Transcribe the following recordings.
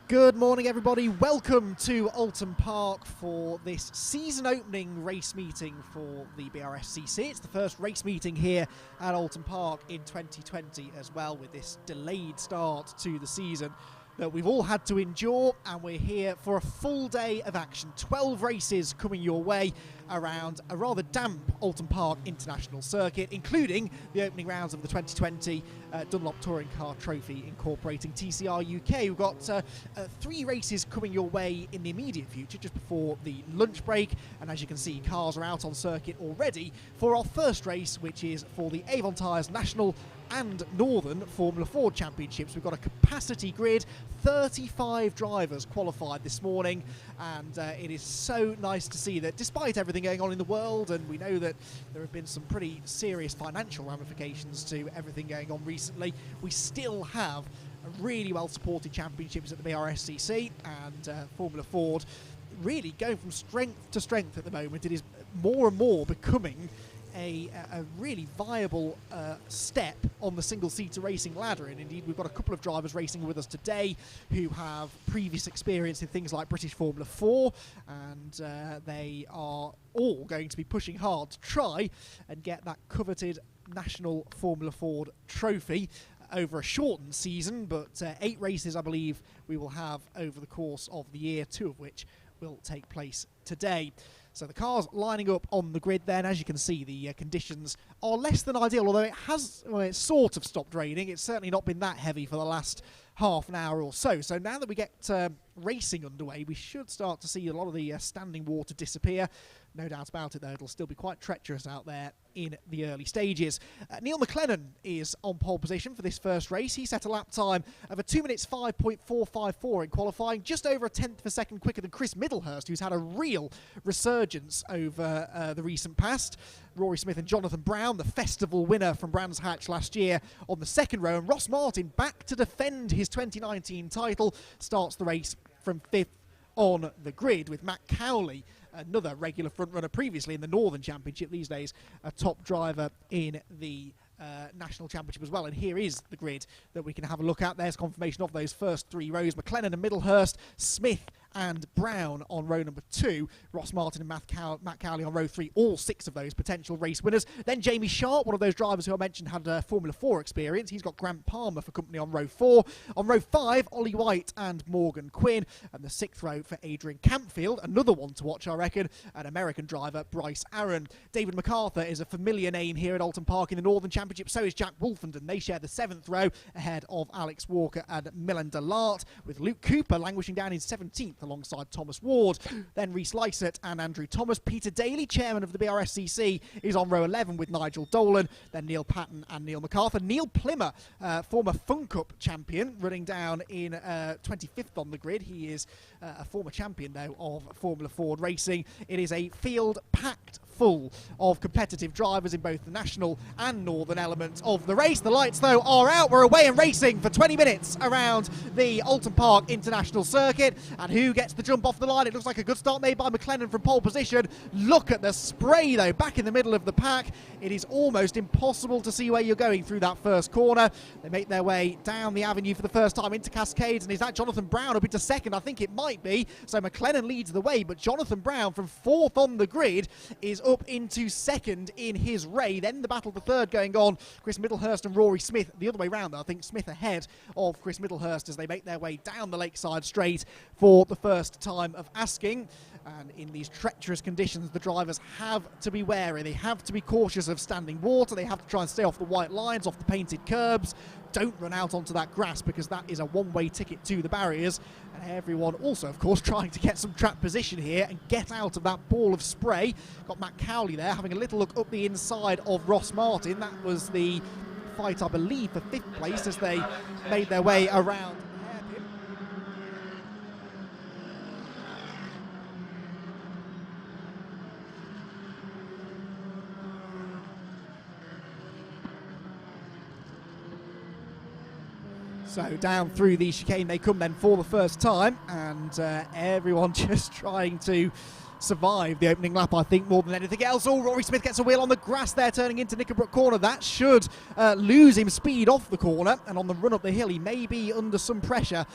Good morning, everybody. Welcome to Oulton Park for this season opening race meeting for the BRSCC. It's the first race meeting here at Oulton Park in 2020 as well, with this delayed start to the season that we've all had to endure, and we're here for a full day of action. 12 races coming your way around a rather damp Oulton Park International Circuit, including the opening rounds of the 2020 Dunlop Touring Car Trophy incorporating TCR UK. We've got 3 races coming your way in the immediate future just before the lunch break, and as you can see, cars are out on circuit already for our first race, which is for the Avon Tyres National and Northern Formula Ford Championships. We've got a capacity grid, 35 drivers qualified this morning, and it is so nice to see that despite everything going on in the world, and we know that there have been some pretty serious financial ramifications to everything going on recently, we still have a really well supported championships at the BRSCC, and Formula Ford really going from strength to strength at the moment. It is more and more becoming a really viable step on the single-seater racing ladder, and indeed we've got a couple of drivers racing with us today who have previous experience in things like British Formula 4, and they are all going to be pushing hard to try and get that coveted National Formula Ford trophy over a shortened season, but 8 races I believe we will have over the course of the year, 2 of which will take place today. So the cars lining up on the grid then. As you can see, the conditions are less than ideal, although it's sort of stopped raining. It's certainly not been that heavy for the last half an hour or so. So now that we get racing underway, we should start to see a lot of the standing water disappear. No doubt about it, though, it'll still be quite treacherous out there in the early stages. Neil McLennan is on pole position for this first race. He set a lap time of a 2 minutes 5.454 in qualifying, just over a tenth of a second quicker than Chris Middlehurst, who's had a real resurgence over the recent past. Rory Smith and Jonathan Brown, the festival winner from Brands Hatch last year, on the second row, and Ross Martin, back to defend his 2019 title, starts the race from 5th on the grid, with Matt Cowley, another regular front-runner previously in the Northern Championship, these days a top driver in the National Championship as well. And here is the grid that we can have a look at. There's confirmation of those first 3 rows. McLennan and Middlehurst, Smith and Brown on row number 2, Ross Martin and Matt Cowley on row 3, all 6 of those potential race winners. Then Jamie Sharp, one of those drivers who I mentioned had Formula 4 experience. He's got Grant Palmer for company on row 4. On row 5, Ollie White and Morgan Quinn. And the 6th row for Adrian Campfield, another one to watch, I reckon, an American driver, Bryce Aaron. David MacArthur is a familiar name here at Oulton Park in the Northern Championship. So is Jack Wolfenden. They share the 7th row ahead of Alex Walker and Milan Delart, with Luke Cooper languishing down in 17th alongside Thomas Ward. Then Rhys Lysett and Andrew Thomas. Peter Daly, chairman of the BRSCC, is on row 11 with Nigel Dolan. Then Neil Patton and Neil MacArthur. Neil Plimmer, former Fun Cup champion, running down in 25th on the grid. He is a former champion, though, of Formula Ford racing. It is a field packed full of competitive drivers in both the national and northern elements of the race. The lights, though, are out. We're away and racing for 20 minutes around the Oulton Park International Circuit. And who gets the jump off the line? It looks like a good start made by McLennan from pole position. Look at the spray, though, back in the middle of the pack. It is almost impossible to see where you're going through that first corner. They make their way down the avenue for the first time into Cascades, and is that Jonathan Brown up into second? I think it might be. So McLennan leads the way, but Jonathan Brown from 4th on the grid is up into second in his Ray. Then the battle for third going on. Chris Middlehurst and Rory Smith the other way round, though. I think Smith ahead of Chris Middlehurst as they make their way down the Lakeside Straight for the first time of asking. And in these treacherous conditions, the drivers have to be wary. They have to be cautious of standing water. They have to try and stay off the white lines, off the painted curbs. Don't run out onto that grass, because that is a one-way ticket to the barriers. And everyone also, of course, trying to get some track position here and get out of that ball of spray. Got Matt Cowley there having a little look up the inside of Ross Martin. That was the fight, I believe, for 5th place as they made their way around. So down through the chicane they come then for the first time, and everyone just trying to survive the opening lap, I think, more than anything else. Oh, Rory Smith gets a wheel on the grass there, turning into Knickerbrook Corner. That should lose him speed off the corner, and on the run up the hill, he may be under some pressure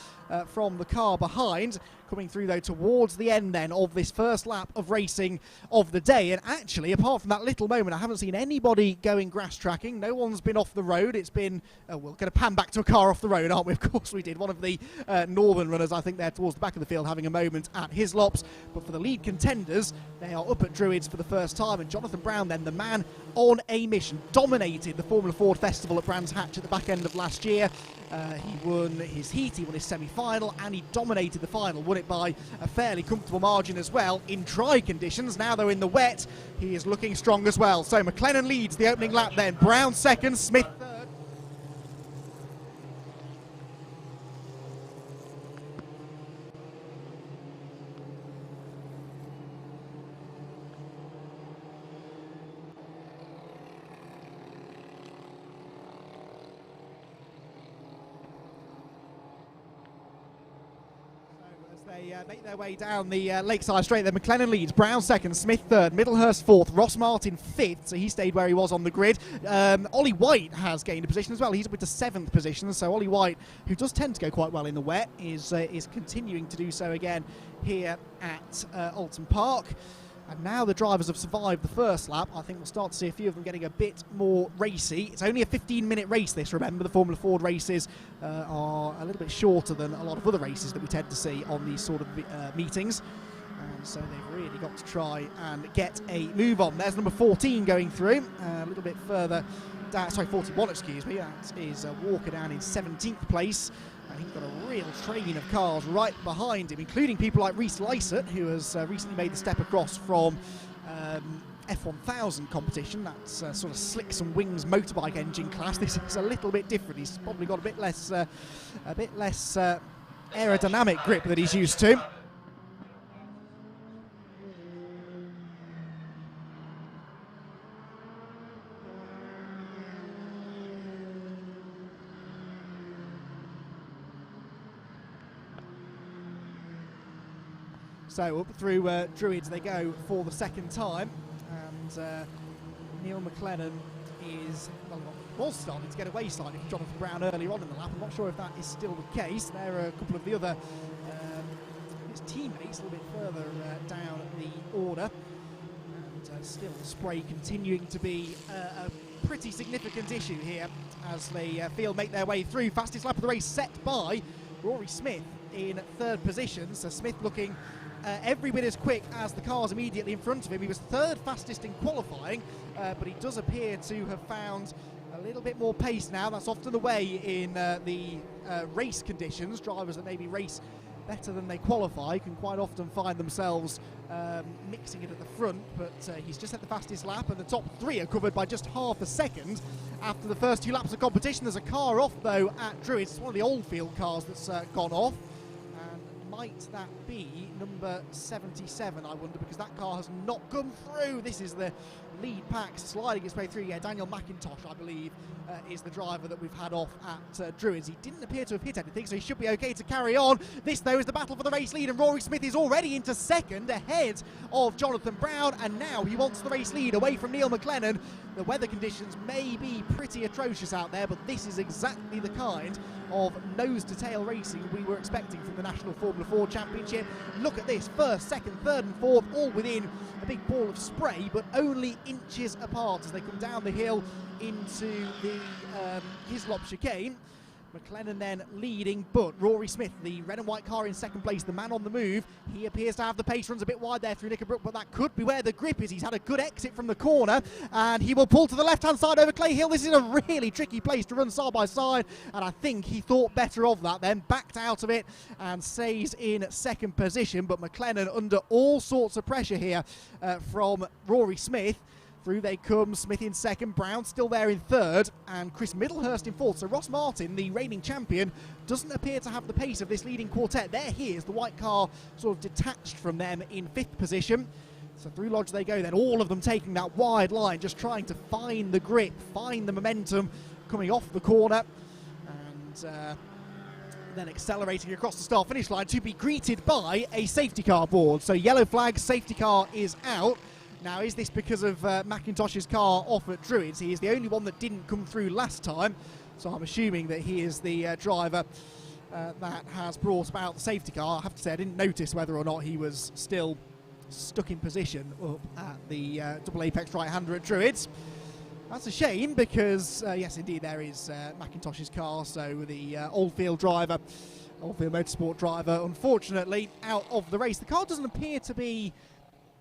from the car behind. Coming through, though, towards the end then of this first lap of racing of the day. And actually, apart from that little moment, I haven't seen anybody going grass tracking. No one's been off the road. It's been, we're going to pan back to a car off the road, aren't we? Of course we did. One of the northern runners, I think, there towards the back of the field having a moment at Hislops. But for the lead contenders, they are up at Druids for the first time. And Jonathan Brown, then, the man on a mission, dominated the Formula Ford Festival at Brands Hatch at the back end of last year. He won his heat, he won his semi-final, and he dominated the final, won it by a fairly comfortable margin as well in dry conditions. Now, though, in the wet, he is looking strong as well. So McLennan leads the opening lap then. Brown second, Smith third. They make their way down the Lakeside Straight. Then McLennan leads, Brown second, Smith third, Middlehurst fourth, Ross Martin fifth, so he stayed where he was on the grid. Ollie White has gained a position as well. He's up to 7th position, so Ollie White, who does tend to go quite well in the wet, is continuing to do so again here at Oulton Park. And now the drivers have survived the first lap. I think we'll start to see a few of them getting a bit more racy. It's only a 15-minute race, this, remember. The Formula Ford races are a little bit shorter than a lot of other races that we tend to see on these sort of meetings. And so they've really got to try and get a move on. There's number 14 going through, a little bit further down, sorry, 41, excuse me. That is Walker down in 17th place. And he's got a real train of cars right behind him, including people like Reese Lysett, who has recently made the step across from F1000 competition. That's sort of slicks and wings motorbike engine class. This is a little bit different. He's probably got a bit less aerodynamic grip that he's used to. So up through Druids they go for the second time, and Neil McLennan was starting to get away slightly from Jonathan Brown earlier on in the lap. I'm not sure if that is still the case. There are a couple of the other his teammates a little bit further down the order, and still the spray continuing to be a pretty significant issue here as they make their way through. Fastest lap of the race set by Rory Smith in 3rd position, so Smith looking every bit as quick as the cars immediately in front of him. He was 3rd fastest in qualifying, but he does appear to have found a little bit more pace now. That's often the way in the race conditions. Drivers that maybe race better than they qualify can quite often find themselves mixing it at the front, but he's just had the fastest lap, and the top 3 are covered by just half a second after the first 2 laps of competition. There's a car off, though, at Druids. It's one of the Oldfield cars that's gone off. Might that be number 77, I wonder, because that car has not come through. This is the lead pack sliding its way through. Yeah, Daniel McIntosh, I believe, is the driver that we've had off at Druids. He didn't appear to have hit anything, so he should be okay to carry on. This, though, is the battle for the race lead, and Rory Smith is already into 2nd, ahead of Jonathan Brown, and now he wants the race lead away from Neil McLennan. The weather conditions may be pretty atrocious out there, but this is exactly the kind of nose-to-tail racing we were expecting from the National Formula Ford Championship. Look at this, 1st, 2nd, 3rd and 4th, all within a big ball of spray, but only inches apart as they come down the hill into the Hislop chicane. McLennan then leading, but Rory Smith, the red and white car in 2nd place, the man on the move. He appears to have the pace, runs a bit wide there through Knickerbrook, but that could be where the grip is. He's had a good exit from the corner, and he will pull to the left-hand side over Clay Hill. This is a really tricky place to run side by side, and I think he thought better of that then, backed out of it, and stays in 2nd position. But McLennan under all sorts of pressure here from Rory Smith. Through they come, Smith in 2nd, Brown still there in 3rd, and Chris Middlehurst in 4th. So Ross Martin, the reigning champion, doesn't appear to have the pace of this leading quartet. There he is, the white car sort of detached from them in 5th position. So through Lodge they go then, all of them taking that wide line, just trying to find the grip, find the momentum coming off the corner. And then accelerating across the start finish line to be greeted by a safety car board. So yellow flag, safety car is out. Now, is this because of McIntosh's car off at Druids? He is the only one that didn't come through last time, so I'm assuming that he is the driver that has brought about the safety car. I have to say I didn't notice whether or not he was still stuck in position up at the double apex right-hander at Druids. That's a shame because, yes, indeed, there is McIntosh's car, so the Oldfield Motorsport driver, unfortunately, out of the race. The car doesn't appear to be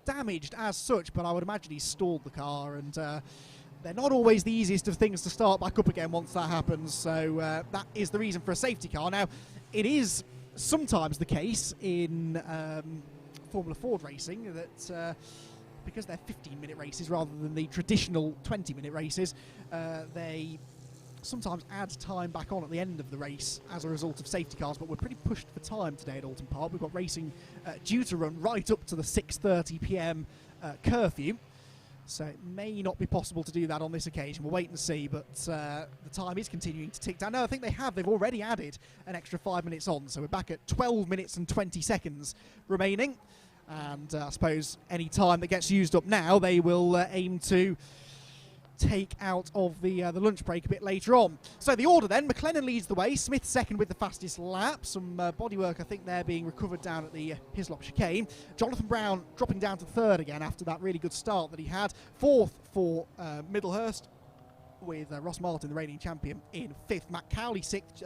damaged as such, but I would imagine he's stalled the car, and they're not always the easiest of things to start back up again once that happens, so that is the reason for a safety car. Now, it is sometimes the case in Formula Ford racing that because they're 15-minute races rather than the traditional 20-minute races, they sometimes add time back on at the end of the race as a result of safety cars, but we're pretty pushed for time today at Oulton Park. We've got racing due to run right up to the 6:30 p.m. Curfew, so it may not be possible to do that on this occasion. We'll wait and see, but the time is continuing to tick down. No, I think they've already added an extra 5 minutes on, so we're back at 12 minutes and 20 seconds remaining. And I suppose any time that gets used up now, they will aim to take out of the lunch break a bit later on. So the order then, McLennan leads the way, Smith second with the fastest lap. Some bodywork, I think, there being recovered down at the Hislop chicane. Jonathan Brown dropping down to third again after that really good start that he had. Fourth for Middlehurst, with Ross Martin, the reigning champion, in fifth. Matt Cowley sixth.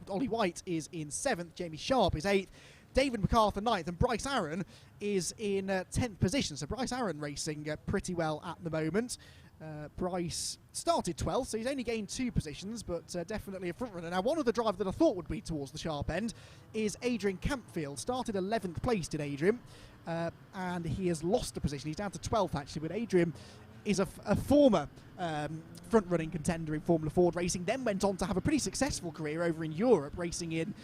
Ollie White is in seventh. Jamie Sharp is eighth. David MacArthur ninth, and Bryce Aaron is in 10th position. So Bryce Aaron racing pretty well at the moment. Bryce started 12th, so he's only gained 2 positions, but definitely a front runner. Now, one of the drivers that I thought would be towards the sharp end is Adrian Campfield. Started 11th place, did Adrian, and he has lost a position. He's down to 12th, actually, but Adrian is a former front-running contender in Formula Ford racing, then went on to have a pretty successful career over in Europe, racing in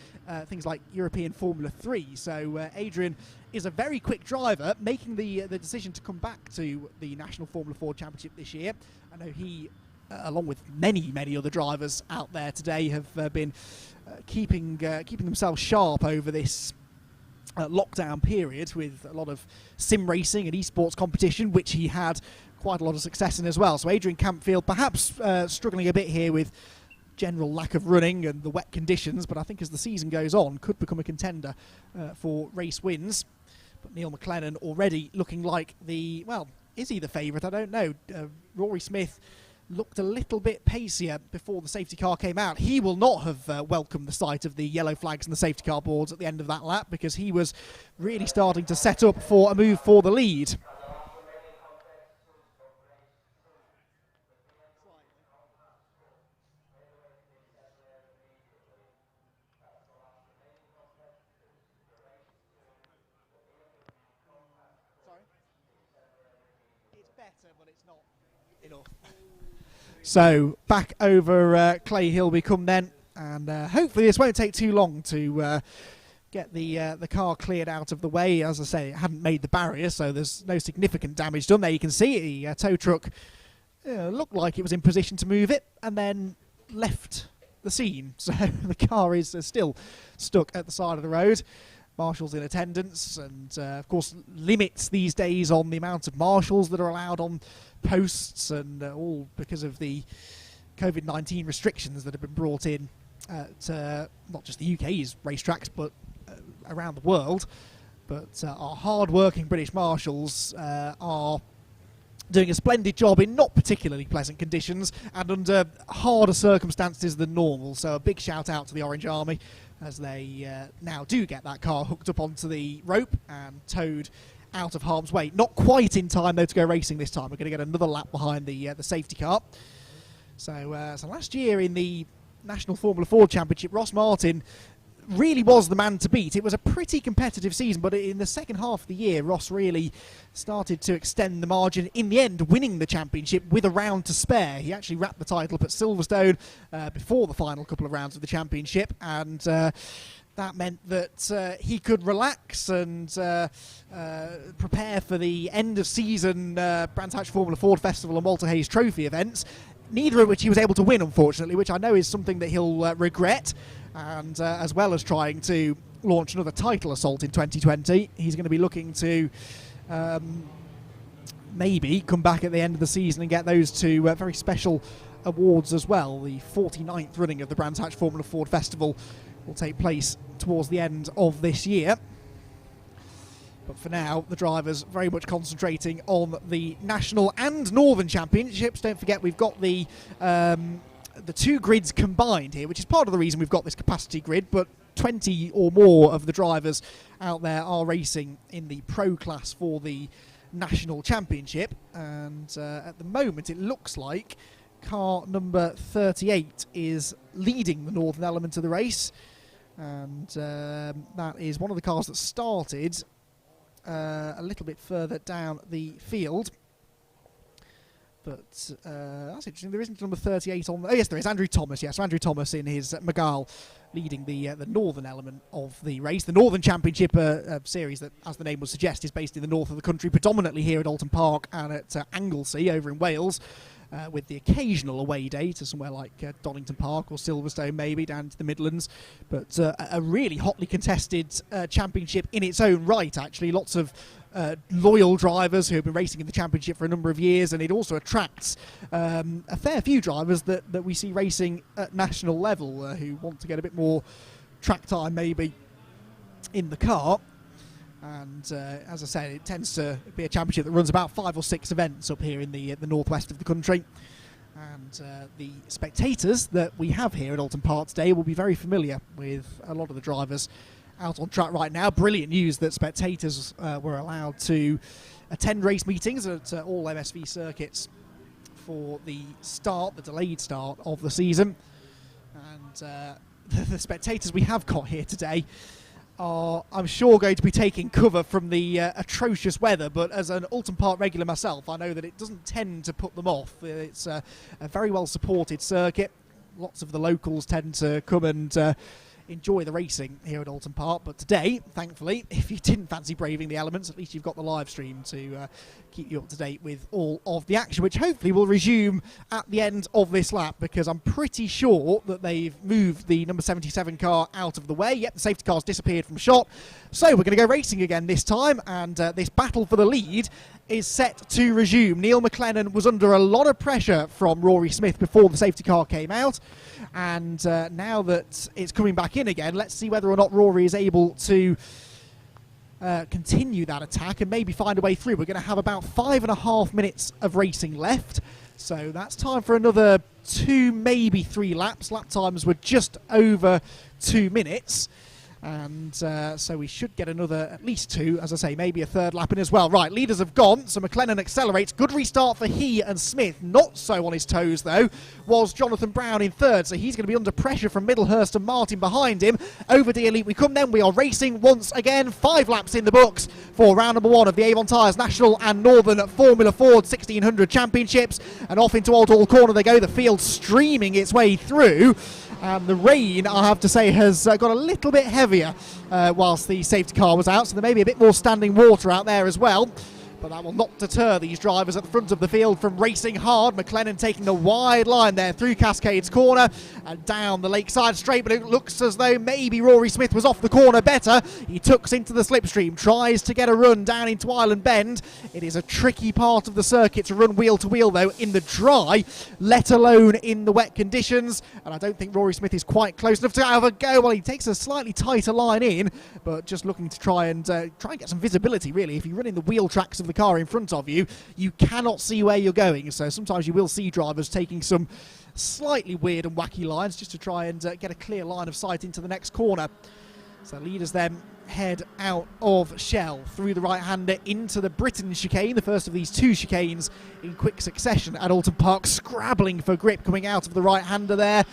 things like European Formula 3. So Adrian is a very quick driver, making the decision to come back to the National Formula Ford Championship this year. I know he, along with many other drivers out there today, have been keeping themselves sharp over this lockdown period with a lot of sim racing and esports competition, which he had quite a lot of success in as well. So Adrian Campfield perhaps struggling a bit here with general lack of running and the wet conditions, but I think as the season goes on could become a contender for race wins. But Neil McLennan already looking like is he the favourite? I don't know. Rory Smith looked a little bit pacier before the safety car came out. He will not have welcomed the sight of the yellow flags and the safety car boards at the end of that lap, because he was really starting to set up for a move for the lead. So back over Clay Hill we come then, and hopefully this won't take too long to get the car cleared out of the way. As I say, it hadn't made the barrier, so there's no significant damage done. There you can see the tow truck looked like it was in position to move it and then left the scene. So the car is still stuck at the side of the road. Marshals in attendance, and of course limits these days on the amount of marshals that are allowed on posts, and all because of the COVID-19 restrictions that have been brought in to not just the UK's racetracks but around the world. But our hard-working British marshals are doing a splendid job in not particularly pleasant conditions and under harder circumstances than normal. So a big shout out to the Orange Army as they now do get that car hooked up onto the rope and towed out of harm's way. Not quite in time though to go racing this time. We're going to get another lap behind the safety car. So last year in the National Formula Ford Championship, Ross Martin really was the man to beat. It was a pretty competitive season, but in the second half of the year, Ross really started to extend the margin, in the end winning the championship with a round to spare. He actually wrapped the title up at Silverstone before the final couple of rounds of the championship, and that meant that he could relax and prepare for the end of season Brands Hatch Formula Ford Festival and Walter Hayes Trophy events, neither of which he was able to win, unfortunately, which I know is something that he'll regret. And as well as trying to launch another title assault in 2020, he's going to be looking to maybe come back at the end of the season and get those two very special awards as well. The 49th running of the Brands Hatch Formula Ford Festival will take place towards the end of this year. But for now, the drivers very much concentrating on the National and Northern Championships. Don't forget, we've got the two grids combined here, which is part of the reason we've got this capacity grid, but 20 or more of the drivers out there are racing in the pro class for the National Championship. And at the moment, it looks like car number 38 is leading the northern element of the race. And that is one of the cars that started a little bit further down the field. But that's interesting. There isn't number 38 on. Oh yes, there is Andrew Thomas. Yes, Andrew Thomas in his Magal, leading the northern element of the race. The Northern Championship series that, as the name would suggest, is based in the north of the country, predominantly here at Oulton Park and at Anglesey over in Wales, with the occasional away day to somewhere like Donington Park or Silverstone, maybe down to the Midlands. But a really hotly contested championship in its own right, actually. Lots of loyal drivers who have been racing in the championship for a number of years, and it also attracts a fair few drivers that we see racing at national level who want to get a bit more track time maybe in the car. And as I said, it tends to be a championship that runs about 5 or 6 events up here in the northwest of the country. And the spectators that we have here at Oulton Park today will be very familiar with a lot of the drivers out on track right now. Brilliant news that spectators were allowed to attend race meetings at all MSV circuits for the delayed start of the season. And the spectators we have got here today are, I'm sure, going to be taking cover from the atrocious weather, but as an Oulton Park regular myself, I know that it doesn't tend to put them off. It's a very well supported circuit. Lots of the locals tend to come and enjoy the racing here at Oulton Park. But today, thankfully, if you didn't fancy braving the elements, at least you've got the live stream to keep you up to date with all of the action, which hopefully will resume at the end of this lap, because I'm pretty sure that they've moved the number 77 car out of the way. Yep, the safety car's disappeared from shot. So we're going to go racing again this time, and this battle for the lead is set to resume. Neil McLennan was under a lot of pressure from Rory Smith before the safety car came out, and now that it's coming back in again, let's see whether or not Rory is able to continue that attack and maybe find a way through. We're going to have about 5.5 minutes of racing left, so that's time for another 2, maybe 3 laps. Lap times were just over 2 minutes. And so we should get another, at least 2, as I say, maybe a 3rd lap in as well. Right, leaders have gone, so McLennan accelerates. Good restart for he and Smith. Not so on his toes, though, was Jonathan Brown in 3rd, so he's going to be under pressure from Middlehurst and Martin behind him. Over the elite we come then. We are racing once again. 5 laps in the books for round number 1 of the Avon Tyres National and Northern Formula Ford 1600 Championships. And off into Old Hall Corner they go, the field streaming its way through. And the rain, I have to say, has got a little bit heavier whilst the safety car was out, so there may be a bit more standing water out there as well. But that will not deter these drivers at the front of the field from racing hard. McLennan taking the wide line there through Cascades Corner and down the Lakeside Straight, but it looks as though maybe Rory Smith was off the corner better. He tucks into the slipstream, tries to get a run down into Island Bend. It is a tricky part of the circuit to run wheel to wheel, though, in the dry, let alone in the wet conditions. And I don't think Rory Smith is quite close enough to have a go. Well, he takes a slightly tighter line in, but just looking to try and get some visibility, really. If you run in the wheel tracks of the car in front of you, you cannot see where you're going, so sometimes you will see drivers taking some slightly weird and wacky lines just to try and get a clear line of sight into the next corner. So leaders then head out of Shell through the right-hander into the Britain chicane, the first of these 2 chicanes in quick succession at Oulton Park, scrabbling for grip coming out of the right-hander there.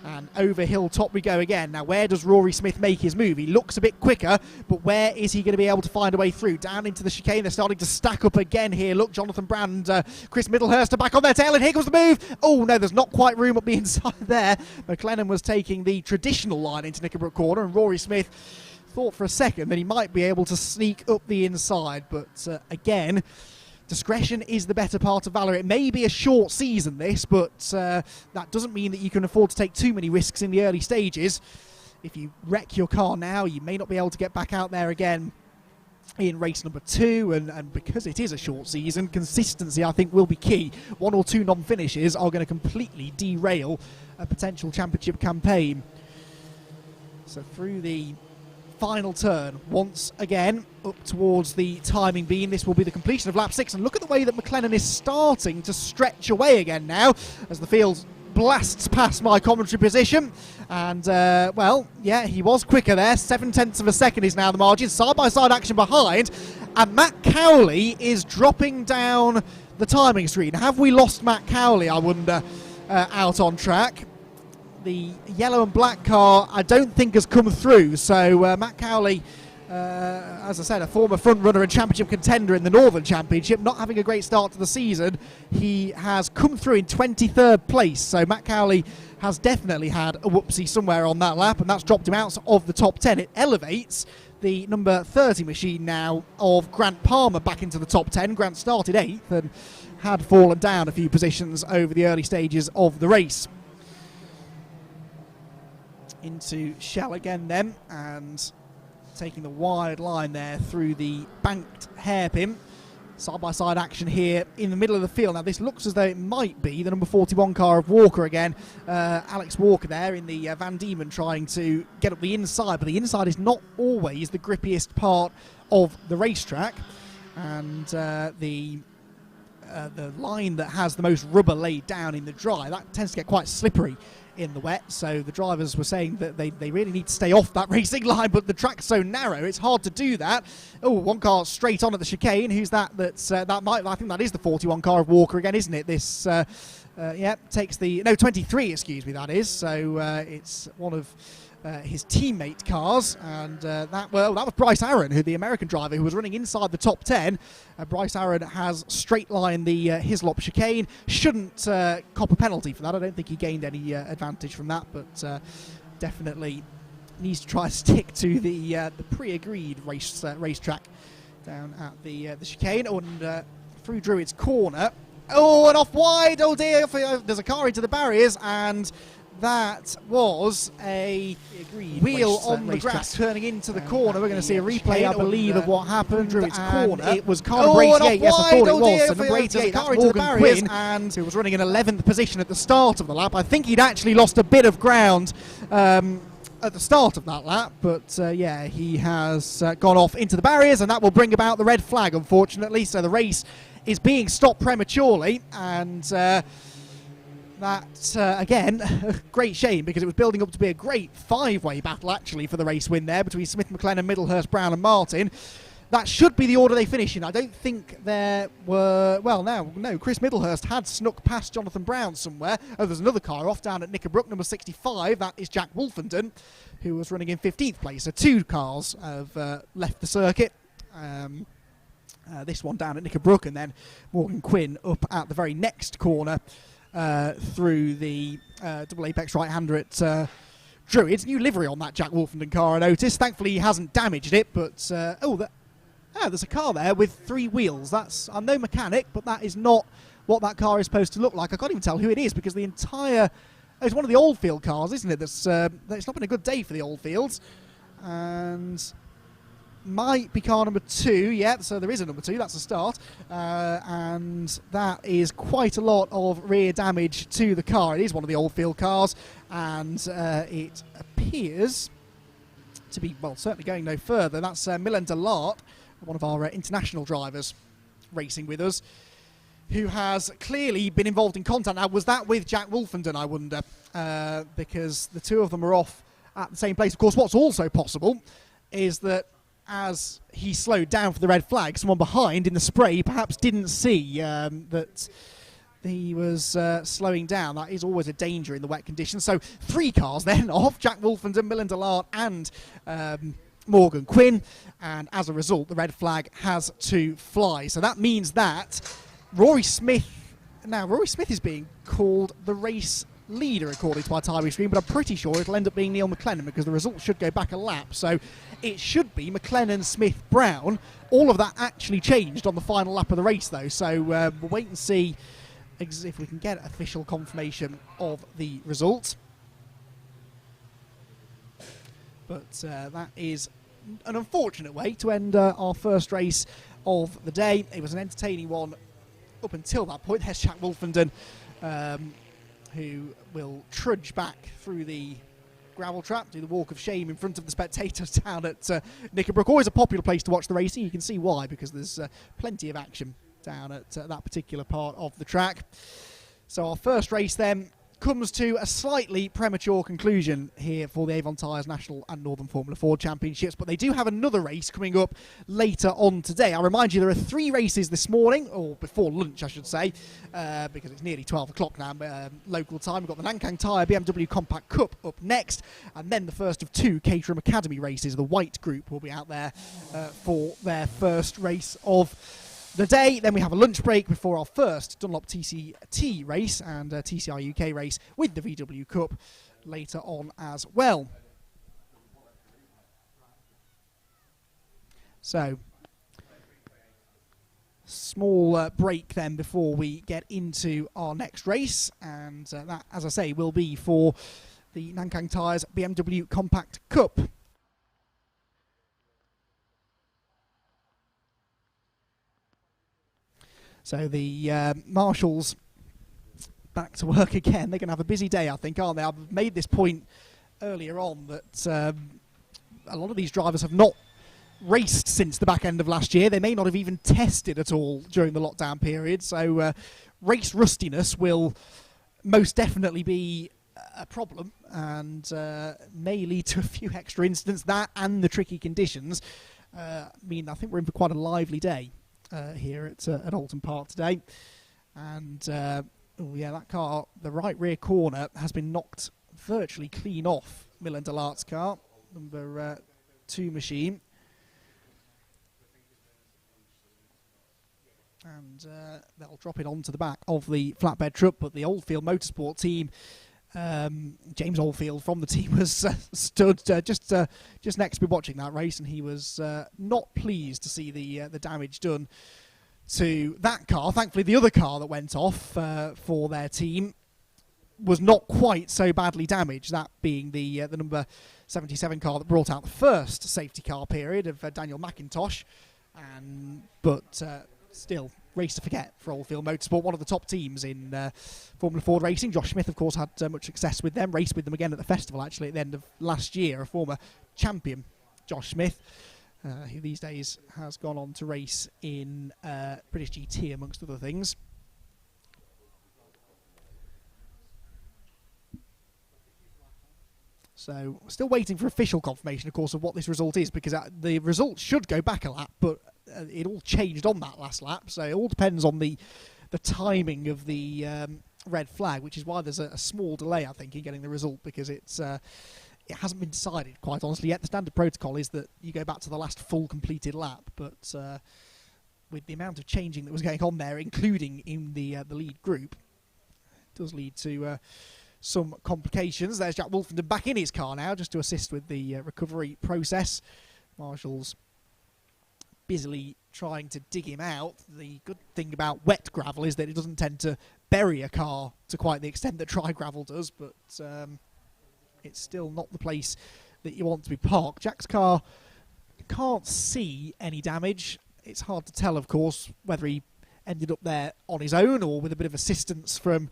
And over hilltop we go again. Now, where does Rory Smith make his move? He looks a bit quicker, but where is he going to be able to find a way through? Down into the chicane, they're starting to stack up again here. Look, Jonathan Brown and Chris Middlehurst are back on their tail, and here comes the move. Oh, no, there's not quite room up the inside there. McLennan was taking the traditional line into Knickerbrook Corner, and Rory Smith thought for a second that he might be able to sneak up the inside, but again, discretion is the better part of valour. It may be a short season, this, but that doesn't mean that you can afford to take too many risks in the early stages. if you wreck your car now, you may not be able to get back out there again in race number 2, and because it is a short season, consistency I think will be key. 1 or 2 non-finishes are going to completely derail a potential championship campaign. So through the final turn, once again up towards the timing beam, this will be the completion of lap 6, and look at the way that McLennan is starting to stretch away again now as the field blasts past my commentary position. And well, yeah, he was quicker there. 0.7 of a second is now the margin. Side-by-side action behind, and Matt Cowley is dropping down the timing screen. Have we lost Matt Cowley, I wonder, out on track? The yellow and black car I don't think has come through, so Matt Cowley, as I said, a former front runner and championship contender in the Northern Championship, not having a great start to the season. He has come through in 23rd place, so Matt Cowley has definitely had a whoopsie somewhere on that lap, and that's dropped him out of the top 10. It elevates the number 30 machine now of Grant Palmer back into the top 10. Grant started 8th and had fallen down a few positions over the early stages of the race. Into Shell again then, and taking the wide line there through the banked hairpin. Side-by-side action here in the middle of the field. Now this looks as though it might be the number 41 car of Walker again. Alex Walker there in the Van Diemen trying to get up the inside, but the inside is not always the grippiest part of the racetrack. And the line that has the most rubber laid down in the dry, that tends to get quite slippery in the wet, so the drivers were saying that they really need to stay off that racing line, but the track's so narrow it's hard to do that. Oh, one car straight on at the chicane. Who's that? I think that is the 41 car of Walker again, isn't it? This yeah, takes the 23, excuse me, that is. So it's one of his teammate cars, and that was Bryce Aaron, who the American driver who was running inside the top 10. Bryce Aaron has straight lined the Hislop chicane. Shouldn't cop a penalty for that. I don't think he gained any advantage from that, but definitely needs to try to stick to the pre-agreed racetrack down at the chicane. And through Druids Corner. Oh, and off wide. Oh dear, there's a car into the barriers, and that was a wheel on the grass turning into the corner. We're going to see a replay, I believe, of what happened. Druids Corner. It was car number 88. Yes, I thought it was. So number 88, that's Morgan Quinn, and who was running in 11th position at the start of the lap. I think he'd actually lost a bit of ground at the start of that lap, but yeah, he has gone off into the barriers, and that will bring about the red flag, unfortunately. So the race is being stopped prematurely, and that, again, a great shame, because it was building up to be a great 5-way battle, actually, for the race win there between Smith, McLennan, Middlehurst, Brown and Martin. That should be the order they finish in. I don't think there were... Well, no, Chris Middlehurst had snuck past Jonathan Brown somewhere. Oh, there's another car off down at Knickerbrook, number 65. That is Jack Wolfenden, who was running in 15th place. So 2 cars have left the circuit. This one down at Knickerbrook, and then Morgan Quinn up at the very next corner through the double apex right-hander at Druids. New livery on that Jack Wolfenden car, I noticed. Thankfully, he hasn't damaged it, but... there's a car there with 3 wheels. I'm no mechanic, but that is not what that car is supposed to look like. I can't even tell who it is, because the entire... it's one of the Oldfield cars, isn't it? It's not been a good day for the Oldfields. And... might be car number 2, yeah, so there is a number 2, that's a start, and that is quite a lot of rear damage to the car. It is one of the Oldfield cars, and it appears to be, well, certainly going no further. That's Milan Delart, one of our international drivers racing with us, who has clearly been involved in contact. Now, was that with Jack Wolfenden, I wonder, because the 2 of them are off at the same place. Of course, what's also possible is that as he slowed down for the red flag, someone behind in the spray perhaps didn't see that he was slowing down. That is always a danger in the wet conditions. So 3 cars then off, Jack Wolfenden, Milan Delart and Morgan Quinn, and as a result the red flag has to fly. So that means that Rory Smith is being called the race leader according to my timing screen, but I'm pretty sure it'll end up being Neil McLennan, because the results should go back a lap. So it should be McLennan, Smith, Brown. All of that actually changed on the final lap of the race, though, so we'll wait and see if we can get official confirmation of the result. But that is an unfortunate way to end our first race of the day. It was an entertaining one up until that point. There's Jack Wolfenden, who will trudge back through the gravel trap, do the walk of shame in front of the spectators down at Knickerbrook. Always a popular place to watch the racing. You can see why, because there's plenty of action down at that particular part of the track. So our first race then comes to a slightly premature conclusion here for the Avon Tyres National and Northern Formula Ford Championships, but they do have another race coming up later on today. I remind you there are 3 races this morning, or before lunch I should say, because it's nearly 12 o'clock now local time. We've got the Nankang Tyre BMW Compact Cup up next, and then the first of 2 Caterham Academy races. The white group will be out there for their first race of the day. Then we have a lunch break before our first Dunlop TCT race and TCR UK race with the VW Cup later on as well. So, small break then before we get into our next race, and that, as I say, will be for the Nankang Tyres BMW Compact Cup. So the marshals back to work again. They're going to have a busy day, I think, aren't they? I've made this point earlier on that a lot of these drivers have not raced since the back end of last year. They may not have even tested at all during the lockdown period. So race rustiness will most definitely be a problem, and may lead to a few extra incidents. That and the tricky conditions mean I think we're in for quite a lively day here at Oulton Park today. And oh yeah, that car, the right rear corner, has been knocked virtually clean off Milan Delart's car, number 2 machine. And they'll drop it onto the back of the flatbed truck, but the Oldfield Motorsport team, James Oldfield from the team, was stood just next to me watching that race, and he was not pleased to see the damage done to that car. Thankfully, the other car that went off for their team was not quite so badly damaged, that being the number 77 car that brought out the first safety car period of Daniel McIntosh. But still, race to forget for Oldfield Motorsport, one of the top teams in Formula Ford racing. Josh Smith, of course, had much success with them, raced with them again at the festival, actually, at the end of last year, a former champion, Josh Smith, who these days has gone on to race in British GT, amongst other things. So, still waiting for official confirmation, of course, of what this result is, because the result should go back a lap, but it all changed on that last lap, so it all depends on the timing of the red flag, which is why there's a small delay, I think, in getting the result, because it hasn't been decided, quite honestly, yet. The standard protocol is that you go back to the last full completed lap, but with the amount of changing that was going on there, including in the lead group, it does lead to some complications. There's Jack Wolfenden back in his car now, just to assist with the recovery process. Marshall's busily trying to dig him out. The good thing about wet gravel is that it doesn't tend to bury a car to quite the extent that dry gravel does, but it's still not the place that you want to be parked. Jack's car can't see any damage. It's hard to tell, of course, whether he ended up there on his own or with a bit of assistance from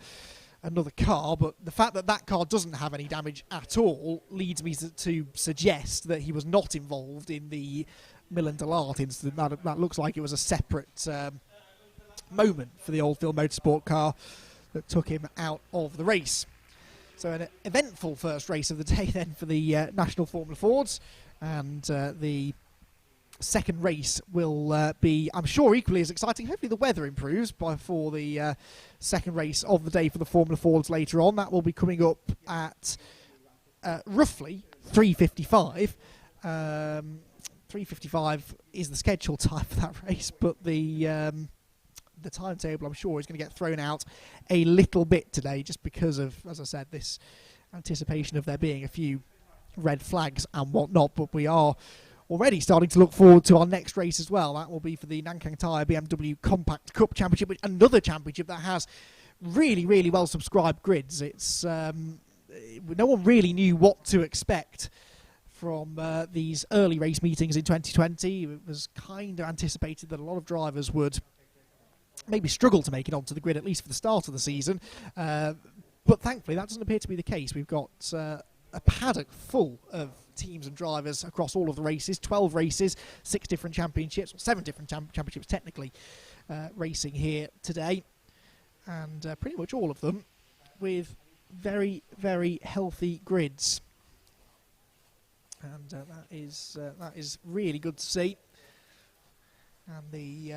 another car, but the fact that that car doesn't have any damage at all leads me to suggest that he was not involved in the Milan Delart incident. That looks like it was a separate moment for the Oldfield Motorsport car that took him out of the race. So an eventful first race of the day then for the National Formula Fords, and the second race will be, I'm sure, equally as exciting. Hopefully the weather improves for the second race of the day for the Formula Fords later on. That will be coming up at roughly 3:55. 3:55 is the scheduled time for that race, but the timetable, I'm sure, is going to get thrown out a little bit today, just because of, as I said, this anticipation of there being a few red flags and whatnot. But we are already starting to look forward to our next race as well. That will be for the Nankang Tyre BMW Compact Cup Championship, which another championship that has really, really well subscribed grids. It's no one really knew what to expect from these early race meetings in 2020. It was kind of anticipated that a lot of drivers would maybe struggle to make it onto the grid, at least for the start of the season. But thankfully, that doesn't appear to be the case. We've got a paddock full of teams and drivers across all of the races, 12 races, 6 different championships, 7 different championships technically, racing here today. And pretty much all of them with very, very healthy grids. And that is really good to see. And the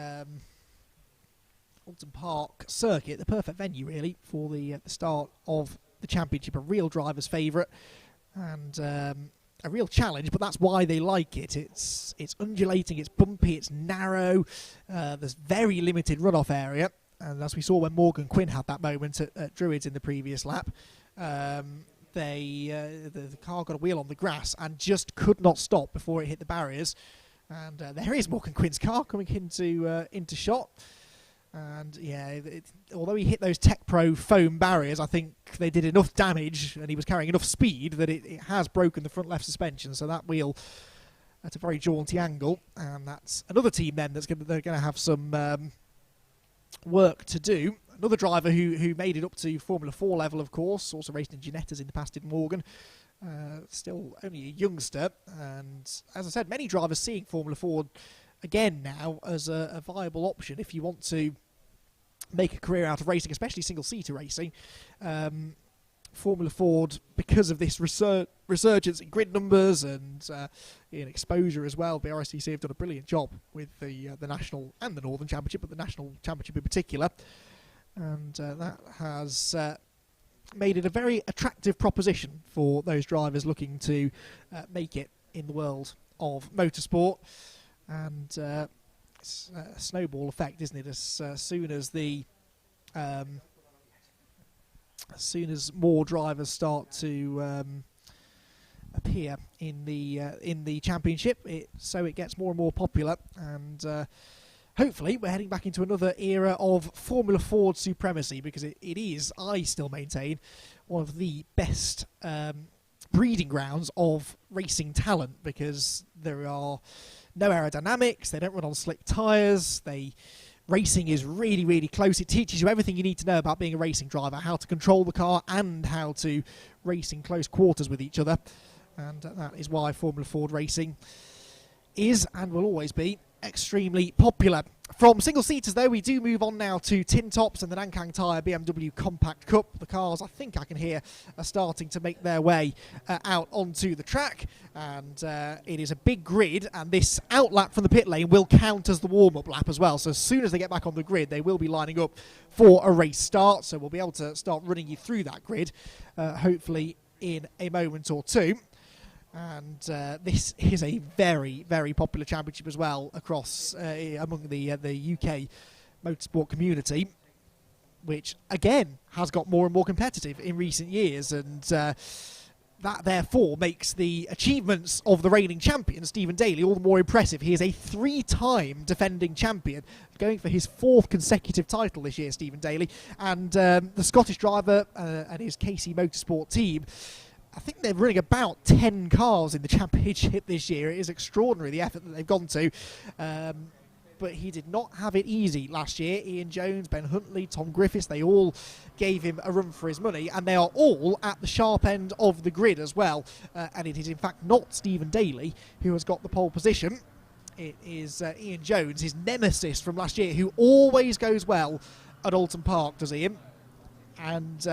Oulton Park circuit, the perfect venue really for the start of the championship, a real driver's favourite and a real challenge, but that's why they like it. It's undulating, it's bumpy, it's narrow, there's very limited runoff area, and as we saw when Morgan Quinn had that moment at Druids in the previous lap, the car got a wheel on the grass and just could not stop before it hit the barriers. And there is Morgan Quinn's car coming into shot. And yeah, although he hit those Tech Pro foam barriers, I think they did enough damage and he was carrying enough speed that it has broken the front left suspension. So that wheel at a very jaunty angle, and that's another team then they're going to have some work to do. Another driver who made it up to Formula 4 level, of course, also raced in Ginettas in the past, did Morgan. Still only a youngster, and as I said, many drivers seeing Formula 4 again now as a viable option if you want to make a career out of racing, especially single-seater racing. Formula Ford, because of this resurgence in grid numbers and in exposure as well, BRSTC have done a brilliant job with the National and the Northern Championship, but the National Championship in particular. And that has made it a very attractive proposition for those drivers looking to make it in the world of motorsport. And it's a snowball effect, isn't it? As soon as more drivers start to appear in the championship, it gets more and more popular, and hopefully we're heading back into another era of Formula Ford supremacy, because it is, I still maintain, one of the best breeding grounds of racing talent, because there are no aerodynamics, they don't run on slick tyres, racing is really, really close. It teaches you everything you need to know about being a racing driver, how to control the car and how to race in close quarters with each other. And that is why Formula Ford racing is and will always be extremely popular. From single-seaters, though, we do move on now to tin tops and the Nankang Tyre BMW Compact Cup. The cars, I think I can hear, are starting to make their way out onto the track. And it is a big grid, and this out lap from the pit lane will count as the warm-up lap as well. So as soon as they get back on the grid, they will be lining up for a race start. So we'll be able to start running you through that grid, hopefully in a moment or two. And this is a very, very popular championship as well across among the UK motorsport community, which again has got more and more competitive in recent years, and that therefore makes the achievements of the reigning champion Stephen Daly all the more impressive. He is a 3-time defending champion, going for his 4th consecutive title this year, Stephen Daly, and the Scottish driver and his KC Motorsport team, I think they're running about 10 cars in the championship this year. It is extraordinary, the effort that they've gone to. But he did not have it easy last year. Ian Jones, Ben Huntley, Tom Griffiths, they all gave him a run for his money. And they are all at the sharp end of the grid as well. And it is, in fact, not Stephen Daly who has got the pole position. It is Ian Jones, his nemesis from last year, who always goes well at Oulton Park, does Ian? And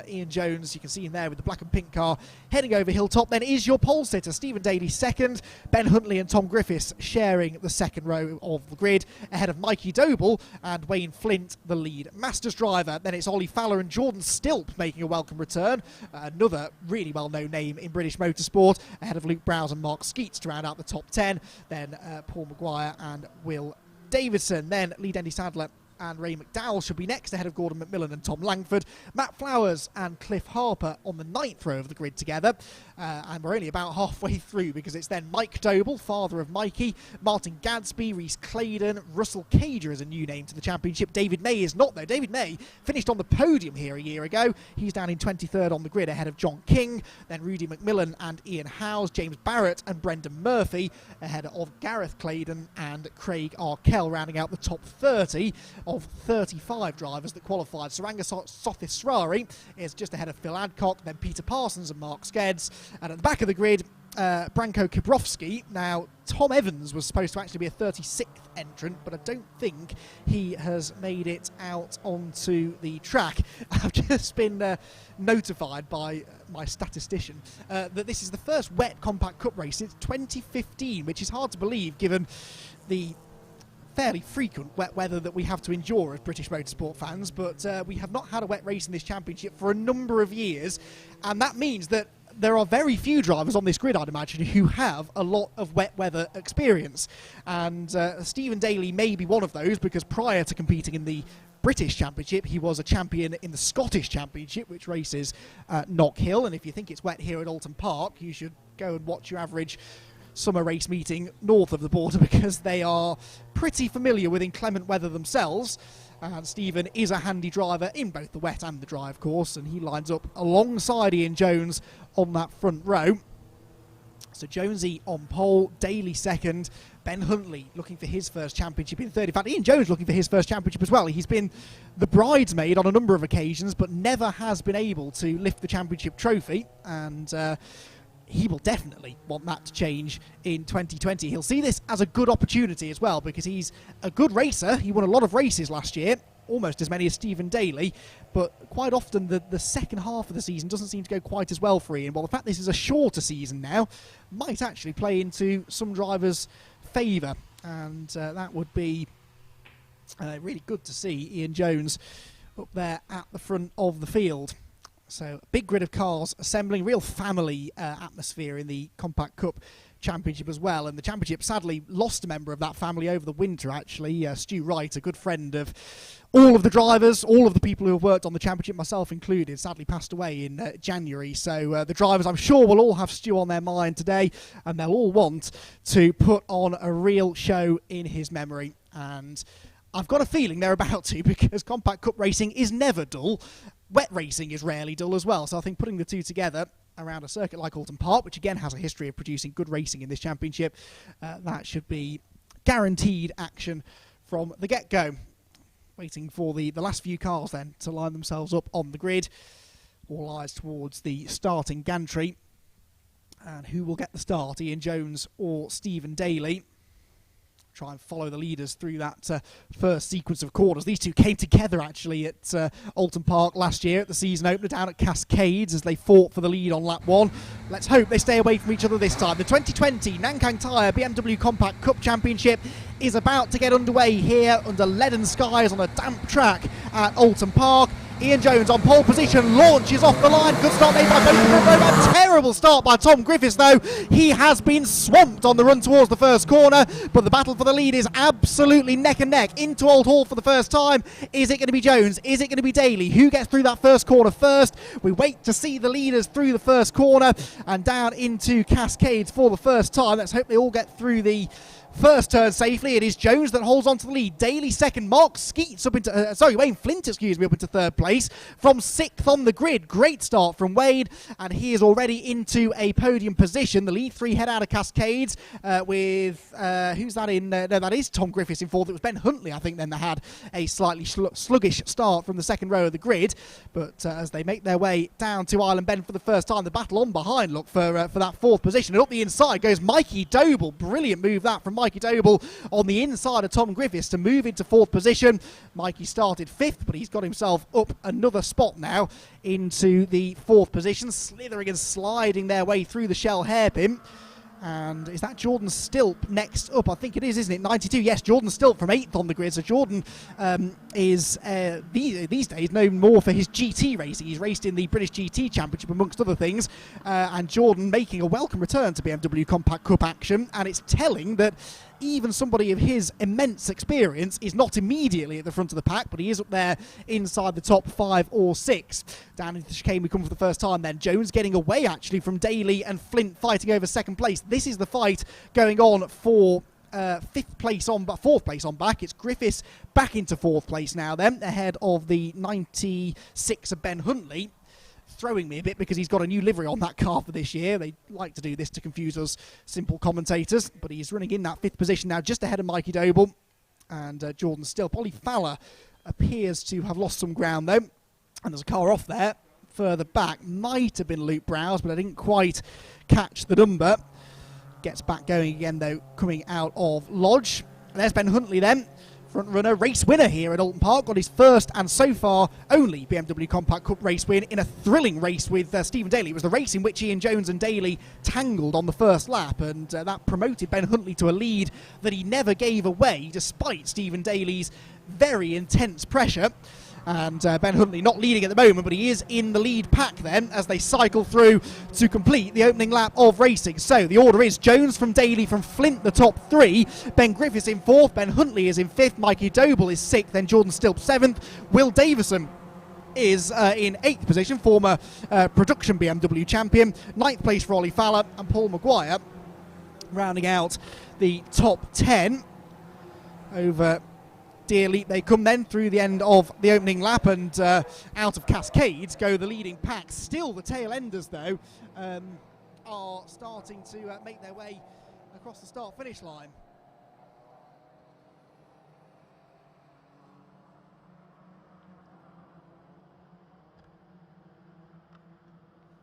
Ian Jones, you can see him there with the black and pink car heading over Hilltop. Then is your pole sitter, Stephen Daly second, Ben Huntley and Tom Griffiths sharing the second row of the grid, ahead of Mikey Doble and Wayne Flint, the lead Masters driver. Then it's Ollie Fowler and Jordan Stilp making a welcome return, another really well-known name in British motorsport, ahead of Luke Browse and Mark Skeets to round out the top 10. Then Paul Maguire and Will Davidson. Then Lee Dendy Sadler and Ray McDowell should be next, ahead of Gordon McMillan and Tom Langford. Matt Flowers and Cliff Harper on the 9th row of the grid together. And we're only about halfway through, because it's then Mike Doble, father of Mikey, Martin Gadsby, Reese Claydon, Russell Cager is a new name to the championship. David May is not, though. David May finished on the podium here a year ago. He's down in 23rd on the grid, ahead of John King, then Rudy McMillan and Ian Howes, James Barrett and Brendan Murphy, ahead of Gareth Claydon and Craig Arkell, rounding out the top 30 of 35 drivers that qualified. Saranga Sothisrari is just ahead of Phil Adcock, then Peter Parsons and Mark Skeds. And at the back of the grid, Branko Kibrowski. Now, Tom Evans was supposed to actually be a 36th entrant, but I don't think he has made it out onto the track. I've just been notified by my statistician that this is the first wet Compact Cup race since 2015, which is hard to believe given the fairly frequent wet weather that we have to endure as British motorsport fans. But we have not had a wet race in this championship for a number of years, and that means that there are very few drivers on this grid, I'd imagine, who have a lot of wet weather experience. And Stephen Daly may be one of those, because prior to competing in the British Championship, he was a champion in the Scottish Championship, which races Knock Hill. And if you think it's wet here at Oulton Park, you should go and watch your average summer race meeting north of the border, because they are pretty familiar with inclement weather themselves. And Stephen is a handy driver in both the wet and the dry, of course, and he lines up alongside Ian Jones on that front row. So Jonesy on pole, Daly second, Ben Huntley looking for his first championship in third. In fact, Ian Jones looking for his first championship as well. He's been the bridesmaid on a number of occasions, but never has been able to lift the championship trophy, and he will definitely want that to change in 2020. He'll see this as a good opportunity as well, because he's a good racer. He won a lot of races last year, almost as many as Stephen Daly, but quite often the second half of the season doesn't seem to go quite as well for Ian. Well, the fact this is a shorter season now might actually play into some drivers' favour, and that would be really good to see Ian Jones up there at the front of the field. So a big grid of cars assembling, real family atmosphere in the Compact Cup Championship as well. And the Championship sadly lost a member of that family over the winter, actually. Stu Wright, a good friend of all of the drivers, all of the people who have worked on the Championship, myself included, sadly passed away in January. So the drivers, I'm sure, will all have Stu on their mind today, and they'll all want to put on a real show in his memory. And I've got a feeling they're about to, because Compact Cup racing is never dull. Wet racing is rarely dull as well, so I think putting the two together around a circuit like Oulton Park, which again has a history of producing good racing in this championship, that should be guaranteed action from the get-go. Waiting for the last few cars then to line themselves up on the grid. All eyes towards the starting gantry. And who will get the start, Ian Jones or Stephen Daly? Try and follow the leaders through that first sequence of corners. These two came together actually at Oulton Park last year at the season opener down at Cascades as they fought for the lead on lap 1. Let's hope they stay away from each other this time. The 2020 Nankang Tyre BMW Compact Cup Championship is about to get underway here under leaden skies on a damp track at Oulton Park. Ian Jones on pole position, launches off the line. Good start made by both of them. A terrible start by Tom Griffiths, though. He has been swamped on the run towards the first corner, but the battle for the lead is absolutely neck and neck. Into Old Hall for the first time. Is it going to be Jones? Is it going to be Daly? Who gets through that first corner first? We wait to see the leaders through the first corner and down into Cascades for the first time. Let's hope they all get through the first turn safely. It is Jones that holds on to the lead. Daly second. Mark Skeets up into Wayne Flint, up into third place from 6th on the grid. Great start from Wade, and he is already into a podium position. The lead three head out of Cascades with who's that in? No, that is Tom Griffiths in fourth. It was Ben Huntley, I think, then that had a slightly sluggish start from the second row of the grid. But as they make their way down to Island Bend for the first time, the battle on behind, look for that fourth position. And up the inside goes Mikey Doble. Brilliant move that from Mikey Doble on the inside of Tom Griffiths to move into fourth position. Mikey started 5th, but he's got himself up another spot now into the 4th position, slithering and sliding their way through the shell hairpin. And is that Jordan Stilp next up? I think it is, isn't it? 92. Yes, Jordan Stilp from 8th on the grid. So Jordan is these days known more for his GT racing. He's raced in the British GT Championship amongst other things. And Jordan making a welcome return to BMW Compact Cup action. And it's telling that even somebody of his immense experience is not immediately at the front of the pack, but he is up there inside the top 5 or 6. Down into the chicane we come for the first time then. Jones getting away actually from Daly and Flint fighting over second place. This is the fight going on for fourth place on back. It's Griffiths back into 4th place now then, ahead of the 96 of Ben Huntley. Throwing me a bit because he's got a new livery on that car for this year. They like to do this to confuse us simple commentators, but he's running in that 5th position now, just ahead of Mikey Doble and Jordan Still. Ollie Fowler appears to have lost some ground though, and there's a car off there further back. Might have been Luke Browse, but I didn't quite catch the number. Gets back going again though, coming out of Lodge. And there's Ben Huntley then, front runner, race winner here at Oulton Park. Got his first and so far only BMW Compact Cup race win in a thrilling race with Stephen Daly. It was the race in which Ian Jones and Daly tangled on the first lap, and that promoted Ben Huntley to a lead that he never gave away despite Stephen Daly's very intense pressure. And Ben Huntley not leading at the moment, but he is in the lead pack then as they cycle through to complete the opening lap of racing. So the order is Jones from Daly from Flint, the top 3. Ben Griffiths in 4th. Ben Huntley is in 5th. Mikey Doble is 6th. Then Jordan Stilp 7th. Will Davison is in 8th position, former production BMW champion. 9th place for Ollie Fowler and Paul Maguire rounding out the top 10 over dearly. They come then through the end of the opening lap, and out of Cascades go the leading pack. Still the tail enders though are starting to make their way across the start finish line.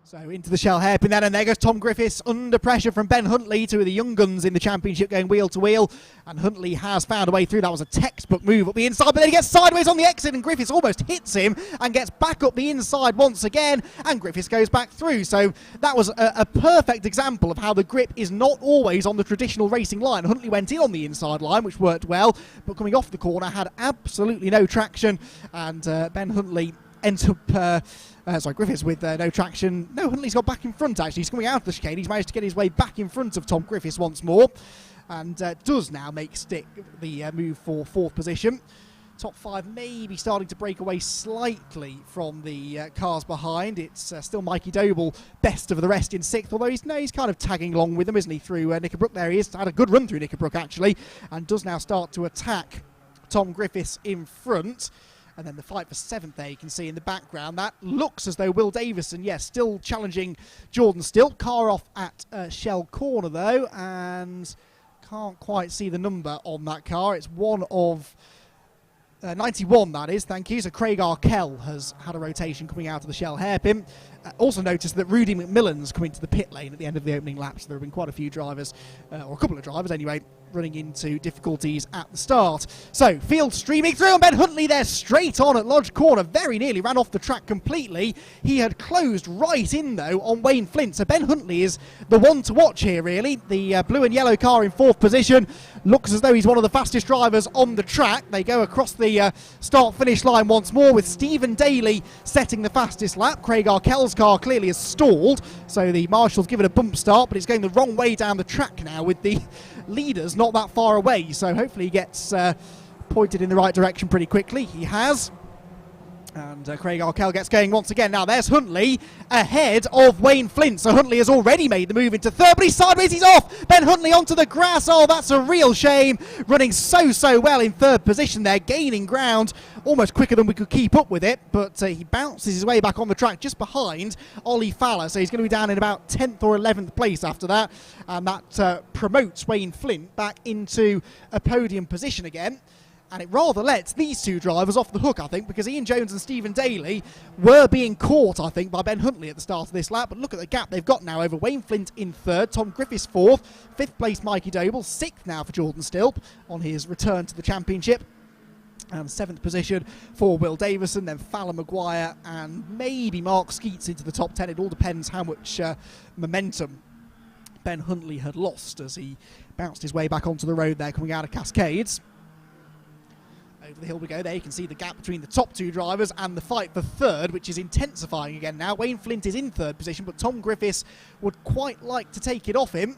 So into the shell hairpin then, and there goes Tom Griffiths under pressure from Ben Huntley, 2 of the young guns in the championship going wheel to wheel, and Huntley has found a way through. That was a textbook move up the inside, but then he gets sideways on the exit and Griffiths almost hits him and gets back up the inside once again, and Griffiths goes back through. So that was a perfect example of how the grip is not always on the traditional racing line. Huntley went in on the inside line, which worked well, but coming off the corner had absolutely no traction, and Ben Huntley ends up Griffiths with no traction. No, Huntley's got back in front actually. He's coming out of the chicane. He's managed to get his way back in front of Tom Griffiths once more, and does now make stick the move for 4th position. Top 5 maybe starting to break away slightly from the cars behind. It's still Mikey Doble, best of the rest in 6th, although he's kind of tagging along with them, isn't he, through Knickerbrook. There he is. Had a good run through Knickerbrook actually, and does now start to attack Tom Griffiths in front. And then the fight for 7th there, you can see in the background. That looks as though Will Davison, yes, still challenging Jordan Still. Car off at Shell Corner, though, and can't quite see the number on that car. It's one of 91, that is, thank you. So Craig Arkell has had a rotation coming out of the Shell hairpin. Also noticed that Rudy McMillan's coming to the pit lane at the end of the opening lap, so there have been quite a few drivers, or a couple of drivers anyway, running into difficulties at the start. So field streaming through, and Ben Huntley there straight on at Lodge Corner, very nearly ran off the track completely. He had closed right in though on Wayne Flint, so Ben Huntley is the one to watch here really. The blue and yellow car in 4th position, looks as though he's one of the fastest drivers on the track. They go across the start finish line once more with Stephen Daly setting the fastest lap. Craig Arkell's car clearly has stalled, so the marshals give it a bump start, but it's going the wrong way down the track now with the leaders not that far away, so hopefully he gets pointed in the right direction pretty quickly. He has. And Craig Arkell gets going once again. Now there's Huntley ahead of Wayne Flint. So Huntley has already made the move into 3rd, but he's sideways, he's off. Ben Huntley onto the grass. Oh, that's a real shame. Running so well in 3rd position there, gaining ground almost quicker than we could keep up with it. But he bounces his way back on the track just behind Ollie Fowler. So he's going to be down in about 10th or 11th place after that. And that promotes Wayne Flint back into a podium position again. And it rather lets these 2 drivers off the hook, I think, because Ian Jones and Stephen Daly were being caught, I think, by Ben Huntley at the start of this lap. But look at the gap they've got now over Wayne Flint in 3rd, Tom Griffiths 4th, 5th place Mikey Doble, 6th now for Jordan Stilp on his return to the championship. And 7th position for Will Davison, then Fowler, Maguire, and maybe Mark Skeets into the top 10. It all depends how much momentum Ben Huntley had lost as he bounced his way back onto the road there coming out of Cascades. Over the hill we go. There you can see the gap between the top 2 drivers and the fight for 3rd, which is intensifying again now. Wayne Flint is in 3rd position, but Tom Griffiths would quite like to take it off him.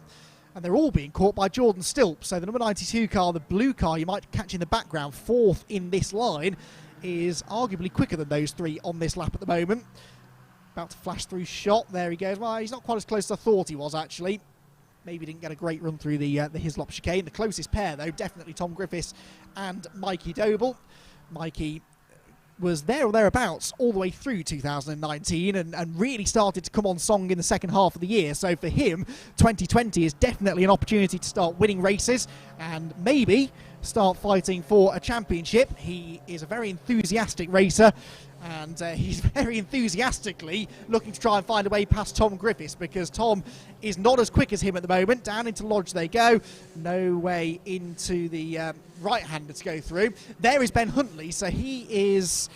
and they're all being caught by Jordan Stilp. So the number 92 car, the blue car you might catch in the background, fourth in this line, is arguably quicker than those three on this lap at the moment. About to flash through shot. There he goes. Well, he's not quite as close as I thought he was, actually. Maybe didn't get a great run through the Hislop chicane. The closest pair, though, definitely Tom Griffiths and Mikey Doble. Mikey was there or thereabouts all the way through 2019 and really started to come on song in the second half of the year. So for him, 2020 is definitely an opportunity to start winning races and maybe start fighting for a championship. He is a very enthusiastic racer, and he's very enthusiastically looking to try and find a way past Tom Griffiths, because Tom is not as quick as him at the moment. Down into Lodge they go. No way into the right-hander to go through. There is Ben Huntley, so he's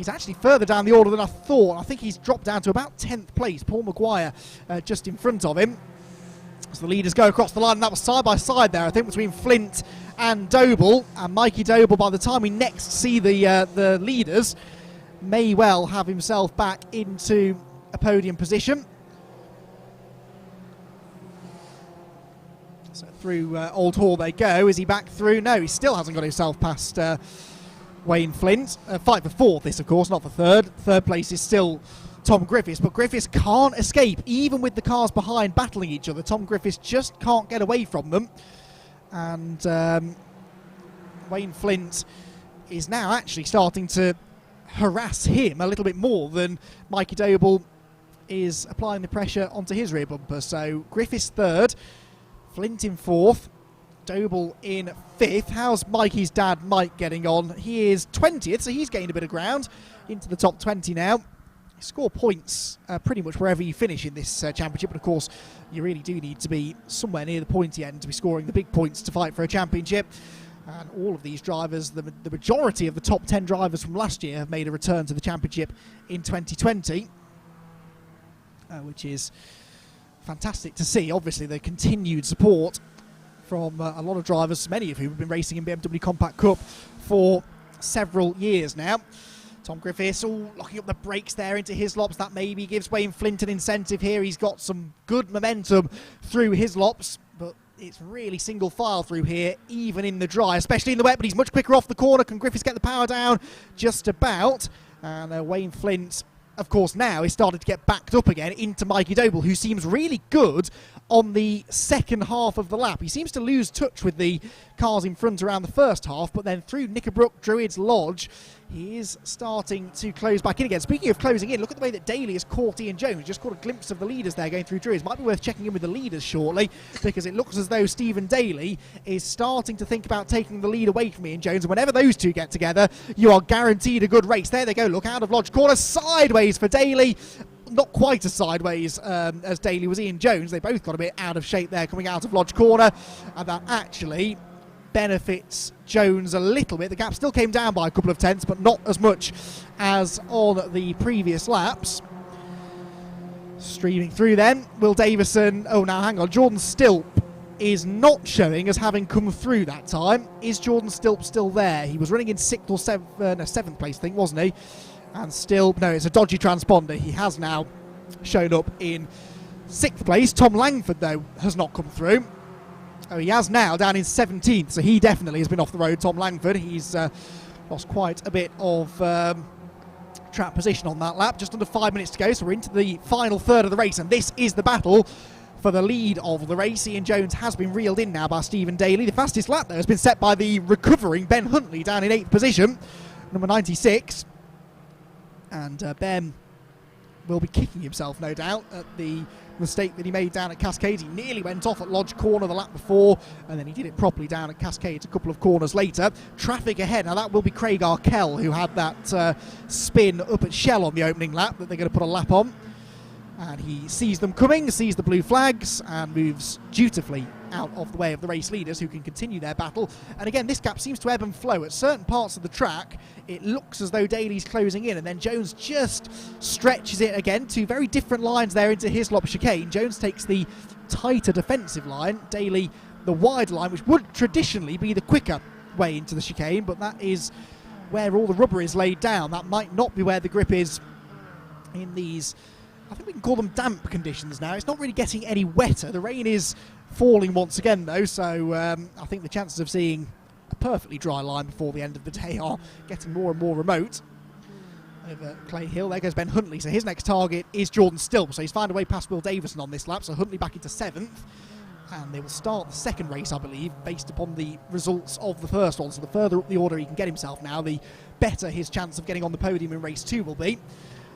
actually further down the order than I thought. I think he's dropped down to about 10th place. Paul Maguire just in front of him. So the leaders go across the line, and that was side by side there, I think, between Flint and Doble. And Mikey Doble, by the time we next see the leaders, may well have himself back into a podium position. So through Old Hall they go. Is he back through? No, he still hasn't got himself past Wayne Flint. Fight for fourth, this of course, not for third. Third place is still Tom Griffiths, but Griffiths can't escape, even with the cars behind battling each other. Tom Griffiths just can't get away from them. And Wayne Flint is now actually starting to harass him a little bit more than Mikey Doble is applying the pressure onto his rear bumper. So Griffiths third, Flint in fourth, Doble in fifth. How's Mikey's dad Mike getting on? He is 20th, so he's gained a bit of ground into the top 20 now. You score points pretty much wherever you finish in this championship, but of course you really do need to be somewhere near the pointy end to be scoring the big points to fight for a championship. And all of these drivers, the majority of the top 10 drivers from last year have made a return to the championship in 2020, which is fantastic to see. Obviously, the continued support from a lot of drivers, many of whom have been racing in BMW Compact Cup for several years now. Tom Griffiths locking up the brakes there into Hislops. That maybe gives Wayne Flint an incentive here. He's got some good momentum through Hislops, but it's really single file through here, even in the dry, especially in the wet, but he's much quicker off the corner. Can Griffiths get the power down? Just about. And Wayne Flint, of course, now is starting to get backed up again into Mikey Doble, who seems really good on the second half of the lap. He seems to lose touch with the cars in front around the first half, but then through Knickerbrook, Druids, Lodge, he is starting to close back in again. Speaking of closing in, look at the way that Daly has caught Ian Jones. Just caught a glimpse of the leaders there going through Druids. Might be worth checking in with the leaders shortly, because it looks as though Stephen Daly is starting to think about taking the lead away from Ian Jones. And whenever those two get together, you are guaranteed a good race. There they go. Look out of Lodge corner. Sideways for Daly. Not quite as sideways as Daly was Ian Jones. They both got a bit out of shape there coming out of Lodge corner. And that actually benefits Jones a little bit. The gap still came down by a couple of tenths, but not as much as on the previous laps. Streaming through then, Will Davison. Oh, now hang on. Jordan Stilp is not showing as having come through that time. Is Jordan Stilp still there? He was running in sixth or seventh place, I think, wasn't he? And still, no, it's a dodgy transponder. He has now shown up in sixth place. Tom Langford, though, has not come through. Oh, he has now down in 17th, so he definitely has been off the road, Tom Langford. He's lost quite a bit of track position on that lap. Just under 5 minutes to go, so we're into the final third of the race, and this is the battle for the lead of the race. Ian Jones has been reeled in now by Stephen Daly. The fastest lap, though, has been set by the recovering Ben Huntley down in 8th position, number 96. And Ben will be kicking himself, no doubt, at the mistake that he made down at Cascades. He nearly went off at Lodge corner the lap before, and then he did it properly down at Cascades a couple of corners later. Traffic ahead. Now that will be Craig Arkell, who had that spin up at Shell on the opening lap that they're going to put a lap on. And he sees them coming, sees the blue flags, and moves dutifully out of the way of the race leaders, who can continue their battle. And again, this gap seems to ebb and flow. At certain parts of the track, it looks as though Daly's closing in, and then Jones just stretches it again. Two very different lines there into Hislop chicane. Jones takes the tighter defensive line, Daly the wide line, which would traditionally be the quicker way into the chicane, but that is where all the rubber is laid down. That might not be where the grip is in these, I think we can call them damp conditions now. It's not really getting any wetter. The rain is falling once again though, so I think the chances of seeing a perfectly dry line before the end of the day are getting more and more remote. Over Clay Hill, there goes Ben Huntley, so his next target is Jordan Stilp, so he's found a way past Will Davison on this lap, so Huntley back into 7th, and they will start the second race, I believe, based upon the results of the first one, so the further up the order he can get himself now, the better his chance of getting on the podium in race 2 will be.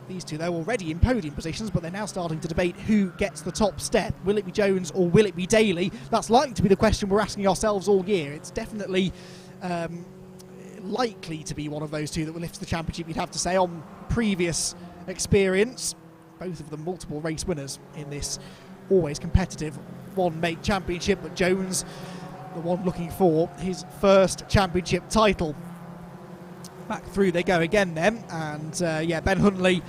These two, though, already in podium positions, but they're now starting to debate who gets the top step. Will it be Jones or will it be Daly? That's likely to be the question we're asking ourselves all year. It's definitely likely to be one of those two that will lift the championship, you'd have to say, on previous experience. Both of them multiple race winners in this always competitive one-make championship, but Jones, the one looking for his first championship title. Back through they go again then, and yeah, Ben Huntley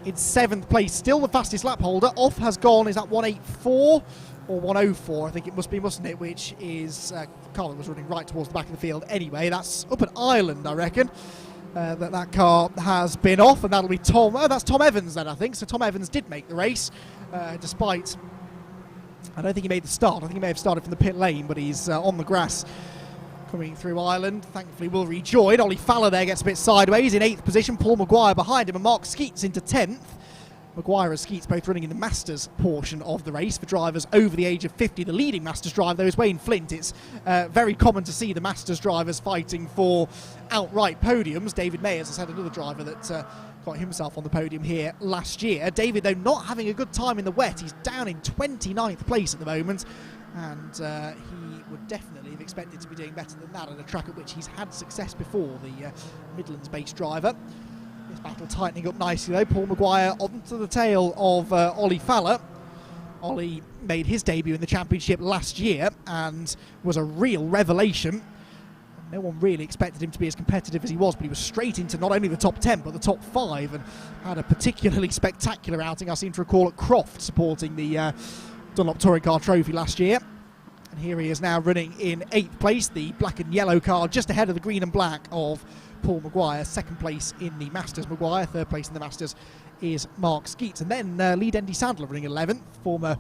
in 7th place, still the fastest lap holder. Off has gone, is that 184 or 104? I think it must be, mustn't it? Which is, Carlin was running right towards the back of the field anyway. That's up at Ireland, I reckon, that car has been off, and that'll be Tom. Oh, that's Tom Evans then, I think. So Tom Evans did make the race, despite, I don't think he made the start. I think he may have started from the pit lane, but he's on the grass coming through Ireland. Thankfully will rejoin. Ollie Fowler there gets a bit sideways in 8th position. Paul Maguire behind him, and Mark Skeets into 10th. Maguire and Skeets both running in the Masters portion of the race for drivers over the age of 50. The leading Masters driver, though, is Wayne Flint. It's very common to see the Masters drivers fighting for outright podiums. David Mayers has had another driver that got himself on the podium here last year. David, though, not having a good time in the wet. He's down in 29th place at the moment, and he would definitely have expected to be doing better than that at a track at which he's had success before, the Midlands-based driver. This battle tightening up nicely though. Paul Maguire onto the tail of Ollie Fowler. Ollie made his debut in the championship last year and was a real revelation. No one really expected him to be as competitive as he was, but he was straight into not only the top 10 but the top 5, and had a particularly spectacular outing, I seem to recall, at Croft, supporting the Dunlop Touring Car Trophy last year. And here he is now running in 8th place, the black and yellow car just ahead of the green and black of Paul Maguire. 2nd place in the Masters, Maguire. 3rd place in the Masters is Mark Skeets. And then Lee Dendy Sandler running 11th, former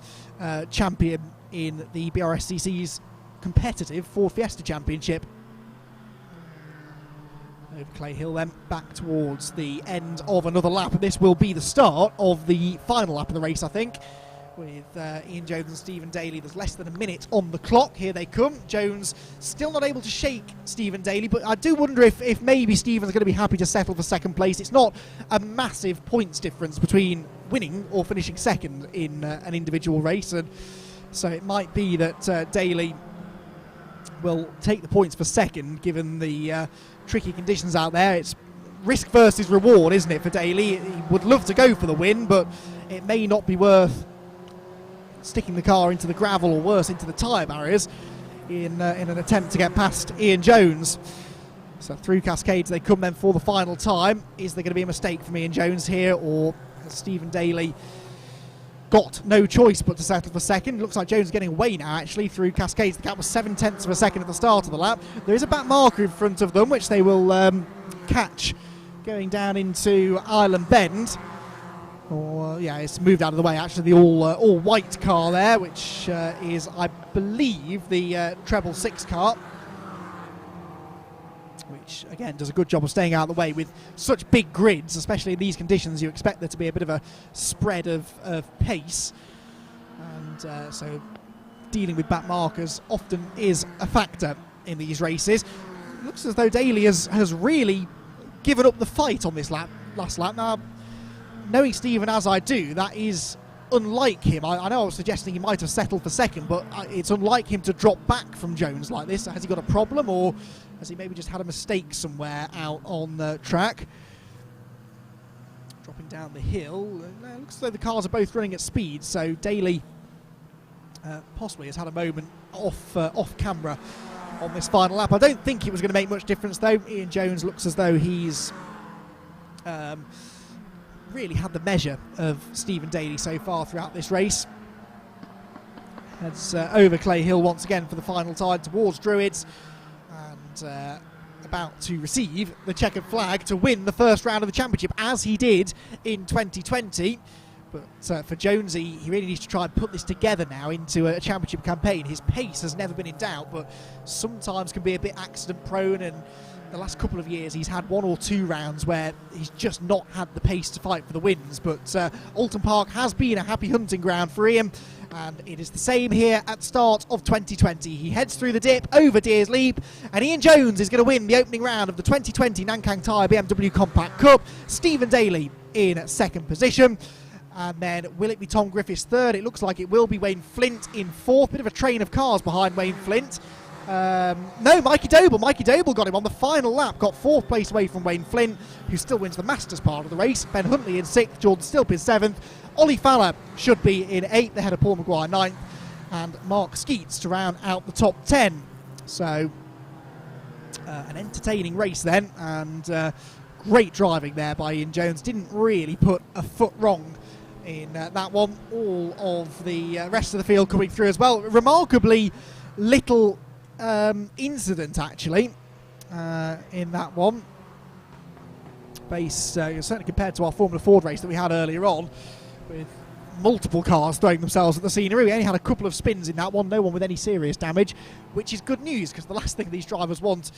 champion in the BRSCC's competitive Ford Fiesta Championship. Over Clay Hill then, back towards the end of another lap. And this will be the start of the final lap of the race, I think, with Ian Jones and Stephen Daly. There's less than a minute on the clock. Here they come. Jones still not able to shake Stephen Daly, but I do wonder if maybe Stephen's going to be happy to settle for 2nd place. It's not a massive points difference between winning or finishing 2nd in an individual race, and so it might be that Daly will take the points for 2nd, given the tricky conditions out there. It's risk versus reward, isn't it, for Daly? He would love to go for the win, but it may not be worth sticking the car into the gravel, or worse, into the tyre barriers in an attempt to get past Ian Jones. So through Cascades they come then for the final time. Is there going to be a mistake from Ian Jones here, or has Stephen Daly got no choice but to settle for 2nd? Looks like Jones is getting away now, actually, through Cascades. The gap was 7/10 of a second at the start of the lap. There is a back marker in front of them, which they will catch going down into Island Bend. Or yeah, it's moved out of the way, actually, the all white car there, which is, I believe, the treble 6 car, which again does a good job of staying out of the way. With such big grids, especially in these conditions, you expect there to be a bit of a spread of pace, and so dealing with back markers often is a factor in these races. It looks as though Daly has really given up the fight on this last lap. Now, knowing Stephen as I do, that is unlike him. I know I was suggesting he might have settled for 2nd, but it's unlike him to drop back from Jones like this. Has he got a problem, or has he maybe just had a mistake somewhere out on the track? Dropping down the hill. It looks as though the cars are both running at speed, so Daly possibly has had a moment off camera on this final lap. I don't think it was going to make much difference, though. Ian Jones looks as though he's really had the measure of Stephen Daly so far throughout this race. Heads over Clay Hill once again for the final time towards Druids, and about to receive the checkered flag to win the first round of the championship, as he did in 2020 But for Jonesy, he really needs to try and put this together now into a championship campaign. His pace has never been in doubt, but sometimes can be a bit accident prone, and the last couple of years he's had 1 or 2 rounds where he's just not had the pace to fight for the wins. But Oulton Park has been a happy hunting ground for him, and it is the same here at the start of 2020. He heads through the dip over Deers Leap, and Ian Jones is going to win the opening round of the 2020 Nankang Tyre BMW Compact Cup. Stephen Daly in second position. And then will it be Tom Griffiths third? It looks like it will be Wayne Flint in fourth. Bit of a train of cars behind Wayne Flint. No, Mikey Doble. Mikey Doble got him on the final lap. Got fourth place away from Wayne Flint, who still wins the Masters part of the race. Ben Huntley in sixth. Jordan Stilp in seventh. Ollie Fowler should be in eighth, ahead of Paul Maguire ninth. And Mark Skeets to round out the top 10. So an entertaining race then. And great driving there by Ian Jones. Didn't really put a foot wrong in that one. All of the rest of the field coming through as well. Remarkably little incident actually in that one, certainly compared to our Formula Ford race that we had earlier on, with multiple cars throwing themselves at the scenery. We only had a couple of spins in that one, no one with any serious damage, which is good news, because the last thing these drivers want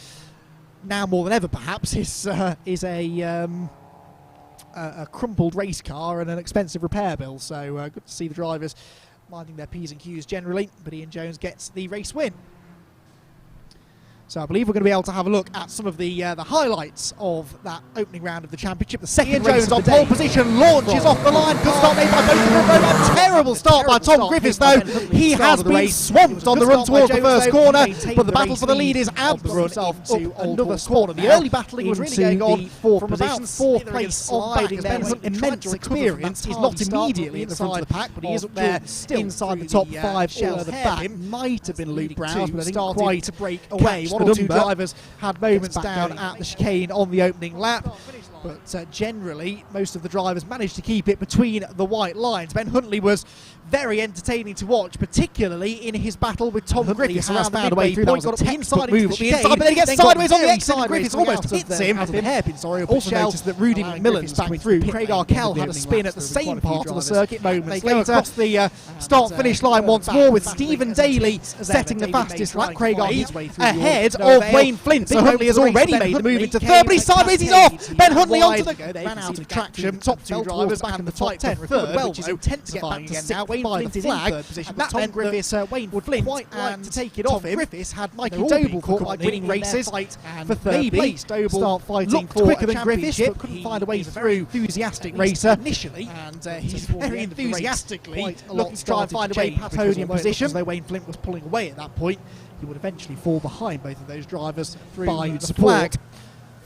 now more than ever perhaps is a crumpled race car and an expensive repair bill. So good to see the drivers minding their P's and Q's generally, but Ian Jones gets the race win. So I believe we're going to be able to have a look at some of the highlights of that opening round of the championship. The second Ian Jones on pole position, launches off the line. Good start made by both of them. A terrible start by Tom Griffiths though. He has been swamped on the run towards the first corner, but the battle for the lead is out the run into another corner. The early battling was really going on from about fourth place on back, as Ben's immense experience. He's not immediately at the front of the pack, but he is up there inside the top 5 shell at the back. Might have been Luke Browse, but didn't quite to break away. One or two drivers had moments down at the chicane on the opening lap, but generally most of the drivers managed to keep it between the white lines. Ben Huntley was very entertaining to watch, particularly in his battle with Tom Griffiths around the midway point. Got up the inside move, but then he gets sideways on the exit, and Griffiths almost hits him out of the hairpin. Also noticed that Rudy McMillan's back through. Craig Arkell had a spin at the same part of the circuit moments later. Across the start-finish line once more, with Stephen Daly setting the fastest lap. Craig Arkell ahead of Wayne Flint, so Huntley has already made the move into third, but he's sideways, he's off. Ben Huntley onto the ran out of traction. Top 2 drivers back in the top 10 third, which is intensifying again now. Wayne Flint is in third position, but that meant that Wayne Flint quite like to take it off him. Griffiths had Mikey Doble caught like winning races for third place. Doble start fighting for quicker than Griffiths, but couldn't find a way through. Enthusiastic racer initially, and he's very enthusiastically looking to try and find a way past podium position. Though Wayne Flint was pulling away at that point, he would eventually fall behind both of those drivers by the flag.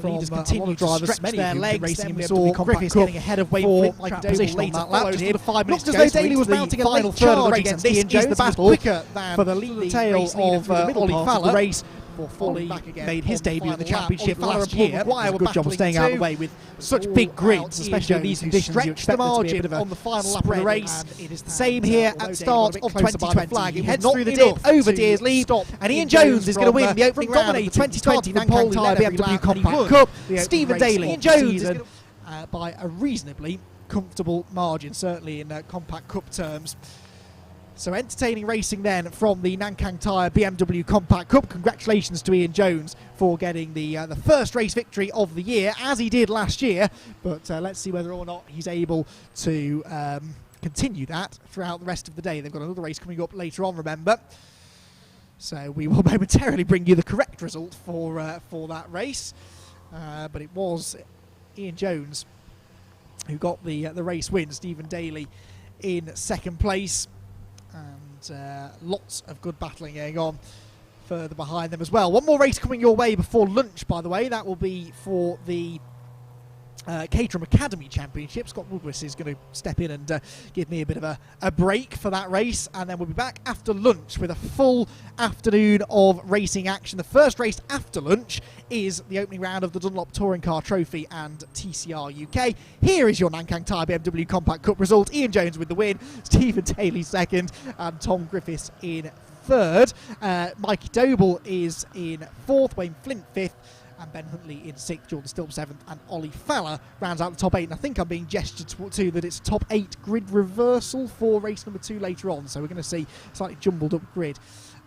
Leaders continue to stretch their legs. Racing, we saw Griffiths getting ahead of Wayne Flint, like position on that lap. Just under 5 minutes to go, Daly was mounting a final third of the race, and this is the battle quicker than for the lead tail of Ollie Fowler. Race before Ollie made his debut in the championship last year. Maguire a good job of staying out of the way with such big grids, especially in these conditions. You expect the margin on the final lap of the race. It is the same here at the start of 2020. He heads through the dip over Deers Leap, and Ian Jones is going to win the opening round of the 2020 Nankang Tyre BMW Compact Cup. Stephen Daly, Ian Jones is by a reasonably comfortable margin, certainly in Compact Cup terms. So entertaining racing then from the Nankang Tyre BMW Compact Cup. Congratulations to Ian Jones for getting the first race victory of the year, as he did last year. But let's see whether or not he's able to continue that throughout the rest of the day. They've got another race coming up later on, remember. So we will momentarily bring you the correct result for that race. But it was Ian Jones who got the race win. Stephen Daly in second place. And lots of good battling going on further behind them as well. One more race coming your way before lunch, by the way. That will be for the Caterham Academy Championship. Scott Woodward is going to step in and give me a bit of a break for that race, and then we'll be back after lunch with a full afternoon of racing action. The first race after lunch is the opening round of the Dunlop Touring Car Trophy and TCR UK. Here is your Nankang Tyre BMW Compact Cup result. Ian Jones with the win, Stephen Daly second, and Tom Griffiths in third. Mikey Doble is in fourth, Wayne Flint fifth, and Ben Huntley in 6th, Jordan Stilp 7th, and Ollie Feller rounds out the top 8. And I think I'm being gestured to that it's a top 8 grid reversal for race number 2 later on, so we're going to see a slightly jumbled up grid.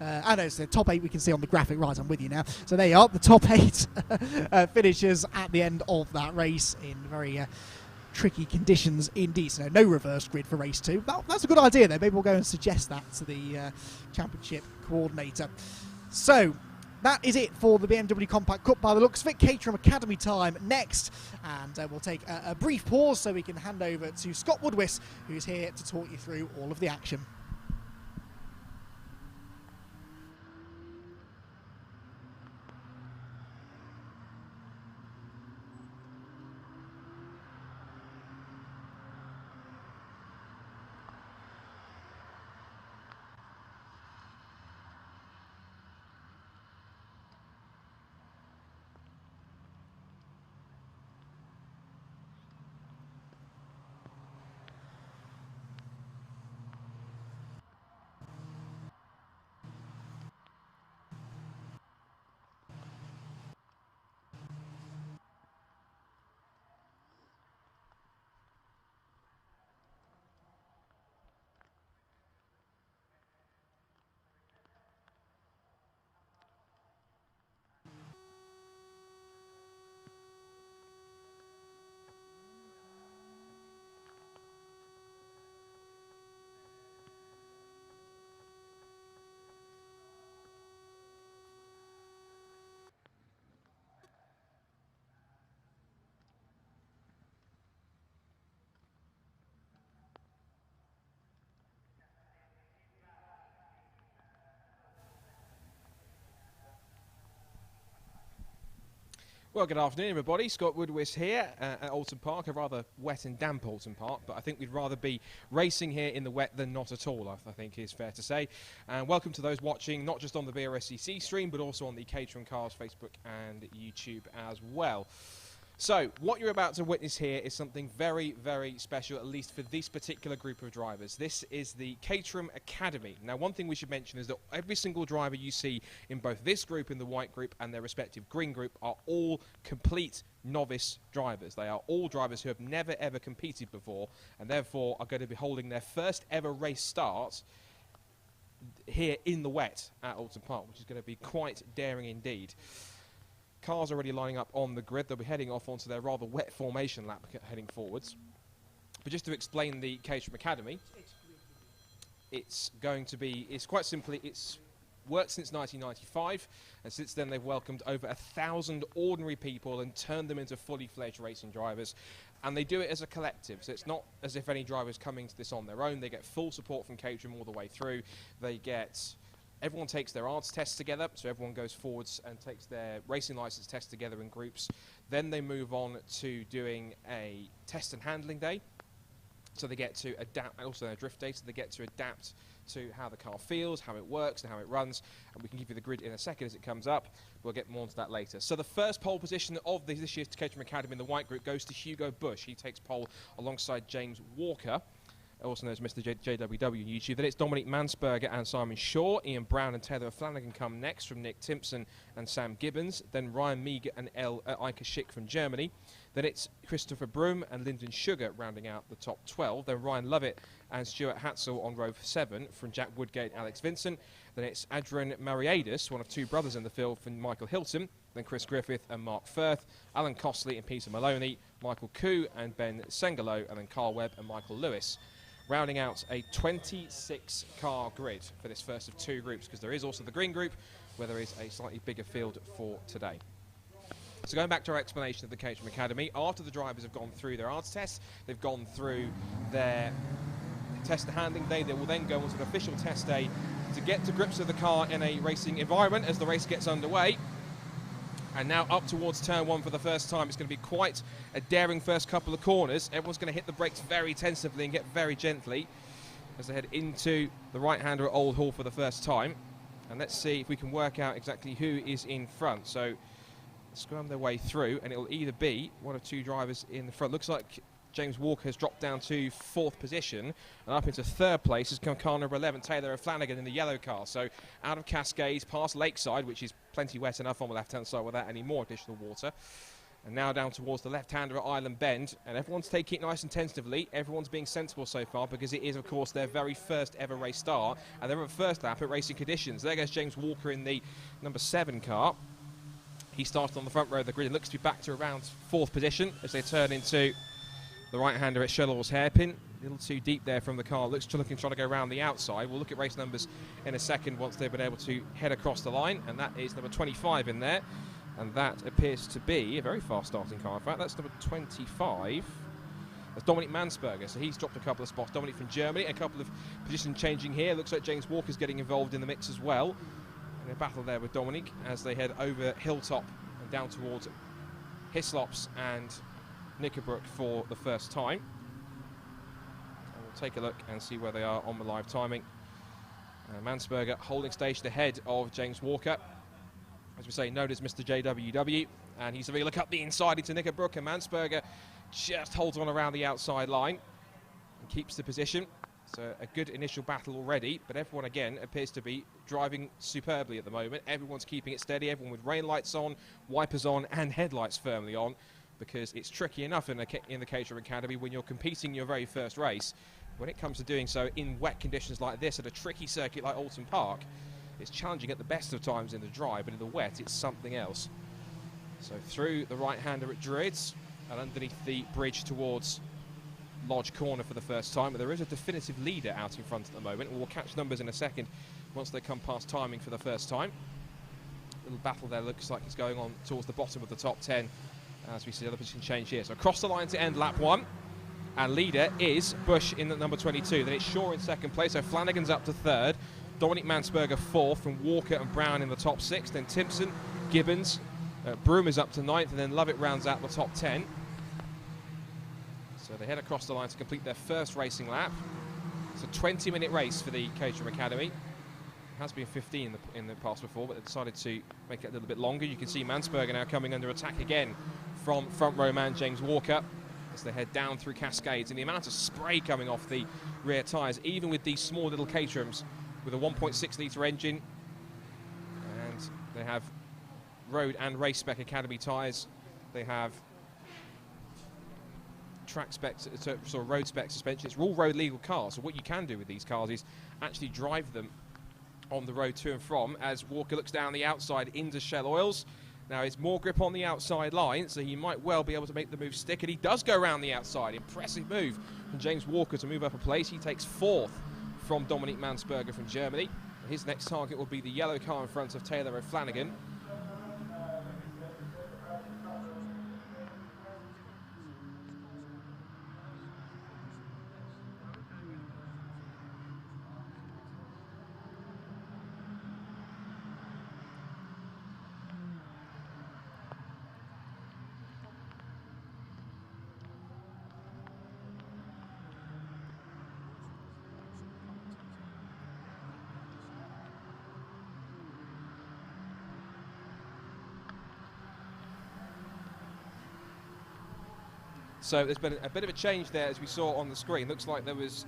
I know it's the top 8 we can see on the graphic. Right, I'm with you now. So there you are, the top 8 finishers at the end of that race in very tricky conditions indeed. So no reverse grid for race 2. That's a good idea though. Maybe we'll go and suggest that to the championship coordinator. So that is it for the BMW Compact Cup by the looks of it. Caterham Academy time next, and we'll take a brief pause so we can hand over to Scott Woodwis, who's here to talk you through all of the action. Well, good afternoon, everybody. Scott Woodwis here at Oulton Park, a rather wet and damp Oulton Park, but I think we'd rather be racing here in the wet than not at all, I think is fair to say. And welcome to those watching, not just on the BRSCC stream, but also on the Caterham Cars Facebook and YouTube as well. So, what you're about to witness here is something very, very special, at least for this particular group of drivers. This is the Caterham Academy. Now, one thing we should mention is that every single driver you see in both this group, in the white group, and their respective green group, are all complete novice drivers. They are all drivers who have never, ever competed before, and therefore are going to be holding their first ever race start here in the wet at Oulton Park, which is going to be quite daring indeed. Cars are already lining up on the grid. They'll be heading off onto their rather wet formation lap heading forwards. But just to explain the Caterham Academy, it's quite simply, it's worked since 1995, and since then they've welcomed over 1,000 ordinary people and turned them into fully fledged racing drivers. And they do it as a collective, so it's not as if any driver is coming to this on their own. They get full support from Caterham all the way through. Everyone takes their ARDS tests together, so everyone goes forwards and takes their racing license test together in groups. Then they move on to doing a test and handling day. So they get to adapt, and also their drift day, so they get to adapt to how the car feels, how it works, and how it runs. And we can give you the grid in a second as it comes up. We'll get more into that later. So the first pole position of this year's Caterham Academy in the white group goes to Hugo Bush. He takes pole alongside James Walker, also known as Mr. JWW on YouTube. Then it's Dominic Mansberger and Simon Shaw. Ian Brown and Tether Flanagan come next from Nick Timpson and Sam Gibbons. Then Ryan Meager and Eike Schick from Germany. Then it's Christopher Broom and Lyndon Sugar rounding out the top 12. Then Ryan Lovett and Stuart Hatzel on row 7 from Jack Woodgate and Alex Vincent. Then it's Adrian Mariadis, one of two brothers in the field, from Michael Hilton. Then Chris Griffith and Mark Firth. Alan Costley and Peter Maloney. Michael Koo and Ben Sengalo. And then Carl Webb and Michael Lewis. Rounding out a 26-car grid for this first of two groups, because there is also the green group, where there is a slightly bigger field for today. So going back to our explanation of the Caterham Academy, after the drivers have gone through their ARDS tests, they've gone through their test and handling day, they will then go on to an official test day to get to grips with the car in a racing environment as the race gets underway. And now up towards turn 1 for the first time. It's going to be quite a daring first couple of corners. Everyone's going to hit the brakes very tentatively and get very gently as they head into the right-hander at Old Hall for the first time. And let's see if we can work out exactly who is in front. So scrum their way through, and it'll either be one of two drivers in the front. Looks like James Walker has dropped down to 4th position, and up into 3rd place is car number 11, Taylor O'Flanagan, in the yellow car. So out of Cascades, past Lakeside, which is plenty wet enough on the left-hand side without any more additional water. And now down towards the left-hander at Island Bend, and everyone's taking it nice and tentatively. Everyone's being sensible so far, because it is, of course, their very first ever race start, and they're at first lap at racing conditions. There goes James Walker in the number 7 car. He started on the front row of the grid and looks to be back to around 4th position as they turn into the right-hander at Shellall's hairpin. A little too deep there from the car. Looks to trying to go around the outside. We'll look at race numbers in a second once they've been able to head across the line. And that is number 25 in there. And that appears to be a very fast starting car. In fact, that's number 25. That's Dominic Mansberger. So he's dropped a couple of spots. Dominic from Germany. A couple of position changing here. Looks like James Walker's getting involved in the mix as well. And a battle there with Dominic as they head over Hilltop and down towards Hislops and Knickerbrook for the first time. And we'll take a look and see where they are on the live timing. Mansberger holding station ahead of James Walker, as we say, known as Mr. JWW, and he's having a look up the inside into Knickerbrook, and Mansberger just holds on around the outside line and keeps the position. So a good initial battle already, but everyone again appears to be driving superbly at the moment. Everyone's keeping it steady, everyone with rain lights on, wipers on and headlights firmly on, because it's tricky enough in the Caterham Academy when you're competing your very first race. When it comes to doing so in wet conditions like this at a tricky circuit like Oulton Park, it's challenging at the best of times in the dry, but in the wet it's something else. So through the right-hander at Druids and underneath the bridge towards Lodge Corner for the first time, but there is a definitive leader out in front at the moment, and we'll catch numbers in a second once they come past timing for the first time. Little battle there looks like it's going on towards the bottom of the top 10 as we see the other position change here. So across the line to end lap 1, and leader is Bush in the number 22. Then it's Shaw in 2nd place, so Flanagan's up to 3rd, Dominic Mansberger 4th, from Walker and Brown in the top 6, then Timpson, Gibbons, Broom is up to 9th, and then Lovett rounds out the top 10. So they head across the line to complete their first racing lap. It's a 20-minute race for the Caterham Academy. It has been 15 in the past before, but they decided to make it a little bit longer. You can see Mansberger now coming under attack again from front row man James Walker as they head down through Cascades, and the amount of spray coming off the rear tyres, even with these small little Caterhams with a 1.6 litre engine, and they have road and race spec Academy tyres. They have track spec, sort of road spec suspension. It's all road legal cars, so what you can do with these cars is actually drive them on the road to and from, as Walker looks down the outside into Shell Oils. Now it's more grip on the outside line, so he might well be able to make the move stick, and he does go around the outside. Impressive move from James Walker to move up a place. He takes 4th from Dominic Mansberger from Germany. His next target will be the yellow car in front of Taylor O'Flanagan. So there's been a bit of a change there, as we saw on the screen. Looks like there was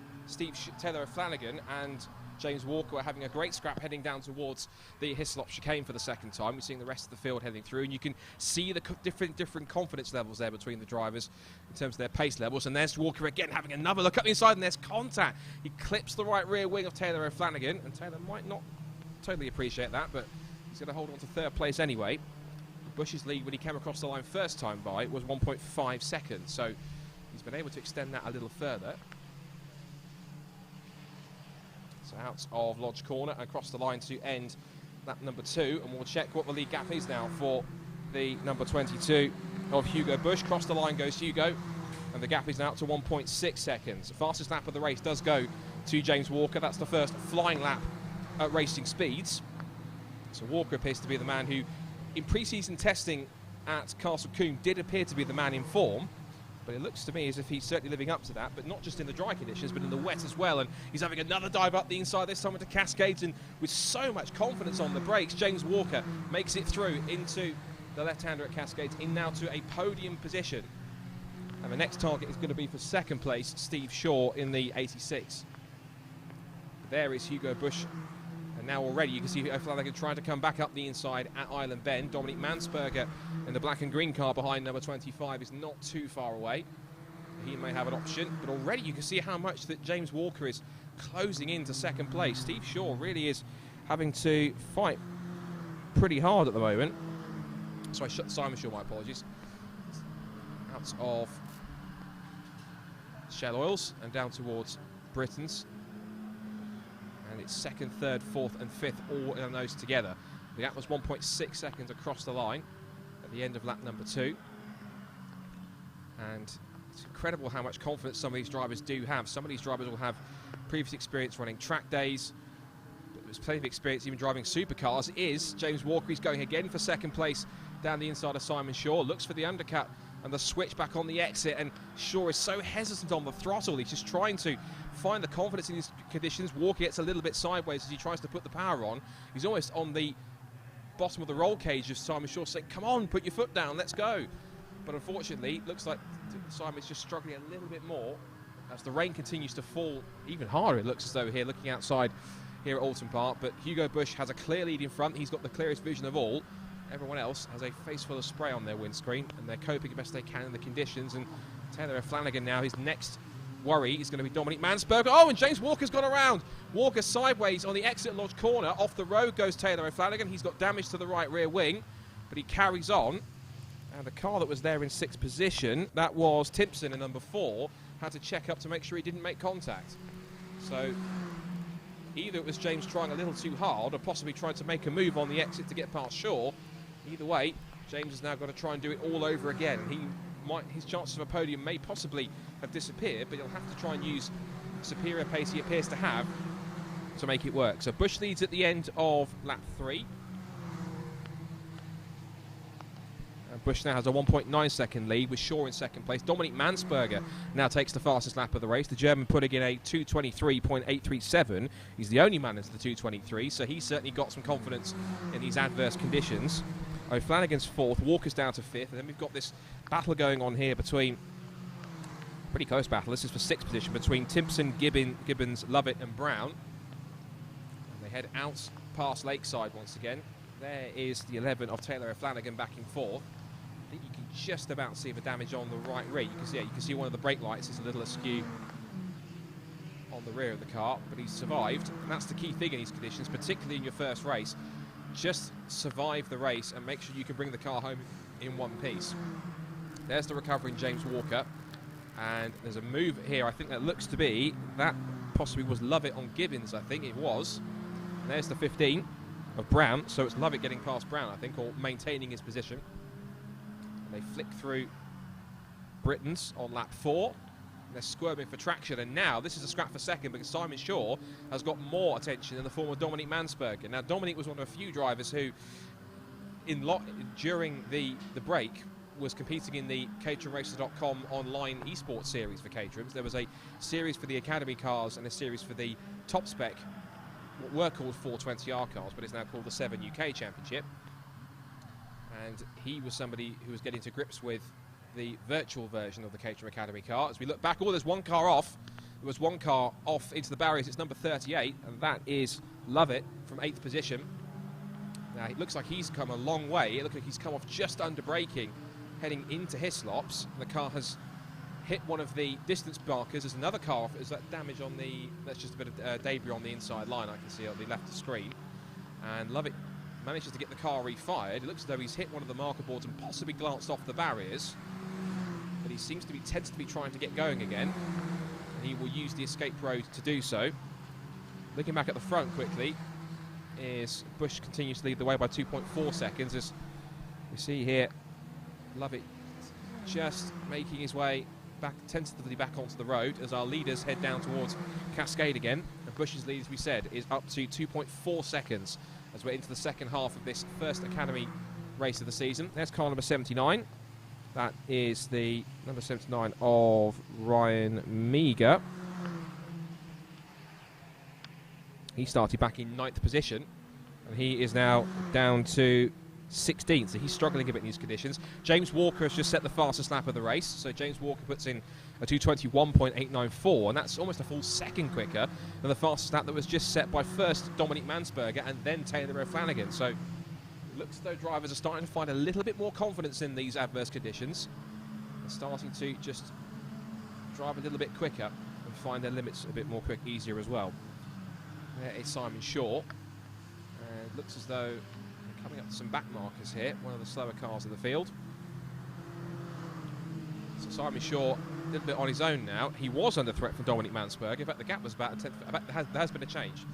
Taylor O'Flanagan and James Walker were having a great scrap heading down towards the Hislop chicane for the second time. We're seeing the rest of the field heading through, and you can see the different confidence levels there between the drivers in terms of their pace levels. And there's Walker again having another look up the inside, and there's contact. He clips the right rear wing of Taylor O'Flanagan, and Taylor might not totally appreciate that, but he's going to hold on to 3rd place anyway. Bush's lead when he came across the line first time by was 1.5 seconds, so he's been able to extend that a little further. So out of Lodge Corner, across the line to end lap number 2, and we'll check what the lead gap is now for the number 22 of Hugo Bush. Across the line goes Hugo, and the gap is now up to 1.6 seconds. The fastest lap of the race does go to James Walker. That's the first flying lap at racing speeds. So Walker appears to be the man who, in pre-season testing at Castle Combe, did appear to be the man in form, but it looks to me as if he's certainly living up to that, but not just in the dry conditions, but in the wet as well. And he's having another dive up the inside, this time into Cascades, and with so much confidence on the brakes, James Walker makes it through into the left-hander at Cascades, in now to a podium position. And the next target is going to be for second place, Steve Shaw in the 86. There is Hugo Busch. And now already you can see Flanagan trying to come back up the inside at Island Bend. Dominic Mansperger in the black and green car behind number 25 is not too far away. He may have an option, but already you can see how much that James Walker is closing into second place. Steve Shaw really is having to fight pretty hard at the moment. Sorry, Simon Shaw, my apologies. Out of Shell Oils and down towards Britain's. And it's second, third, fourth and fifth all in a nose together. The gap was 1.6 seconds across the line at the end of lap number 2. And it's incredible how much confidence some of these drivers do have. Some of these drivers will have previous experience running track days. But there's plenty of experience even driving supercars. Is James Walker. He's going again for second place down the inside of Simon Shaw. Looks for the undercut and the switch back on the exit, and Shaw is so hesitant on the throttle. He's just trying to find the confidence in these conditions. Walker gets a little bit sideways as he tries to put the power on. He's almost on the bottom of the roll cage of Simon Shaw, saying, come on, put your foot down, let's go. But unfortunately, it looks like Simon's just struggling a little bit more as the rain continues to fall even harder, it looks as though here, looking outside here at Oulton Park. But Hugo Busch has a clear lead in front. He's got the clearest vision of all. Everyone else has a face full of spray on their windscreen, and they're coping the best they can in the conditions. And Taylor Flanagan now, his next worry is going to be Dominic Mansperger. Oh, and James Walker's gone around. Walker sideways on the exit lodge corner. Off the road goes Taylor Flanagan. He's got damage to the right rear wing, but he carries on. And the car that was there in 6th position, that was Timpson in number 4, had to check up to make sure he didn't make contact. So either it was James trying a little too hard or possibly trying to make a move on the exit to get past Shaw. Either way, James has now got to try and do it all over again. His chances of a podium may possibly have disappeared, but he'll have to try and use superior pace he appears to have to make it work. So Busch leads at the end of lap 3. And Busch now has a 1.9 second lead with Shaw in second place. Dominic Mansperger now takes the fastest lap of the race. The German putting in a 2:23.837. He's the only man into the 2:23, so he's certainly got some confidence in these adverse conditions. O'Flanagan's 4th, Walker's down to 5th, and then we've got this battle going on here between, pretty close battle, this is for 6th position, between Timpson, Gibbons, Lovett and Brown. And they head out past Lakeside once again. There is the 11 of Taylor O'Flanagan back in 4th. I think you can just about see the damage on the right rear. You can see one of the brake lights is a little askew on the rear of the car, but he's survived, and that's the key thing in these conditions, particularly in your first race. Just survive the race and make sure you can bring the car home in one piece. There's the recovering James Walker, and there's a move here. I think that looks to be, that possibly was Lovett on Gibbons, I think it was. And there's the 15 of Brown, so it's Lovett getting past Brown, I think, or maintaining his position. And they flick through Britain's on lap 4. They're squirming for traction, and now this is a scrap for second because Simon Shaw has got more attention in the form of Dominic Mansperger. Now, Dominic was one of a few drivers who, during the break, was competing in the CaterhamRacer.com online esports series for Caterhams. There was a series for the Academy cars and a series for the top spec, what were called 420R cars, but it's now called the 7 UK Championship. And he was somebody who was getting to grips with the virtual version of the Caterham Academy car. As we look back, there's one car off. There was one car off into the barriers. It's number 38, and that is Lovett from 8th position. Now, it looks like he's come a long way. It looks like he's come off just under braking, heading into Hislops. The car has hit one of the distance markers. There's another car off. Is that damage on the... That's just a bit of debris on the inside line, I can see on the left of the screen. And Lovett manages to get the car refired. It looks as though he's hit one of the marker boards and possibly glanced off the barriers. But he seems to be tentatively trying to get going again, and he will use the escape road to do so. Looking back at the front quickly, is Busch continues to lead the way by 2.4 seconds. As we see here, Lovett just making his way back tentatively back onto the road as our leaders head down towards Cascade again. And Busch's lead, as we said, is up to 2.4 seconds as we're into the second half of this first Academy race of the season. There's car number 79. That is the number 79 of Ryan Meager. He started back in 9th position, and he is now down to 16th, so he's struggling a bit in these conditions. James Walker has just set the fastest lap of the race, so James Walker puts in a 2:21.894, and that's almost a full second quicker than the fastest lap that was just set by first Dominic Mansberger and then Taylor O'Flanagan. So it looks as though drivers are starting to find a little bit more confidence in these adverse conditions. They're starting to just drive a little bit quicker and find their limits a bit more easier as well. There is Simon Shaw. It looks as though they're coming up to some back markers here, one of the slower cars of the field. So Simon Shaw a little bit on his own now. He was under threat from Dominic Mansberg. In fact, the gap was about a tenth. There has been a change.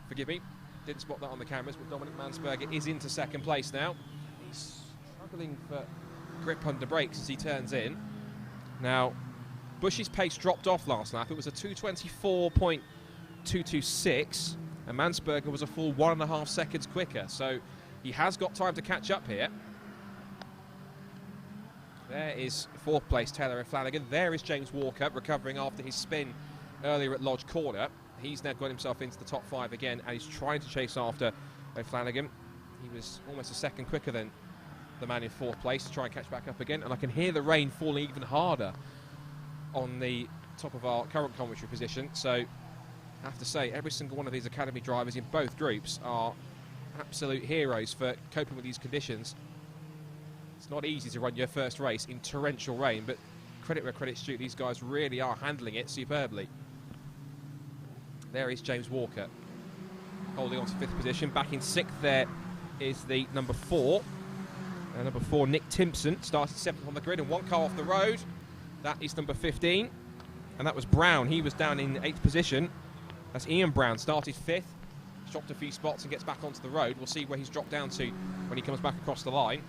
Forgive me, didn't spot that on the cameras, but Dominic Mansberger is into second place now. He's struggling for grip under brakes as he turns in. Now, Bush's pace dropped off last lap. It was a 2:24.226, and Mansberger was a full 1.5 seconds quicker. So he has got time to catch up here. There is fourth place Taylor O'Flanagan. There is James Walker recovering after his spin earlier at Lodge Corner. He's now got himself into the top 5 again, and he's trying to chase after O'Flanagan. He was almost a second quicker than the man in fourth place to try and catch back up again. And I can hear the rain falling even harder on the top of our current commentary position. So I have to say, every single one of these Academy drivers in both groups are absolute heroes for coping with these conditions. It's not easy to run your first race in torrential rain, but credit where credit's due, these guys really are handling it superbly. There is James Walker holding on to 5th position. Back in 6th there is the number 4. Number 4, Nick Timpson, started 7th on the grid and 1 car off the road. That is number 15. And that was Brown. He was down in 8th position. That's Ian Brown, started 5th. Dropped a few spots and gets back onto the road. We'll see where he's dropped down to when he comes back across the line.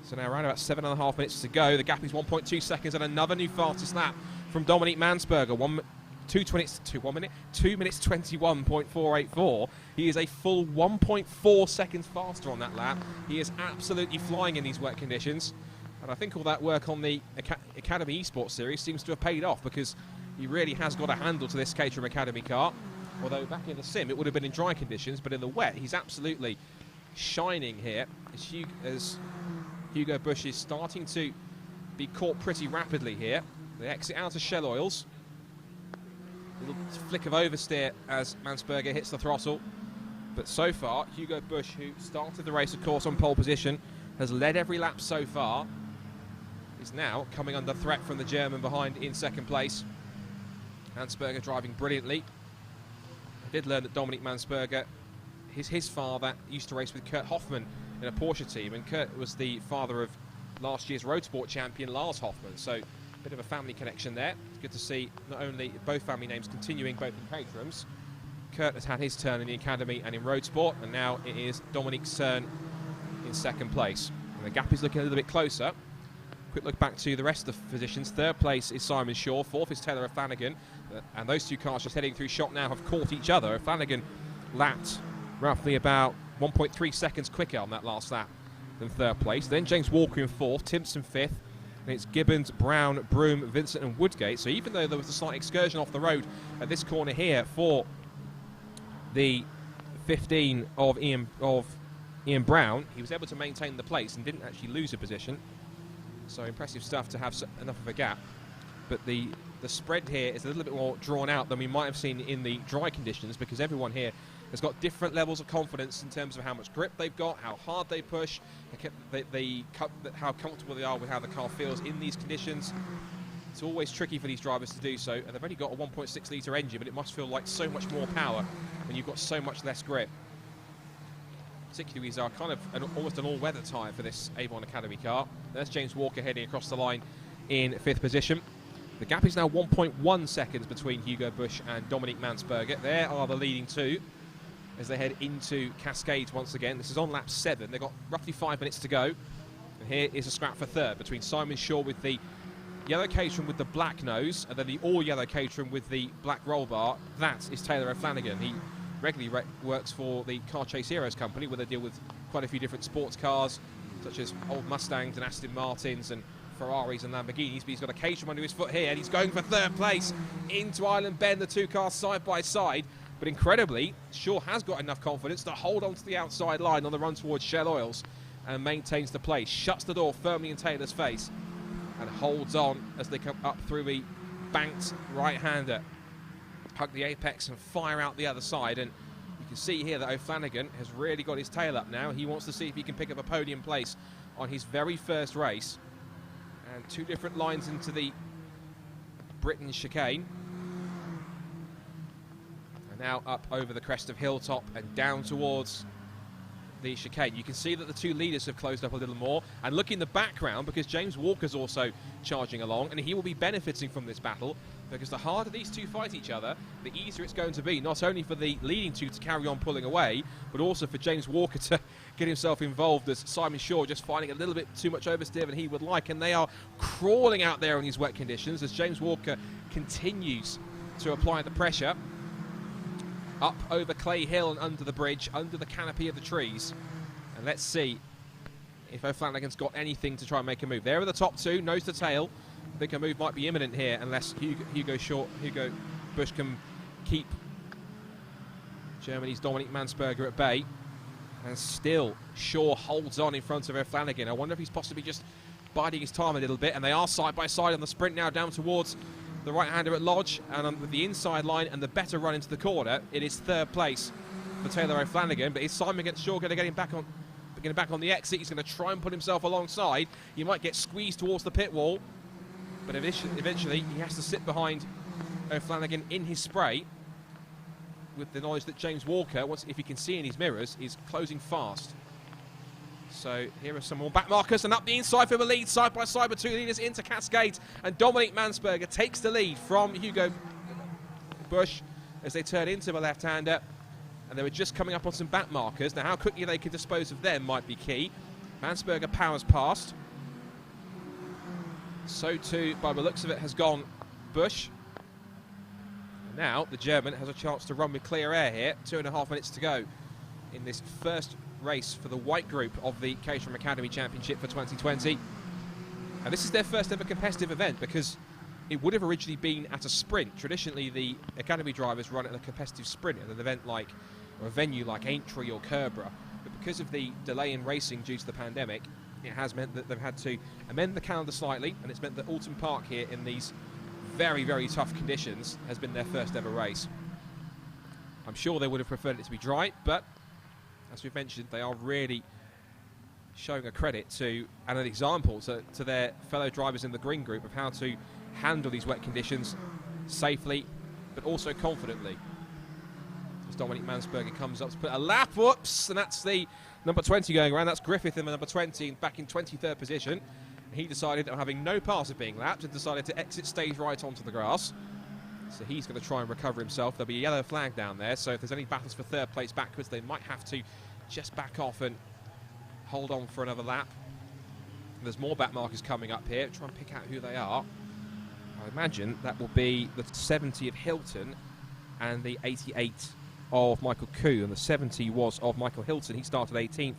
So now around about 7.5 minutes to go. The gap is 1.2 seconds and another new fastest lap from Dominic Mansberger. 2 minutes 21.484. He is a full 1.4 seconds faster on that lap. He is absolutely flying in these wet conditions. And I think all that work on the Academy Esports Series seems to have paid off, because he really has got a handle to this Caterham Academy car. Although back in the sim it would have been in dry conditions, but in the wet he's absolutely shining here as Hugo Bush is starting to be caught pretty rapidly here. They exit out of Shell Oils. Little flick of oversteer as Mansberger hits the throttle. But so far, Hugo Bush, who started the race, of course, on pole position, has led every lap so far, is now coming under threat from the German behind in second place. Mansberger driving brilliantly. I did learn that Dominic Mansberger, his father used to race with Kurt Hoffmann in a Porsche team, and Kurt was the father of last year's road sport champion Lars Hoffmann, so a bit of a family connection there. It's good to see not only both family names continuing both in Caterhams. Kurt has had his turn in the Academy and in road sport, and now it is Dominic's turn in second place. And the gap is looking a little bit closer. Quick look back to the rest of the positions. Third place is Simon Shaw, fourth is Taylor O'Flanagan, and those two cars just heading through shot now have caught each other. O'Flanagan lapped roughly about 1.3 seconds quicker on that last lap than third place. Then James Walker in fourth, Timpson fifth, and it's Gibbons, Brown, Broom, Vincent and Woodgate. So even though there was a slight excursion off the road at this corner here for the 15 of Ian Brown, he was able to maintain the place and didn't actually lose a position. So impressive stuff to have enough of a gap. But the spread here is a little bit more drawn out than we might have seen in the dry conditions, because everyone here has got different levels of confidence in terms of how much grip they've got, how hard they push, how comfortable they are with how the car feels in these conditions. It's always tricky for these drivers to do so, and they've only got a 1.6 litre engine, but it must feel like so much more power when you've got so much less grip. Particularly these are kind of almost an all-weather tyre for this Avon Academy car. There's James Walker heading across the line in fifth position. The gap is now 1.1 seconds between Hugo Bush and Dominic Mansberger. There are the leading two as they head into Cascades once again. This is on lap 7. They've got roughly 5 minutes to go. And here is a scrap for third between Simon Shaw with the yellow Caterham with the black nose, and then the all-yellow Caterham with the black roll bar. That is Taylor O'Flanagan. He regularly works for the Car Chase Heroes company, where they deal with quite a few different sports cars, such as old Mustangs and Aston Martins and Ferraris and Lamborghinis, but he's got a Caterham under his foot here, and he's going for third place into Island Bend, the two cars side by side. But incredibly, Shaw has got enough confidence to hold on to the outside line on the run towards Shell Oils and maintains the place. Shuts the door firmly in Taylor's face and holds on as they come up through the banked right-hander. Hug the apex and fire out the other side. And you can see here that O'Flanagan has really got his tail up now. He wants to see if he can pick up a podium place on his very first race. And 2 different lines into the Britain chicane. And now up over the crest of Hilltop and down towards the chicane. You can see that the 2 leaders have closed up a little more. And look in the background, because James Walker's also charging along, and he will be benefiting from this battle, because the harder these 2 fight each other, the easier it's going to be, not only for the leading 2 to carry on pulling away, but also for James Walker to get himself involved, as Simon Shaw just finding a little bit too much oversteer than he would like. And they are crawling out there in these wet conditions as James Walker continues to apply the pressure up over Clay Hill and under the bridge, under the canopy of the trees. And let's see if O'Flanagan's got anything to try and make a move. There are the top 2, nose to tail. I think a move might be imminent here unless Hugo Bush can keep Germany's Dominic Mansberger at bay. And still, Shaw holds on in front of O'Flanagan. I wonder if he's possibly just biding his time a little bit. And they are side by side on the sprint now down towards the right-hander at Lodge. And with the inside line and the better run into the corner, it is 3rd place for Taylor O'Flanagan. But is Simon Shaw going to get him back on the exit? He's going to try and put himself alongside. He might get squeezed towards the pit wall. But eventually, he has to sit behind O'Flanagan in his spray, with the knowledge that James Walker, if he can see in his mirrors, is closing fast. So here are some more back markers, and up the inside for the lead, side by side with 2 leaders into Cascade, and Dominic Mansberger takes the lead from Hugo Bush as they turn into the left-hander, and they were just coming up on some back markers. Now how quickly they can dispose of them might be key. Mansberger powers past. So too, by the looks of it, has gone Bush. And now the German has a chance to run with clear air here. 2.5 minutes to go in this first race for the white group of the Caterham Academy Championship for 2020. And this is their first ever competitive event, because it would have originally been at a sprint. Traditionally, the Academy drivers run at a competitive sprint at an event like, or a venue like Aintree or Kerborough. But because of the delay in racing due to the pandemic, it has meant that they've had to amend the calendar slightly, and it's meant that Oulton Park here in these very, very tough conditions has been their first ever race. I'm sure they would have preferred it to be dry, but as we've mentioned, they are really showing a credit to and an example to their fellow drivers in the green group of how to handle these wet conditions safely but also confidently. As Dominic Mansberger comes up to put a lap, whoops, and that's the number 20 going around. That's Griffith in the number 20, back in 23rd position. He decided, having no pass of being lapped, and decided to exit stage right onto the grass. So he's going to try and recover himself. There'll be a yellow flag down there, so if there's any battles for 3rd place backwards, they might have to just back off and hold on for another lap. There's more back markers coming up here. Try and pick out who they are. I imagine that will be the 70 of Hilton and the 88 of Michael Koo, and the 70 was of Michael Hilton. He started 18th.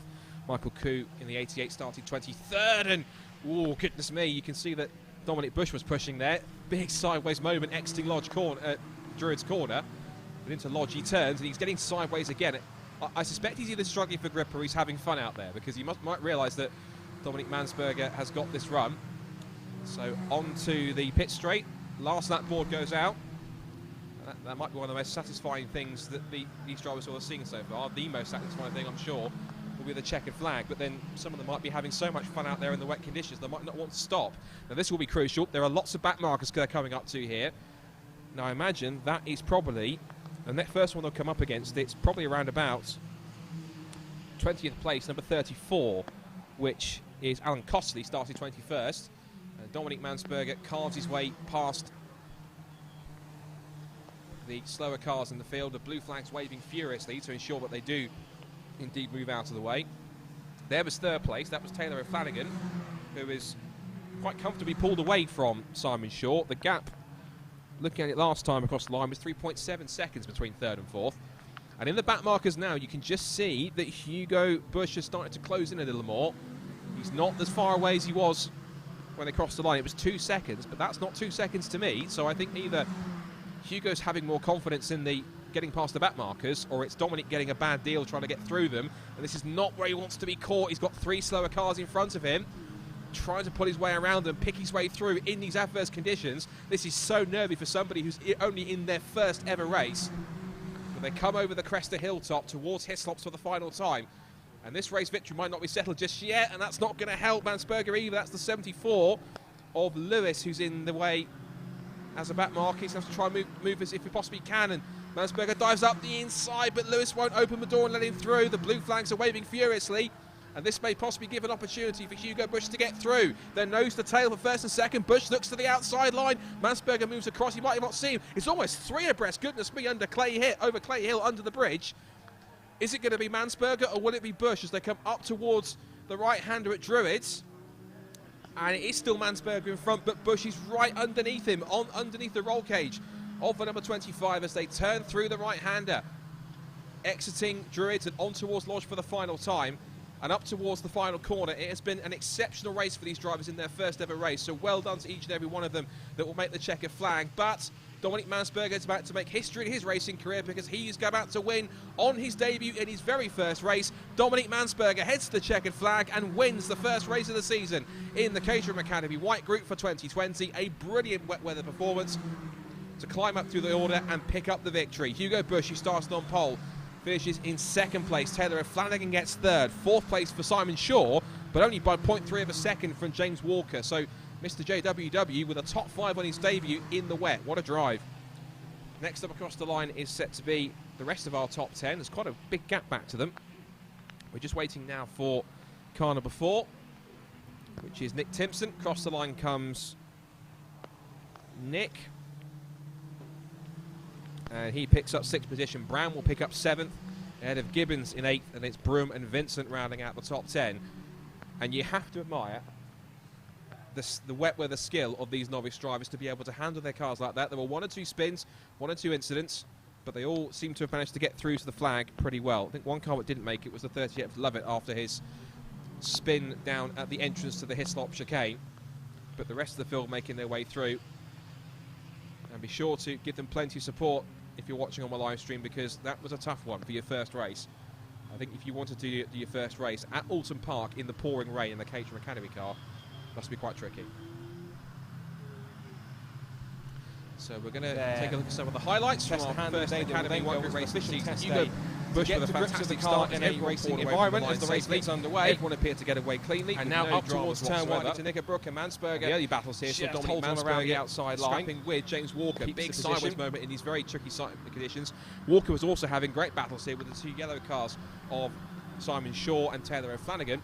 Michael Koo in the 88 started 23rd, and oh goodness me, you can see that Dominic Bush was pushing there. Big sideways moment exiting Lodge corner, Druid's corner, but into Lodge he turns and he's getting sideways again. I suspect he's either struggling for grip or he's having fun out there, because he might realise that Dominic Mansberger has got this run. So on to the pit straight. Last lap board goes out. That might be one of the most satisfying things that these drivers will have seen so far. The most satisfying thing, I'm sure, will be the checkered flag. But then some of them might be having so much fun out there in the wet conditions, they might not want to stop. Now this will be crucial. There are lots of back markers they're coming up to here. Now I imagine that is probably, and that first one they'll come up against, it's probably around about 20th place, number 34, which is Alan Costley, started 21st. Dominic Mansberger carves his way past the slower cars in the field. The blue flags waving furiously to ensure that they do indeed move out of the way. There was 3rd place. That was Taylor O'Flanagan, who is quite comfortably pulled away from Simon Shaw. The gap, looking at it last time across the line, was 3.7 seconds between 3rd and 4th. And in the back markers now, you can just see that Hugo Bush has started to close in a little more. He's not as far away as he was when they crossed the line. It was 2 seconds, but that's not 2 seconds to me. So I think either Hugo's having more confidence in the getting past the back markers, or it's Dominic getting a bad deal trying to get through them. And this is not where he wants to be caught. He's got 3 slower cars in front of him, trying to pull his way around them, pick his way through in these adverse conditions. This is so nervy for somebody who's only in their first ever race. But they come over the crest of hilltop towards Hislops for the final time. And this race victory might not be settled just yet, and that's not going to help Mansberger either. That's the 74 of Lewis, who's in the way as a back marker. He's going to have to try and move as if he possibly can. And Mansberger dives up the inside, but Lewis won't open the door and let him through. The blue flags are waving furiously. And this may possibly give an opportunity for Hugo Bush to get through. Then nose to tail for first and second. Bush looks to the outside line. Mansberger moves across. You might not see him. It's almost 3 abreast. Goodness me, over Clay Hill under the bridge. Is it going to be Mansberger or will it be Bush as they come up towards the right-hander at Druids? And it is still Mansberger in front, but Bush is right underneath him, underneath the roll cage of the number 25 as they turn through the right-hander, exiting Druids and on towards Lodge for the final time. And up towards the final corner. It has been an exceptional race for these drivers in their first ever race, so well done to each and every one of them that will make the checkered flag. But Dominic Mansberger is about to make history in his racing career because he's about to win on his debut in his very first race. Dominic Mansberger heads to the checkered flag and wins the first race of the season in the Caterham Academy White Group for 2020. A brilliant wet weather performance to climb up through the order and pick up the victory. Hugo Bush, who started on pole, finishes in second place. Taylor Flanagan gets third. Fourth place for Simon Shaw, but only by 0.3 of a second from James Walker. So Mr. JWW with a top 5 on his debut in the wet. What a drive. Next up across the line is set to be the rest of our top 10. There's quite a big gap back to them. We're just waiting now for car number 4, which is Nick Timpson. Across the line comes Nick. And he picks up 6th position. Brown will pick up 7th, ahead of Gibbons in 8th, and it's Broom and Vincent rounding out the top 10. And you have to admire the wet weather skill of these novice drivers to be able to handle their cars like that. There were 1 or 2 spins, 1 or 2 incidents, but they all seem to have managed to get through to the flag pretty well. I think one car that didn't make it was the 38 of Lovett after his spin down at the entrance to the Hislop chicane. But the rest of the field making their way through. And be sure to give them plenty of support if you're watching on my live stream, because that was a tough one for your first race. I think if you wanted to do your first race at Oulton Park in the pouring rain in the Caterham Academy car, must be quite tricky. So we're going to take a look at some of the highlights from our first Academy One Group race official test day. Bush with a fantastic start in a racing environment as the race leads underway. Everyone appeared to get away cleanly. And now up towards turn 1 into Knickerbrook and Mansberger. The early battles here, so Dominic Mansberger around the outside line, scrapping with James Walker. Big sideways moment in these very tricky conditions. Walker was also having great battles here with the 2 yellow cars of Simon Shaw and Taylor Flanagan.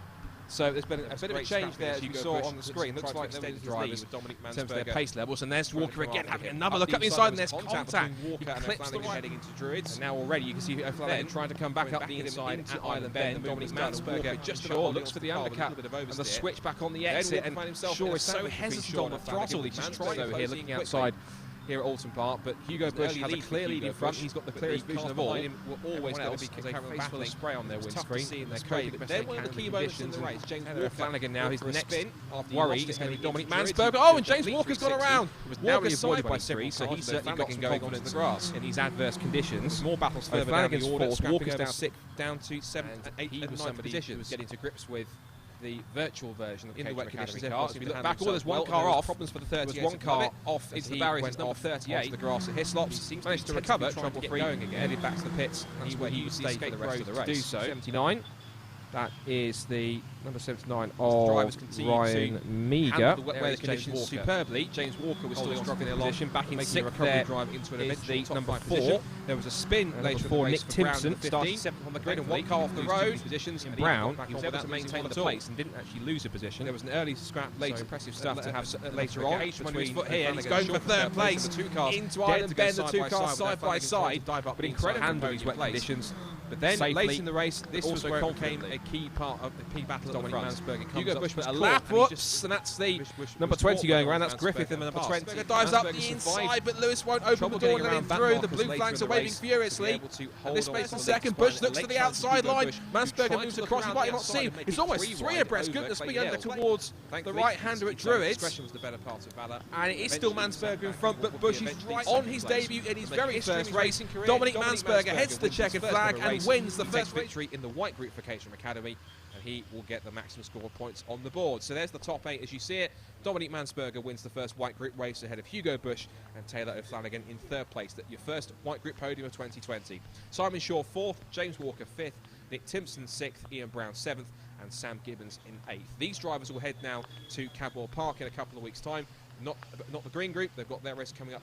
So there's been a bit of a change there, as you saw on the screen. Looks like there was drivers in terms of their pace levels. And there's Walker again having another look up the inside, and there's contact. Walker and Flanagan heading into Druids. And now already you can see Flanagan trying to come back up the inside at Island Bend. Dominic Mansberger just Shaw looks for the undercut and the switch back on the exit. And Shaw is so hesitant on the throttle. He's just trying over here, looking outside here at Oulton Park, but Hugo Bush has a clear lead in front. He's got the clearest vision of all. Will always going to be because they have a face full of spray on their windscreen. They're coping the best they can with the conditions. James Flanagan now, his next worry is going to be Dominic Mansberger. Oh, and James Walker's gone around. Walker avoided by 3, so he's certainly got some confidence in these adverse conditions. More battles further down the order. Walker's down to 7th and 8th and 9th positions. Getting to grips with the virtual version of the Caterham Academy car. If you look back, there's one car off. Problems for the 38. There's one car off into the barriers. It's number 38. The grass at Hislops. Managed to recover, trouble-free, headed back to the pits. That's where he would stay for the rest of the race. Do so. 79. That is the number 79 of Ryan Meager. The wet weather conditions superbly. James Walker was still struggling along. Back in 6th there into an eventual the number 4. There was a spin later in the race for Nick Timpson. Started 7th on the grid and one car off the road. Positions in Brown. He was able to maintain the place and didn't actually lose a position. There was an early scrap, later impressive stuff to have later on. He's going for 3rd place. Into Island Bend, the 2 cars side by side. But incredible in these wet conditions. But then safely. late in the race, this was Also where it became confidently. a key part of the key battle at the Dominic front. Mansberger comes Hugo up Bush to was a caught, lap, and he whoops, and that's the number 20 going around. That's Griffith in the number 20. Mansberger Dives up Mansberger the survived. inside, but Lewis won't open the door and let him through. The blue flags are waving furiously. And this makes the second. Bush looks to the outside line. Mansberger moves across. You might not see him. It's almost three abreast. Goodness me, over towards the right-hander at Druids. And it is still Mansberger in front, but Bush is right on his debut in his very first race. Dominic Mansberger heads to the checkered flag and wins the first victory in the white group for Caterham Academy, and he will get the maximum score of points on the board. So there's the top 8 as you see it. Dominic Mansberger wins the first white group race ahead of Hugo Bush and Taylor O'Flanagan in 3rd place. That your first white group podium of 2020. Simon Shaw 4th, James Walker 5th, Nick Timpson 6th, Ian Brown 7th, and Sam Gibbons in 8th. These drivers will head now to Cadwell Park in a couple of weeks' time. Not the green group. They've got their race coming up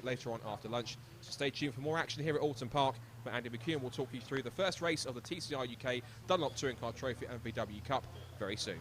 later on after lunch. So stay tuned for more action here at Oulton Park. But Andy McKeon will talk you through the first race of the TCR UK Dunlop Touring Car Trophy and BMW Cup very soon.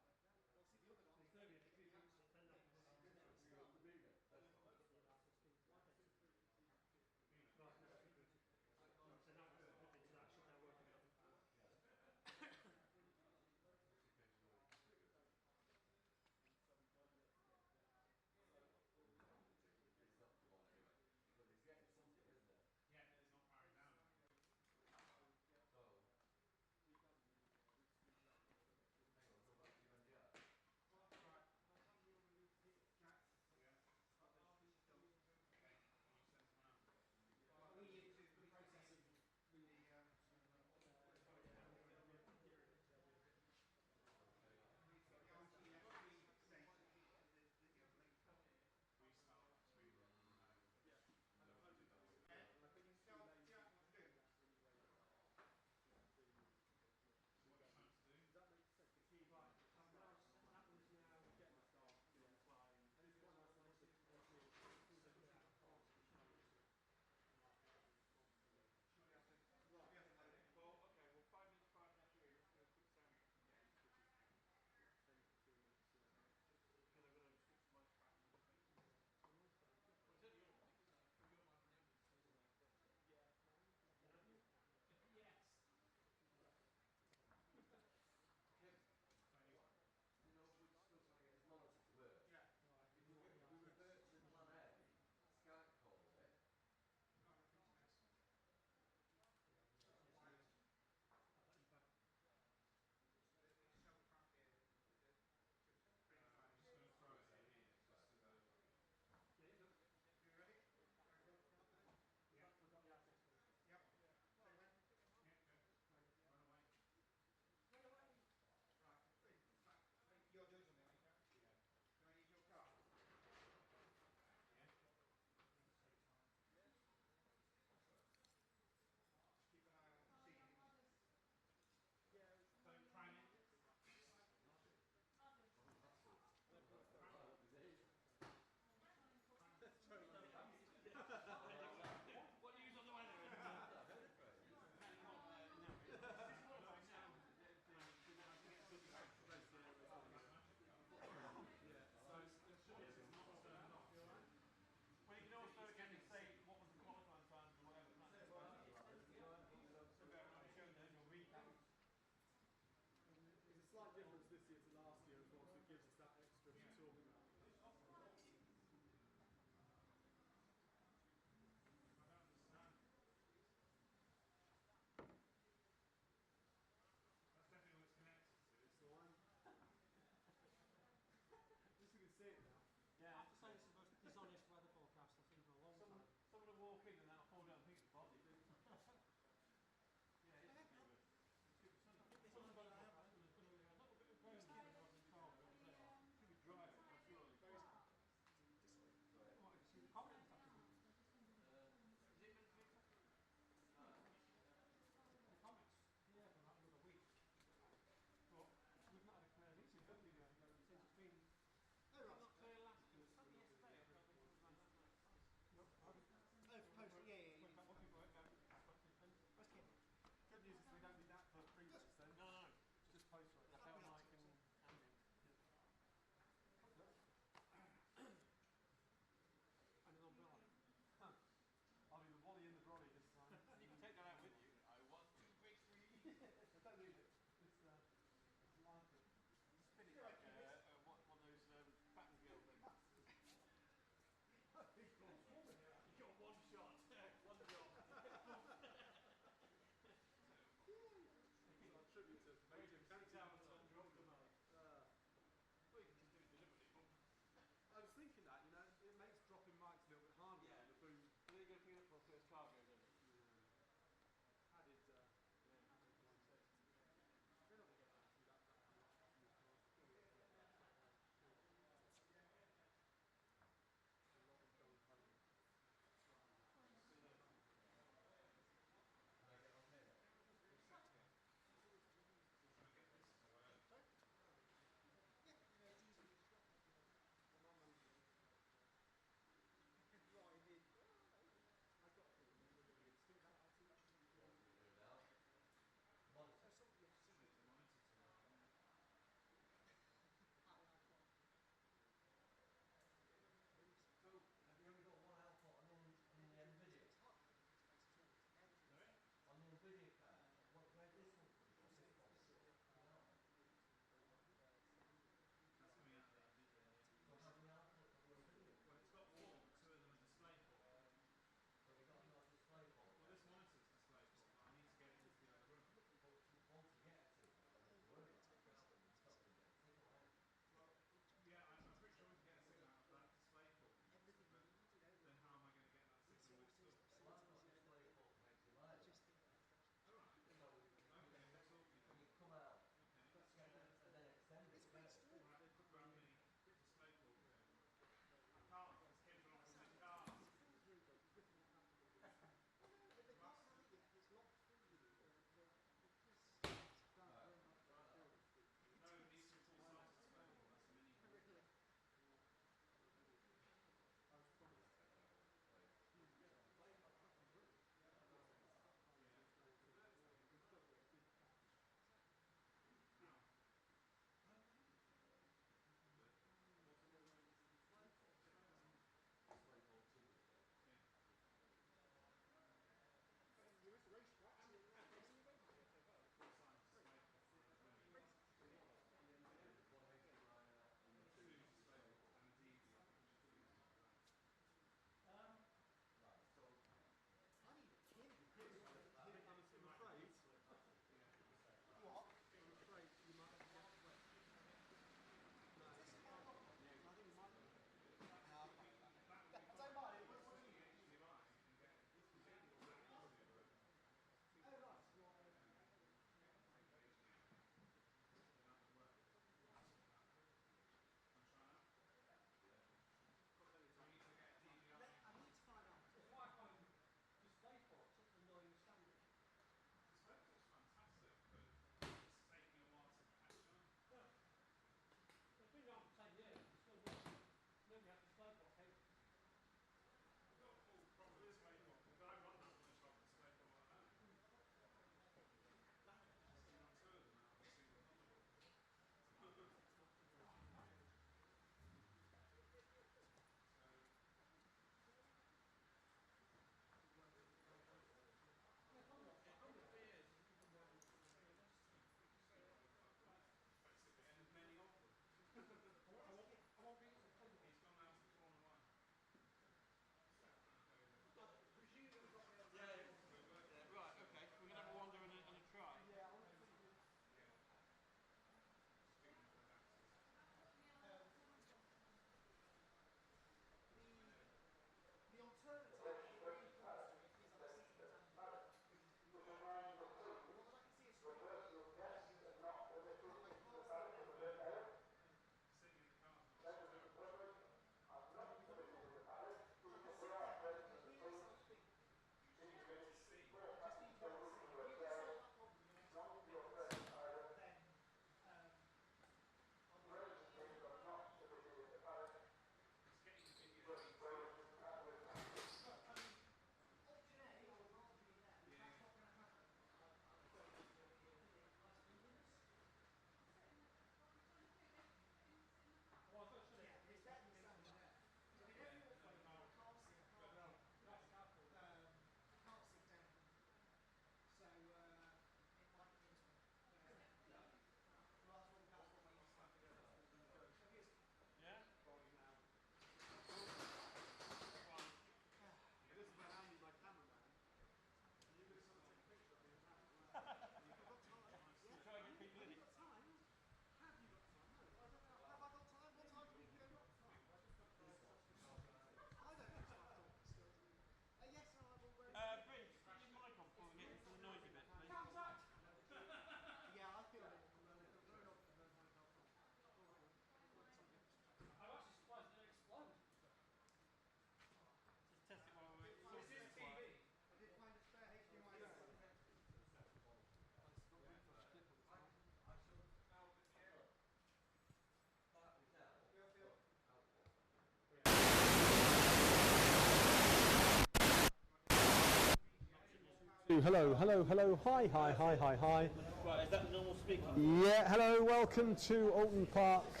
2. Hello, hello, hello. Hi, hi, hi, hi, hi. Right, is that normal speaking? Yeah, hello, welcome to Oulton Park.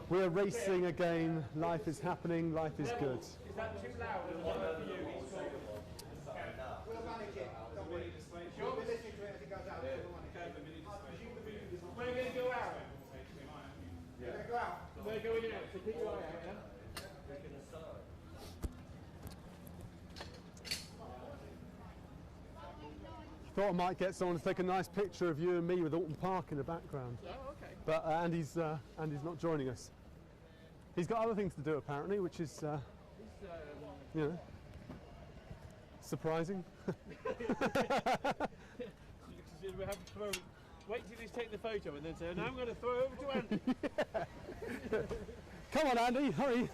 We're racing again. Life is happening, life is good. Is that too loud for you? We'll manage it. Don't worry. We'll be listening to it as it goes out. We're going to go out. We're going to go out. We're going out, so keep your eye out, yeah? Thought I might get someone to take a nice picture of you and me with Oulton Park in the background. Oh, okay. But Andy's not joining us. He's got other things to do apparently, which is, you know, surprising. We have to throw. Wait till he's taken the photo and then say, "Now I'm going to throw over to Andy." Come on, Andy, hurry!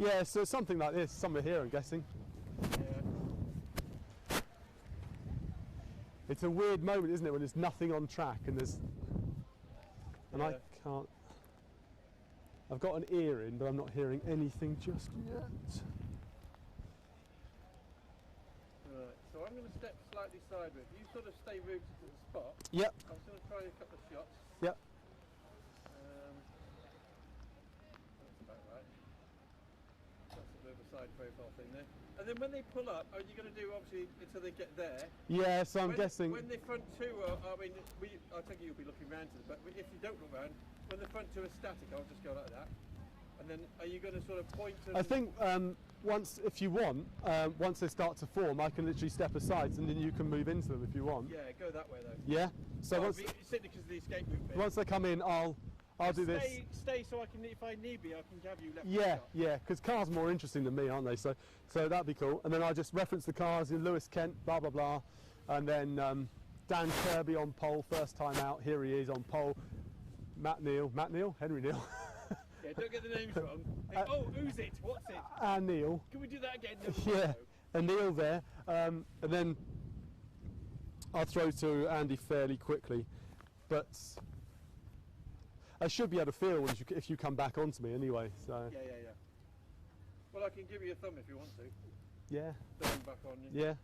Yeah, so something like this, somewhere here, I'm guessing. Yeah. It's a weird moment, isn't it, when there's nothing on track and there's, and I can't. I've got an ear in, but I'm not hearing anything just yet. Right, so I'm going to step slightly sideways. You sort of stay rooted to the spot. Yep. I'm just going to try a couple of shots. Yep. That's about right. That's a bit of a side profile thing there. And then when they pull up, are you going to do obviously until they get there? Yeah, so I'm guessing. When the front two are, I mean, I think you'll be looking round to them, but if you don't look round, when the front two are static, I'll just go like that. And then are you going to sort of point to... I think once, if you want, once they start to form, I can literally step aside and then you can move into them if you want. Yeah, go that way though. Yeah? So once, simply because of the escape route bit. once they come in, I'll do this. Stay so I can, if I need be, I can have you left. Yeah, yeah, because cars are more interesting than me, aren't they? So that'd be cool. And then I'll just reference the cars in Lewis Kent, blah, blah, blah. And then Dan Kirby on pole, first time out, here he is on pole. Matt Neal, Henry Neal. Yeah, don't get the names wrong. Hey, oh, who's it? What's it? And Neil. Can we do that again? Yeah, and Neil there. And then I'll throw to Andy fairly quickly. But I should be able to feel if you come back onto me anyway. So. Yeah. Well, I can give you a thumb if you want to. Yeah. Thumb back on. Yeah.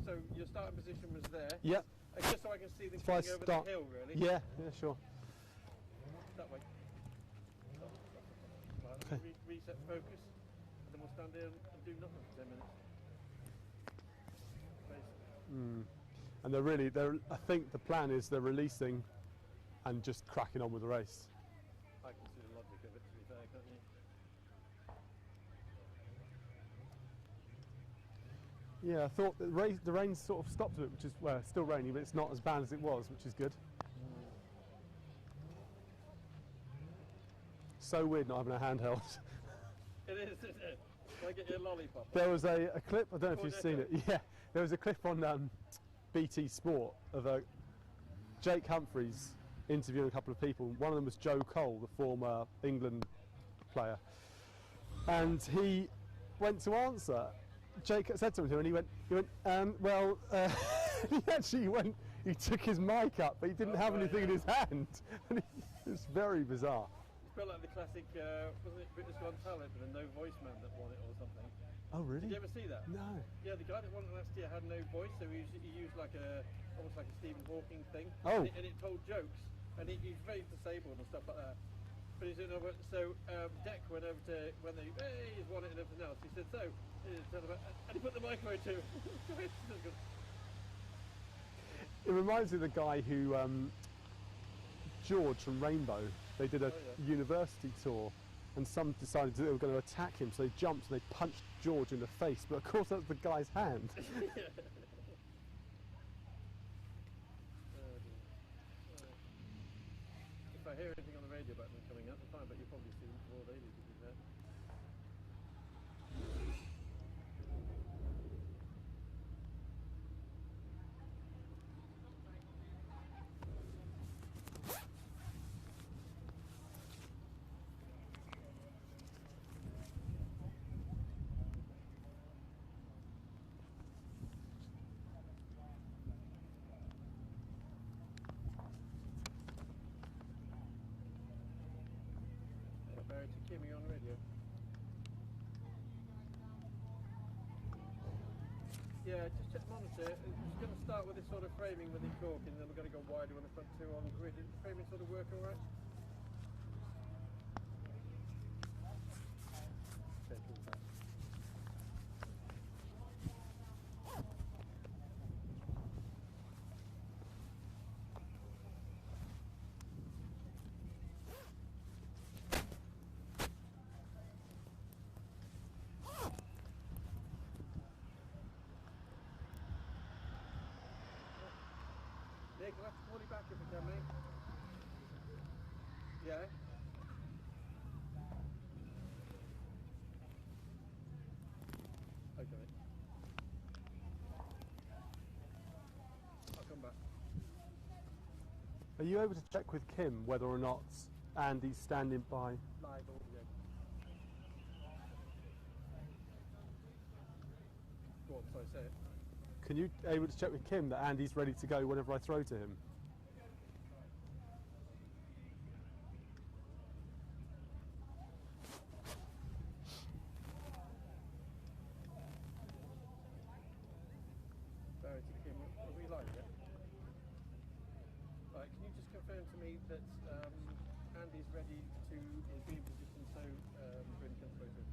So your starting position was there. Yep. Just so I can see them coming over the hill, really. Yeah, sure. That way. Right, Okay. Reset focus, and then we'll stand here and do nothing for 10 minutes. And I think the plan is they're releasing and just cracking on with the race. I can see the logic of it, to be fair, can't you? Yeah, I thought the rain sort of stopped a bit, which is, well, it's still raining, but it's not as bad as it was, which is good. So weird not having a handheld. It is, isn't it? Can I get you a lollipop? There was a clip, I don't know if you've seen it, yeah, there was a clip on BT Sport of Jake Humphreys interviewing a couple of people. One of them was Joe Cole, the former England player, and he went to answer. Jake said to him, and he went, he took his mic up, but he didn't have anything in his hand. And it's very bizarre. It's a bit like the classic, wasn't it British Got Talent, but a no voice man that won it or something. Oh, really? Did you ever see that? No. Yeah, the guy that won it last year had no voice, so he used like almost like a Stephen Hawking thing. Oh. And it told jokes, and he's very disabled and stuff like that. But he's doing over, so Deck went over to, when he's won it and everything else, he said, so, and he put the mic away too. It reminds me of the guy who, George from Rainbow, they did a university tour and some decided they were going to attack him, so they jumped and they punched George in the face, but of course that's the guy's hand. If I hear anything on the radio about them coming up, fine, but you'll probably see them before they do, to be fair. Barry to Kimmy on the radio. Yeah, just check the monitor. It's going to start with this sort of framing with the cork, and then we're going to go wider on the front two on grid. Is the framing sort of work all right? Okay, cool. Thanks. Nick, I'll have to call you back if I can, mate. Yeah? Okay, mate. I'll come back. Are you able to check with Kim whether or not Andy's standing by? Live audio. Go on, sorry, say it. Can you able to check with Kim that Andy's ready to go whenever I throw to him? Barry to Kim, are we live yet? Right, can you just confirm to me that Andy's ready to be in position so Bryn can throw to him?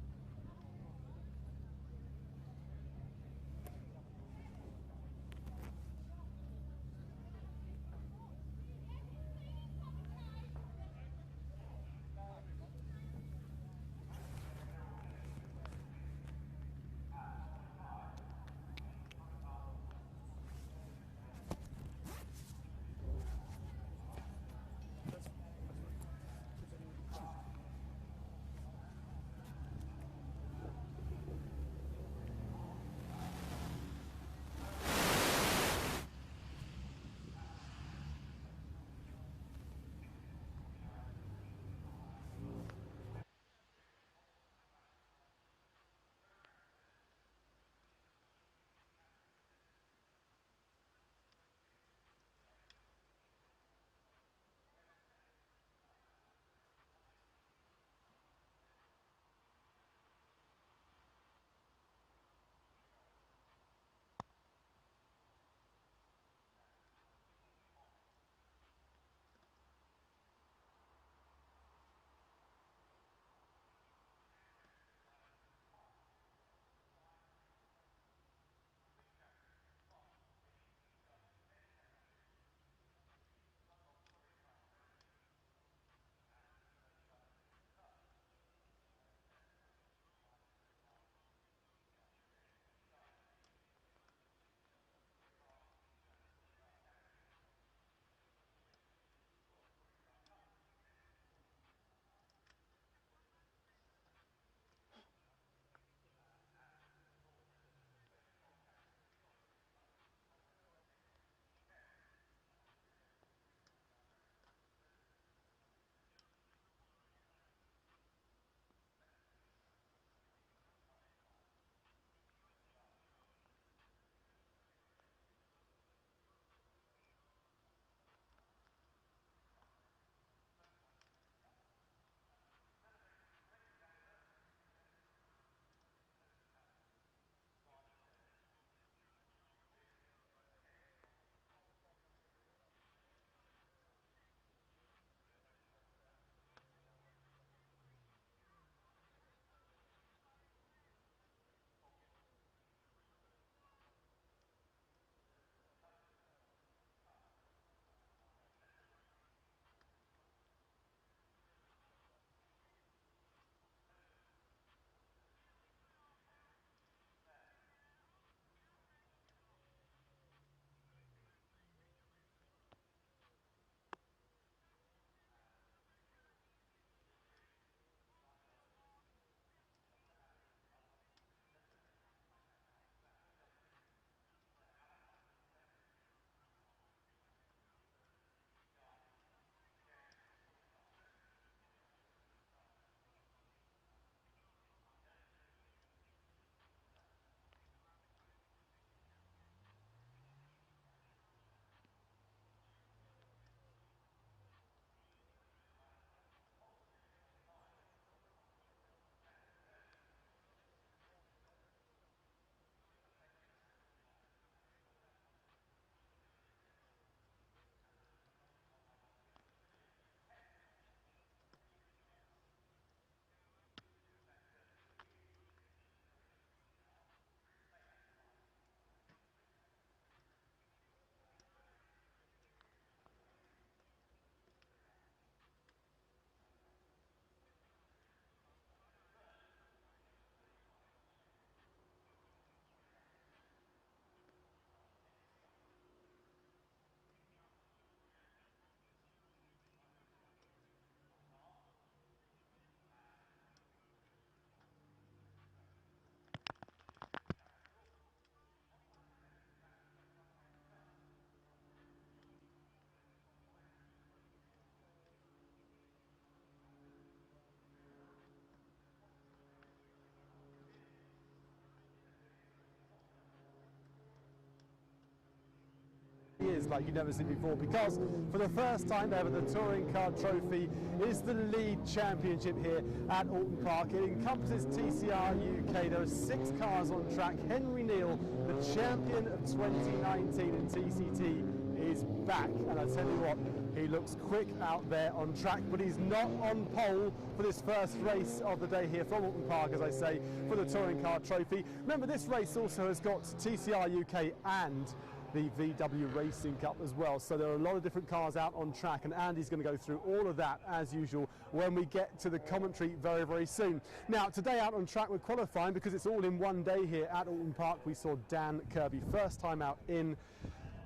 faces like you've never seen before, because for the first time ever, the Touring Car Trophy is the lead championship here at Oulton Park. It encompasses TCR UK. There are 6 cars on track. Henry Neal, the champion of 2019 in TCT, is back, and I tell you what, he looks quick out there on track, but he's not on pole for this first race of the day here from Oulton Park, as I say, for the Touring Car Trophy. Remember, this race also has got TCR UK and the VW Racing Cup as well, so there are a lot of different cars out on track, and Andy's going to go through all of that as usual when we get to the commentary very, very soon. Now, today out on track we're qualifying because it's all in one day here at Oulton Park. We saw Dan Kirby, first time out in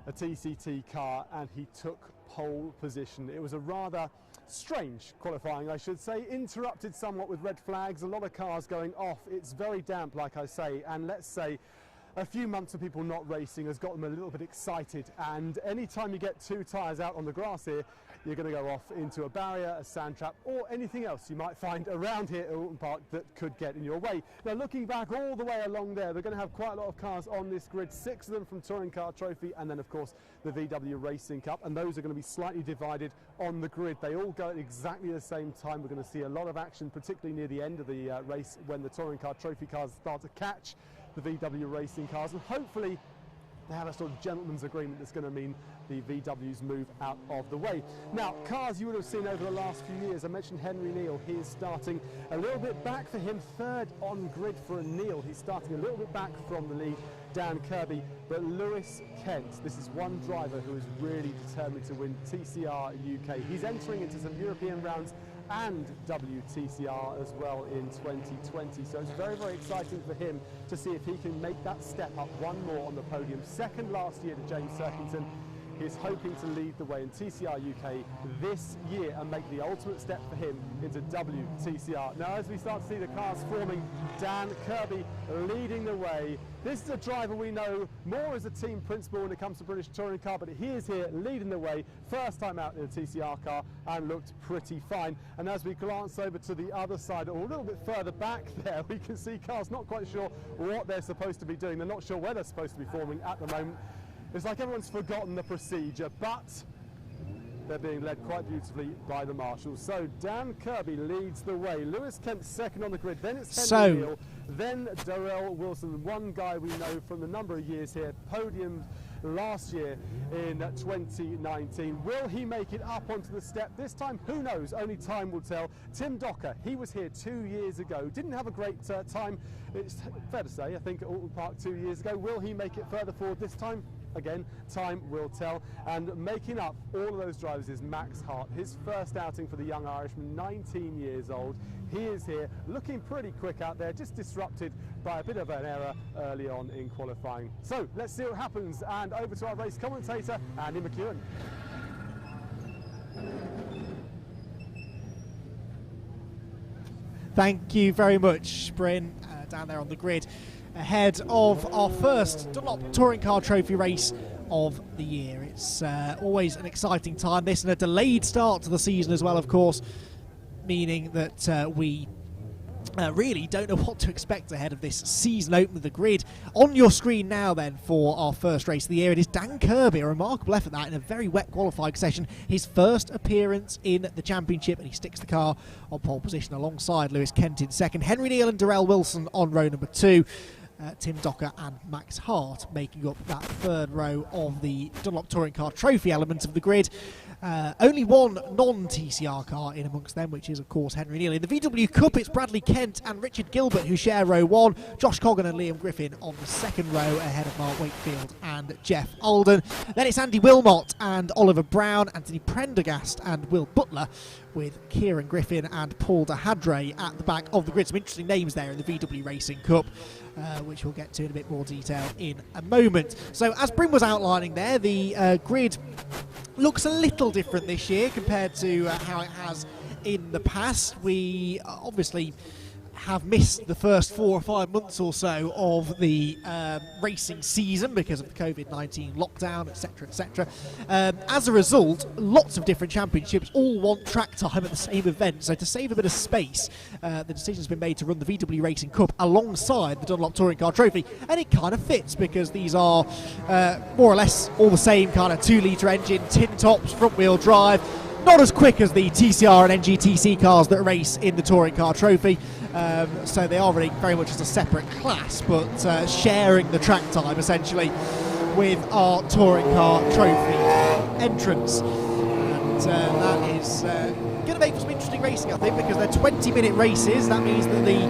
a TCT car, and he took pole position. It was a rather strange qualifying, I should say, interrupted somewhat with red flags, a lot of cars going off. It's very damp, like I say, and let's say a few months of people not racing has got them a little bit excited, and anytime you get 2 tyres out on the grass here, you're going to go off into a barrier, a sand trap, or anything else you might find around here at Oulton Park that could get in your way. Now, looking back all the way along there, we're going to have quite a lot of cars on this grid, 6 of them from Touring Car Trophy, and then of course the VW Racing Cup, and those are going to be slightly divided on the grid. They all go at exactly the same time. We're going to see a lot of action, particularly near the end of the race when the Touring Car Trophy cars start to catch the VW Racing cars, and hopefully they have a sort of gentleman's agreement that's going to mean the VWs move out of the way. Now, cars you would have seen over the last few years. I mentioned Henry Neal. He is starting a little bit back for him, 3rd on grid for Neal. He's starting a little bit back from the lead, Dan Kirby, but Lewis Kent, this is one driver who is really determined to win TCR UK. He's entering into some European rounds and WTCR as well in 2020. So it's very, very exciting for him to see if he can make that step up one more on the podium. 2nd last year to James Serkington. He's hoping to lead the way in TCR UK this year and make the ultimate step for him into WTCR. Now, as we start to see the cars forming, Dan Kirby leading the way. This is a driver we know more as a team principal when it comes to British touring car, but he is here leading the way, first time out in a TCR car, and looked pretty fine. And as we glance over to the other side, or a little bit further back there, we can see cars not quite sure what they're supposed to be doing. They're not sure where they're supposed to be forming at the moment. It's like everyone's forgotten the procedure, but they're being led quite beautifully by the marshals. So Dan Kirby leads the way. Lewis Kent 2nd on the grid. Then it's Henry Neal. Then Darrell Wilson, one guy we know from a number of years here, podium last year in 2019. Will he make it up onto the step this time? Who knows? Only time will tell. Tim Docker, he was here 2 years ago. Didn't have a great time, it's fair to say, I think, at Oulton Park 2 years ago. Will he make it further forward this time? Again, time will tell. And making up all of those drivers is Max Hart, his first outing for the young Irishman, 19 years old. He is here looking pretty quick out there, just disrupted by a bit of an error early on in qualifying. So let's see what happens, and over to our race commentator, Andy McEwen. Thank you very much, Bryn, down there on the grid, ahead of our first Dunlop Touring Car Trophy race of the year. It's always an exciting time, this, and a delayed start to the season as well, of course, meaning that we really don't know what to expect ahead of this season opening of the grid. On your screen now then for our first race of the year, it is Dan Kirby, a remarkable effort that in a very wet qualifying session, his first appearance in the championship, and he sticks the car on pole position alongside Lewis Kent in 2nd. Henry Neal and Darrell Wilson on row number 2. Tim Docker and Max Hart making up that 3rd row of the Dunlop Touring Car Trophy element of the grid. Only one non-TCR car in amongst them, which is, of course, Henry Neal. In the VW Cup, it's Bradley Kent and Richard Gilbert who share row 1. Josh Coggan and Liam Griffin on the 2nd row, ahead of Mark Wakefield and Jeff Oulton. Then it's Andy Wilmot and Oliver Brown, Anthony Prendergast and Will Butler, with Kieran Griffin and Paul de Hadre at the back of the grid. Some interesting names there in the VW Racing Cup, which we'll get to in a bit more detail in a moment. So as Bryn was outlining there, the grid looks a little different this year compared to how it has in the past. We obviously have missed the first 4 or 5 months or so of the racing season because of the COVID-19 lockdown, etc., etc. As a result, lots of different championships all want track time at the same event. So to save a bit of space, the decision's been made to run the VW Racing Cup alongside the Dunlop Touring Car Trophy, and it kind of fits because these are more or less all the same kind of 2-litre engine, tin tops, front-wheel drive. Not as quick as the TCR and NGTC cars that race in the Touring Car Trophy, so they are really very much as a separate class, but sharing the track time essentially with our Touring Car Trophy entrance. And that is going to make for some interesting racing, I think, because they're 20-minute races. That means that the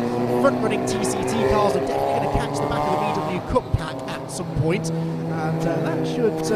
front-running TCT cars are definitely going to catch the back of the BMW Cup pack at some point, and that should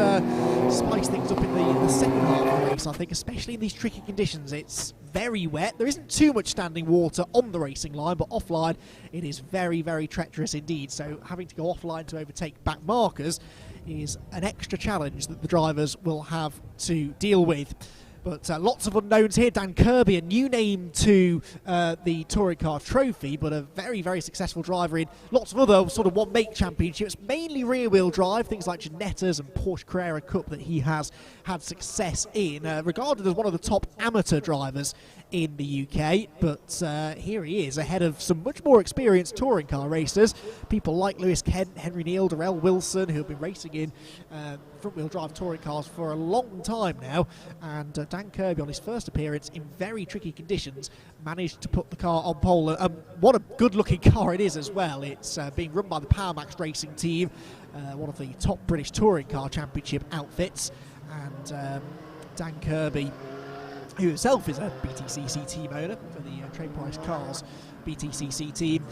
spice things up in the second half of the race, I think, especially in these tricky conditions. It's very wet. There isn't too much standing water on the racing line, but offline it is very, very treacherous indeed. So having to go offline to overtake back markers is an extra challenge that the drivers will have to deal with. But lots of unknowns here. Dan Kirby, a new name to the Touring Car Trophy, but a very, very successful driver in lots of other sort of one-make championships, mainly rear-wheel drive, things like Ginettas and Porsche Carrera Cup that he has had success in, regarded as one of the top amateur drivers in the UK. But here he is, ahead of some much more experienced touring car racers, people like Lewis Kent, Henry Neal, Darrell Wilson, who have been racing in front-wheel drive touring cars for a long time now, and Dan Kirby, on his first appearance in very tricky conditions, managed to put the car on pole. What a good-looking car it is as well. It's being run by the PowerMax Racing team, one of the top British Touring Car Championship outfits, and Dan Kirby, who himself is a BTCC team owner for the Trade Price Cars BTCC team,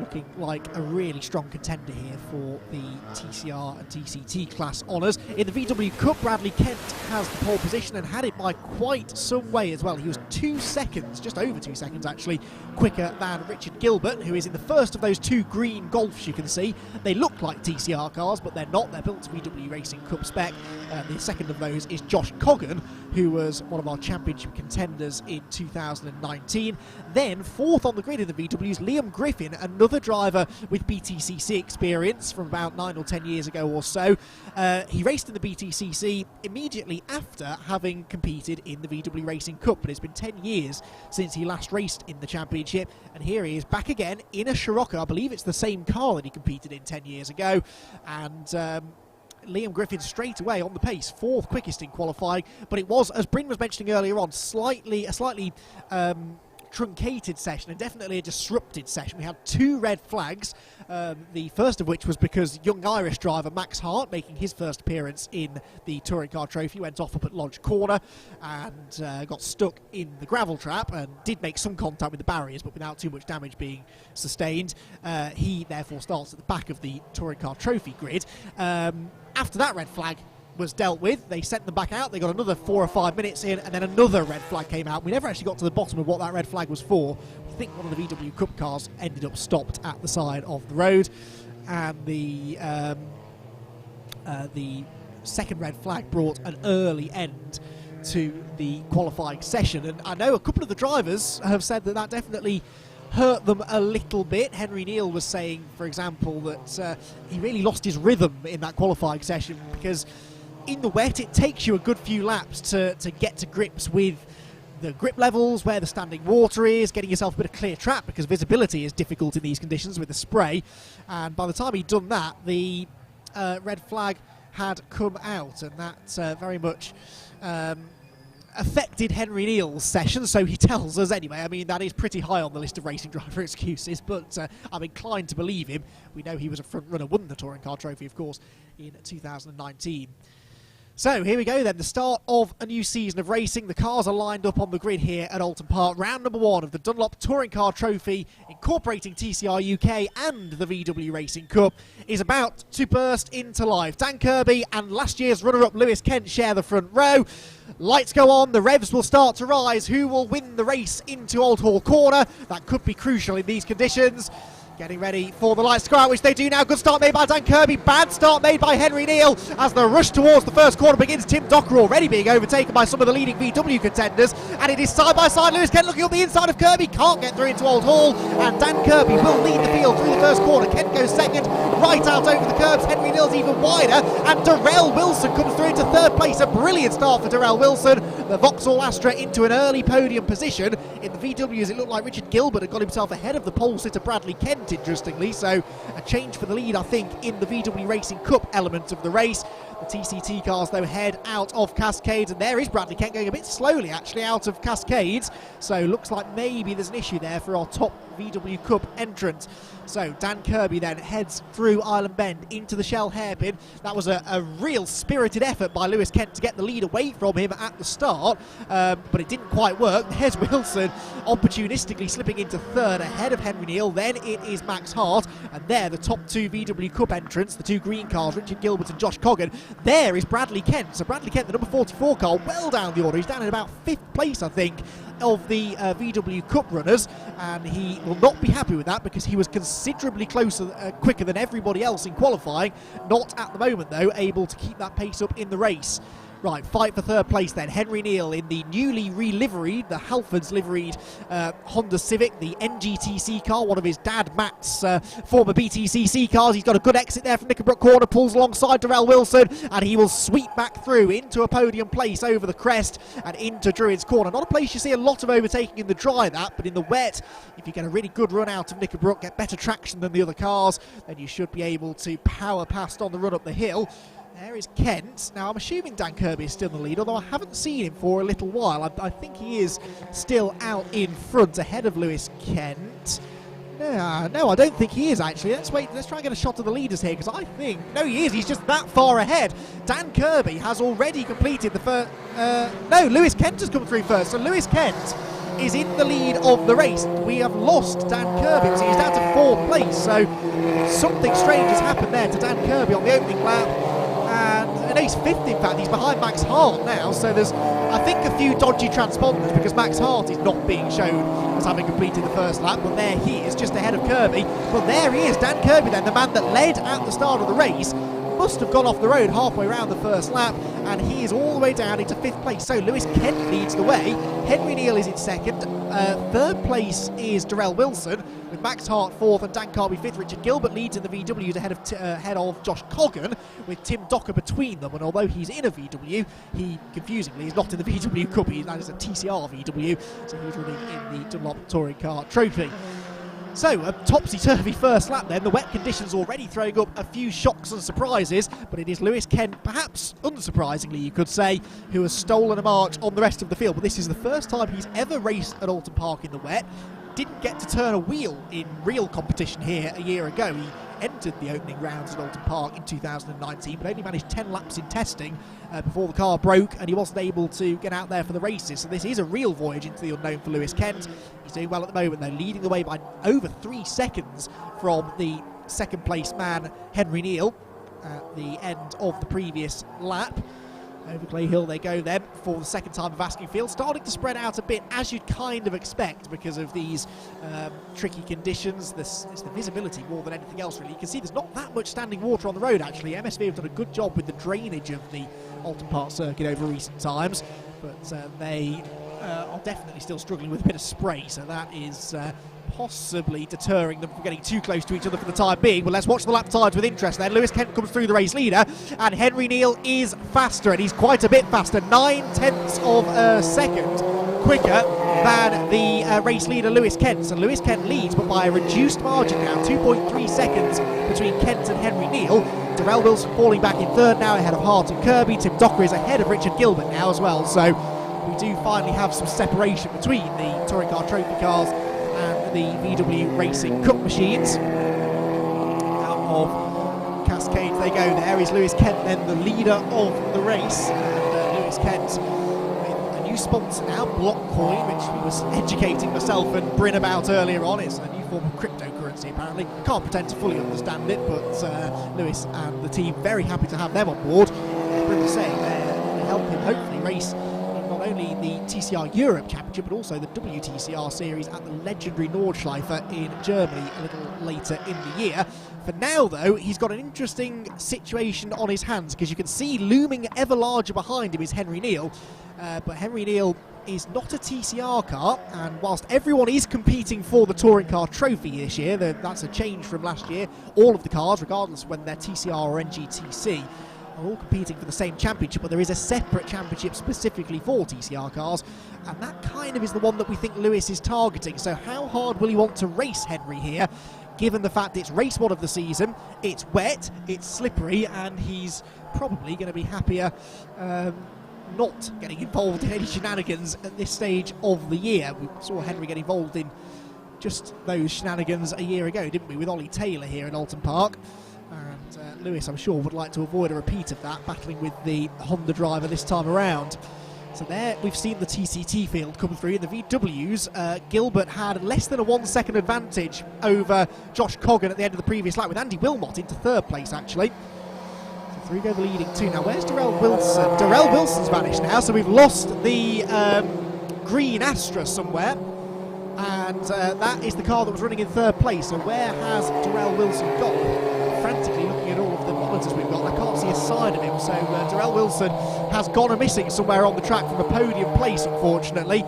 looking like a really strong contender here for the TCR and TCT class honours. In the VW Cup, Bradley Kent has the pole position and had it by quite some way as well. He was 2 seconds, just over 2 seconds actually, quicker than Richard Gilbert, who is in the first of those 2 green Golfs you can see. They look like TCR cars, but they're not. They're built to VW Racing Cup spec. The second of those is Josh Coggan, who was one of our championship contenders in 2019. Then, fourth on the grid in the VWs, Liam Griffin, another driver with BTCC experience from about 9 or 10 years ago or so. He raced in the BTCC immediately after having competed in the VW Racing Cup, but it's been 10 years since he last raced in the championship, and here he is back again in a Scirocco. I believe it's the same car that he competed in 10 years ago, and Liam Griffin straight away on the pace, 4th quickest in qualifying, but it was, as Bryn was mentioning earlier on, a slightly truncated session, and definitely a disrupted session. We had 2 red flags, the first of which was because young Irish driver Max Hart, making his first appearance in the Touring Car Trophy, went off up at Lodge Corner and got stuck in the gravel trap and did make some contact with the barriers, but without too much damage being sustained. He therefore starts at the back of the Touring Car Trophy grid. After that red flag was dealt with, they sent them back out. They got another 4 or 5 minutes in, and then another red flag came out. We never actually got to the bottom of what that red flag was for. I think one of the VW Cup cars ended up stopped at the side of the road, and the second red flag brought an early end to the qualifying session. And I know a couple of the drivers have said that definitely hurt them a little bit. Henry Neal was saying, for example, that he really lost his rhythm in that qualifying session, because in the wet it takes you a good few laps to get to grips with the grip levels, where the standing water is, getting yourself a bit of clear track, because visibility is difficult in these conditions with the spray. And by the time he'd done that, the red flag had come out, and that very much affected Henry Neal's session, so he tells us anyway. I mean, that is pretty high on the list of racing driver excuses, but I'm inclined to believe him. We know he was a front runner, won the Touring Car Trophy, of course, in 2019. So here we go then, the start of a new season of racing. The cars are lined up on the grid here at Oulton Park. Round number 1 of the Dunlop Touring Car Trophy, incorporating TCR UK and the VW Racing Cup, is about to burst into life. Dan Kirby and last year's runner-up Lewis Kent share the front row. Lights go on, the revs will start to rise. Who will win the race into Old Hall Corner? That could be crucial in these conditions. Getting ready for the lights to go out, which they do now. Good start made by Dan Kirby. Bad start made by Henry Neal. As the rush towards the first corner begins, Tim Docker already being overtaken by some of the leading VW contenders. And it is side by side. Lewis Kent looking up the inside of Kirby. Can't get through into Old Hall. And Dan Kirby will lead the field through the first corner. Kent goes second. Right out over the curbs. Henry Neal's even wider. And Darrell Wilson comes through into third place. A brilliant start for Darrell Wilson. The Vauxhall Astra into an early podium position. In the VWs, it looked like Richard Gilbert had got himself ahead of the pole sitter Bradley Kent, interestingly, so a change for the lead, I think, in the VW Racing Cup element of the race. The TCT cars, though, head out of Cascades, and there is Bradley Kent going a bit slowly, actually, out of Cascades, so looks like maybe there's an issue there for our top VW Cup entrant. So Dan Kirby then heads through Island Bend into the Shell hairpin. That was a real spirited effort by Lewis Kent to get the lead away from him at the start, but it didn't quite work. There's Wilson opportunistically slipping into third ahead of Henry Neal. Then it is Max Hart, and there the top two VW Cup entrants, the two green cars, Richard Gilbert and Josh Coggan. There is Bradley Kent. So Bradley Kent, the number 44 car, well down the order. He's down in about 5th place, I think, of the VW Cup runners, and he will not be happy with that because he was considerably closer, quicker than everybody else in qualifying. Not at the moment, though, able to keep that pace up in the race. Right, fight for third place then. Henry Neal in the newly re-liveried, the Halfords liveried Honda Civic, the NGTC car, one of his dad Matt's former BTCC cars. He's got a good exit there from Knickerbrook Corner, pulls alongside Darrell Wilson, and he will sweep back through into a podium place over the crest and into Druids Corner. Not a place you see a lot of overtaking in the dry, but in the wet, if you get a really good run out of Knickerbrook, get better traction than the other cars, then you should be able to power past on the run up the hill. There is Kent. Now, I'm assuming Dan Kirby is still in the lead, although I haven't seen him for a little while. I think he is still out in front ahead of Lewis Kent. No, I don't think he is, actually. Let's wait. Let's try and get a shot of the leaders here, because I think... No, he is. He's just that far ahead. Dan Kirby has already completed the first... no, Lewis Kent has come through first. So Lewis Kent is in the lead of the race. We have lost Dan Kirby, so he's down to 4th place. So something strange has happened there to Dan Kirby on the opening lap. And he's 5th, in fact. He's behind Max Hart now, so there's, I think, a few dodgy transponders because Max Hart is not being shown as having completed the first lap, but there he is, just ahead of Kirby. But there he is, Dan Kirby then, the man that led at the start of the race, must have gone off the road halfway around the first lap, and he is all the way down into 5th place. So Lewis Kent leads the way. Henry Neal is in 2nd. 3rd place is Darrell Wilson, with Max Hart 4th and Dan Kirby 5th. Richard Gilbert leads in the VWs ahead of Josh Coggan, with Tim Docker between them. And although he's in a VW, he confusingly is not in the VW Cup. That is a TCR VW, so he's running in the Dunlop Touring Car Trophy. So, a topsy-turvy first lap then. The wet conditions already throwing up a few shocks and surprises, but it is Lewis Kent, perhaps unsurprisingly you could say, who has stolen a march on the rest of the field. But this is the first time he's ever raced at Oulton Park in the wet. Didn't get to turn a wheel in real competition here a year ago. He entered the opening rounds at Oulton Park in 2019, but only managed 10 laps in testing before the car broke, and he wasn't able to get out there for the races. So this is a real voyage into the unknown for Lewis Kent. He's doing well at the moment, though, leading the way by over 3 seconds from the 2nd place man, Henry Neal, at the end of the previous lap. Over Clay Hill they go then for the 2nd time of Asking Field, starting to spread out a bit, as you'd kind of expect because of these tricky conditions. It's the visibility more than anything else, really. You can see there's not that much standing water on the road, actually. MSV have done a good job with the drainage of the Oulton Park circuit over recent times, but they are definitely still struggling with a bit of spray, so that is possibly deterring them from getting too close to each other for the time being. But let's watch the lap times with interest then. Lewis Kent comes through the race leader, and Henry Neal is faster, and he's quite a bit faster, 9/10 of a second quicker than the race leader Lewis Kent. So Lewis Kent leads, but by a reduced margin now, 2.3 seconds between Kent and Henry Neal. Darrell Wilson falling back in 3rd now, ahead of Hart and Kirby. Tim Docker is ahead of Richard Gilbert now as well. So we do finally have some separation between the Touring Car Trophy cars and the VW Racing Cup machines. Out of Cascades they go. There is Lewis Kent then, the leader of the race. And Lewis Kent with a new sponsor now, Blockcoin, which he was educating myself and Bryn about earlier on. It's a new form of cryptocurrency apparently. Can't pretend to fully understand it, but Lewis and the team very happy to have them on board. Bryn was saying they help him hopefully race in not only the TCR Europe Championship, but also the WTCR Series at the legendary Nordschleife in Germany a little later in the year. For now, though, he's got an interesting situation on his hands, because you can see looming ever larger behind him is Henry Neal. But Henry Neal is not a TCR car, and whilst everyone is competing for the Touring Car Trophy this year, that's a change from last year. All of the cars, regardless of whether they're TCR or NGTC, are all competing for the same championship, but there is a separate championship specifically for TCR cars, and that kind of is the one that we think Lewis is targeting. So how hard will he want to race Henry here, given the fact it's race one of the season, it's wet, it's slippery, and he's probably going to be happier not getting involved in any shenanigans at this stage of the year. We saw Henry get involved in just those shenanigans a year ago, didn't we, with Ollie Taylor here in Oulton Park. And Lewis, I'm sure, would like to avoid a repeat of that, battling with the Honda driver this time around. So there we've seen the TCT field come through. In the VWs, Gilbert had less than a 1 second advantage over Josh Coggan at the end of the previous lap, with Andy Wilmot into third place, actually. So through go the leading two. Now, where's Darrell Wilson? Darrell Wilson's vanished now, so we've lost the green Astra somewhere. And that is the car that was running in third place. So where has Darrell Wilson gone? Frantically looking at all of the monitors we've got, I can't see a sign of him. So Darrell Wilson has gone a-missing somewhere on the track from a podium place, unfortunately,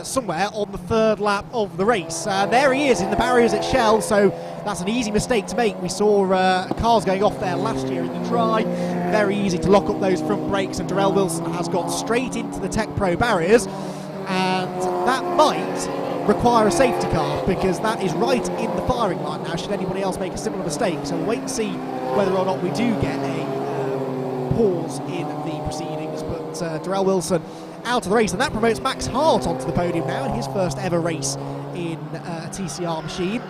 somewhere on the third lap of the race. There he is in the barriers at Shell, so that's an easy mistake to make. We saw cars going off there last year in the dry. Very easy to lock up those front brakes, and Darrell Wilson has gone straight into the Tech Pro barriers, and that might require a safety car, because that is right in the firing line now should anybody else make a similar mistake. So we'll wait and see whether or not we do get a pause in the proceedings. But Darrell Wilson out of the race, and that promotes Max Hart onto the podium now in his first ever race in a TCR machine.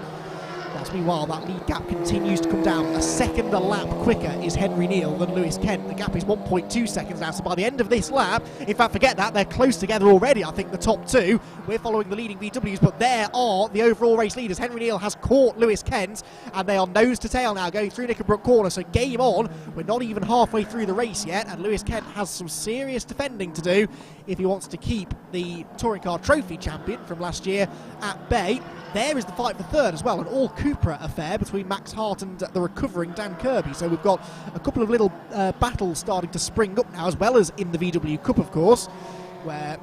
Whilst meanwhile that lead gap continues to come down. A second a lap quicker is Henry Neal than Lewis Kent. The gap is 1.2 seconds now, so by the end of this lap, in fact forget that, they're close together already, I think, the top two. We're following the leading VWs, but there are the overall race leaders. Henry Neal has caught Lewis Kent, and they are nose to tail now going through Knickerbrook Corner, so game on. We're not even halfway through the race yet, and Lewis Kent has some serious defending to do if he wants to keep the Touring Car Trophy champion from last year at bay. There is the fight for third as well, an all-Cupra affair between Max Hart and the recovering Dan Kirby. So we've got a couple of little battles starting to spring up now, as well as in the VW Cup, of course, where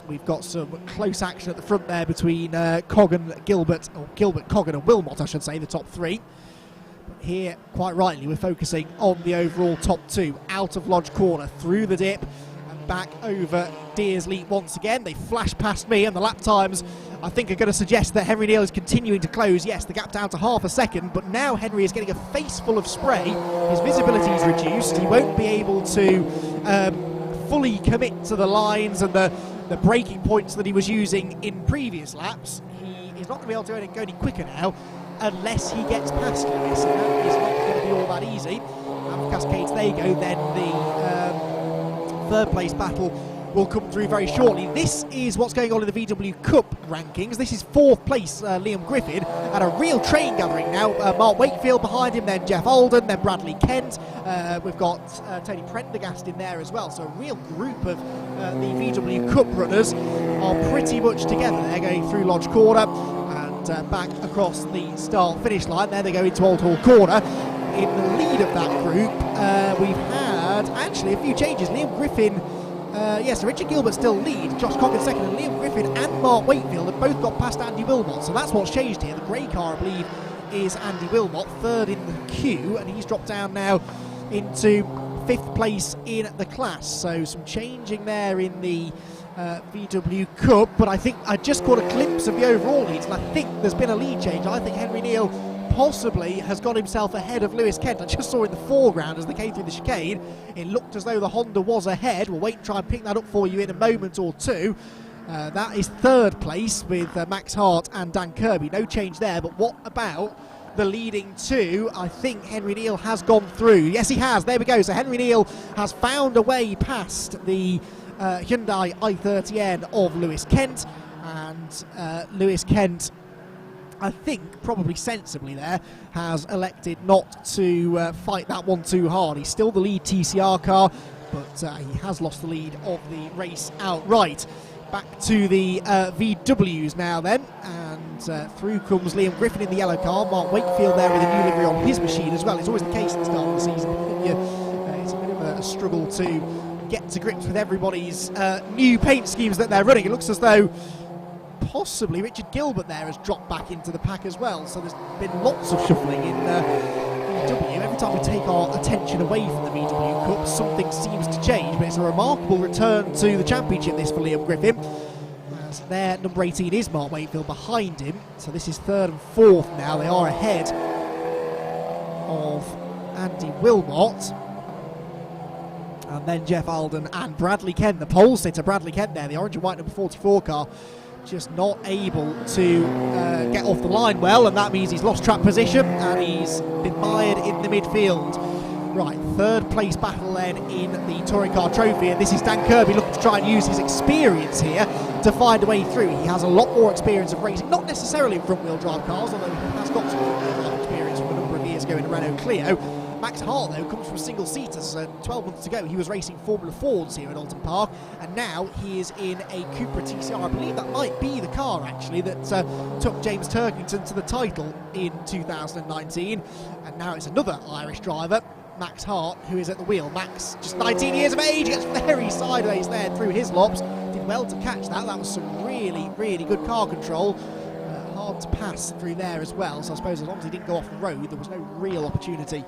we've got some close action at the front there between Gilbert, Coggan and Wilmot, I should say, the top three. But here, quite rightly, we're focusing on the overall top two, out of Lodge Corner, through the dip, and back over Deersley once again. They flash past me, and the lap times, I think, are going to suggest that Henry Neal is continuing to close. Yes, the gap down to half a second, but now Henry is getting a face full of spray. His visibility is reduced. He won't be able to fully commit to the lines and the braking points that he was using in previous laps. He is not going to be able to go any quicker now unless he gets past Lewis, and that is not going to be all that easy. And Cascades, there you go, then the third place battle will come through very shortly. This is what's going on in the VW Cup rankings. This is fourth place, Liam Griffin, and a real train gathering now. Mark Wakefield behind him, then Jeff Oulton, then Bradley Kent. We've got Tony Prendergast in there as well. So a real group of the VW Cup runners are pretty much together. They're going through Lodge Corner and back across the start-finish line. There they go into Old Hall Corner. In the lead of that group, we've had actually a few changes. Liam Griffin, yes, so Richard Gilbert still lead, Josh Coggan second, and Liam Griffin and Mark Wakefield have both got past Andy Wilmot. So that's what's changed here. The grey car, I believe, is Andy Wilmot, third in the queue, and he's dropped down now into fifth place in the class. So some changing there in the VW Cup, but I think I just caught a glimpse of the overall leads, and I think there's been a lead change. I think Henry Neal possibly has got himself ahead of Lewis Kent. I just saw in the foreground as they came through the chicane, it looked as though the Honda was ahead. We'll wait and try and pick that up for you in a moment or two. That is third place with Max Hart and Dan Kirby. No change there, but what about the leading two? I think Henry Neal has gone through. Yes, he has. There we go. So Henry Neal has found a way past the Hyundai i30N of Lewis Kent, and Lewis Kent, I think, probably sensibly there, has elected not to fight that one too hard. He's still the lead TCR car, but he has lost the lead of the race outright. Back to the VWs now then, and through comes Liam Griffin in the yellow car. Mark Wakefield there with a new livery on his machine as well. It's always the case at the start of the season. It's a bit of a struggle to get to grips with everybody's new paint schemes that they're running. It looks as though possibly Richard Gilbert there has dropped back into the pack as well, so there's been lots of shuffling in VW. Every time we take our attention away from the VW Cup, something seems to change, but it's a remarkable return to the championship this for Liam Griffin, as their number 18 is Mark Wakefield behind him, so this is third and fourth now. They are ahead of Andy Wilmot, and then Jeff Alden and Bradley Kent, the pole sitter Bradley Kent there, the orange and white number 44 car, just not able to get off the line well, and that means he's lost track position and he's been mired in the midfield. Right, third place battle then in the Touring Car Trophy, and this is Dan Kirby looking to try and use his experience here to find a way through. He has a lot more experience of racing, not necessarily in front wheel drive cars, although he has got some front wheel drive experience from a number of years ago in a Renault Clio. Max Hart, though, comes from single seaters, and 12 months ago he was racing Formula Fords here at Oulton Park, and now he is in a Cupra TCR. I believe that might be the car actually that took James Turkington to the title in 2019, and now it's another Irish driver, Max Hart, who is at the wheel. Max, just 19 years of age, gets very sideways there through his lops, did well to catch that. That was some really good car control. Hard to pass through there as well, so I suppose as long as he didn't go off the road, there was no real opportunity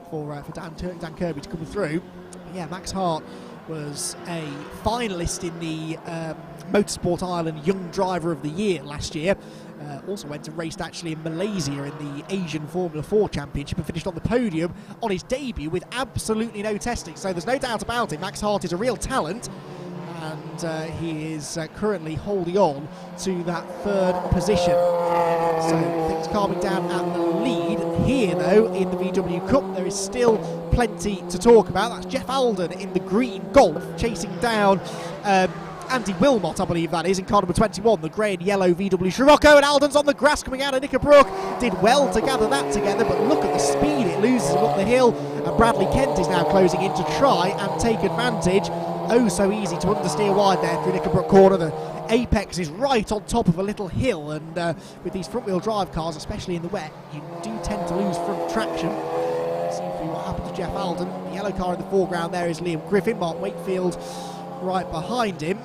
for Dan Kirby to come through. But yeah, Max Hart was a finalist in the Motorsport Ireland Young Driver of the Year last year. Also went and raced actually in Malaysia in the Asian Formula 4 Championship and finished on the podium on his debut with absolutely no testing. So there's no doubt about it, Max Hart is a real talent, and he is currently holding on to that third position. So things calming down at the lead here though in the VW Cup. There is still plenty to talk about. That's Jeff Alden in the green Golf chasing down Andy Wilmot, I believe that is, in car number 21, the grey and yellow VW Scirocco, and Alden's on the grass coming out of Knickerbrook. Did well to gather that together, but look at the speed it loses him up the hill, and Bradley Kent is now closing in to try and take advantage. Oh, so easy to understeer wide there through Knickerbrook corner. The apex is right on top of a little hill, and with these front-wheel drive cars, especially in the wet, you do tend to lose front traction. Let's see what happened to Jeff Alden. The yellow car in the foreground there is Liam Griffin, Mark Wakefield right behind him.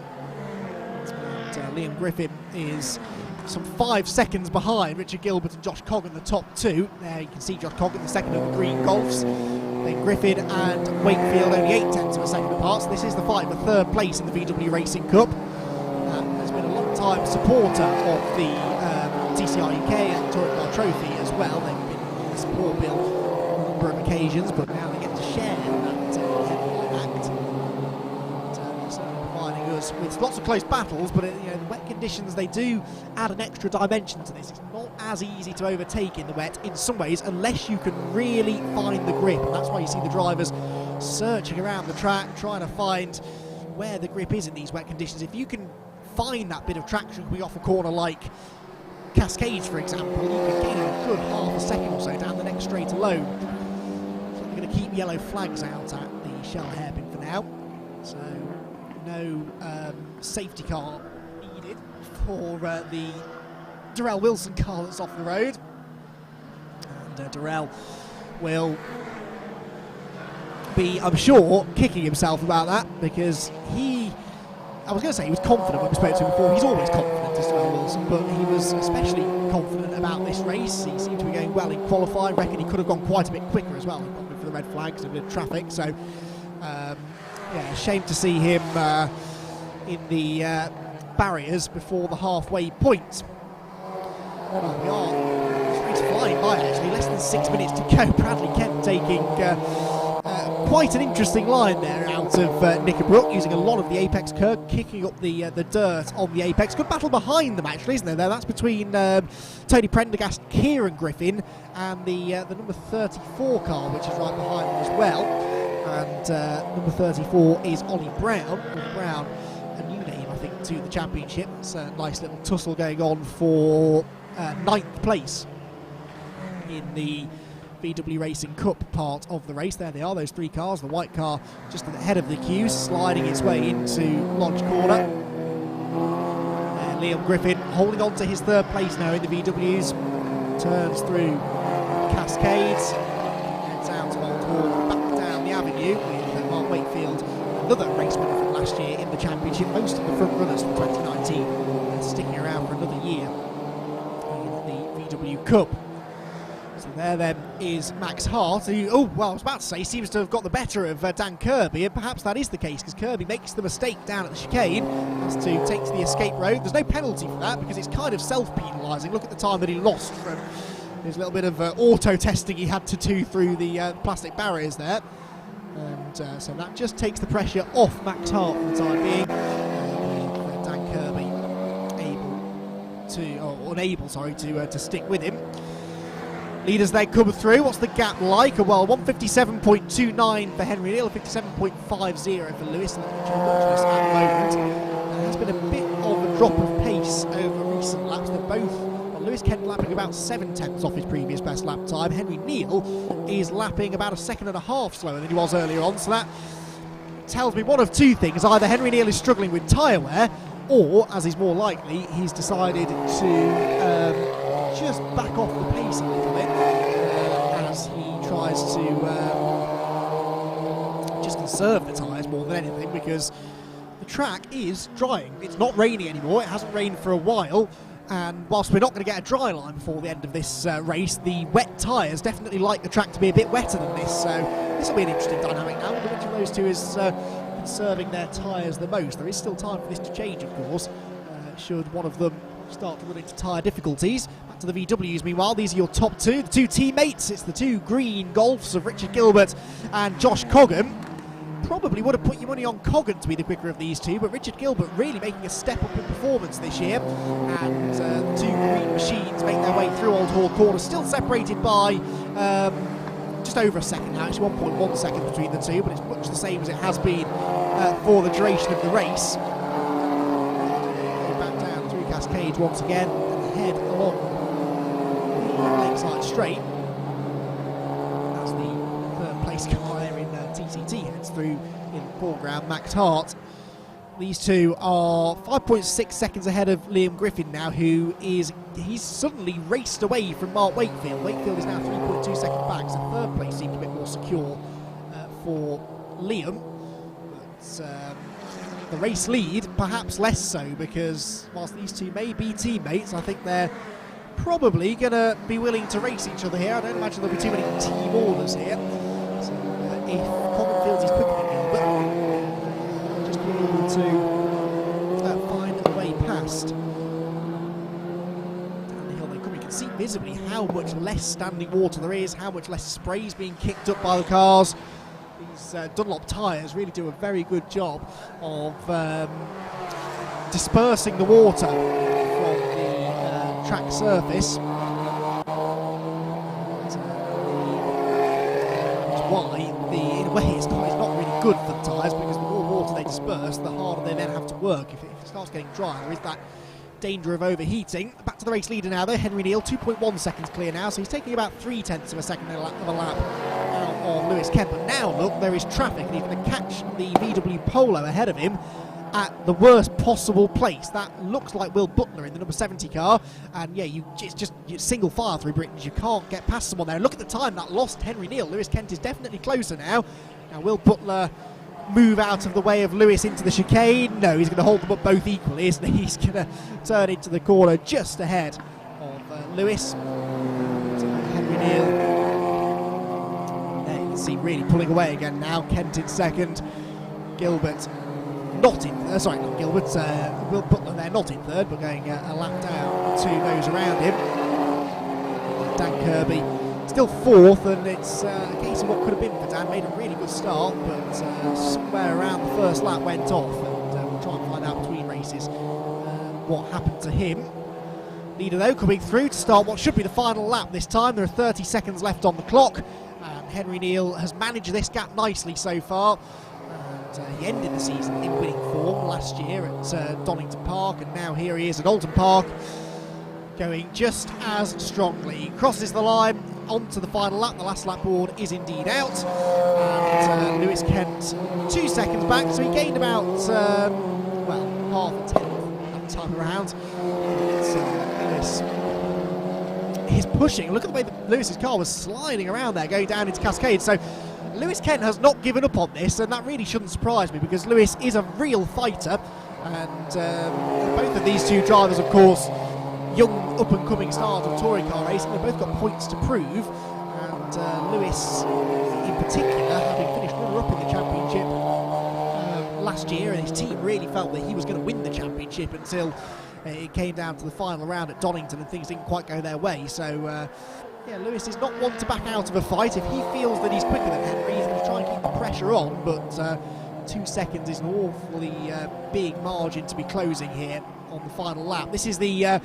And Liam Griffin is some 5 seconds behind Richard Gilbert and Josh Coggan, the top two. There you can see Josh Coggan, the second of the green Golfs. Then Griffin and Wakefield only 8/10 of a second apart. So this is the fight for third place in the VW Racing Cup. Has been a long-time supporter of the TCR UK and Touring Car Trophy as well. They've been on the support bill on a number of occasions, but now they get to share that act. Providing us with lots of close battles, but the wet conditions, they do add an extra dimension to this. It's not as easy to overtake in the wet in some ways unless you can really find the grip, and that's why you see the drivers searching around the track trying to find where the grip is in these wet conditions. If you can find that bit of traction coming off a corner like Cascades, for example, you can gain a good half a second or so down the next straight alone. So we're going to keep yellow flags out at the Shell hairpin for now. So no safety car needed for the Darrell Wilson car that's off the road. And Darrell will be, I'm sure, kicking himself about that, because I was going to say he was confident when we spoke to him before. He's always confident, as Darrell Wilson, but he was especially confident about this race. He seemed to be going well in qualifying. I reckon he could have gone quite a bit quicker as well, probably for the red flags and a bit of traffic. So, yeah, shame to see him in the barriers before the halfway point. Well, we are flying by actually, less than 6 minutes to go. Bradley Kent taking quite an interesting line there out of Knickerbrook, using a lot of the apex curve, kicking up the dirt on the apex. Good battle behind them actually, isn't there? That's between Tony Prendergast, Kieran Griffin, and the number 34 car, which is right behind them as well. And number 34 is Ollie Brown. Ollie Brown, a new name I think to the championship. It's a nice little tussle going on for 9th place in the VW Racing Cup part of the race. There they are, those 3 cars. The white car just at the head of the queue, sliding its way into Lodge Corner. Liam Griffin holding on to his 3rd place now in the VWs. Turns through Cascades, heads out of Old Hall, back down the avenue with Mark Wakefield, another race winner from last year in the championship. Most of the front runners from 2019 sticking around for another year in the VW Cup. So there then is Max Hart, who, I was about to say, seems to have got the better of Dan Kirby, and perhaps that is the case, because Kirby makes the mistake down at the chicane, has to take to the escape road. There's no penalty for that, because it's kind of self-penalising. Look at the time that he lost from his little bit of auto testing he had to do through the plastic barriers there. And so that just takes the pressure off Max Hart for the time being, with Dan Kirby unable to stick with him. Leaders then come through. What's the gap like? Well, 157.29 for Henry Neal, 57.50 for Lewis. And at the moment, there has been a bit of a drop of pace over recent laps. They're both, Lewis Kent lapping about 7/10 off his previous best lap time. Henry Neal is lapping about 1.5 seconds slower than he was earlier on. So that tells me one of 2 things. Either Henry Neal is struggling with tyre wear, or, as is more likely, he's decided to just back off the pace a little bit as he tries to just conserve the tyres more than anything, because the track is drying. It's not raining anymore. It hasn't rained for a while, and whilst we're not going to get a dry line before the end of this race, the wet tyres definitely like the track to be a bit wetter than this, so this will be an interesting dynamic now. Which of those 2 is conserving their tyres the most? There is still time for this to change, of course, should one of them start to run into tyre difficulties. Back to the VWs meanwhile. These are your top 2, the 2 teammates. It's the 2 green Golfs of Richard Gilbert and Josh Coggan. Probably would have put your money on Coggan to be the quicker of these 2, but Richard Gilbert really making a step up in performance this year, and the 2 green machines make their way through Old Hall Corner, still separated by just over a second now. It's 1.1 seconds between the 2, but it's much the same as it has been for the duration of the race. Cascades once again, and head along the Lakeside Straight as the 3rd place car there in TCT heads through in the foreground. Max Hart. These 2 are 5.6 seconds ahead of Liam Griffin now, he's suddenly raced away from Mark Wakefield. Wakefield is now 3.2 seconds back, so 3rd place seems a bit more secure for Liam. But the race lead, perhaps less so, because whilst these 2 may be teammates, I think they're probably going to be willing to race each other here. I don't imagine there'll be too many team orders here. So if Coggan feels he's quicker than Gilbert, just be able to find a way past. Down the hill they come. You can see visibly how much less standing water there is, how much less spray is being kicked up by the cars. These Dunlop tyres really do a very good job of dispersing the water from the track surface. That's why, in a way, it's not really good for the tyres, because the more water they disperse, the harder they then have to work. If it starts getting dry, there is that danger of overheating. Back to the race leader now though, Henry Neal, 2.1 seconds clear now, so he's taking about 0.3 of a second of a lap out on Lewis Kent. But now look, there is traffic, and he's going to catch the VW Polo ahead of him at the worst possible place. That looks like Will Butler in the number 70 car, and yeah, it's just single file through Britain. You can't get past someone there. And look at the time that lost Henry Neal. Lewis Kent is definitely closer now. Now Will Butler move out of the way of Lewis into the chicane? No, he's going to hold them up both equally, isn't he? He's going to turn into the corner just ahead of Lewis. Henry Neal, there you can see really pulling away again now. Kent in second, Gilbert not in third, sorry, not Gilbert, Will Butler there not in third, but going a lap down to those around him. Dan Kirby still fourth, and it's a case of what could have been for Dan. Made a really good start, but somewhere around the first lap went off, and we'll try and find out between races what happened to him. Leader though coming through to start what should be the final lap this time. There are 30 seconds left on the clock, and Henry Neal has managed this gap nicely so far. And he ended the season in winning form last year at Donington Park, and now here he is at Oulton Park, going just as strongly. He crosses the line onto the final lap. The last lap board is indeed out, and Lewis Kent 2 seconds back, so he gained about half a tenth that time around. Lewis is pushing. Look at the way that Lewis's car was sliding around there, going down into Cascade. So Lewis Kent has not given up on this, and that really shouldn't surprise me because Lewis is a real fighter. And both of these two drivers, of course, young up-and-coming stars of touring car racing, they've both got points to prove. And Lewis, in particular, having finished runner-up in the championship last year, and his team really felt that he was going to win the championship until it came down to the final round at Donington and things didn't quite go their way. So, Lewis is not one to back out of a fight. If he feels that he's quicker than Henry, he's going to try and keep the pressure on, but 2 seconds is an awfully big margin to be closing here on the final lap. This is the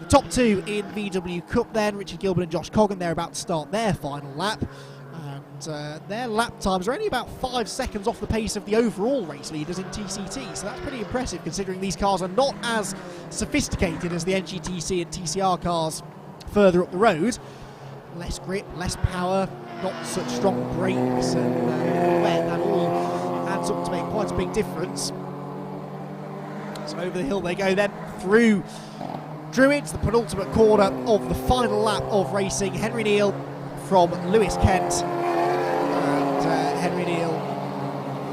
top two in VW Cup then. Richard Gilbert and Josh Coggan, they're about to start their final lap. And their lap times are only about 5 seconds off the pace of the overall race leaders in TCT. So that's pretty impressive considering these cars are not as sophisticated as the NGTC and TCR cars further up the road. Less grip, less power, not such strong brakes, and that all adds up to make quite a big difference. So over the hill they go then, through Druids, the penultimate corner of the final lap of racing. Henry Neal from Lewis Kent, and Henry Neal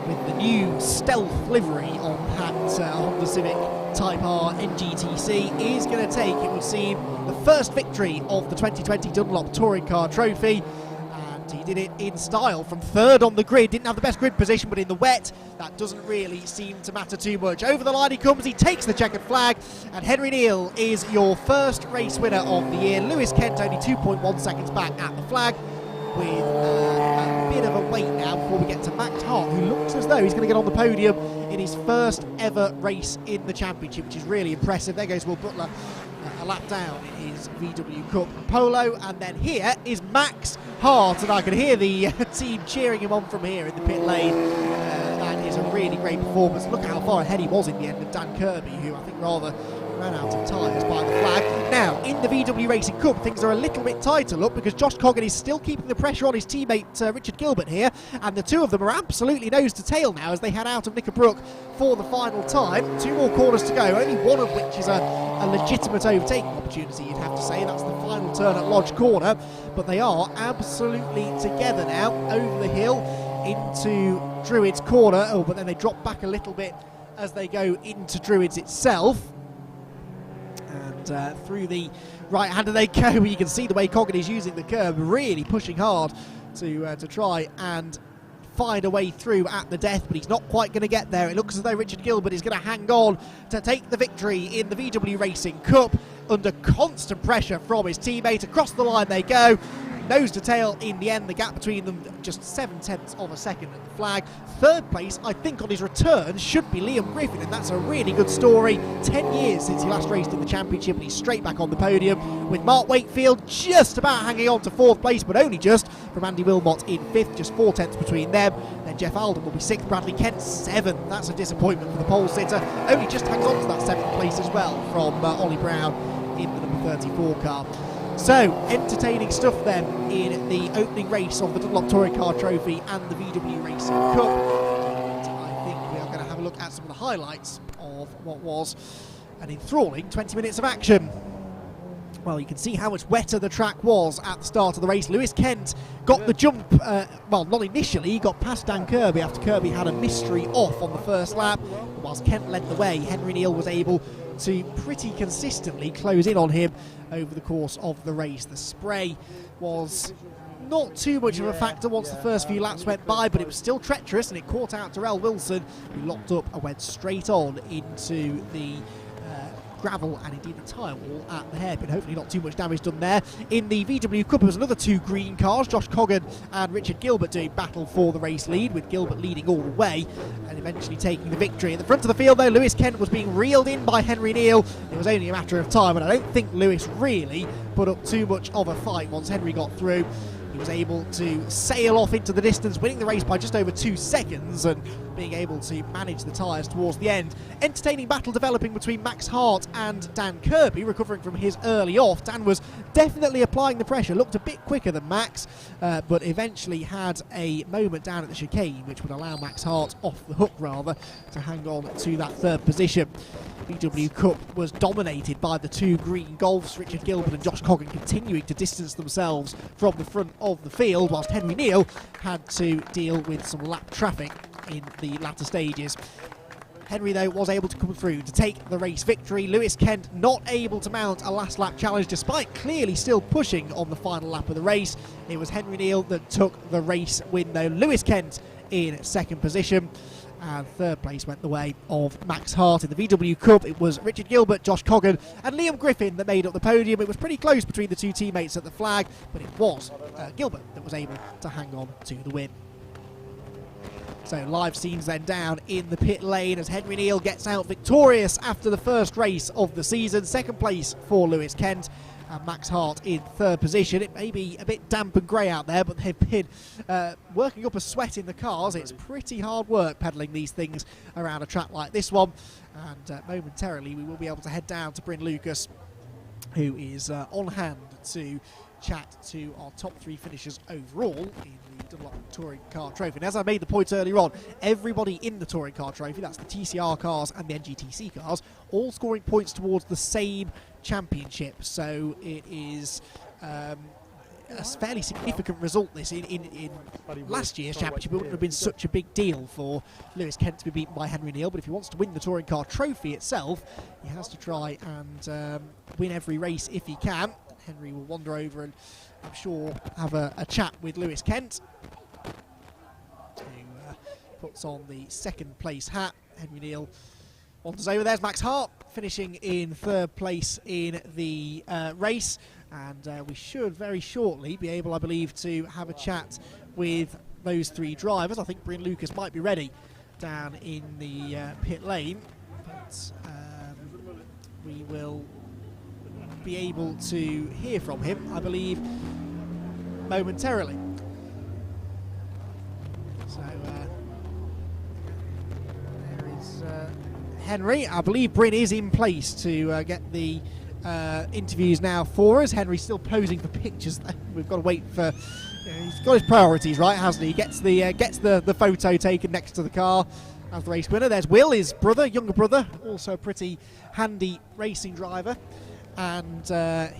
with the new stealth livery on that Honda Civic Type R NGTC is going to take, it would seem, the first victory of the 2020 Dunlop Touring Car Trophy. And he did it in style from third on the grid. Didn't have the best grid position, but in the wet, that doesn't really seem to matter too much. Over the line he comes, he takes the checkered flag, and Henry Neal is your first race winner of the year. Lewis Kent only 2.1 seconds back at the flag, with a bit of a wait now before we get to Max Hart, who looks as though he's going to get on the podium in his first ever race in the championship, which is really impressive. There goes Will Butler a lap down in his VW Cup Polo, and then here is Max Hart, and I can hear the team cheering him on from here in the pit lane. That is a really great performance. Look how far ahead he was in the end of Dan Kirby, who I think rather ran out of tyres by the flag. Now, in the VW Racing Cup, things are a little bit tighter, look, because Josh Coggan is still keeping the pressure on his teammate Richard Gilbert here, and the two of them are absolutely nose to tail now as they head out of Knickerbrook for the final time. 2 more corners to go, only one of which is a legitimate overtaking opportunity, you'd have to say. That's the final turn at Lodge Corner, but they are absolutely together now over the hill into Druids Corner. Oh, but then they drop back a little bit as they go into Druids itself. And through the right-hander they go. You can see the way Coggan is using the curb, really pushing hard to try and find a way through at the death, but he's not quite going to get there. It looks as though Richard Gilbert is going to hang on to take the victory in the VW Racing Cup under constant pressure from his teammate. Across the line they go, nose to tail in the end. The gap between them just 0.7 of a second at the flag. Third place, I think, on his return should be Liam Griffin, and that's a really good story. 10 years since he last raced in the championship, and he's straight back on the podium, with Mark Wakefield just about hanging on to 4th place, but only just from Andy Wilmot in 5th, just 0.4 between them. Then Jeff Alden will be 6th, Bradley Kent 7th. That's a disappointment for the pole sitter. Only just hangs on to that 7th place as well from Ollie Brown in the number 34 car. So, entertaining stuff then in the opening race of the Dunlop Touring Car Trophy and the VW Racing Cup. And I think we are going to have a look at some of the highlights of what was an enthralling 20 minutes of action. Well, you can see how much wetter the track was at the start of the race. Lewis Kent got the jump, well, not initially, he got past Dan Kirby after Kirby had a mystery off on the first lap. But whilst Kent led the way, Henry Neal was able to pretty consistently close in on him over the course of the race. The spray was not too much of a factor once the first few laps went by, but it was still treacherous, and it caught out Darrell Wilson, who locked up and went straight on into the gravel and indeed the tyre wall at the hairpin. Hopefully not too much damage done there. In the VW Cup, there was another 2 green cars, Josh Coggan and Richard Gilbert doing battle for the race lead, with Gilbert leading all the way and eventually taking the victory. At the front of the field though, Lewis Kent was being reeled in by Henry Neal. It was only a matter of time, and I don't think Lewis really put up too much of a fight once Henry got through. He was able to sail off into the distance, winning the race by just over 2 seconds and being able to manage the tyres towards the end. Entertaining battle developing between Max Hart and Dan Kirby, recovering from his early off. Dan was definitely applying the pressure, looked a bit quicker than Max, but eventually had a moment down at the chicane which would allow Max Hart, off the hook rather, to hang on to that third position. BMW Cup was dominated by the two green Golfs, Richard Gilbert and Josh Coggan continuing to distance themselves from the front of the field, whilst Henry Neal had to deal with some lap traffic in the latter stages. Henry, though, was able to come through to take the race victory. Lewis Kent not able to mount a last lap challenge despite clearly still pushing on the final lap of the race. It was Henry Neal that took the race win, though. Lewis Kent in second position. And third place went the way of Max Hart. In the VW Cup, it was Richard Gilbert, Josh Coggan and Liam Griffin that made up the podium. It was pretty close between the two teammates at the flag, but it was Gilbert that was able to hang on to the win. So live scenes then down in the pit lane as Henry Neal gets out victorious after the first race of the season. Second place for Lewis Kent. And Max Hart in third position. It may be a bit damp and grey out there, but they've been working up a sweat in the cars. It's pretty hard work pedalling these things around a track like this one. And momentarily we will be able to head down to Bryn Lucas, who is on hand to chat to our top 3 finishers overall in the Dunlop Touring Car Trophy. And as I made the point earlier on, everybody in the Touring Car Trophy, that's the TCR cars and the NGTC cars, all scoring points towards the same championship. So it is a fairly significant result this. In last year's championship, it wouldn't have been such a big deal for Lewis Kent to be beaten by Henry Neal, but if he wants to win the Touring Car Trophy itself, he has to try and win every race if he can. Henry will wander over and, I'm sure, have a chat with Lewis Kent, who puts on the second place hat. Henry Neal wanders over. There's Max Hart finishing in third place in the race, and we should very shortly be able, I believe, to have a chat with those 3 drivers. I think Bryn Lucas might be ready down in the pit lane, but we will be able to hear from him, I believe, momentarily. So there is Henry. I believe Bryn is in place to get the interviews now for us. Henry's still posing for pictures. We've got to wait for. He's got his priorities right, hasn't he? He gets the photo taken next to the car as the race winner. There's Will, his brother, younger brother, also a pretty handy racing driver. And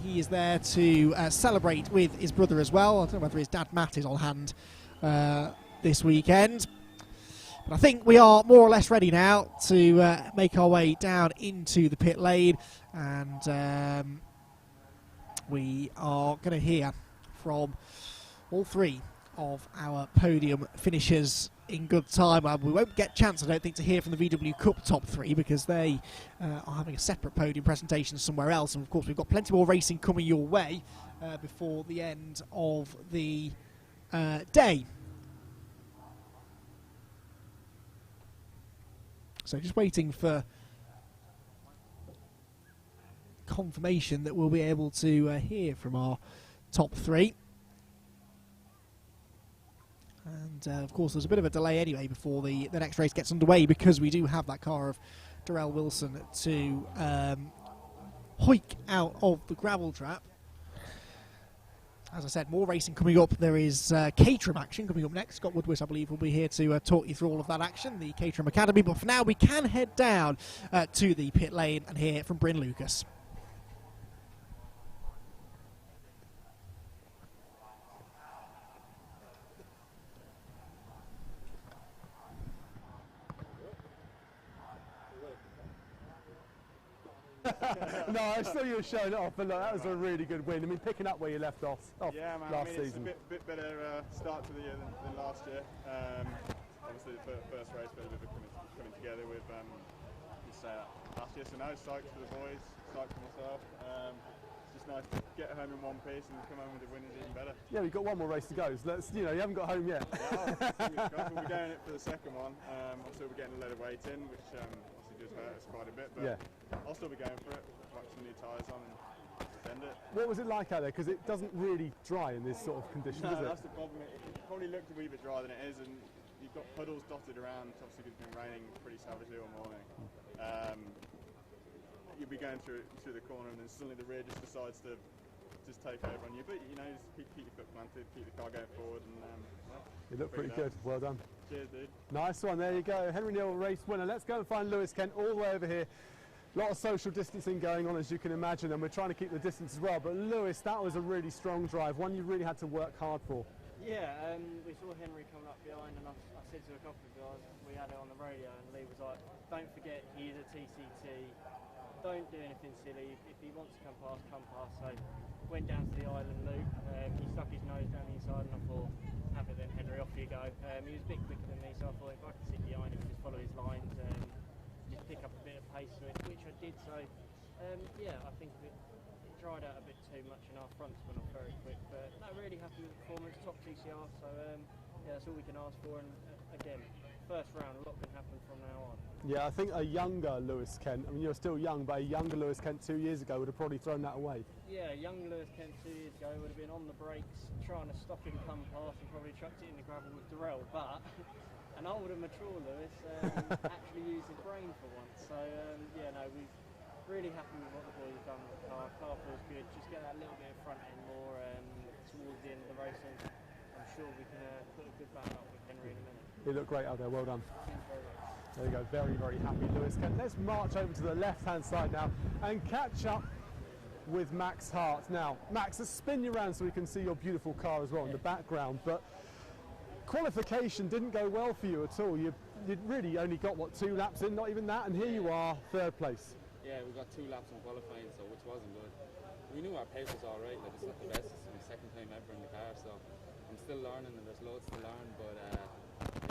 he is there to celebrate with his brother as well. I don't know whether his dad Matt is on hand this weekend. But I think we are more or less ready now to make our way down into the pit lane. And we are going to hear from all 3 of our podium finishers in good time. We won't get a chance, I don't think, to hear from the VW Cup top 3 because they are having a separate podium presentation somewhere else. And of course, we've got plenty more racing coming your way before the end of the day. So just waiting for confirmation that we'll be able to hear from our top 3. And of course there's a bit of a delay anyway before the next race gets underway, because we do have that car of Darrell Wilson to hoik out of the gravel trap. As I said, more racing coming up. There is Caterham action coming up next. Scott Woodward, I believe, will be here to talk you through all of that action, the Caterham Academy. But for now, we can head down to the pit lane and hear from Bryn Lucas. No, I saw you were showing it off, but look, that was a really good win. I mean, picking up where you left off yeah, man, last it's season. a bit better start to the year than last year. Obviously, the first race, but a bit of coming together with last year. So now, psyched for the boys, psyched for myself. It's just nice to get home in one piece and come home with the win is even better. Yeah, we've got one more race to go. So let's, you haven't got home yet. Yeah, we'll be going it for the second one. Obviously, we're getting a load of weight in, which obviously does hurt us quite a bit, but yeah. I'll still be going for it. Whack some new tyres on and defend it. What was it like out there? Because it doesn't really dry in this sort of condition, No, does it? that's the problem. It probably looked a wee bit drier than it is, and you've got puddles dotted around. Obviously, it's been raining pretty savagely all morning. You'll be going through the corner, and then suddenly the rear just decides to just take over on you. But you know, just keep your foot planted, keep the car going forward, and You look pretty good. Well done. Cheers, dude. Nice one. There you go. Henry Neal, race winner. Let's go and find Lewis Kent all the way over here. A lot of social distancing going on, as you can imagine, and we're trying to keep the distance as well. But Lewis, that was a really strong drive, one you really had to work hard for. Yeah, we saw Henry coming up behind, and I said to a couple of guys, we had it on the radio, and Lee was like, don't forget he's a TCT, don't do anything silly, if he wants to come past. So went down to the island loop, he stuck his nose down the inside, and I thought, have it then Henry, off you go. He was a bit quicker than me, so I thought if I could sit behind him and just follow his lines, just pick up a bit of pace, which I did. So yeah, I think it dried out a bit too much, and our fronts went off very quick, but not really happy with the performance, top TCR, so yeah, that's all we can ask for. And again, first round, a lot can happen from now on. Yeah, I think a younger Lewis Kent, I mean you're still young, but a younger Lewis Kent 2 years ago would have probably thrown that away. Yeah, young Lewis Kent 2 years ago would have been on the brakes trying to stop him come past and probably chucked it in the gravel with Darrell, but an older, mature Lewis actually used his brain for once. So yeah, no, we're really happy with what the boys have done with the car. Car feels good, just get that little bit of front end more towards the end of the race, and I'm sure we can put a good battle up with Henry in a minute. You look great out there, well done. Thanks very much. There you go, very, very happy Lewis Kent. Let's march over to the left-hand side now and catch up with Max Hart. Now, Max, let's spin you around so we can see your beautiful car as well in the background. But qualification didn't go well for you at all. You really only got, what, 2 laps in, not even that, and here you are, 3rd place. Yeah, we got 2 laps on qualifying, so which wasn't good. We knew our pace was alright, like it's not the best, it's my 2nd time ever in the car, so I'm still learning and there's loads to learn, but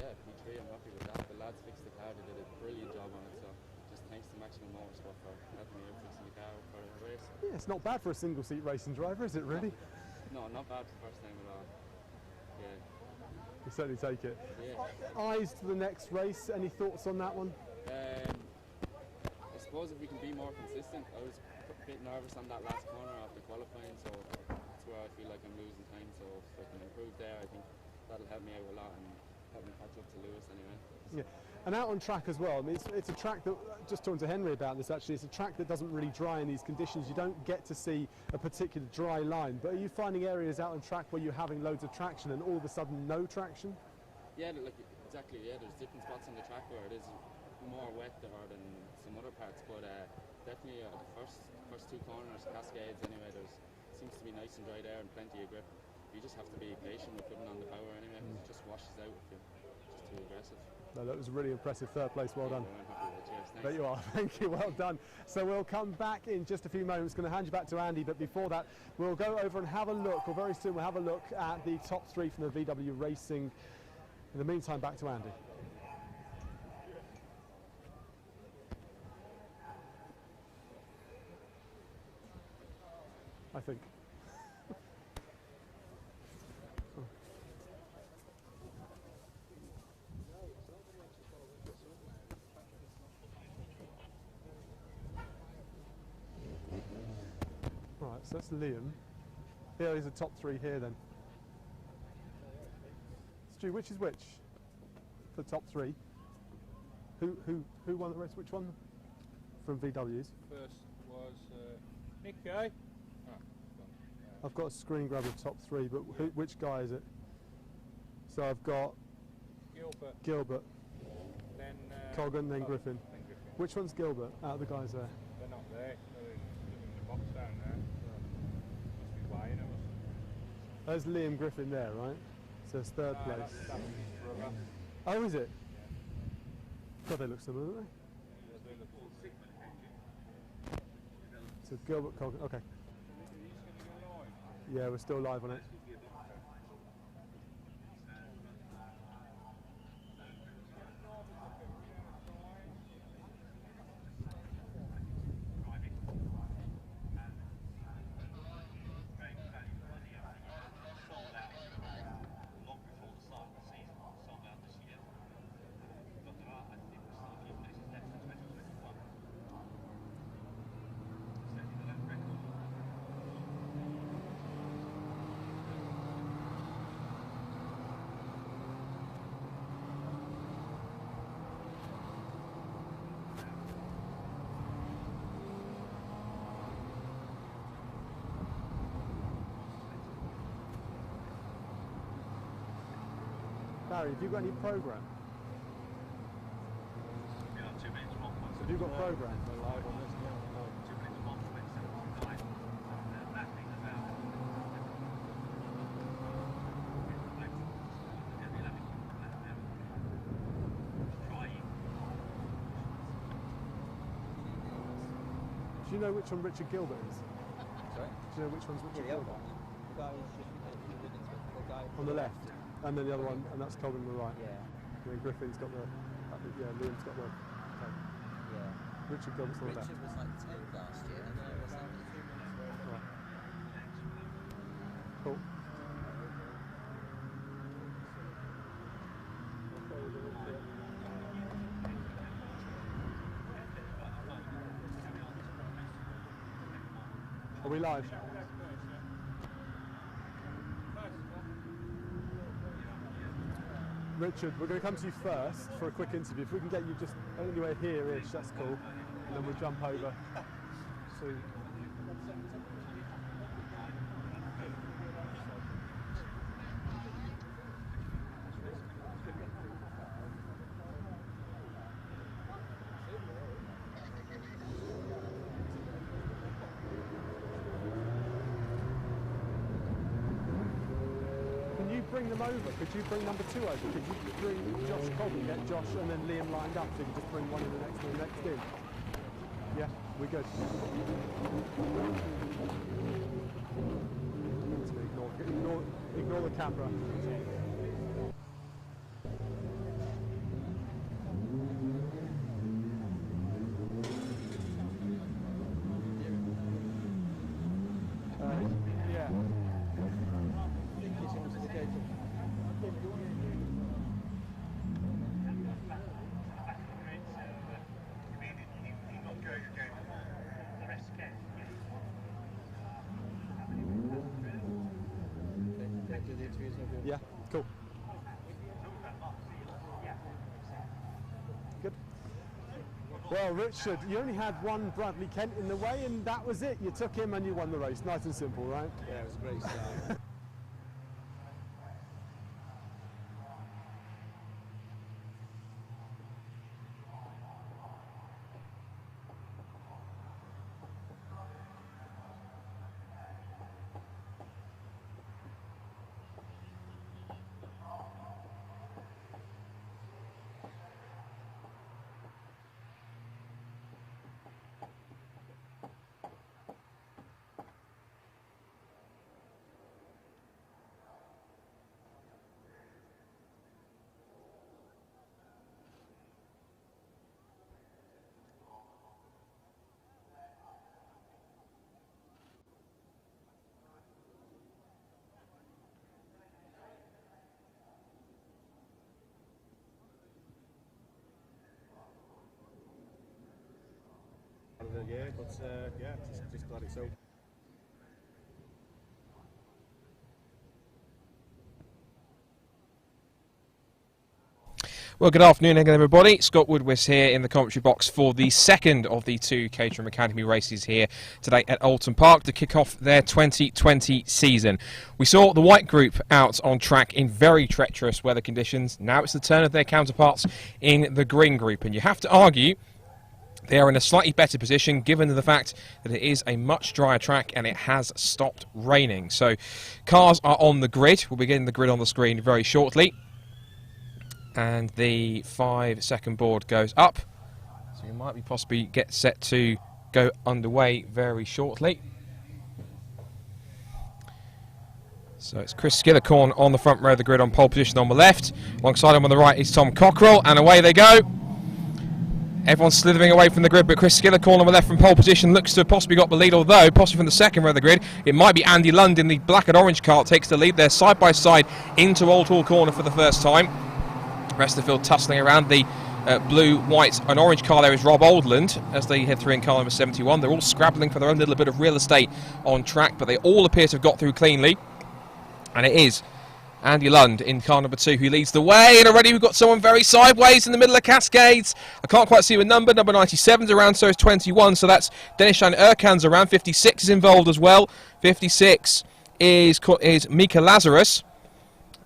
yeah, P3, I'm happy with that. The lads fixed the car, they did a brilliant job on it, so just thanks to Maximum Motorsport for helping me out fixing the car for the race. Yeah, it's not bad for a single-seat racing driver, is it really? No, not bad for the first time at all. Yeah. You certainly take it. Yeah. Eyes to the next race, any thoughts on that one? I suppose if we can be more consistent, I was a bit nervous on that last corner after qualifying, so that's where I feel like I'm losing time, so if I can improve there, I think that'll help me out a lot and help me catch up to Lewis anyway. Yeah, and out on track as well. I mean, it's a track that, just talking to Henry about this actually, it's a track that doesn't really dry in these conditions. You don't get to see a particular dry line, but are you finding areas out on track where you're having loads of traction and all of a sudden no traction? Yeah, like exactly, yeah, there's different spots on the track where it is more wet there than some other parts, but definitely the first 2 corners, Cascades anyway, seems to be nice and dry there and plenty of grip. You just have to be patient with putting on the power anyway, it just washes out if you're just too aggressive. No, that was a really impressive 3rd place, well done. I'm happy with it, cheers, thanks. There you are, thank you, well done. So we'll come back in just a few moments, going to hand you back to Andy, but before that we'll go over and have a look, or very soon we'll have a look at the top 3 from the VW Racing. In the meantime, back to Andy. I think. Right, so that's Liam. Here is the top 3 here then. Stu, which is which? For the top 3. Who won the race? Which one? From VWs. First was Nico. I've got a screen grab of top 3, but which guy is it? So I've got Gilbert, then Coggan, then Griffin. Then Griffin. Which one's Gilbert out of the guys there? They're not there. They're in the box down there. So must be weighing them. There's Liam Griffin there, right? So it's 3rd place. That's his brother. Oh, is it? Yeah. God, they look similar, don't they? They look all sick. So Gilbert, Coggan, okay. Yeah, we're still live on it. Harry, have you got any program? Have you got program? Live on this now? No. Do you know which one Richard Gilbert is? Sorry? Do you know which one's Richard Gilbert? The guy who's just the guy on the left, and then the other one, and that's Colin on the right. Yeah. And then Griffin's got the, yeah, Liam's got the, okay. Yeah. Richard Gilbert's on the left. Richard was like 10th last year, and then I was like 3 minutes. Right. Cool. Are we live? Richard, we're going to come to you first for a quick interview. If we can get you just anywhere here-ish, that's cool. And then we'll jump over. So, bring them over. Could you bring number 2 over? Could you bring Josh Cobb and get Josh and then Liam lined up so you can just bring one in the next one, next in? Yeah, we're good. Ignore the camera. Yeah, cool. Good. Well, Richard, you only had one Bradley Kent in the way, and that was it. You took him and you won the race. Nice and simple, right? Yeah, it was a great start. Yeah, but yeah, just glad it's over. Well, good afternoon again, everybody. Scott Woodwis here in the commentary box for the second of the 2 Caterham Academy races here today at Oulton Park to kick off their 2020 season. We saw the white group out on track in very treacherous weather conditions. Now it's the turn of their counterparts in the green group, and you have to argue they are in a slightly better position given the fact that it is a much drier track and it has stopped raining. So cars are on the grid. We'll be getting the grid on the screen very shortly. And the 5-second board goes up. So you might be possibly get set to go underway very shortly. So it's Chris Skillicorn on the front row of the grid on pole position on the left. Alongside him on the right is Tom Cockrell, and away they go. Everyone's slithering away from the grid, but Chris Skillicorn on the left from pole position looks to have possibly got the lead, although possibly from the second row of the grid, it might be Andy Lund in the black and orange car takes the lead. They're side by side into Old Hall Corner for the first time. The rest of the field tussling around. The blue, white and orange car there is Rob Oldland as they head through in car number 71. They're all scrabbling for their own little bit of real estate on track, but they all appear to have got through cleanly. And it is Andy Lund in car number 2 who leads the way, and already we've got someone very sideways in the middle of Cascades. I can't quite see the number 97's around, so is 21, so that's Denishan Erkan's around. 56 is involved as well. 56 is Mika Lazarus,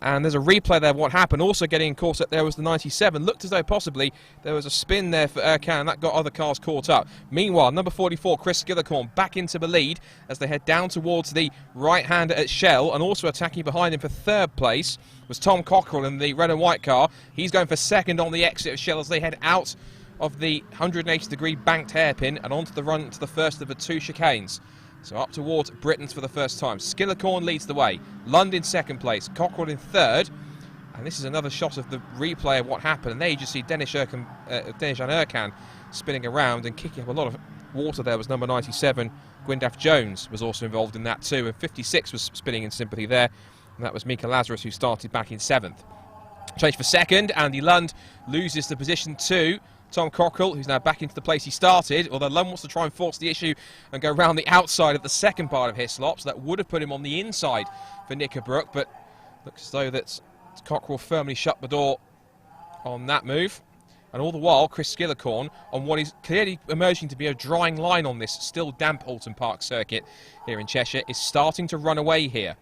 And there's a replay there of what happened. Also getting caught up there was the 97. Looked as though possibly there was a spin there for Oulton, and that got other cars caught up. Meanwhile, number 44, Chris Skillicorn, back into the lead as they head down towards the right-hander at Shell, and also attacking behind him for third place was Tom Cockrell in the red and white car. He's going for second on the exit of Shell as they head out of the 180-degree banked hairpin and onto the run to the first of the 2 chicanes. So up towards Britain's for the first time. Skillicorn leads the way. Lund in second place. Cockrell in third. And this is another shot of the replay of what happened. And there you just see Denis Oulton spinning around and kicking up a lot of water. There was number 97. Gwyndaf Jones was also involved in that too. And 56 was spinning in sympathy there. And that was Mika Lazarus, who started back in 7th. Change for second. Andy Lund loses the position to Tom Cockrell, who's now back into the place he started, although Lund wants to try and force the issue and go round the outside of the second part of Hislop, so that would have put him on the inside for Knickerbrook, but looks as though that Cockrell firmly shut the door on that move. And all the while, Chris Skillicorn, on what is clearly emerging to be a drying line on this still damp Oulton Park circuit here in Cheshire, is starting to run away here.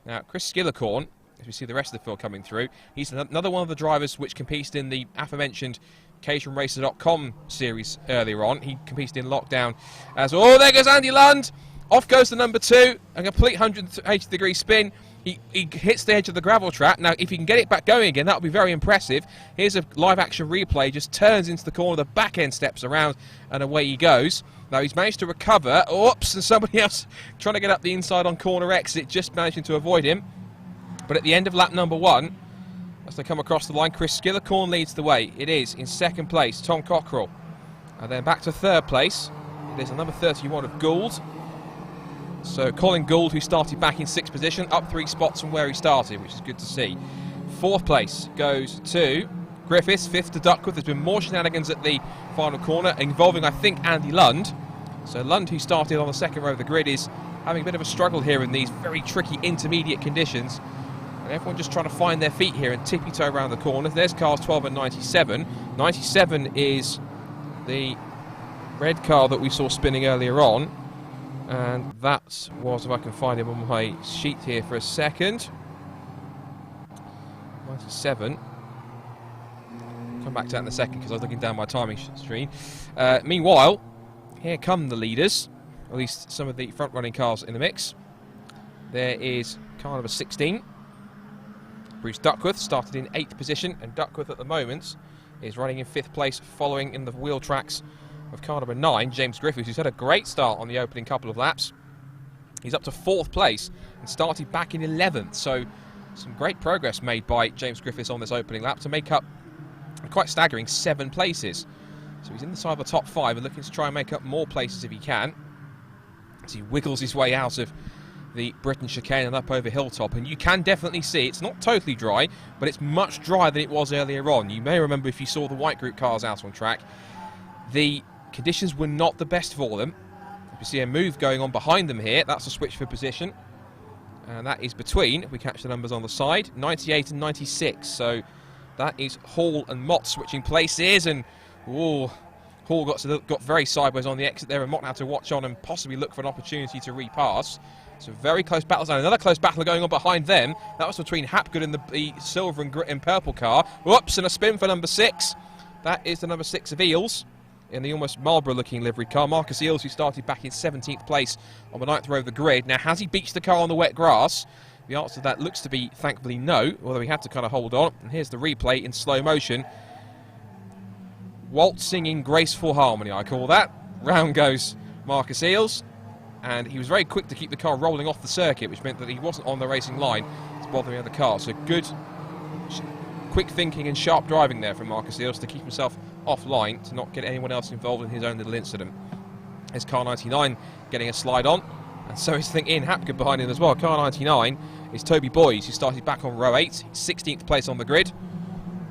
Now, Chris Skillicorn, as we see the rest of the field coming through, he's another one of the drivers which competed in the aforementioned CaterhamRacer.com series earlier on. He competed in lockdown as well. Oh, there goes Andy Lund. Off goes the number 2. A complete 180-degree spin. He hits the edge of the gravel trap. Now, if he can get it back going again, that would be very impressive. Here's a live-action replay. Just turns into the corner. The back end steps around, and away he goes. Now, he's managed to recover. Oops, and somebody else trying to get up the inside on corner exit, just managing to avoid him. But at the end of lap number 1, as they come across the line, Chris Skillicorn leads the way. It is in second place, Tom Cockrell. And then back to third place, it is a number 31 of Gould. So Colin Gould, who started back in 6th position, up 3 spots from where he started, which is good to see. 4th place goes to Griffiths, 5th to Duckworth. There's been more shenanigans at the final corner, involving, I think, Andy Lund. So Lund, who started on the second row of the grid, is having a bit of a struggle here in these very tricky intermediate conditions. And everyone just trying to find their feet here and tippy-toe around the corner. There's cars 12 and 97. 97 is the red car that we saw spinning earlier on. And that was, if I can find him on my sheet here for a second. 97. Come back to that in a second because I was looking down my timing screen. Meanwhile, here come the leaders. At least some of the front-running cars in the mix. There is car number 16. Bruce Duckworth started in 8th position, and Duckworth at the moment is running in 5th place, following in the wheel tracks of car number 9, James Griffiths, who's had a great start on the opening couple of laps. He's up to 4th place and started back in 11th, so some great progress made by James Griffiths on this opening lap to make up a quite staggering 7 places. So he's in the side of the top 5 and looking to try and make up more places if he can, as he wiggles his way out of the Britain chicane and up over Hilltop. And you can definitely see it's not totally dry, but it's much drier than it was earlier on. You may remember, if you saw the white group cars out on track, the conditions were not the best for them. You see a move going on behind them here. That's a switch for position, and that is between, if we catch the numbers on the side, 98 and 96. So that is Hall and Mott switching places, and Hall got very sideways on the exit there, and Mott had to watch on and possibly look for an opportunity to repass. So very close battles, and another close battle going on behind them. That was between Hapgood and the silver and purple car. Whoops, and a spin for number 6. That is the number 6 of Eels in the almost Marlborough-looking livery car. Marcus Eels, who started back in 17th place on the 9th row of the grid. Now, has he beached the car on the wet grass? The answer to that looks to be, thankfully, no, although he had to kind of hold on. And here's the replay in slow motion. Waltzing in graceful harmony, I call that. Round goes Marcus Eels. And he was very quick to keep the car rolling off the circuit, which meant that he wasn't on the racing line to bother the other car. So good, quick thinking and sharp driving there from Marcus Eels to keep himself offline, to not get anyone else involved in his own little incident. There's car 99 getting a slide on, and so is Ian Hapgood behind him as well. Car 99 is Toby Boyes, who started back on row 8, 16th place on the grid.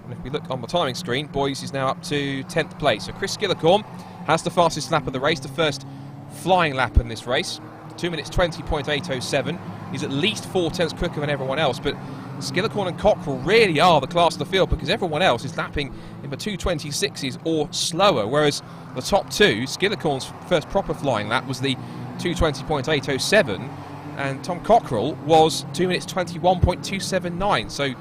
And if we look on the timing screen, Boyes is now up to 10th place. So Chris Skillicorn has the fastest lap of the race, the first flying lap in this race, 2 minutes 20.807. He's at least 4/10 quicker than everyone else, but Skillicorn and Cockrell really are the class of the field, because everyone else is lapping in the 2:26s or slower, whereas the top 2, Skillicorn's first proper flying lap was the 2:20.807, and Tom Cockrell was 2 minutes 21.279. So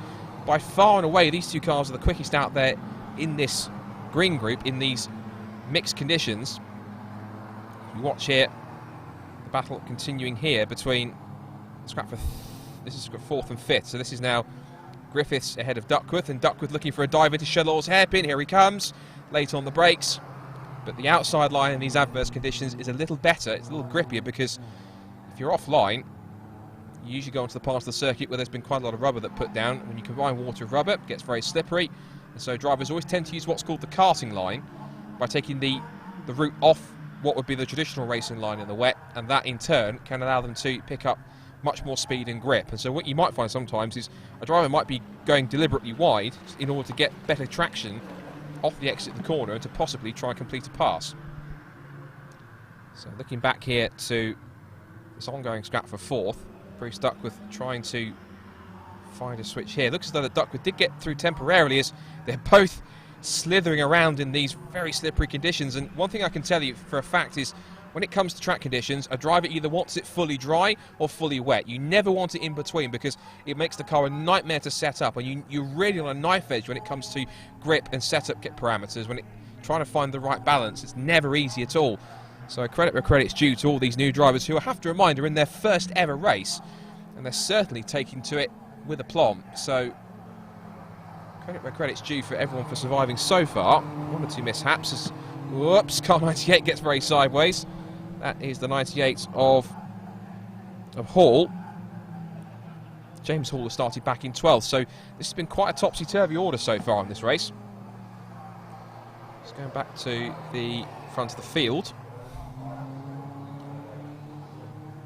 by far and away, these two cars are the quickest out there in this green group in these mixed conditions. You watch here, the battle continuing here between this is 4th and 5th. So this is now Griffiths ahead of Duckworth, and Duckworth looking for a dive into Shellaw's hairpin. Here he comes, late on the brakes. But the outside line in these adverse conditions is a little better. It's a little grippier because if you're offline, you usually go onto the part of the circuit where there's been quite a lot of rubber that put down. When you combine water with rubber, it gets very slippery. And so drivers always tend to use what's called the karting line by taking the route off what would be the traditional racing line in the wet, and that in turn can allow them to pick up much more speed and grip. And so what you might find sometimes is a driver might be going deliberately wide in order to get better traction off the exit of the corner and to possibly try and complete a pass. So looking back here to this ongoing scrap for 4th, Bruce Duckworth trying to find a switch here. Looks as though the Duckworth did get through temporarily as they're both slithering around in these very slippery conditions. And one thing I can tell you for a fact is when it comes to track conditions, a driver either wants it fully dry or fully wet. You never want it in between because it makes the car a nightmare to set up, and you're really on a knife edge when it comes to grip and setup parameters. When trying to find the right balance, it's never easy at all. So credit where credit's due to all these new drivers who, I have to remind, are in their first ever race, and they're certainly taking to it with aplomb. So credit where credit's due for everyone for surviving so far. 1 or 2 mishaps as, whoops, car 98 gets very sideways. That is the 98 of Hall. James Hall has started back in 12th, so this has been quite a topsy-turvy order so far in this race. Just going back to the front of the field.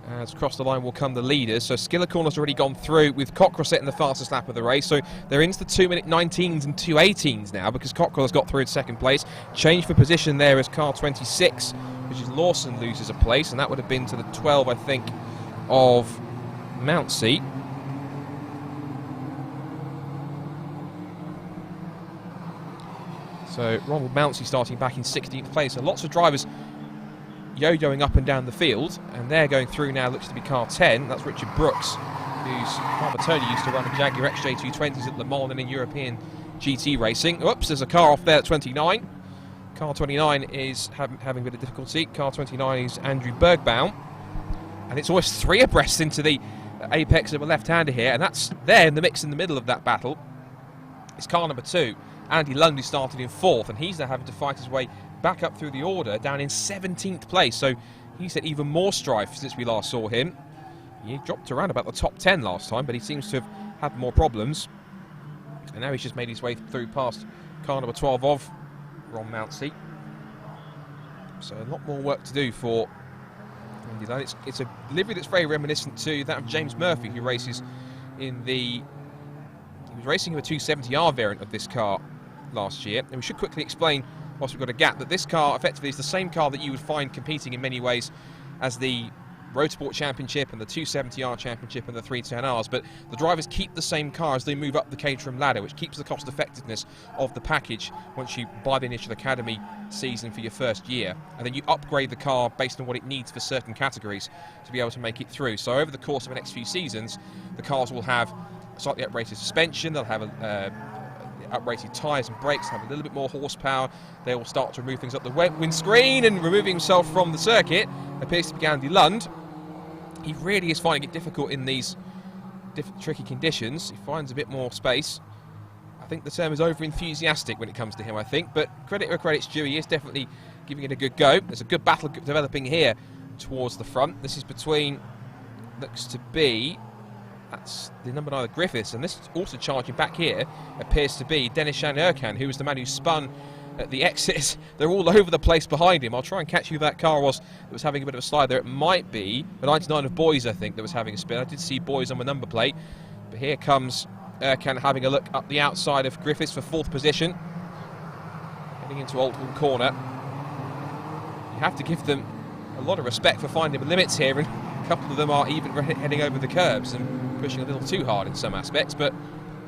As across the line will come the leaders. So Skillicorn already gone through with Cockrell setting the fastest lap of the race. So they're into the 2-minute 19s and 2:18s now because Cockrell has got through in second place. Change for position there as car 26, which is Lawson, loses a place, and that would have been to the 12, I think, of Mountseat. So Ronald Mountseat starting back in 16th place. So lots of drivers yo-yoing up and down the field, and they're going through now. Looks to be car 10. That's Richard Brooks, whose father Tony used to run a Jaguar XJ220s at Le Mans and in European GT racing. Oops, there's a car off there at 29. Car 29 is having a bit of difficulty. Car 29 is Andrew Bergbaum, and it's always 3 abreast into the apex of a left-hander here, and that's there in the mix in the middle of that battle. It's car number 2, Andy Lundy, started in 4th, and he's now having to fight his way back up through the order, down in 17th place. So he's had even more strife since we last saw him. He dropped around about the top 10 last time, but he seems to have had more problems. And now he's just made his way through past car number 12 of Ron Mountseat. So a lot more work to do for Andy Lundy. It's a livery that's very reminiscent to that of James Murphy, who races in the... He was racing in a 270R variant of this car last year. And we should quickly explain, whilst we've got a gap, that this car effectively is the same car that you would find competing in many ways as the Rotorsport Championship and the 270R Championship and the 310Rs, but the drivers keep the same car as they move up the Caterham ladder, which keeps the cost effectiveness of the package once you buy the initial Academy season for your first year, and then you upgrade the car based on what it needs for certain categories to be able to make it through. So over the course of the next few seasons, the cars will have slightly uprated suspension, they'll have uprated tyres and brakes, have a little bit more horsepower. They will start to remove things up the windscreen, and removing himself from the circuit appears to be Andy Lund. He really is finding it difficult in these tricky conditions. He finds a bit more space. I think the term is over-enthusiastic when it comes to him, I think, but credit where credit's due, he is definitely giving it a good go. There's a good battle developing here towards the front. This is between, looks to be, that's the number 9 of Griffiths, and this also charging back here appears to be Denishan Erkan, who was the man who spun at the exits. They're all over the place behind him. I'll try and catch who that car was that was having a bit of a slide there. It might be the 99 of Boys, I think, that was having a spin. I did see Boys on the number plate, but here comes Erkan having a look up the outside of Griffiths for 4th position, heading into Oulton corner. You have to give them a lot of respect for finding the limits here, and a couple of them are even heading over the curbs and pushing a little too hard in some aspects, but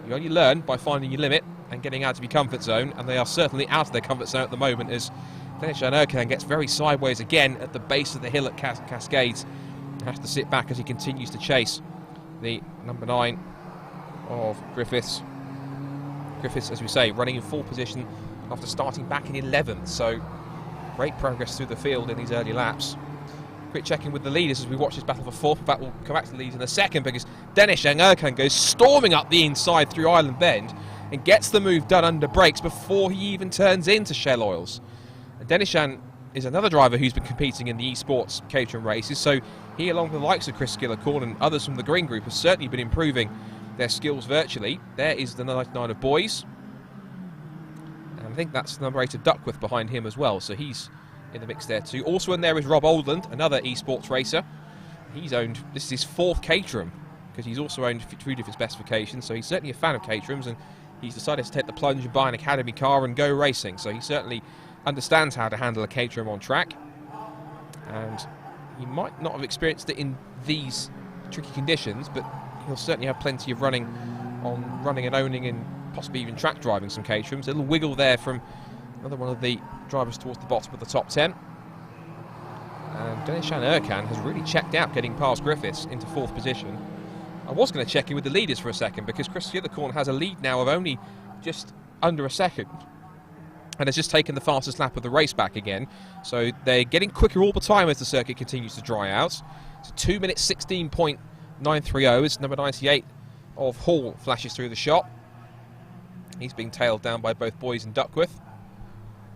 you only learn by finding your limit and getting out of your comfort zone, and they are certainly out of their comfort zone at the moment as Denishan Erkan gets very sideways again at the base of the hill at Cascades Has to sit back as he continues to chase the number 9 of Griffiths. Griffiths, as we say, running in 4th position after starting back in 11th, so great progress through the field in these early laps. Quick check-in with the leaders as we watch this battle for 4th. In fact, we'll come back to the leaders in a second because Denishan Erkan goes storming up the inside through Island Bend and gets the move done under brakes before he even turns into Shell Oils. And Denishan is another driver who's been competing in the esports Caterham races, so he, along with the likes of Chris Gillicorn and others from the Green Group, has certainly been improving their skills virtually. There is the 99 of Boys, and I think that's the number 8 of Duckworth behind him as well, so he's in the mix there too. Also in there is Rob Oulton, another esports racer. He's owned, this is his 4th Caterham, because he's also owned 2 different specifications, so he's certainly a fan of Caterhams, and he's decided to take the plunge and buy an Academy car and go racing, so he certainly understands how to handle a Caterham on track, and he might not have experienced it in these tricky conditions, but he'll certainly have plenty of running and owning and possibly even track driving some Caterhams. A little wiggle there from another one of the drivers towards the bottom of the top 10. And Denishan Erkan has really checked out getting past Griffiths into 4th position. I was going to check in with the leaders for a second because Chris Gillicorn has a lead now of only just under a second and has just taken the fastest lap of the race back again. So they're getting quicker all the time as the circuit continues to dry out. It's 2 minutes 16.930 as number 98 of Hall flashes through the shot. He's being tailed down by both Boys and Duckworth.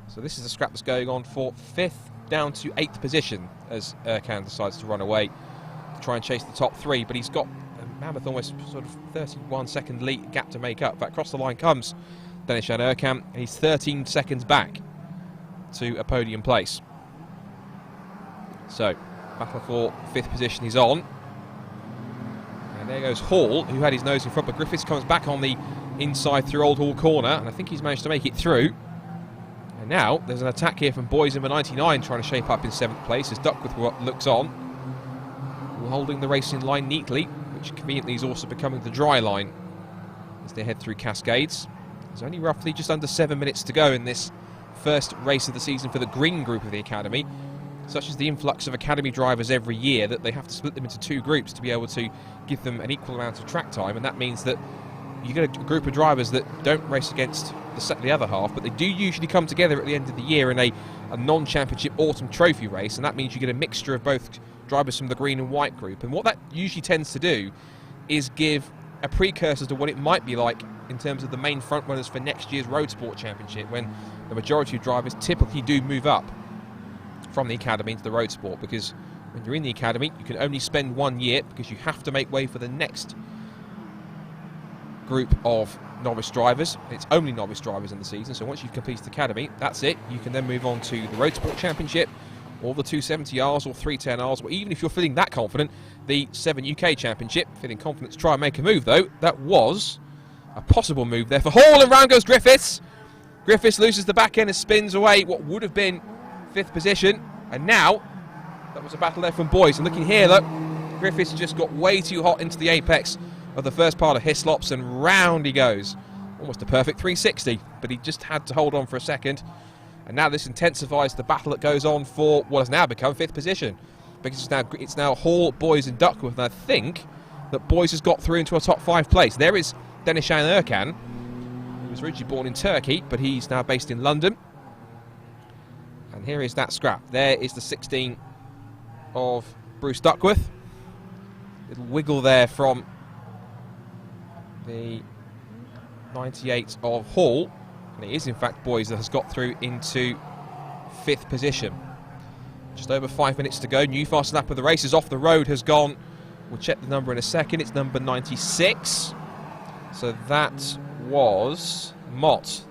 So this is the scrap that's going on for 5th down to 8th position as Erkan decides to run away to try and chase the top 3, but he's got a mammoth almost sort of 31-second lead gap to make up. But across the line comes Denishan Erkan, and he's 13 seconds back to a podium place. So battle for 5th position he's on. And there goes Hall, who had his nose in front, but Griffiths comes back on the inside through Old Hall Corner, and I think he's managed to make it through. And now there's an attack here from Boys number 99 trying to shape up in 7th place as Duckworth looks on, holding the racing line neatly, which conveniently is also becoming the dry line as they head through Cascades. There's only roughly just under 7 minutes to go in this first race of the season for the Green Group of the Academy. Such as the influx of Academy drivers every year that they have to split them into 2 groups to be able to give them an equal amount of track time, and that means that you get a group of drivers that don't race against the other half, but they do usually come together at the end of the year in a non-championship autumn trophy race, and that means you get a mixture of both drivers from the green and white group. And what that usually tends to do is give a precursor to what it might be like in terms of the main front runners for next year's Road Sport Championship, when the majority of drivers typically do move up from the Academy into the Road Sport, because when you're in the Academy you can only spend 1 year because you have to make way for the next group of novice drivers. It's only novice drivers in the season, so once you've completed the Academy, that's it. You can then move on to the Road Sport Championship, or the 270Rs or 310Rs, or even if you're feeling that confident, the 7 UK Championship. Feeling confident to try and make a move though. That was a possible move there for Hall, and round goes Griffiths. Griffiths loses the back end and spins away what would have been 5th position, and now that was a battle there from Boys. And looking here, look, Griffiths just got way too hot into the apex of the first part of Hislops, and round he goes. Almost a perfect 360, but he just had to hold on for a second. And now this intensifies the battle that goes on for what has now become 5th position, because it's now Hall, Boys and Duckworth, and I think that Boys has got through into a top 5 place. There is Denishan Erkan, who was originally born in Turkey, but he's now based in London. And here is that scrap. There is the 16 of Bruce Duckworth. Little wiggle there from the 98 of Hall, and it is in fact Boys that has got through into 5th position. Just over 5 minutes to go. New fast lap of the race is off the road, has gone. We'll check the number in a second. It's number 96. So that was Mott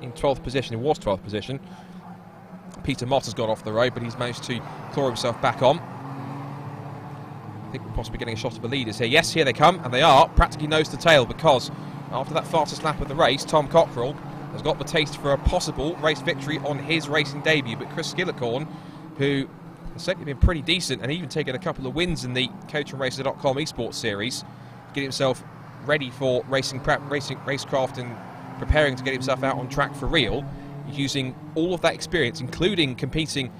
in 12th position. It was 12th position. Peter Mott has got off the road, but he's managed to claw himself back on. I think we're possibly getting a shot of the leaders here. Yes, here they come, and they are practically nose to tail, because after that fastest lap of the race, Tom Cockrell has got the taste for a possible race victory on his racing debut. But Chris Gillicorn, who has certainly been pretty decent and even taken a couple of wins in the CaterhamRacer.com esports series, getting himself ready for racing prep, racecraft, and preparing to get himself out on track for real, using all of that experience, including competing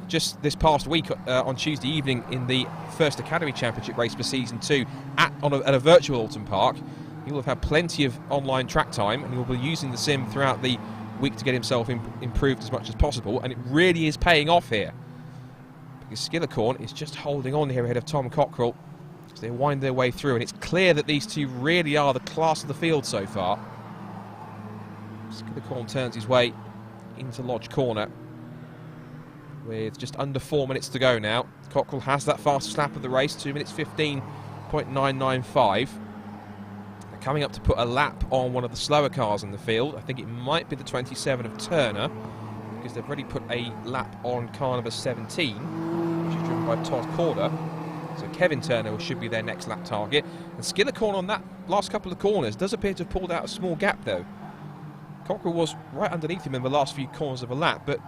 just this past week on Tuesday evening in the first Academy Championship race for Season 2 at a virtual Oulton Park. He will have had plenty of online track time, and he will be using the sim throughout the week to get himself improved as much as possible, and it really is paying off here. Because Skillicorn is just holding on here ahead of Tom Cockrell as they wind their way through, and it's clear that these two really are the class of the field so far. Skillicorn turns his way into Lodge Corner with just under 4 minutes to go now. Cockrell has that fastest lap of the race, 2 minutes 15.995. They're coming up to put a lap on one of the slower cars in the field. I think it might be the 27 of Turner, because they've already put a lap on car number 17, which is driven by Todd Corder. So Kevin Turner should be their next lap target. And Skillicorn on that last couple of corners does appear to have pulled out a small gap though. Cockrell was right underneath him in the last few corners of a lap, but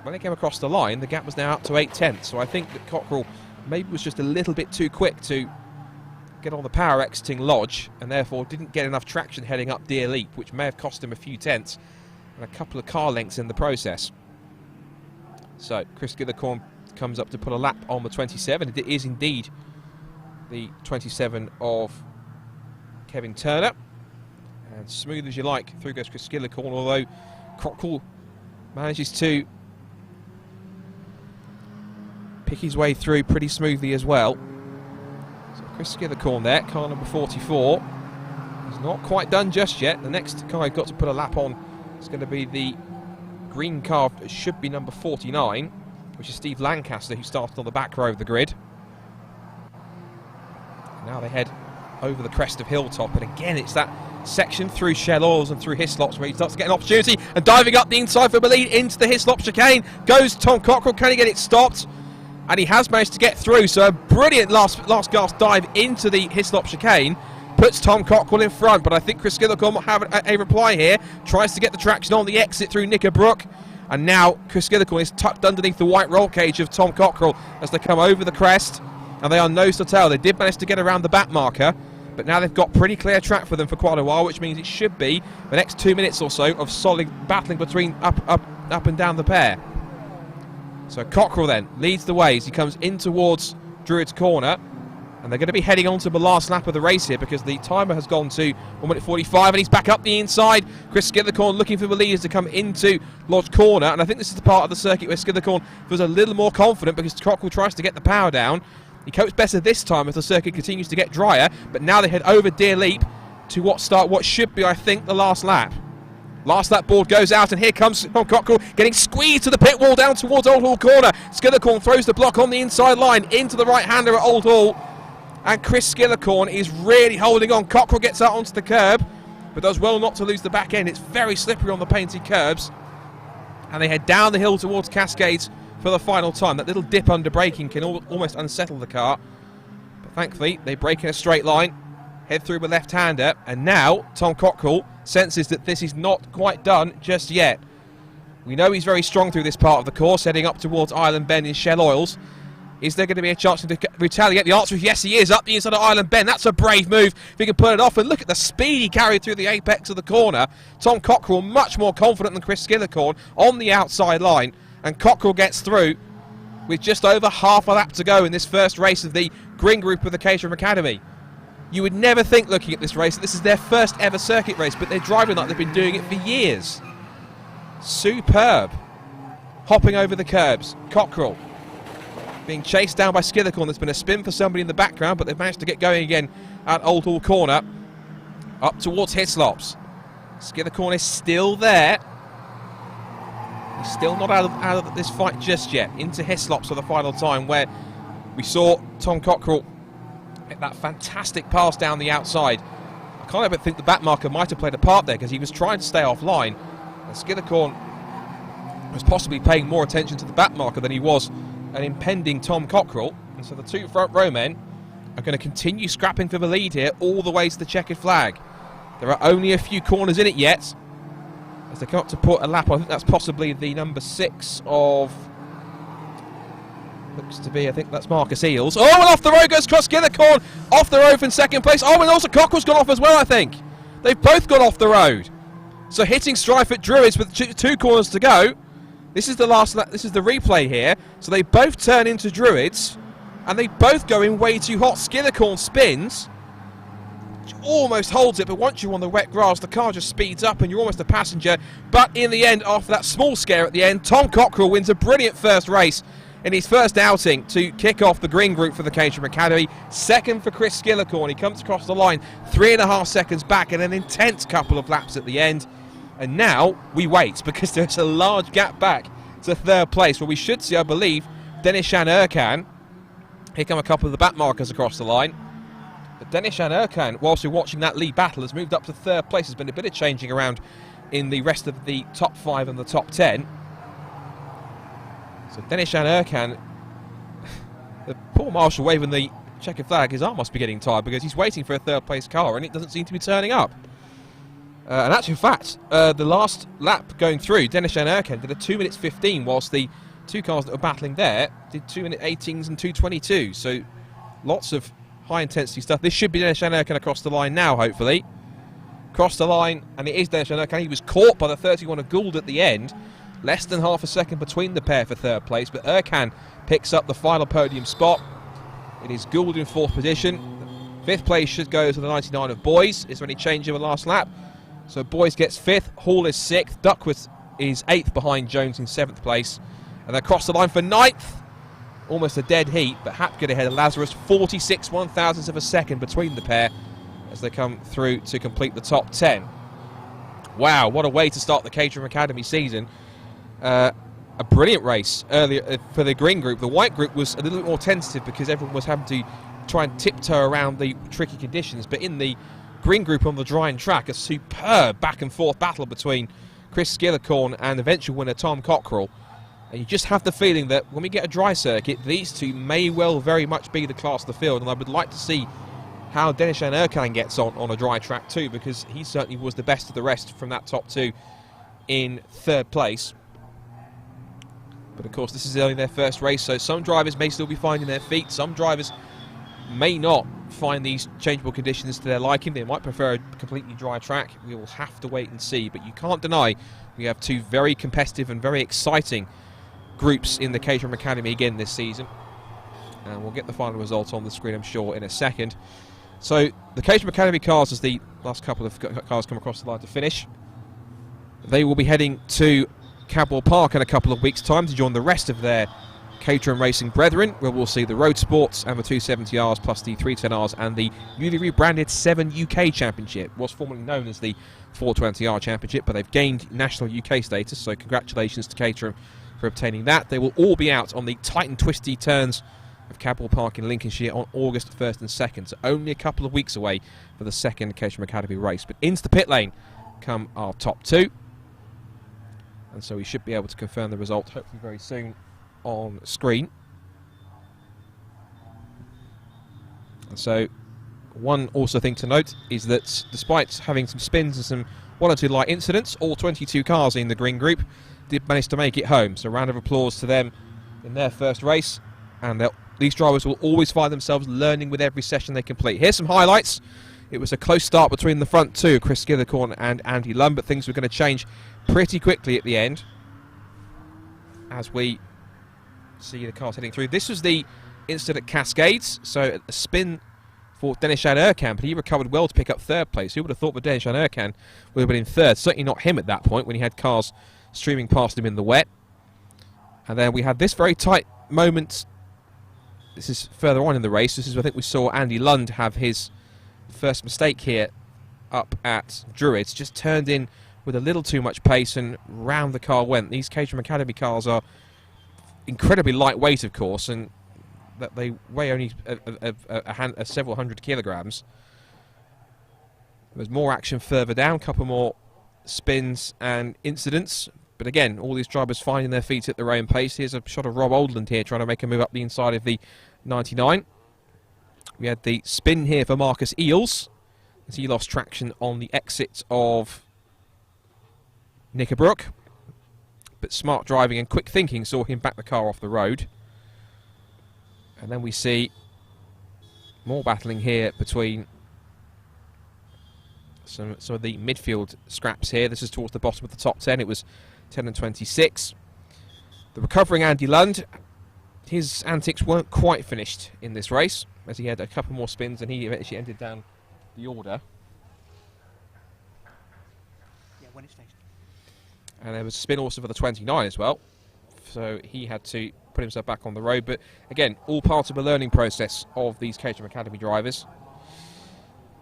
when they came across the line, the gap was now up to 8/10. So I think that Cockrell maybe was just a little bit too quick to get on the power exiting Lodge, and therefore didn't get enough traction heading up Deer Leap, which may have cost him a few tenths and a couple of car lengths in the process. So Chris Skillicorn comes up to put a lap on the 27. It is indeed the 27 of Kevin Turner. And smooth as you like, through goes Chris Skillicorn, although Cockrell manages to pick his way through pretty smoothly as well. So Chris Skillicorn there, car number 44. He's not quite done just yet. The next car he's got to put a lap on is going to be the green car, it should be number 49, which is Steve Lancaster, who started on the back row of the grid. Now they head over the crest of Hilltop, and again it's that section through Shell Oils and through Hislops where he starts to get an opportunity, and diving up the inside for the lead into the Hislop chicane goes Tom Cockrell. Can he get it stopped? And he has managed to get through, so a brilliant last gasp dive into the Hislop chicane puts Tom Cockrell in front, but I think Chris Skillicorn will have a reply here, tries to get the traction on the exit through Knickerbrook, and now Chris Skillicorn is tucked underneath the white roll cage of Tom Cockrell as they come over the crest, and they are nose to tail. They did manage to get around the back marker, but now they've got pretty clear track for them for quite a while, which means it should be the next 2 minutes or so of solid battling between up and down the pair. So Cockrell then leads the way as he comes in towards Druids Corner, and they're going to be heading on to the last lap of the race here because the timer has gone to 1 minute 45, and he's back up the inside. Chris Skillicorn looking for the leaders to come into Lodge Corner, and I think this is the part of the circuit where Skillicorn feels a little more confident because Cockrell tries to get the power down. He copes better this time as the circuit continues to get drier, but now they head over Deer Leap to what should be, I think, the last lap. Last lap board goes out, and here comes Tom Cockrell getting squeezed to the pit wall down towards Old Hall Corner. Skillicorn throws the block on the inside line into the right-hander at Old Hall, and Chris Skillicorn is really holding on. Cockrell gets out onto the curb, but does well not to lose the back end. It's very slippery on the painted curbs, and they head down the hill towards Cascades for the final time. That little dip under braking can almost unsettle the car, but thankfully they break in a straight line, head through with left-hander, and now Tom Cockrell senses that this is not quite done just yet. We know he's very strong through this part of the course, heading up towards Island Bend in Shell Oils. Is there going to be a chance to retaliate? The answer is yes, he is. Up the inside of Island Bend. That's a brave move if he can put it off. And look at the speed he carried through the apex of the corner. Tom Cockrell much more confident than Chris Skillicorn on the outside line. And Cockrell gets through with just over half a lap to go in this first race of the Green Group of the Caterham Academy. You would never think, looking at this race, that this is their first ever circuit race, but they're driving like they've been doing it for years. Superb. Hopping over the curbs. Cockrell being chased down by Skillicorn. There's been a spin for somebody in the background, but they've managed to get going again at Old Hall Corner. Up towards Hislops. Skillicorn is still there. He's still not out of this fight just yet. Into Hislops for the final time, where we saw Tom Cockrell get that fantastic pass down the outside. I can't ever think the back marker might have played a part there because he was trying to stay offline. And Skillicorn was possibly paying more attention to the back marker than he was an impending Tom Cockrell. And so the two front row men are going to continue scrapping for the lead here all the way to the checkered flag. There are only a few corners in it yet as they come up to put a lap on. I think that's possibly the number 6 of... looks to be, I think that's Marcus Eels. Oh, and off the road goes Chris Skillicorn, off the road in second place. Oh, and also Cockrell's gone off as well, I think. They've both gone off the road. So hitting strife at Druids with two corners to go. This is the last lap. This is the replay here. So they both turn into Druids, and they both go in way too hot. Skillicorn spins, almost holds it, but once you're on the wet grass, the car just speeds up and you're almost a passenger. But in the end, after that small scare at the end, Tom Cockrell wins a brilliant first race in his first outing to kick off the green group for the Caterham Academy. Second for Chris Skillicorn. He comes across the line 3.5 seconds back and an intense couple of laps at the end. And now we wait, because there's a large gap back to third place, where we should see, I believe, Denishan Erkan. Here come a couple of the back markers across the line. But Denishan Erkan, whilst we're watching that lead battle, has moved up to third place. There's been a bit of changing around in the rest of the top 5 and the top 10. So Denishan Erkan, the poor marshal waving the checkered flag, his arm must be getting tired, because he's waiting for a third place car and it doesn't seem to be turning up. And actually, in fact, the last lap going through, Denishan Erkan did a 2 minutes 15, whilst the two cars that were battling there did 2 minute 18s and 2:22. So lots of high intensity stuff. This should be Denishan Erkan across the line now, hopefully. Cross the line, and it is Denishan Erkan. He was caught by the 31 of Gould at the end. Less than half a second between the pair for third place, but Erkan picks up the final podium spot. It is Gould in 4th position. 5th place should go to the 99 of Boys. Is there any change in the last lap? So Boys gets 5th, Hall is 6th, Duckworth is 8th behind Jones in 7th place. And they cross the line for 9th. Almost a dead heat, but Hapgood ahead of Lazarus, 46 1/1000ths of a second between the pair as they come through to complete the top 10. Wow, what a way to start the Caterham Academy season. A brilliant race earlier for the green group. The white group was a little bit more tentative because everyone was having to try and tiptoe around the tricky conditions, but in the green group on the drying track, a superb back and forth battle between Chris Skillicorn and eventual winner Tom Cockrell. And you just have the feeling that when we get a dry circuit, these two may well very much be the class of the field, and I would like to see how Denishan Erkan gets on a dry track too, because he certainly was the best of the rest from that top 2 in 3rd place. But of course, this is only their first race, so some drivers may still be finding their feet. Some drivers may not find these changeable conditions to their liking. They might prefer a completely dry track. We will have to wait and see, but you can't deny we have 2 very competitive and very exciting groups in the Caterham Academy again this season. And we'll get the final result on the screen, I'm sure, in a second. So the Caterham Academy cars, as the last couple of cars come across the line to finish, they will be heading to Cadwell Park in a couple of weeks' time to join the rest of their Caterham racing brethren, where we'll see the Road Sports and the 270Rs plus the 310Rs and the newly rebranded 7 UK Championship. It was formerly known as the 420R Championship, but they've gained national UK status, so congratulations to Caterham for obtaining that. They will all be out on the tight and twisty turns of Cadwell Park in Lincolnshire on August 1st and 2nd, so only a couple of weeks away for the second Caterham Academy race. But into the pit lane come our top 2, and so we should be able to confirm the result hopefully very soon on screen. And so one also thing to note is that despite having some spins and some 1 or 2 light incidents, all 22 cars in the green group did manage to make it home. So a round of applause to them in their first race, and these drivers will always find themselves learning with every session they complete. Here's some highlights. It was a close start between the front 2, Chris Skillicorn and Andy Lund, but things were going to change pretty quickly at the end as we see the cars heading through. This was the incident at Cascades, so a spin for Denishan Erkan, but he recovered well to pick up 3rd place. Who would have thought that Denishan Erkan would have been in 3rd? Certainly not him at that point when he had cars streaming past him in the wet. And then we had this very tight moment. This is further on in the race. This is, I think, we saw Andy Lund have his first mistake here up at Druids. Just turned in with a little too much pace and round the car went. These Caterham Academy cars are incredibly lightweight, of course, and that they weigh only several hundred kilograms. There's more action further down, a couple more spins and incidents. But again, all these drivers finding their feet at their own pace. Here's a shot of Rob Oulton here trying to make a move up the inside of the 99. We had the spin here for Marcus Eels as he lost traction on the exit of Knickerbrook. But smart driving and quick thinking saw him back the car off the road. And then we see more battling here between some of the midfield scraps here. This is towards the bottom of the top 10. It was 10 and 26. The recovering Andy Lund, his antics weren't quite finished in this race, as he had a couple more spins and he eventually ended down the order. Yeah, when it's finished. And there was a spin also for the 29 as well, so he had to put himself back on the road. But again, all part of a learning process of these Caterham Academy drivers.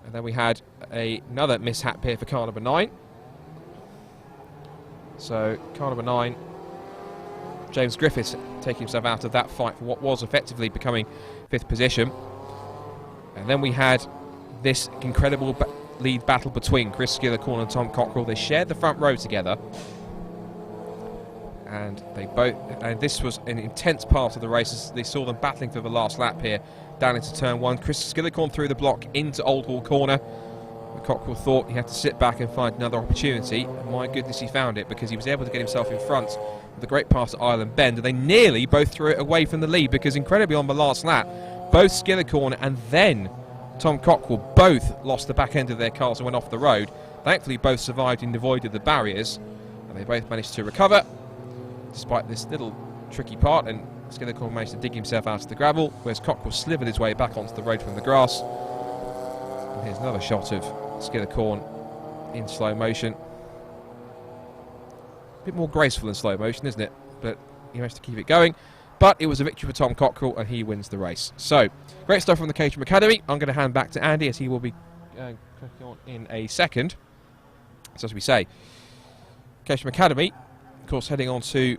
And then we had another mishap here for car number 9. So car number 9, James Griffiths taking himself out of that fight for what was effectively becoming 5th position. And then we had this incredible lead battle between Chris Skillicorn and Tom Cockrell. They shared the front row together, and this was an intense part of the race. They saw them battling for the last lap here down into turn 1. Chris Skillicorn through the block into Old Hall Corner. Cockrell thought he had to sit back and find another opportunity, and my goodness, he found it, because he was able to get himself in front with a great pass at Island Bend, and they nearly both threw it away from the lead, because incredibly on the last lap, both Skillicorn and then Tom Cockrell both lost the back end of their cars and went off the road. Thankfully, both survived and avoided the barriers, and they both managed to recover despite this little tricky part, and Skillicorn managed to dig himself out of the gravel, whereas Cockrell slivered his way back onto the road from the grass. And here's another shot of Skillicorn in slow motion. A bit more graceful in slow motion, isn't it? But he managed to keep it going. But it was a victory for Tom Cockrell, and he wins the race. So, great stuff from the Caterham Academy. I'm going to hand back to Andy, as he will be clicking on in a second. So, as we say, Caterham Academy, of course, heading on to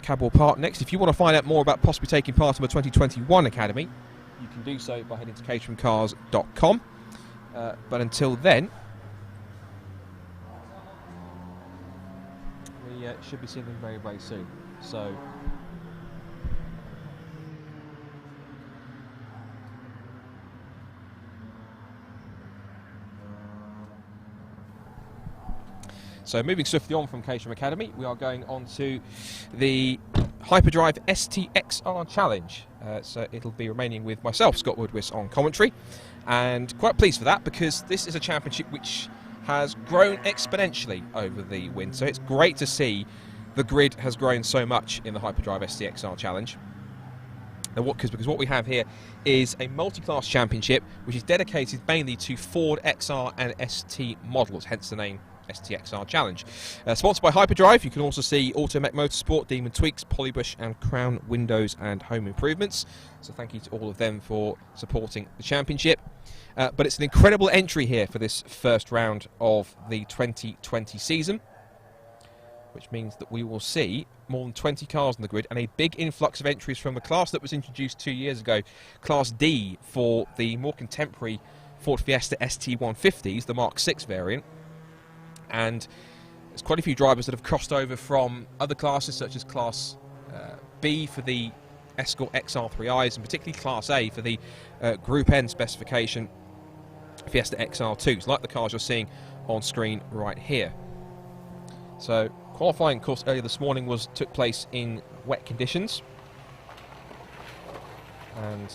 Cadwell Park next. If you want to find out more about possibly taking part in the 2021 Academy, you can do so by heading to caterhamcars.com. But until then, we should be seeing them very, very soon. So, moving swiftly on from Caterham Academy, we are going on to the Hyperdrive Stxr Challenge. So it'll be remaining with myself, Scott Woodwiss, on commentary, and quite pleased for that, because this is a championship which has grown exponentially over the win. So it's great to see the grid has grown so much in the Hyperdrive Stxr Challenge. And because what we have here is a multi-class championship which is dedicated mainly to Ford XR and ST models, hence the name Stxr Challenge. Sponsored by Hyperdrive. You can also see Automech Motorsport, Demon Tweaks, Polybush and Crown Windows and Home Improvements. So thank you to all of them for supporting the championship. But it's an incredible entry here for this first round of the 2020 season, which means that we will see more than 20 cars on the grid and a big influx of entries from the class that was introduced 2 years ago, Class D, for the more contemporary Ford Fiesta ST150s, the Mark 6 variant. And there's quite a few drivers that have crossed over from other classes, such as Class B for the Escort XR3Is, and particularly Class A for the Group N specification Fiesta XR2s, like the cars you're seeing on screen right here. So qualifying, of course, earlier this morning took place in wet conditions, and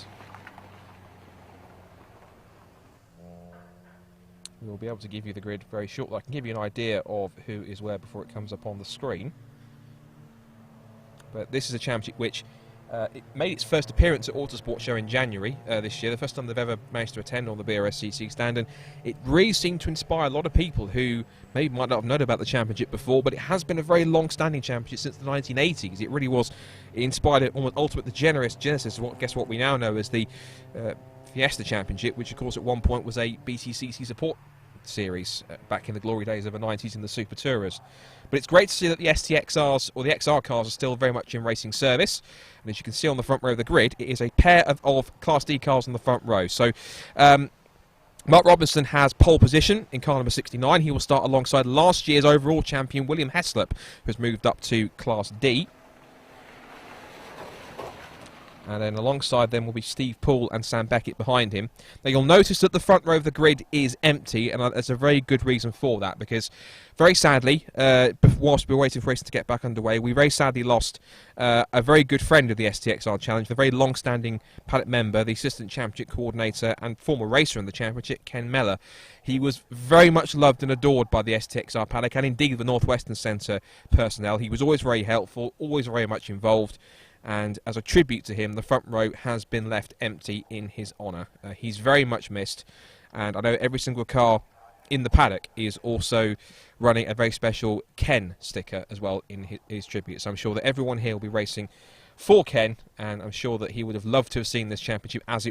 we'll be able to give you the grid very shortly. I can give you an idea of who is where before it comes up on the screen. But this is a championship which it made its first appearance at Autosport Show in January this year, the first time they've ever managed to attend on the BRSCC stand, and it really seemed to inspire a lot of people who maybe might not have known about the championship before, but it has been a very long-standing championship since the 1980s. It really was. It inspired the genesis of what we now know as the Fiesta Championship, which of course at one point was a BTCC support series back in the glory days of the 90s in the Super Tourers. But it's great to see that the STXRs, or the XR cars, are still very much in racing service. And as you can see on the front row of the grid, it is a pair of Class D cars on the front row. So Mark Robinson has pole position in car number 69. He will start alongside last year's overall champion William Heslop, who has moved up to Class D. And then alongside them will be Steve Poole and Sam Beckett behind him. Now you'll notice that the front row of the grid is empty, and there's a very good reason for that, because very sadly, whilst we're waiting for racing to get back underway, we very sadly lost a very good friend of the Stxr Challenge, the very long-standing paddock member, the assistant championship coordinator and former racer in the championship, Ken Meller. He was very much loved and adored by the Stxr paddock and indeed the Northwestern Centre personnel. He was always very helpful, always very much involved. And as a tribute to him, the front row has been left empty in his honour. He's very much missed, and I know every single car in the paddock is also running a very special Ken sticker as well in his tribute. So I'm sure that everyone here will be racing for Ken, and I'm sure that he would have loved to have seen this championship as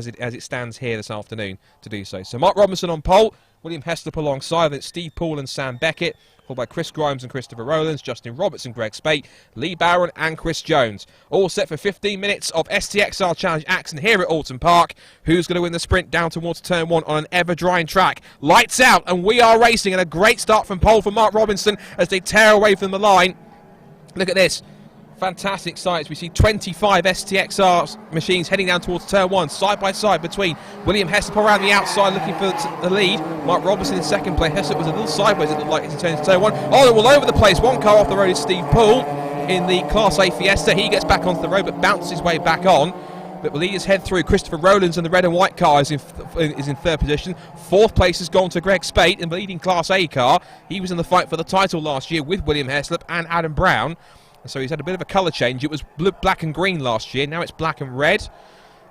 it stands here this afternoon to do so. So Mark Robinson on pole, William Heslop alongside it, Steve Poole and Sam Beckett, followed by Chris Grimes and Christopher Rowlands, Justin Roberts and Greg Spate, Lee Barron and Chris Jones. All set for 15 minutes of Stxr Challenge action here at Oulton Park. Who's going to win the sprint down towards turn 1 on an ever-drying track? Lights out, and we are racing, and a great start from pole for Mark Robinson as they tear away from the line. Look at this. Fantastic sights. We see 25 Stxr machines heading down towards turn 1, side by side between William Heslop around the outside looking for the lead. Mark Robinson in second place. Heslop was a little sideways, it looked like, as he turns to turn 1. Oh, they're all over the place. One car off the road is Steve Poole in the Class A Fiesta. He gets back onto the road but bounces his way back on. But the leaders head through. Christopher Rowlands and the red and white car is in third position. Fourth place has gone to Greg Spate in the leading Class A car. He was in the fight for the title last year with William Heslop and Adam Brown. So he's had a bit of a colour change. It was black and green last year. Now it's black and red.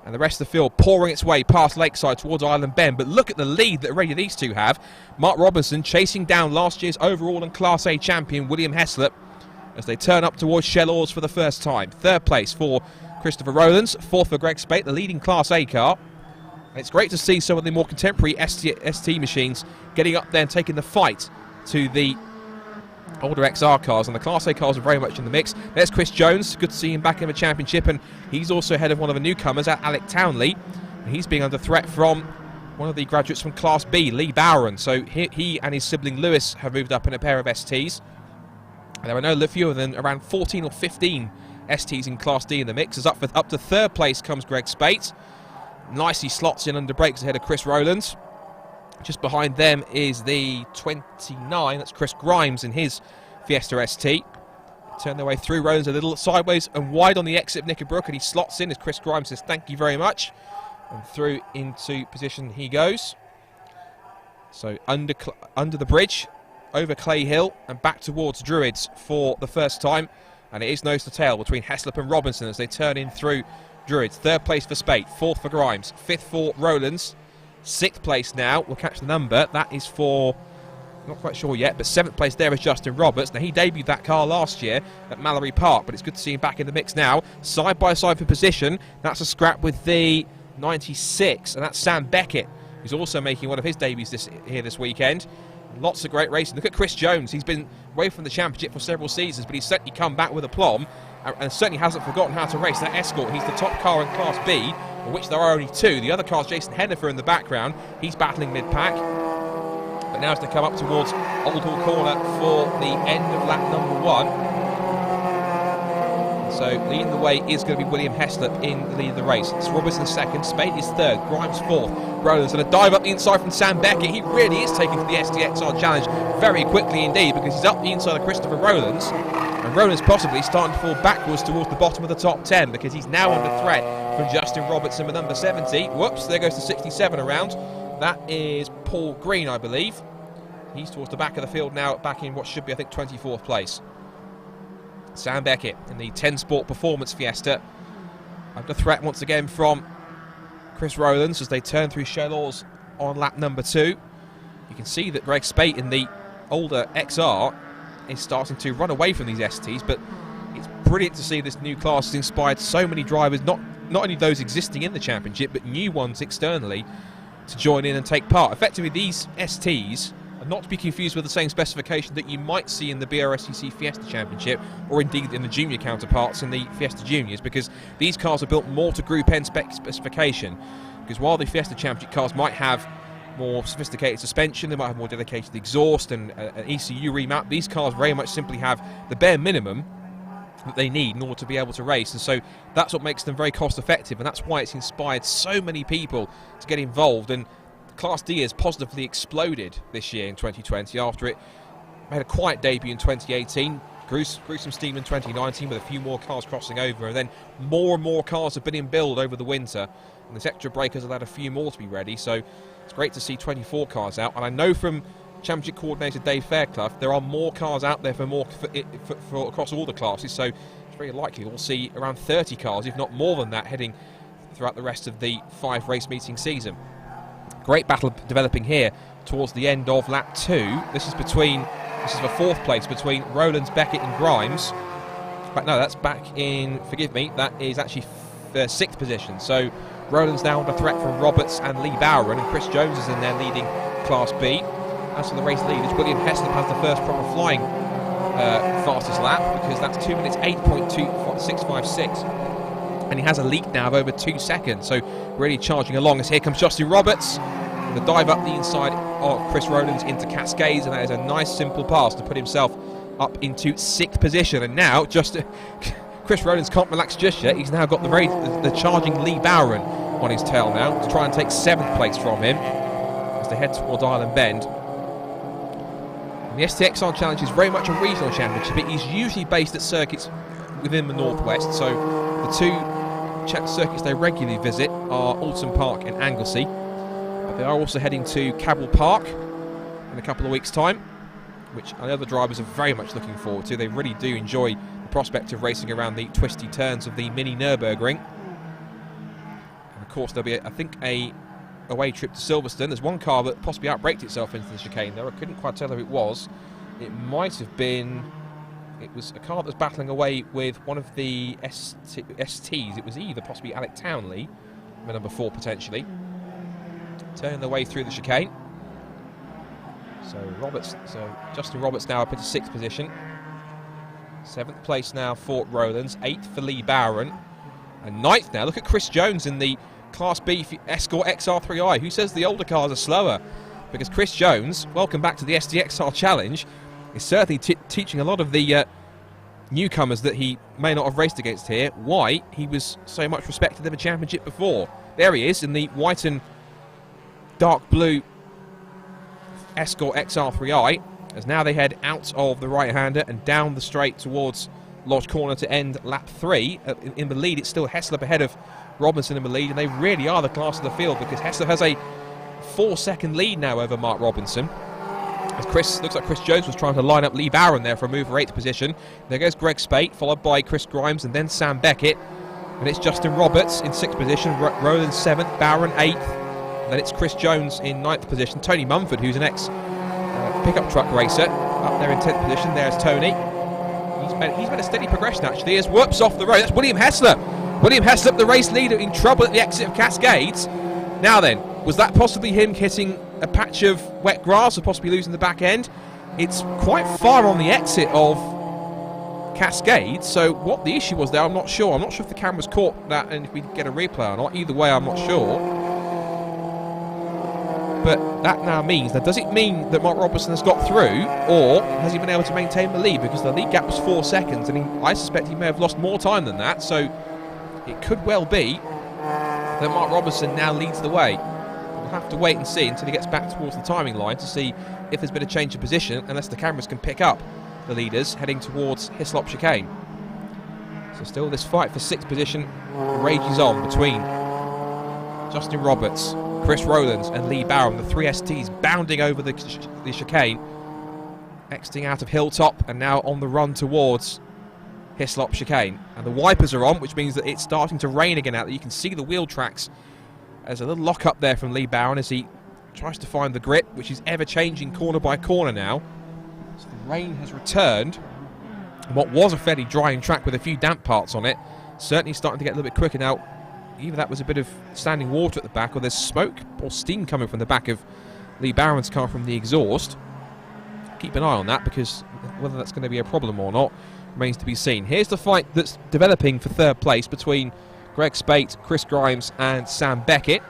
And the rest of the field pouring its way past Lakeside towards Island Bend. But look at the lead that already these two have. Mark Robinson chasing down last year's overall and Class A champion William Heslop as they turn up towards Shell Oars for the first time. Third place for Christopher Rowlands. Fourth for Greg Spate, the leading Class A car. And it's great to see some of the more contemporary ST machines getting up there and taking the fight to the older XR cars, and the Class A cars are very much in the mix. There's Chris Jones, good to see him back in the championship, and he's also ahead of one of the newcomers, Alec Townley. And he's being under threat from one of the graduates from Class B, Lee Barron. So he and his sibling Lewis have moved up in a pair of STs. And there are no fewer than around 14 or 15 STs in Class D in the mix. As up to third place comes Greg Spate. Nicely slots in under brakes ahead of Chris Rowlands. Just behind them is the 29, that's Chris Grimes in his Fiesta ST. Turn their way through. Rowlands a little sideways and wide on the exit of Knickerbrook, and he slots in as Chris Grimes says thank you very much. And through into position he goes. So under the bridge, over Clay Hill and back towards Druids for the first time. And it is nose to tail between Heslop and Robinson as they turn in through Druids. Third place for Spate, fourth for Grimes, fifth for Rowlands. Sixth place now, we'll catch the number, that is for, not quite sure yet, but seventh place there is Justin Roberts. Now he debuted that car last year at Mallory Park, but it's good to see him back in the mix now. Side by side for position, that's a scrap with the 96, and that's Sam Beckett, who's also making one of his debuts this weekend. Lots of great racing. Look at Chris Jones, he's been away from the championship for several seasons, but he's certainly come back with aplomb, and certainly hasn't forgotten how to race that Escort. He's the top car in Class B, of which there are only two. The other car's Jason Hennifer in the background. He's battling mid-pack. But now as they come up towards Old Hall Corner for the end of lap number 1. So leading the way is going to be William Heslop in the lead of the race. It's Robinson second, Spate is third, Grimes fourth. Rowlands going to dive up the inside from Sam Beckett. He really is taking to the Stxr Challenge very quickly indeed, because he's up the inside of Christopher Rowlands. And Rowlands possibly starting to fall backwards towards the bottom of the top 10, because he's now under threat from Justin Robertson with number 70. Whoops, there goes to 67 around. That is Paul Green, I believe. He's towards the back of the field now, back in what should be, I think, 24th place. Sam Beckett in the 10 Sport Performance Fiesta. Under threat once again from Chris Rowlands as they turn through Shell Oars on lap number 2. You can see that Greg Spate in the older XR is starting to run away from these STs, but it's brilliant to see this new class has inspired so many drivers, not only those existing in the championship, but new ones externally to join in and take part. Effectively, these STs are not to be confused with the same specification that you might see in the BRSCC Fiesta Championship, or indeed in the junior counterparts in the Fiesta Juniors, because these cars are built more to Group N specification. Because while the Fiesta Championship cars might have more sophisticated suspension, they might have more dedicated exhaust and an ECU remap, these cars very much simply have the bare minimum that they need in order to be able to race, and so that's what makes them very cost effective, and that's why it's inspired so many people to get involved. And Class D has positively exploded this year in 2020 after it made a quiet debut in 2018, grew some steam in 2019 with a few more cars crossing over, and then more and more cars have been in build over the winter, and this extra break has allowed a few more to be ready. So it's great to see 24 cars out, and I know from Championship Coordinator Dave Fairclough there are more cars out there for across all the classes, so it's very likely we'll see around 30 cars, if not more than that, heading throughout the rest of the 5 race meeting season. Great battle developing here towards the end of lap 2. This is for 4th place between Rowlands, Beckett and Grimes. But no, that's back in, forgive me, that is actually 6th position. So Rowlands now under threat from Roberts and Lee Bowron, and Chris Jones is in there leading Class B. As for the race leaders, William Heslop has the first proper flying fastest lap, because that's 2 minutes 8.2656, and he has a lead now of over 2 seconds, so really charging along as here comes Justin Roberts with a dive up the inside of Chris Rowlands into Cascades, and that is a nice simple pass to put himself up into 6th position. And now Chris Rowlands can't relax just yet. He's now got the charging Lee Bowron on his tail now to try and take 7th place from him as they head towards Island Bend. And the Stxr Challenge is very much a regional championship. It is usually based at circuits within the northwest, so the 2 circuits they regularly visit are Oulton Park and Anglesey, but they are also heading to Cabell Park in a couple of weeks' time, which the other drivers are very much looking forward to. They really do enjoy the prospect of racing around the twisty turns of the mini Nürburgring. And of course there'll be, I think, a away trip to Silverstone. There's one car that possibly outbraked itself into the chicane there. I couldn't quite tell who it was. It might have been... It was a car that was battling away with one of the STs. It was either possibly Alec Townley, number 4 potentially, turning their way through the chicane. So Justin Roberts now up into 6th position. 7th place now for Rowlands, 8th for Lee Bowron, and 9th now. Look at Chris Jones in the Class B Escort XR3i. Who says the older cars are slower? Because Chris Jones, welcome back to the Stxr Challenge, is certainly teaching a lot of the newcomers that he may not have raced against here why he was so much respected in the championship before. There he is in the white and dark blue Escort XR3i, as now they head out of the right-hander and down the straight towards Lodge Corner to end lap 3. In the lead, it's still Heslop ahead of Robinson in the lead, and they really are the class of the field, because Heslop has a 4-second lead now over Mark Robinson. As looks like Chris Jones was trying to line up Lee Bowron there for a move for 8th position. There goes Greg Spate, followed by Chris Grimes and then Sam Beckett. And it's Justin Roberts in 6th position, Rowlands 7th, Bowron 8th. And then it's Chris Jones in 9th position. Tony Mumford, who's an ex-pickup truck racer, up there in 10th position. There's Tony. He's made a steady progression, actually, as whoops off the road. That's William Heslop. William Heslop, the race leader, in trouble at the exit of Cascades. Now then, was that possibly him hitting a patch of wet grass or possibly losing the back end? It's quite far on the exit of Cascades, so what the issue was there, I'm not sure. I'm not sure if the cameras caught that and if we get a replay or not. Either way, I'm not sure. But that now means, does it mean that Mark Robertson has got through, or has he been able to maintain the lead? Because the lead gap was 4 seconds, and I suspect he may have lost more time than that, so it could well be that Mark Robertson now leads the way. We'll have to wait and see until he gets back towards the timing line to see if there's been a change of position, unless the cameras can pick up the leaders heading towards Hislop Chicane. So still this fight for 6th position rages on between Justin Roberts, Chris Rowlands and Lee Bowron, the 3 STs bounding over the chicane, exiting out of Hilltop and now on the run towards Hislop Chicane. And the wipers are on, which means that it's starting to rain again out there. You can see the wheel tracks. There's a little lock up there from Lee Bowron as he tries to find the grip, which is ever changing corner by corner now. So the rain has returned. What was a fairly drying track with a few damp parts on it, certainly starting to get a little bit quicker now. Either that was a bit of standing water at the back, or there's smoke or steam coming from the back of Lee Bowron's car from the exhaust. Keep an eye on that, because whether that's going to be a problem or not remains to be seen. Here's the fight that's developing for 3rd place between Greg Spate, Chris Grimes and Sam Beckett.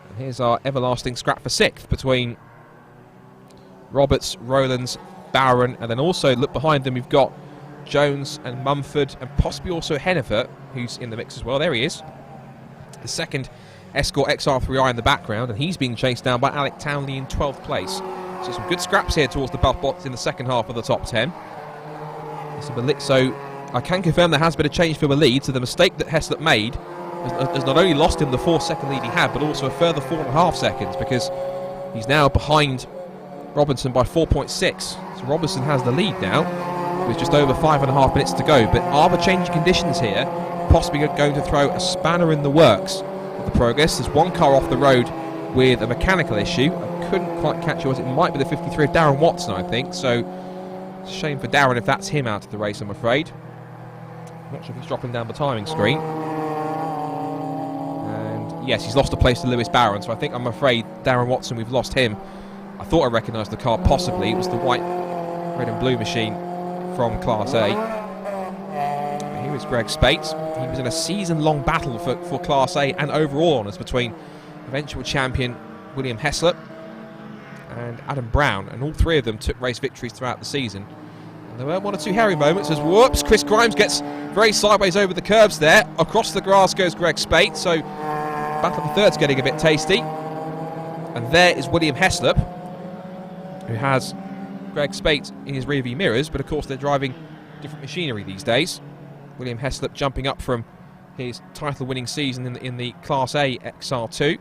And here's our everlasting scrap for 6th between Roberts, Rowlands, Bowron, and then also look behind them, we've got Jones and Mumford, and possibly also Hennifer, who's in the mix as well. There he is. The second Escort XR3i in the background, and he's being chased down by Alec Townley in 12th place. So some good scraps here towards the buff box in the second half of the top 10. So I can confirm there has been a change for the lead, so the mistake that Heslop made has not only lost him the 4-second lead he had, but also a further 4.5 seconds, because he's now behind Robinson by 4.6. So Robinson has the lead now with just over 5.5 minutes to go. But are the changing conditions here possibly going to throw a spanner in the works of the progress? There's one car off the road with a mechanical issue. I couldn't quite catch yours. It might be the 53 of Darren Watson, I think. So it's a shame for Darren if that's him out of the race, I'm afraid. I'm not sure if he's dropping down the timing screen. And yes, he's lost a place to Lewis Barron. So I think, I'm afraid, Darren Watson, we've lost him. I thought I recognised the car, possibly. It was the white, red and blue machine from Class A. But here is Greg Spate. He was in a season-long battle for Class A and overall honours between eventual champion William Heslop and Adam Brown, and all three of them took race victories throughout the season. And there were one or two hairy moments as, whoops, Chris Grimes gets very sideways over the curbs there. Across the grass goes Greg Spate, so battle of the third's getting a bit tasty. And there is William Heslop, who has Greg Spate in his rearview mirrors, but of course they're driving different machinery these days. William Heslop jumping up from his title-winning season in the Class A XR2.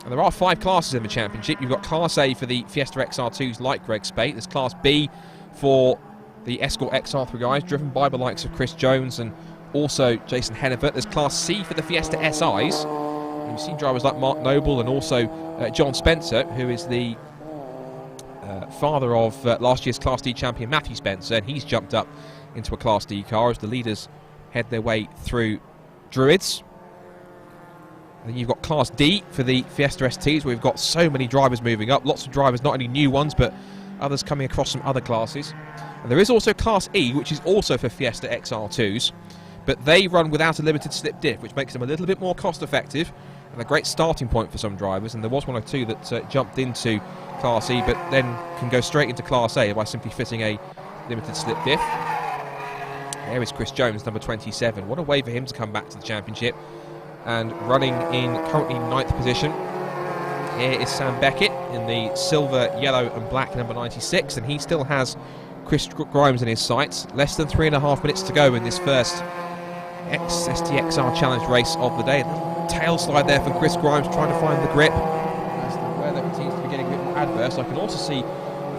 And there are 5 classes in the championship. You've got Class A for the Fiesta XR2s like Greg Spate. There's Class B for the Escort XR3 guys, driven by the likes of Chris Jones and also Jason Hennifer. There's Class C for the Fiesta SIs. And you've seen drivers like Mark Noble and also John Spencer, who is the father of last year's Class D champion Matthew Spencer, and he's jumped up into a Class D car as the leaders head their way through Druids. And then you've got Class D for the Fiesta STs, where we've got so many drivers moving up. Lots of drivers, not only new ones, but others coming across from other classes. And there is also Class E, which is also for Fiesta XR2s, but they run without a limited slip diff, which makes them a little bit more cost effective and a great starting point for some drivers. And there was one or two that jumped into Class E, but then can go straight into Class A by simply fitting a limited slip diff. There is Chris Jones, number 27. What a way for him to come back to the championship. And running in currently 9th position, here is Sam Beckett in the silver, yellow and black number 96, and he still has Chris Grimes in his sights. Less than 3.5 minutes to go in this first STXR Challenge race of the day. A little tail slide there from Chris Grimes, trying to find the grip as the weather continues to be getting a bit more adverse. I can also see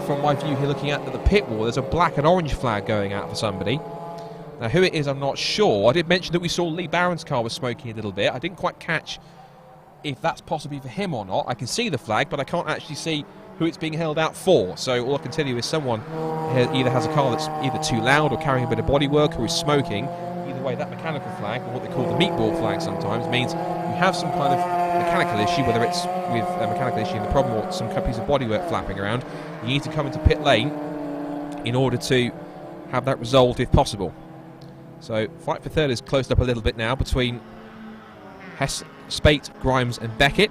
from my view here looking at the pit wall, there's a black and orange flag going out for somebody. Now, who it is, I'm not sure. I did mention that we saw Lee Barron's car was smoking a little bit. I didn't quite catch if that's possibly for him or not. I can see the flag, but I can't actually see who it's being held out for. So all I can tell you is someone either has a car that's either too loud or carrying a bit of bodywork or is smoking. Either way, that mechanical flag, or what they call the meatball flag sometimes, means you have some kind of mechanical issue, whether it's with a mechanical issue in the problem or some piece of bodywork flapping around. You need to come into pit lane in order to have that resolved if possible. So fight for third is closed up a little bit now between Spate, Grimes and Beckett.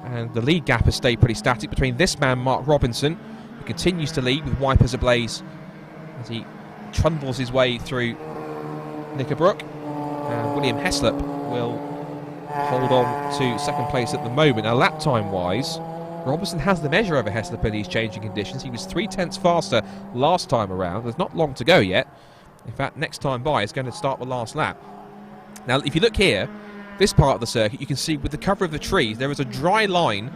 And the lead gap has stayed pretty static between this man, Mark Robinson, who continues to lead with wipers ablaze as he trundles his way through Knickerbrook. And William Heslop will hold on to second place at the moment. Now, lap time wise, Robinson has the measure over Heslop in these changing conditions. He was 0.3 faster last time around. There's not long to go yet. In fact, next time by is going to start the last lap. Now, if you look here, this part of the circuit, you can see with the cover of the trees, there is a dry line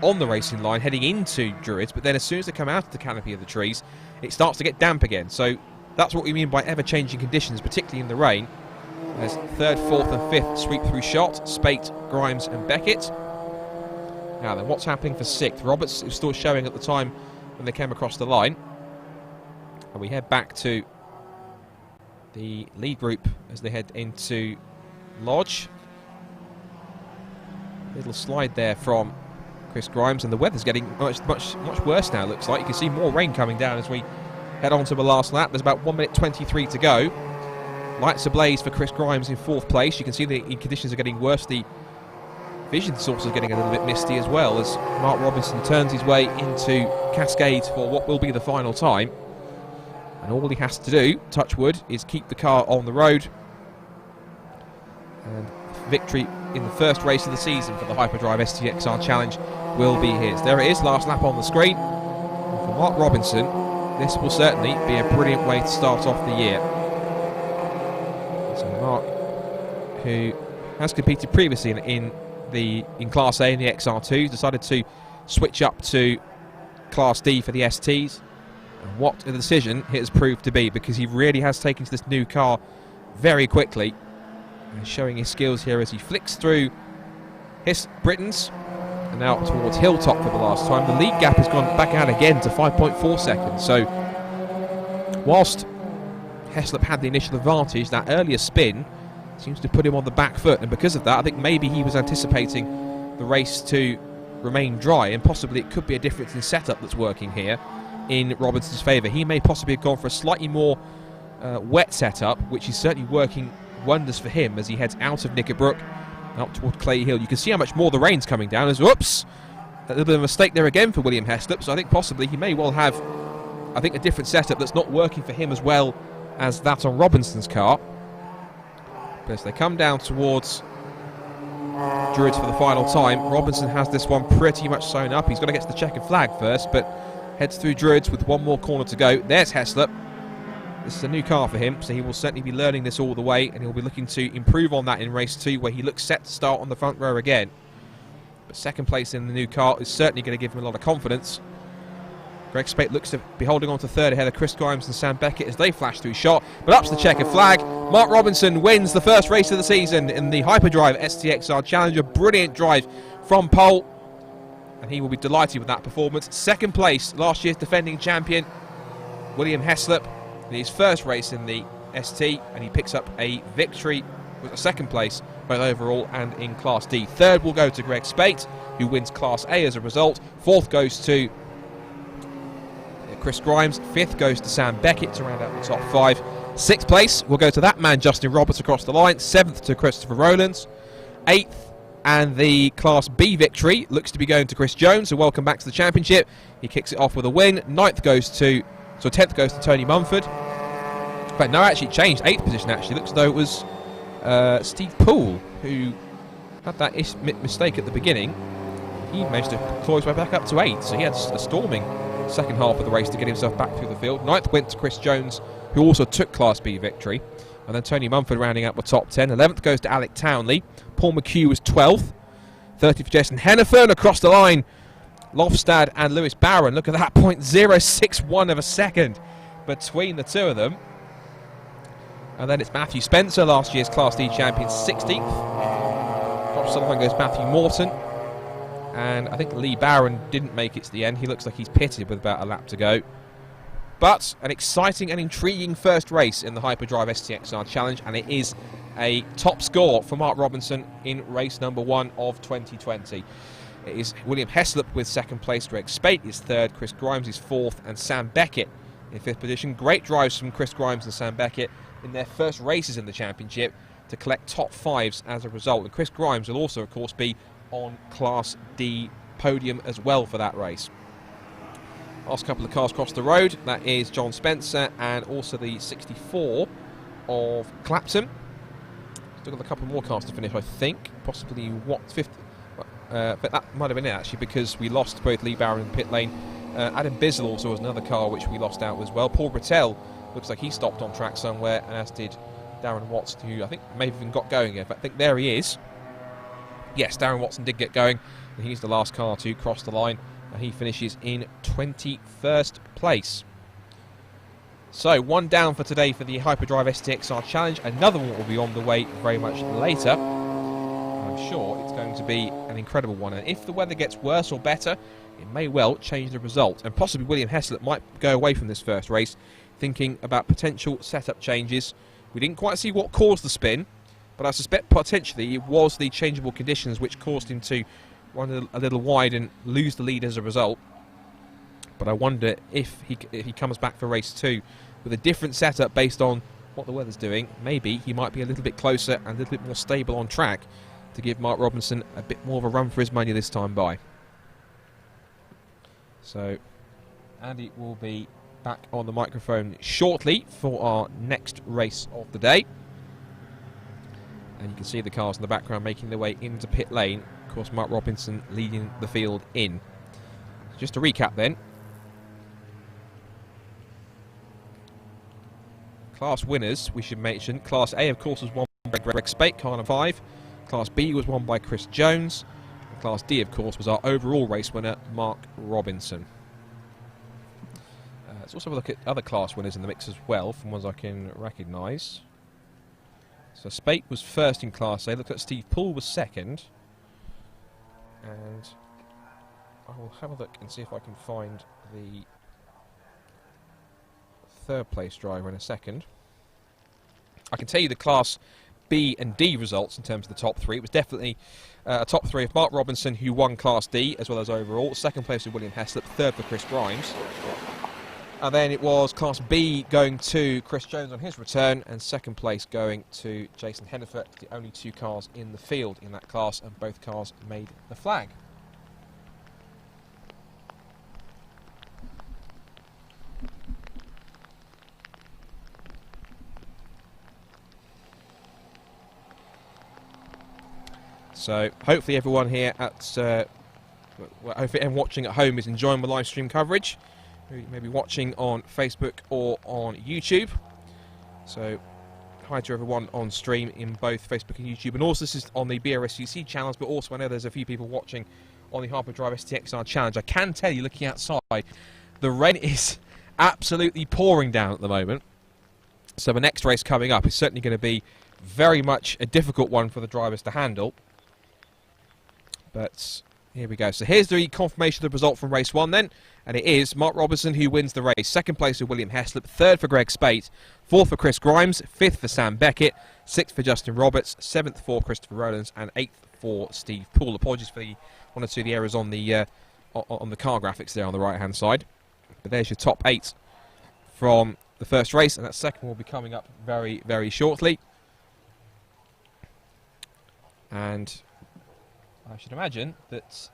on the racing line heading into Druids, but then as soon as they come out of the canopy of the trees, it starts to get damp again. So that's what we mean by ever-changing conditions, particularly in the rain. There's third, fourth and fifth sweep through shot, Spate, Grimes and Beckett. Now then, what's happening for sixth? Roberts is still showing at the time when they came across the line. And we head back to the lead group as they head into Lodge. Little slide there from Chris Grimes, and the weather's getting much worse now, looks like. You can see more rain coming down as we head on to the last lap. There's about 1 minute 23 to go. Lights ablaze for Chris Grimes in fourth place. You can see the conditions are getting worse. The vision source is getting a little bit misty as well as Mark Robinson turns his way into Cascade for what will be the final time. And all he has to do, touch wood, is keep the car on the road. And victory in the first race of the season for the Hyperdrive STXR Challenge will be his. There it is, last lap on the screen. And for Mark Robinson, this will certainly be a brilliant way to start off the year. So Mark, who has competed previously in Class A in the XR2, decided to switch up to Class D for the STs. And what a decision it has proved to be, because he really has taken to this new car very quickly and showing his skills here as he flicks through his Britons and out towards Hilltop for the last time. The lead gap has gone back out again to 5.4 seconds. So whilst Heslop had the initial advantage, that earlier spin seems to put him on the back foot, and because of that I think maybe he was anticipating the race to remain dry, and possibly it could be a difference in setup that's working here in Robinson's favour. He may possibly have gone for a slightly more wet setup, which is certainly working wonders for him as he heads out of Knickerbrook up toward Clay Hill. You can see how much more the rain's coming down as, whoops, a little bit of a mistake there again for William Heslop. So I think possibly he may well have, I think, a different setup that's not working for him as well as that on Robinson's car. But as they come down towards Druids for the final time, Robinson has this one pretty much sewn up. He's got to get to the checkered flag first, but heads through Druids with one more corner to go. There's Heslop. This is a new car for him, so he will certainly be learning this all the way, and he'll be looking to improve on that in race 2, where he looks set to start on the front row again. But second place in the new car is certainly going to give him a lot of confidence. Greg Spate looks to be holding on to third ahead of Chris Grimes and Sam Beckett as they flash through shot, but up to the checkered flag. Mark Robinson wins the first race of the season in the Hyperdrive STXR Challenge. A brilliant drive from pole, and he will be delighted with that performance. Second place, last year's defending champion William Heslop in his first race in the ST, and he picks up a victory with a second place both overall and in Class D. Third will go to Greg Spate, who wins Class A as a result. Fourth goes to Chris Grimes. Fifth goes to Sam Beckett to round out the top 5. Sixth place will go to that man Justin Roberts across the line. Seventh to Christopher Rowlands. Eighth, and the Class B victory looks to be going to Chris Jones, so welcome back to the championship. He kicks it off with a win. 10th goes to Tony Mumford. In fact, no, actually changed. 8th position actually. Looks as though it was Steve Poole who had that mistake at the beginning. He managed to claw his way back up to 8th, so he had a storming second half of the race to get himself back through the field. 9th went to Chris Jones, who also took Class B victory. And then Tony Mumford rounding up the top 10. 11th goes to Alec Townley. Paul McHugh was 12th. 30th for Jason Hennefern across the line. Lofstad and Lewis Barron. Look at that, 0.061 of a second between the two of them. And then it's Matthew Spencer, last year's Class D champion, 16th. Across the line goes Matthew Morton. And I think Lee Barron didn't make it to the end. He looks like he's pitted with about a lap to go. But an exciting and intriguing first race in the Hyperdrive STXR Challenge, and it is a top score for Mark Robinson in race number 1 of 2020. It is William Heslop with second place, Greg Spate is third, Chris Grimes is fourth, and Sam Beckett in fifth position. Great drives from Chris Grimes and Sam Beckett in their first races in the championship to collect top 5s as a result. And Chris Grimes will also, of course, be on Class D podium as well for that race. Last couple of cars across the road, that is John Spencer and also the 64 of Clapton. Still got a couple more cars to finish, I think. Possibly fifth. But that might have been it actually, because we lost both Lee Barron and pit lane. Adam Bizzle also was another car which we lost out as well. Paul Brattel looks like he stopped on track somewhere, and as did Darren Watson, who I think may have even got going here. But I think there he is. Yes, Darren Watson did get going, and he's the last car to cross the line, and he finishes in 21st place. So, one down for today for the Hyperdrive STXR Challenge. Another one will be on the way very much later. I'm sure it's going to be an incredible one, and if the weather gets worse or better, it may well change the result, and possibly William Heslop might go away from this first race thinking about potential setup changes. We didn't quite see what caused the spin, but I suspect potentially it was the changeable conditions which caused him to run a little wide and lose the lead as a result. But I wonder if he comes back for race 2 with a different setup based on what the weather's doing, maybe he might be a little bit closer and a little bit more stable on track to give Mark Robinson a bit more of a run for his money this time by. So Andy will be back on the microphone shortly for our next race of the day. And you can see the cars in the background making their way into pit lane. Of course, Mark Robinson leading the field in. Just to recap then. Class winners, we should mention. Class A, of course, was won by Greg Spate, car number 5. Class B was won by Chris Jones. And Class D, of course, was our overall race winner, Mark Robinson. Let's also have a look at other class winners in the mix as well, from ones I can recognise. So Spate was first in Class A. Look at Steve Poole was second. And I will have a look and see if I can find the third place driver in a second. I can tell you the Class B and D results in terms of the top 3. It was definitely a top 3 of Mark Robinson, who won Class D as well as overall. Second place with William Heslop, third for Chris Grimes. And then it was Class B going to Chris Jones on his return, and second place going to Jason Hennefert, the only 2 cars in the field in that class, and both cars made the flag. So hopefully everyone here hopefully everyone watching at home is enjoying the live stream coverage. Maybe watching on Facebook or on YouTube. So hi to everyone on stream in both Facebook and YouTube. And also this is on the BRSUC channels, but also I know there's a few people watching on the Harper Drive Stxr challenge. I can tell you, looking outside, the rain is absolutely pouring down at the moment. So the next race coming up is certainly going to be very much a difficult one for the drivers to handle. But here we go. So here's the confirmation of the result from race 1 then. And it is Mark Robinson who wins the race. Second place for William Heslop, third for Greg Spate, fourth for Chris Grimes, fifth for Sam Beckett, sixth for Justin Roberts, seventh for Christopher Rowlands, and eighth for Steve Poole. Apologies for the one or two of the errors on the car graphics there on the right hand side. But there's your top 8 from the first race, and that second will be coming up very, very shortly. And I should imagine that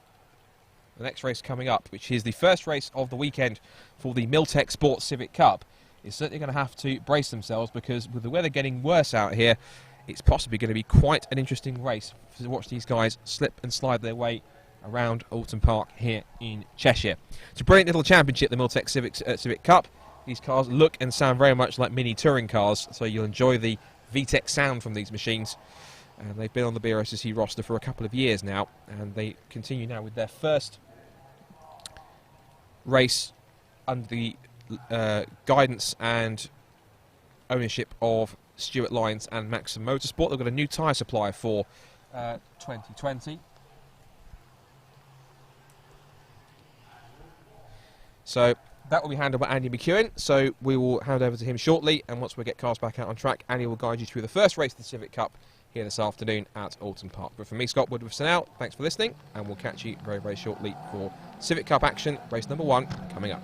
the next race coming up, which is the first race of the weekend for the Miltech Sports Civic Cup, is certainly going to have to brace themselves, because with the weather getting worse out here, it's possibly going to be quite an interesting race to watch these guys slip and slide their way around Oulton Park here in Cheshire. It's a brilliant little championship, the Miltech Civic Cup. These cars look and sound very much like mini touring cars, so you'll enjoy the VTEC sound from these machines. And they've been on the BRSUC roster for a couple of years now, and they continue now with their first race under the guidance and ownership of Stuart Lyons and Maxim Motorsport. They've got a new tyre supplier for 2020. So that will be handled by Andy McEwen, so we will hand over to him shortly, and once we get cars back out on track, Andy will guide you through the first race of the Civic Cup here this afternoon at Oulton Park. But from me, Scott Woodward, out. Thanks for listening, and we'll catch you very, very shortly for Civic Cup action, race number 1 coming up.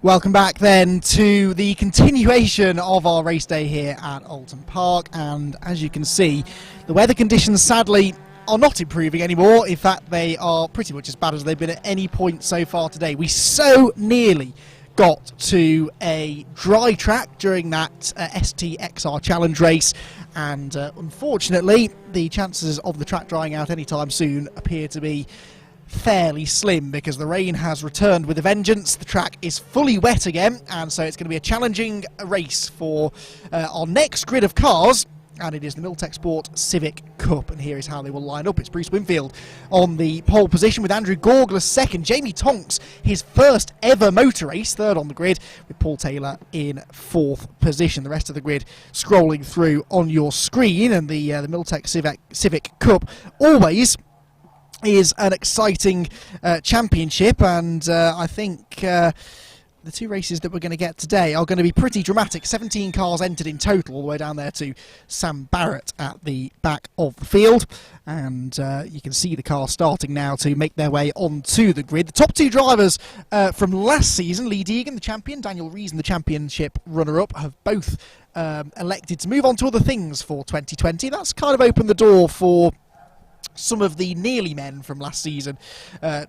Welcome back then to the continuation of our race day here at Oulton Park, and as you can see, the weather conditions sadly are not improving anymore. In fact, they are pretty much as bad as they've been at any point so far today. We so nearly got to a dry track during that Stxr challenge race, and unfortunately the chances of the track drying out anytime soon appear to be fairly slim, because the rain has returned with a vengeance. The track is fully wet again, and so it's going to be a challenging race for our next grid of cars, and it is the Miltech Sport Civic Cup, and here is how they will line up. It's Bruce Winfield on the pole position with Andrew Gorgler second, Jamie Tonks his first ever motor race third on the grid, with Paul Taylor in fourth position. The rest of the grid scrolling through on your screen, and the Miltech Civic Cup always is an exciting championship, and I think the two races that we're going to get today are going to be pretty dramatic. 17 cars entered in total, all the way down there to Sam Barrett at the back of the field, and you can see the cars starting now to make their way onto the grid. The top two drivers from last season, Lee Deegan, the champion, Daniel Reason, the championship runner-up, have both elected to move on to other things for 2020. That's kind of opened the door for some of the nearly men from last season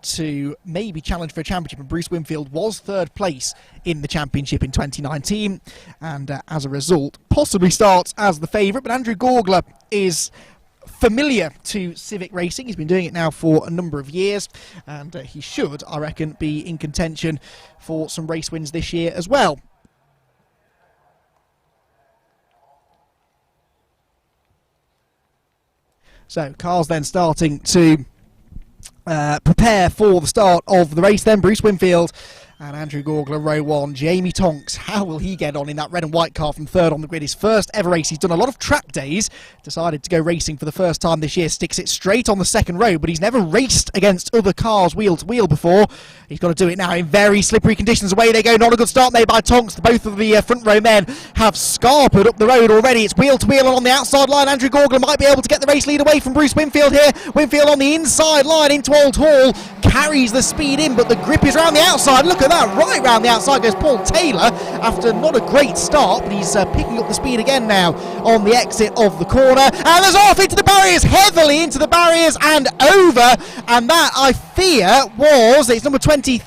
to maybe challenge for a championship, and Bruce Winfield was third place in the championship in 2019, and as a result possibly starts as the favourite. But Andrew Gorgler is familiar to Civic racing. He's been doing it now for a number of years, and he should, I reckon, be in contention for some race wins this year as well. So, cars then starting to prepare for the start of the race then. Bruce Winfield and Andrew Gorgler, row one. Jamie Tonks, how will he get on in that red and white car from third on the grid? His first ever race. He's done a lot of track days, decided to go racing for the first time this year, sticks it straight on the second row, but he's never raced against other cars wheel to wheel before. He's got to do it now in very slippery conditions. Away they go, not a good start made by Tonks. Both of the front row men have scarpered up the road already. It's wheel to wheel, and on the outside line Andrew Gorgler might be able to get the race lead away from Bruce Winfield here. Winfield on the inside line into Old Hall, carries the speed in, but the grip is round the outside. Look at that, right round the outside goes Paul Taylor after not a great start, but he's picking up the speed again now on the exit of the corner, and there's off into the barriers, heavily into the barriers and over, and that I fear was, it's number 25,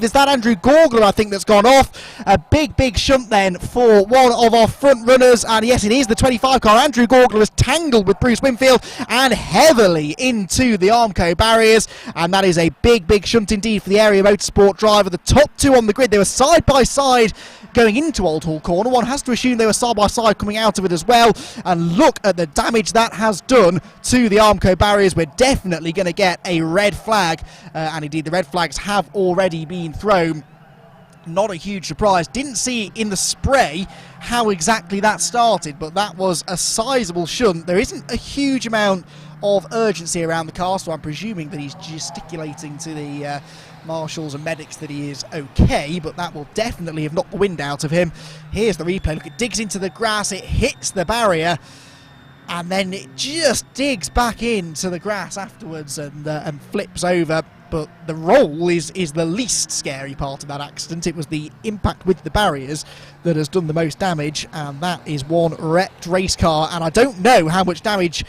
is that Andrew Gorgler, I think, that's gone off. A big shunt then for one of our front runners, and yes, it is the 25 car. Andrew Gorgler has tangled with Bruce Winfield and heavily into the Armco barriers, and that is a big shunt indeed for the Area Motorsport driver. The top two on the grid, they were side by side going into Old Hall Corner. One has to assume they were side by side coming out of it as well, and look at the damage that has done to the Armco barriers. We're definitely going to get a red flag, and indeed the red flags have already been thrown. Not a huge surprise. Didn't see in the spray how exactly that started, but that was a sizable shunt. There isn't a huge amount of urgency around the car, so I'm presuming that he's gesticulating to the marshals and medics that he is okay, but that will definitely have knocked the wind out of him. Here's the replay. Look, it digs into the grass, it hits the barrier, and then it just digs back into the grass afterwards and flips over. But the roll is the least scary part of that accident. It was the impact with the barriers that has done the most damage, and that is one wrecked race car. And I don't know how much damage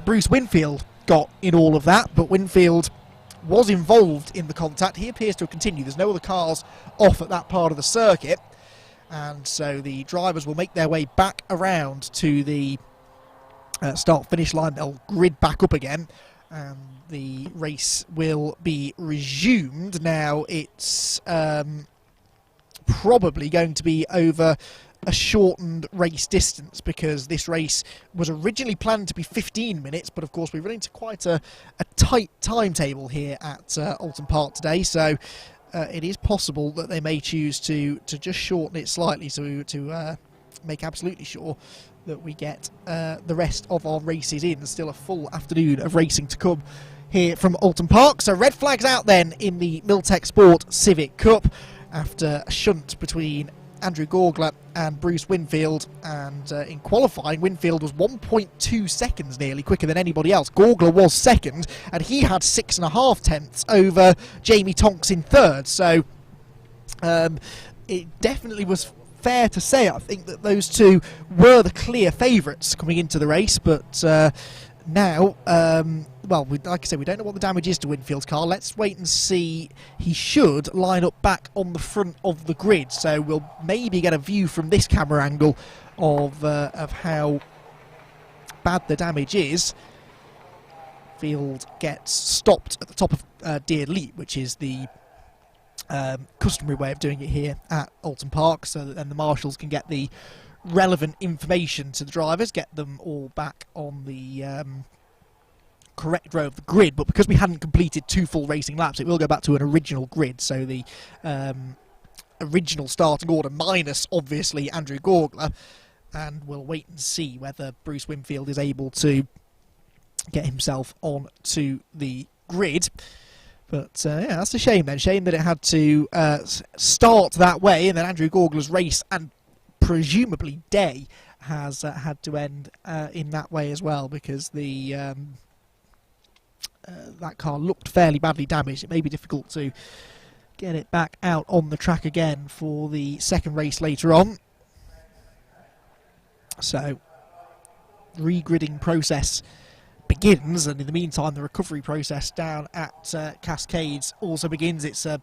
Bruce Winfield got in all of that, but Winfield was involved in the contact. He appears to have continued. There's no other cars off at that part of the circuit, and so the drivers will make their way back around to the start-finish line. They'll grid back up again, and the race will be resumed. Now it's probably going to be over a shortened race distance, because this race was originally planned to be 15 minutes, but of course we're running to quite a tight timetable here at Oulton Park today, so it is possible that they may choose to just shorten it slightly, so to make absolutely sure that we get the rest of our races in. Still a full afternoon of racing to come here from Oulton Park. So red flags out then in the Miltech Sport Civic Cup after a shunt between Andrew Gorgler and Bruce Winfield, and in qualifying Winfield was 1.2 seconds nearly quicker than anybody else. Gorgler was second, and he had 6.5 tenths over Jamie Tonks in third, so it definitely was fair to say, I think, that those two were the clear favourites coming into the race, but now, well, like I said, we don't know what the damage is to Winfield's car. Let's wait and see. He should line up back on the front of the grid, so we'll maybe get a view from this camera angle of how bad the damage is. Field gets stopped at the top of Deer Leap, which is the customary way of doing it here at Oulton Park, so that then the marshals can get the relevant information to the drivers, get them all back on the correct row of the grid. But because we hadn't completed 2 full racing laps, it will go back to an original grid, so the original starting order minus obviously Andrew Gorgler, and we'll wait and see whether Bruce Winfield is able to get himself on to the grid. But yeah, that's a shame then. Shame that it had to start that way, and then Andrew Gorgler's race and presumably day has had to end in that way as well, because the that car looked fairly badly damaged. It may be difficult to get it back out on the track again for the second race later on. So, regridding process begins, and in the meantime the recovery process down at Cascades also begins. It's a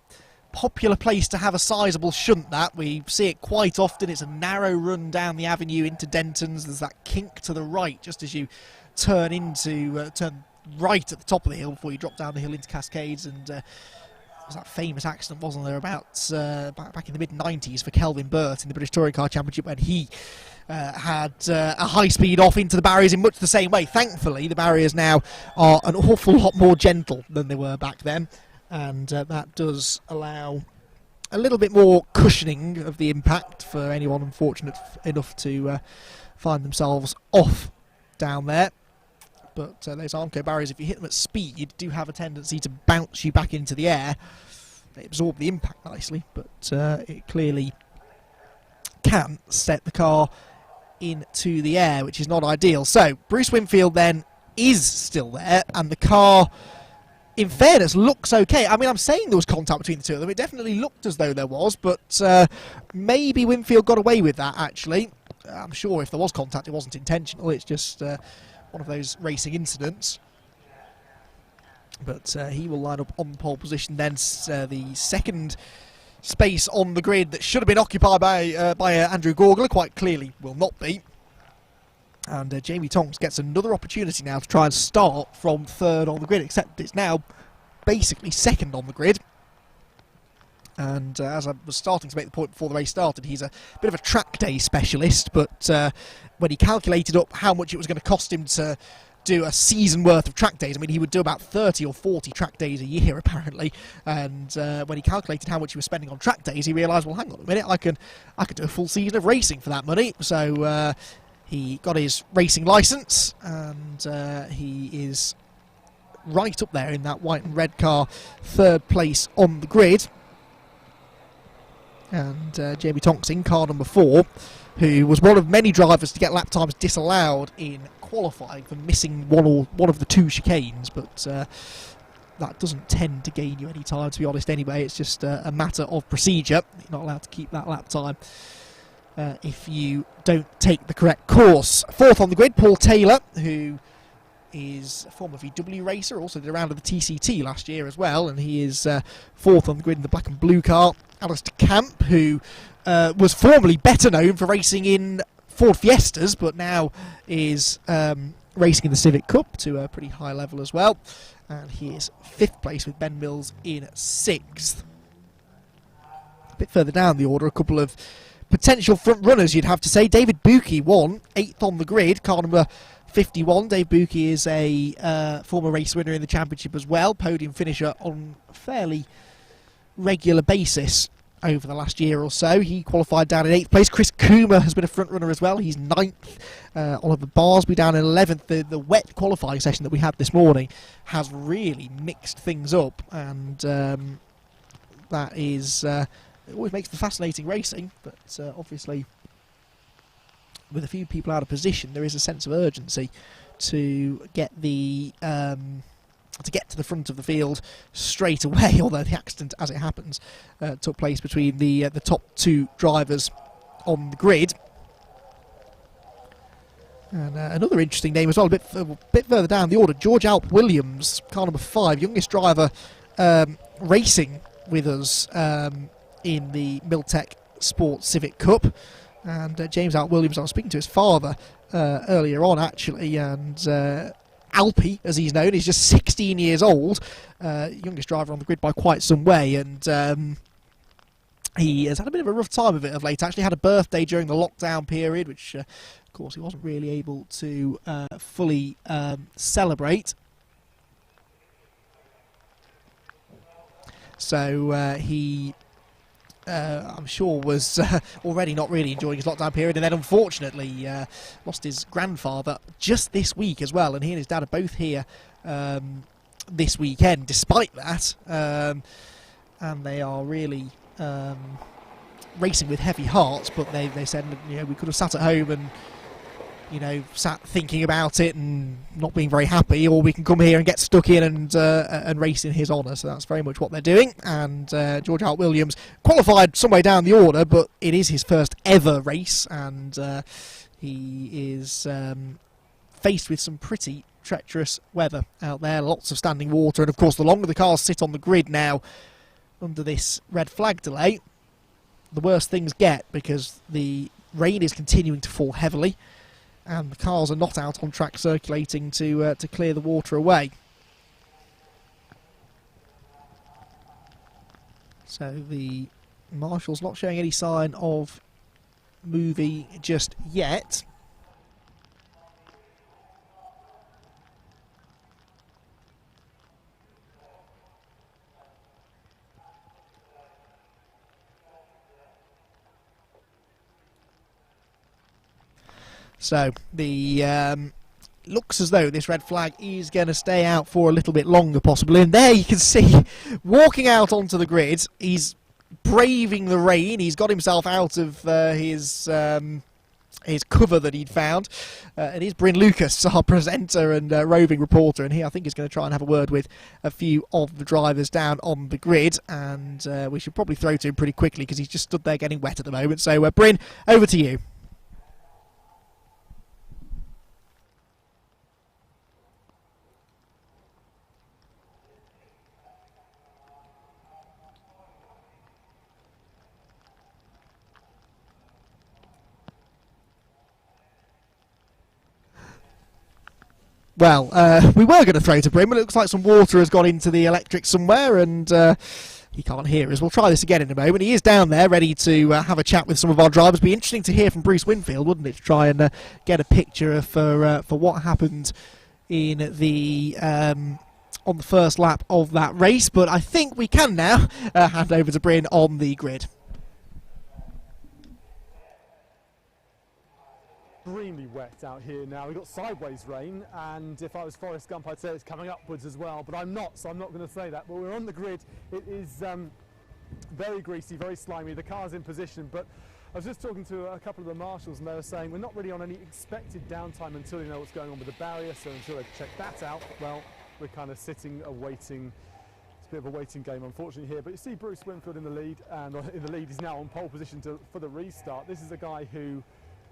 popular place to have a sizable shunt, that. We see it quite often. It's a narrow run down the avenue into Denton's. There's that kink to the right just as you turn right at the top of the hill before you drop down the hill into Cascades, and there was that famous accident, wasn't there, about back in the mid-90s for Kelvin Burt in the British Touring Car Championship, when he had a high-speed off into the barriers in much the same way. Thankfully, the barriers now are an awful lot more gentle than they were back then, and that does allow a little bit more cushioning of the impact for anyone unfortunate enough to find themselves off down there. But those Armco barriers, if you hit them at speed, do have a tendency to bounce you back into the air. They absorb the impact nicely, but it clearly can set the car into the air, which is not ideal. So Bruce Winfield then is still there, and the car, in fairness, looks okay. I mean, I'm saying there was contact between the two of them. It definitely looked as though there was, but maybe Winfield got away with that, actually. I'm sure if there was contact, it wasn't intentional. It's just one of those racing incidents. But he will line up on pole position then. The second space on the grid that should have been occupied by Andrew Gorgler quite clearly will not be. And Jamie Tonks gets another opportunity now to try and start from third on the grid, except it's now basically second on the grid. And as I was starting to make the point before the race started, he's a bit of a track day specialist, but when he calculated up how much it was going to cost him to do a season worth of track days, I mean, he would do about 30 or 40 track days a year, apparently, and when he calculated how much he was spending on track days, he realised, well, hang on a minute, I could do a full season of racing for that money. So he got his racing licence, and he is right up there in that white and red car, third place on the grid. And Jamie Tonks in car number 4, who was one of many drivers to get lap times disallowed in qualifying for missing one of the 2 chicanes, but that doesn't tend to gain you any time, to be honest, anyway. It's just a matter of procedure. You're not allowed to keep that lap time if you don't take the correct course. 4th on the grid, Paul Taylor, who is a former VW racer, also did a round of the TCT last year as well, and he is 4th on the grid in the black and blue car. Alistair Camp, who was formerly better known for racing in Ford Fiestas, but now is racing in the Civic Cup to a pretty high level as well. And he is 5th place with Ben Mills in 6th. A bit further down the order, a couple of potential front runners, you'd have to say. David Buki won, 8th on the grid, car number 51. Dave Buki is a former race winner in the championship as well, podium finisher on a fairly regular basis over the last year or so. He qualified down in 8th place. Chris Coomer has been a front runner as well. He's 9th. Oliver Barsby down in 11th. The wet qualifying session that we had this morning has really mixed things up, and that is it always makes for fascinating racing, but obviously with a few people out of position, there is a sense of urgency to get the to get to the front of the field straight away, although the accident, as it happens, took place between the top 2 drivers on the grid. And another interesting name as well, a bit further down the order, George Alp Williams, car number 5, youngest driver racing with us in the Miltech Sport Civic Cup. And James Alp Williams, I was speaking to his father earlier on actually, and Alpy, as he's known, is just 16 years old, youngest driver on the grid by quite some way, and he has had a bit of a rough time of it of late. Actually had a birthday during the lockdown period, which of course he wasn't really able to fully celebrate. So he I'm sure was already not really enjoying his lockdown period, and then unfortunately lost his grandfather just this week as well, and he and his dad are both here this weekend despite that, and they are really racing with heavy hearts, but they said, you know, we could have sat at home and, you know, sat thinking about it and not being very happy, or we can come here and get stuck in and race in his honour. So that's very much what they're doing. And George Hart Williams qualified some way down the order, but it is his first ever race, and he is faced with some pretty treacherous weather out there, lots of standing water, and of course the longer the cars sit on the grid now under this red flag delay, the worse things get, because the rain is continuing to fall heavily and the cars are not out on track circulating to clear the water away. So the marshal's not showing any sign of moving just yet. So the looks as though this red flag is going to stay out for a little bit longer possibly. And there you can see, walking out onto the grid, he's braving the rain. He's got himself out of his cover that he'd found. It is Bryn Lucas, our presenter and roving reporter, and he I think is going to try and have a word with a few of the drivers down on the grid. And we should probably throw to him pretty quickly because he's just stood there getting wet at the moment. So Bryn, over to you. Well, we were going to throw to Bryn, but it looks like some water has gone into the electric somewhere, and he can't hear us. We'll try this again in a moment. He is down there ready to have a chat with some of our drivers. Be interesting to hear from Bruce Winfield, wouldn't it, to try and get a picture for what happened in the on the first lap of that race. But I think we can now hand over to Bryn on the grid. Extremely wet out here now. We've got sideways rain, and if I was Forrest Gump I'd say it's coming upwards as well, but I'm not, so I'm not going to say that. But we're on the grid. It is very greasy, very slimy. The car's in position, but I was just talking to a couple of the marshals and they were saying we're not really on any expected downtime until you know what's going on with the barrier, so until they check that out, well, we're kind of sitting awaiting. It's a bit of a waiting game unfortunately here, but you see Bruce Winfield in the lead, and in the lead he's now on pole position for the restart. This is a guy who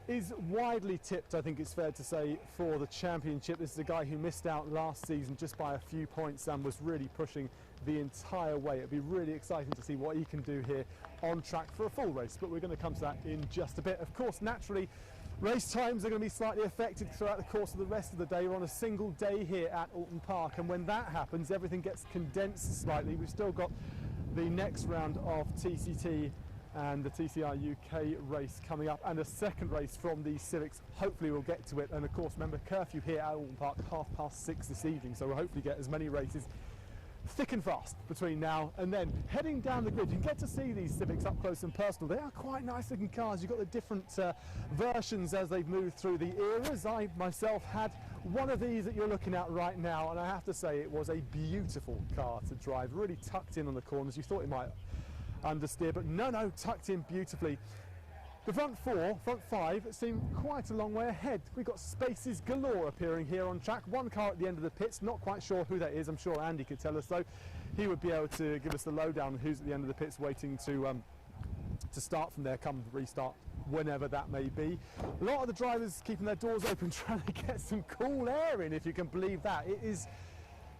is widely tipped, I think it's fair to say, for the championship. This is a guy who missed out last season just by a few points and was really pushing the entire way. It'd be really exciting to see what he can do here on track for a full race, but we're going to come to that in just a bit. Of course, naturally, race times are going to be slightly affected throughout the course of the rest of the day. We're on a single day here at Oulton Park, and when that happens, everything gets condensed slightly. We've still got the next round of TCT and the TCR UK race coming up, and a second race from the Civics. Hopefully we'll get to it, and of course remember curfew here at Oulton Park 6:30 this evening, so we'll hopefully get as many races thick and fast between now and then. Heading down the grid, you can get to see these Civics up close and personal. They are quite nice looking cars. You've got the different versions as they've moved through the eras. I myself had one of these that you're looking at right now, and I have to say it was a beautiful car to drive, really tucked in on the corners. You thought it might understeer, but no, tucked in beautifully. The front five seem quite a long way ahead. We've got spaces galore appearing here on track. One car at the end of the pits, not quite sure who that is. I'm sure Andy could tell us though. He would be able to give us the lowdown on who's at the end of the pits waiting to start from there, come restart whenever that may be. A lot of the drivers keeping their doors open trying to get some cool air in, if you can believe that. It is,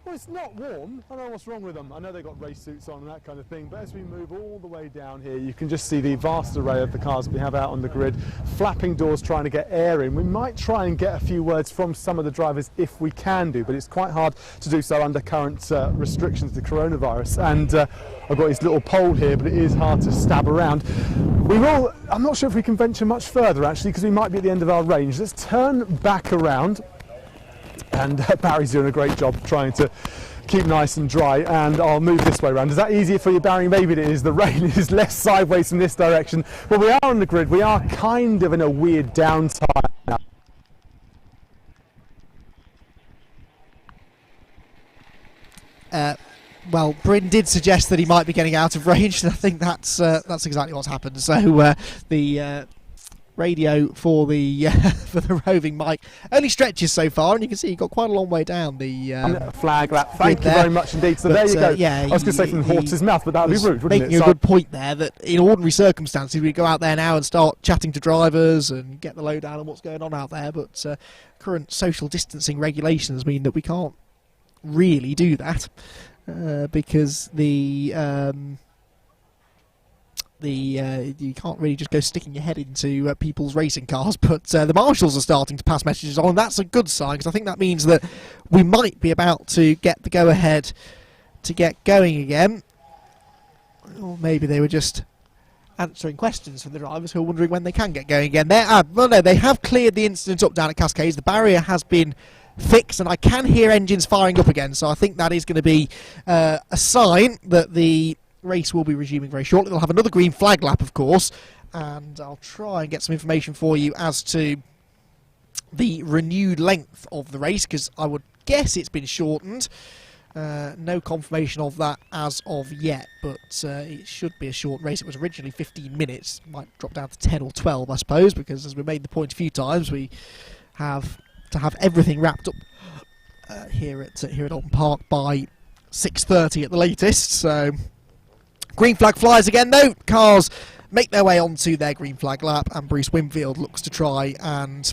well, it's not warm. I don't know what's wrong with them. I know they've got race suits on and that kind of thing, but as we move all the way down here, you can just see the vast array of the cars that we have out on the grid, flapping doors trying to get air in. We might try and get a few words from some of the drivers if we can do, but it's quite hard to do so under current restrictions to coronavirus. And I've got this little pole here, but it is hard to stab around. I'm not sure if we can venture much further actually, because we might be at the end of our range. Let's turn back around. And Barry's doing a great job trying to keep nice and dry, and I'll move this way around. Is that easier for you, Barry? Maybe it is. The rain is less sideways from this direction. Well, we are on the grid. We are kind of in a weird downtime now. Well, Bryn did suggest that he might be getting out of range, and I think that's exactly what's happened. So the radio for the for the roving mic only stretches so far, and you can see he got quite a long way down the flag lap. Thank you very much indeed. So there you go. Yeah, I was going to say from the horse's mouth, but that would be rude, wouldn't it? Making a good point there that in ordinary circumstances we'd go out there now and start chatting to drivers and get the lowdown on what's going on out there, but current social distancing regulations mean that we can't really do that because you can't really just go sticking your head into people's racing cars, but the marshals are starting to pass messages on, and that's a good sign, because I think that means that we might be about to get the go-ahead to get going again. Or maybe they were just answering questions from the drivers who are wondering when they can get going again. Well, no, they have cleared the incident up down at Cascades. The barrier has been fixed, and I can hear engines firing up again, so I think that is going to be a sign that the race will be resuming very shortly. They'll have another green flag lap, of course, and I'll try and get some information for you as to the renewed length of the race, because I would guess it's been shortened. No confirmation of that as of yet, but it should be a short race. It was originally 15 minutes, might drop down to 10 or 12, I suppose, because as we made the point a few times, we have to have everything wrapped up here at Oulton Park by 6:30 at the latest. So green flag flies again though. Cars make their way onto their green flag lap, and Bruce Winfield looks to try and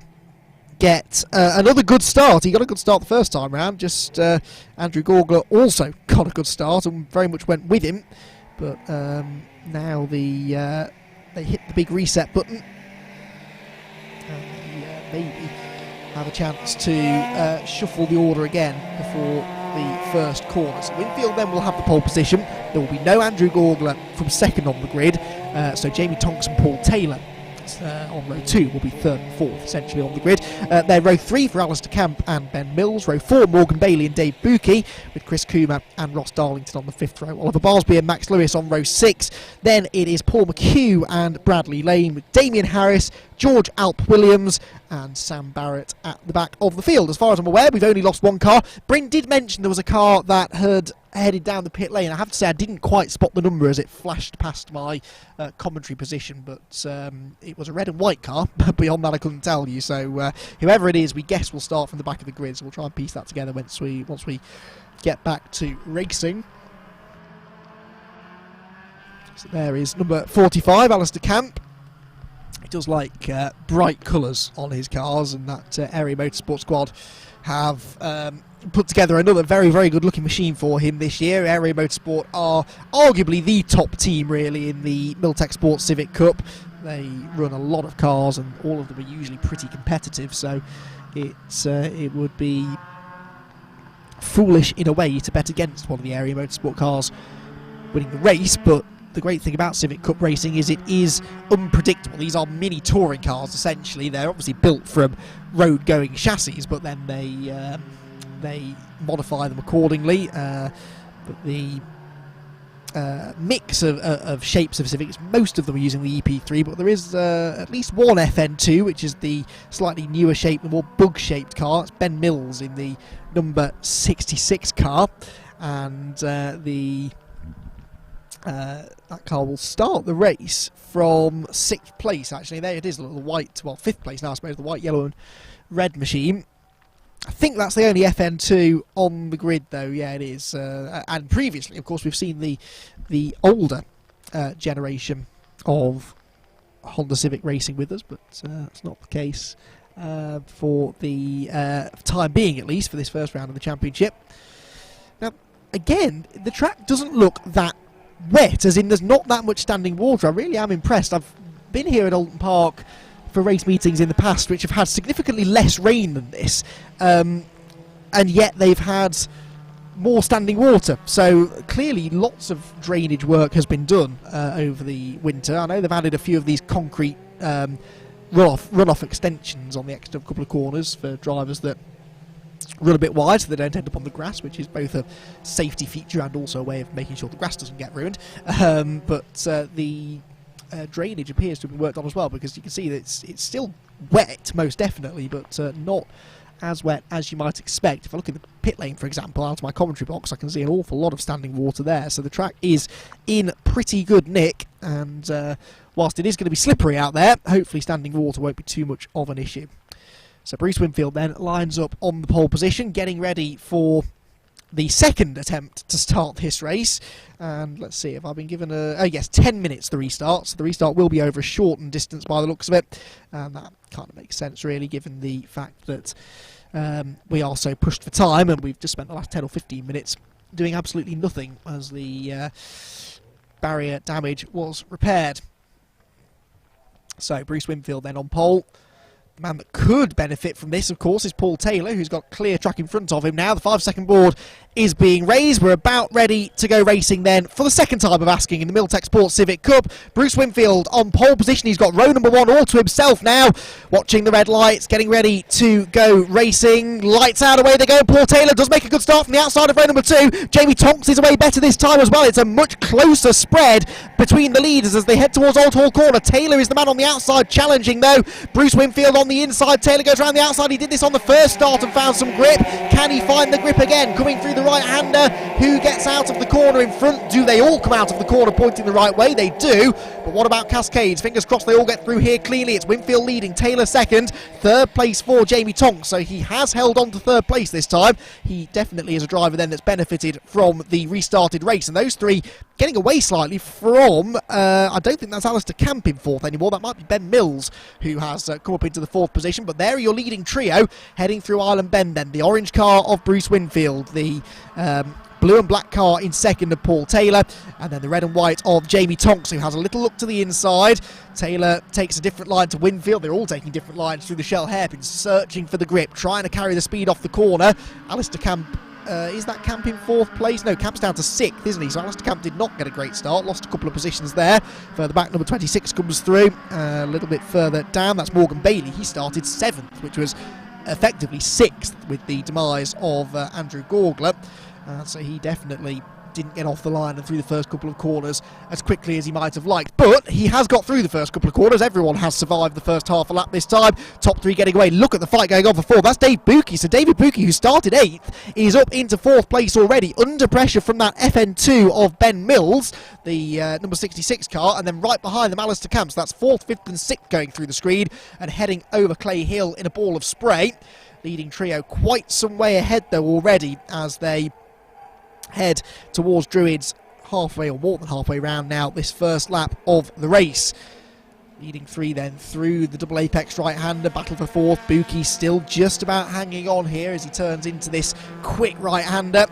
get another good start. He got a good start the first time round. Just Andrew Gorgler also got a good start and very much went with him. But now they hit the big reset button. And maybe have a chance to shuffle the order again before the first corner. So Winfield then will have the pole position. There will be no Andrew Gorgler from second on the grid. So Jamie Tonks and Paul Taylor on row 2 will be third and fourth essentially on the grid. Then row 3 for Alistair Camp and Ben Mills. Row 4 Morgan Bailey and Dave Buki, with Chris Coomer and Ross Darlington on the 5th row. Oliver Barsby and Max Lewis on row 6. Then it is Paul McHugh and Bradley Lane, with Damien Harris, George Alp Williams and Sam Barrett at the back of the field. As far as I'm aware, we've only lost one car. Bryn did mention there was a car that had headed down the pit lane. I have to say I didn't quite spot the number as it flashed past my commentary position, but it was a red and white car. Beyond that I couldn't tell you, so whoever it is, we guess will start from the back of the grid, so we'll try and piece that together once we get back to racing. So there is number 45, Alistair Camp. He does like bright colours on his cars, and that Area Motorsport squad have put together another very, very good looking machine for him this year. Area Motorsport are arguably the top team really in the Miltech Sports Civic Cup. They run a lot of cars, and all of them are usually pretty competitive, so it would be foolish in a way to bet against one of the Area Motorsport cars winning the race. But the great thing about Civic Cup racing is it is unpredictable. These are mini touring cars essentially. They're obviously built from road going chassis, but then they modify them accordingly. But the mix of shapes of Civics, most of them are using the EP3, but there is at least one FN2, which is the slightly newer shape, the more bug-shaped car. It's Ben Mills in the number 66 car, and the that car will start the race from 6th place, actually. There it is, the white, well, 5th place now, I suppose, the white, yellow and red machine. I think that's the only FN2 on the grid, though. Yeah, it is. And previously, of course, we've seen the older generation of Honda Civic racing with us, but that's not the case for the time being, at least, for this first round of the championship. Now, again, the track doesn't look that wet, as in there's not that much standing water. I really am impressed. I've been here at Oulton Park for race meetings in the past which have had significantly less rain than this, and yet they've had more standing water, so clearly lots of drainage work has been done over the winter. I know they've added a few of these concrete runoff extensions on the extra couple of corners for drivers that run a bit wide so they don't end up on the grass, which is both a safety feature and also a way of making sure the grass doesn't get ruined. But the drainage appears to have been worked on as well, because you can see that it's still wet, most definitely, but not as wet as you might expect. If I look at the pit lane, for example, out of my commentary box, I can see an awful lot of standing water there. So the track is in pretty good nick, and whilst it is going to be slippery out there, hopefully standing water won't be too much of an issue. So Bruce Winfield then lines up on the pole position, getting ready for the second attempt to start this race. And let's see if I've been given a... Oh yes, 10 minutes the restart. So the restart will be over a shortened distance by the looks of it. And that kind of makes sense, really, given the fact that we are so pushed for time, and we've just spent the last 10 or 15 minutes doing absolutely nothing as the barrier damage was repaired. So Bruce Winfield then on pole. The man that could benefit from this, of course, is Paul Taylor, who's got clear track in front of him now. The 5-second board is being raised. We're about ready to go racing then for the second time of asking in the Miltech Sports Civic Cup. Bruce Winfield on pole position. He's got row number 1 all to himself now. Watching the red lights, getting ready to go racing. Lights out, away they go. Paul Taylor does make a good start from the outside of row number 2. Jamie Tonks is away better this time as well. It's a much closer spread between the leaders as they head towards Old Hall Corner. Taylor is the man on the outside challenging, though. Bruce Winfield on the inside. Taylor goes around the outside. He did this on the first start and found some grip. Can he find the grip again? Coming through the right-hander. Who gets out of the corner in front? Do they all come out of the corner pointing the right way? They do. But what about Cascades? Fingers crossed they all get through here cleanly. It's Winfield leading. Taylor second. Third place for Jamie Tonks. So he has held on to third place this time. He definitely is a driver then that's benefited from the restarted race. And those three getting away slightly from, I don't think that's Alistair Camp in fourth anymore. That might be Ben Mills, who has come up into the fourth position. But there are your leading trio heading through Island Bend then. The orange car of Bruce Winfield, the blue and black car in second of Paul Taylor, and then the red and white of Jamie Tonks, who has a little look to the inside. Taylor takes a different line to Winfield. They're all taking different lines through the shell hairpins, searching for the grip, trying to carry the speed off the corner. Alistair Camp, is that Camp in fourth place? No, Camp's down to sixth, isn't he? So Alistair Camp did not get a great start, lost a couple of positions there. Further back, number 26 comes through. A little bit further down, that's Morgan Bailey. He started seventh, which was effectively sixth with the demise of Andrew Gorgler. So he definitely didn't get off the line and through the first couple of corners as quickly as he might have liked. But he has got through the first couple of corners. Everyone has survived the first half a lap this time. Top three getting away. Look at the fight going on for fourth. That's Dave Buki. So David Buki, who started 8th, is up into 4th place already, under pressure from that FN2 of Ben Mills, the number 66 car, and then right behind them Alistair Camp. So that's 4th, 5th and 6th going through the screen and heading over Clay Hill in a ball of spray. Leading trio quite some way ahead though already as they head towards Druids halfway or more than halfway round now this first lap of the race. Leading three then through the double apex right-hander, battle for fourth. Buki still just about hanging on here as he turns into this quick right-hander.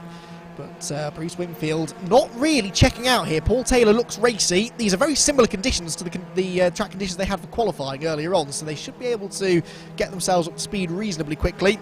But Bruce Winfield not really checking out here. Paul Taylor looks racy. These are very similar conditions to the track conditions they had for qualifying earlier on, so they should be able to get themselves up to speed reasonably quickly.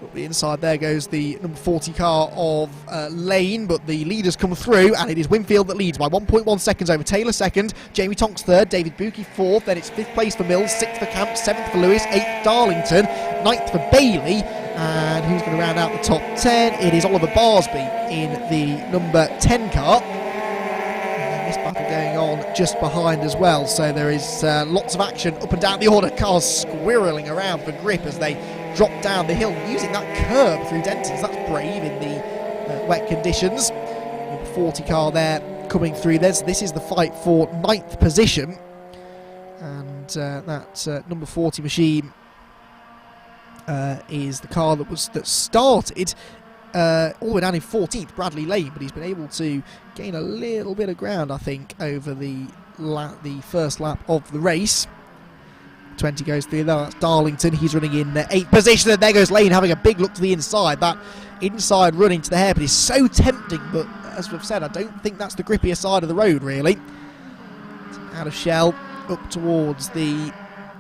Up the inside there goes the number 40 car of Lane, but the leaders come through and it is Winfield that leads by 1.1 seconds over Taylor second, Jamie Tonks third, David Buki fourth, then it's 5th place for Mills, 6th for Camp, 7th for Lewis, 8th Darlington, 9th for Bailey, and who's going to round out the top 10? It is Oliver Barsby in the number 10 car. And this battle going on just behind as well, so there is lots of action up and down the order, cars squirreling around for grip as they drop down the hill using that curb through Denton's. That's brave in the wet conditions. Number 40 car there coming through. This is the fight for 9th position, and that number 40 machine is the car that started all the way down in 14th, Bradley Lane, but he's been able to gain a little bit of ground, I think, over the first lap of the race. 20 goes through there, that's Darlington, he's running in 8th position, and there goes Lane having a big look to the inside. That inside run into the hairpin is so tempting, but as we've said, I don't think that's the grippier side of the road, really. Out of shell, up towards the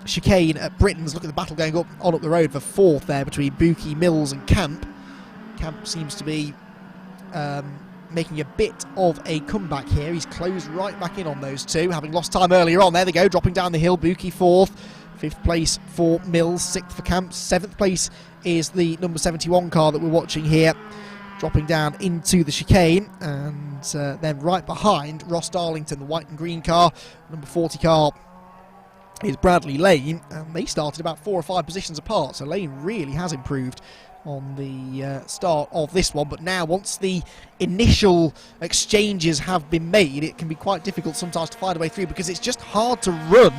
chicane at Britain's. Look at the battle going on up the road for 4th there between Buki, Mills and Camp. Camp seems to be making a bit of a comeback here. He's closed right back in on those two, having lost time earlier on. There they go, dropping down the hill. Buki 4th, 5th place for Mills, 6th for Camp, 7th place is the number 71 car that we're watching here, dropping down into the chicane, and then right behind Ross Darlington, the white and green car. Number 40 car is Bradley Lane, and they started about 4 or 5 positions apart, so Lane really has improved on the start of this one. But now, once the initial exchanges have been made, it can be quite difficult sometimes to find a way through, because it's just hard to run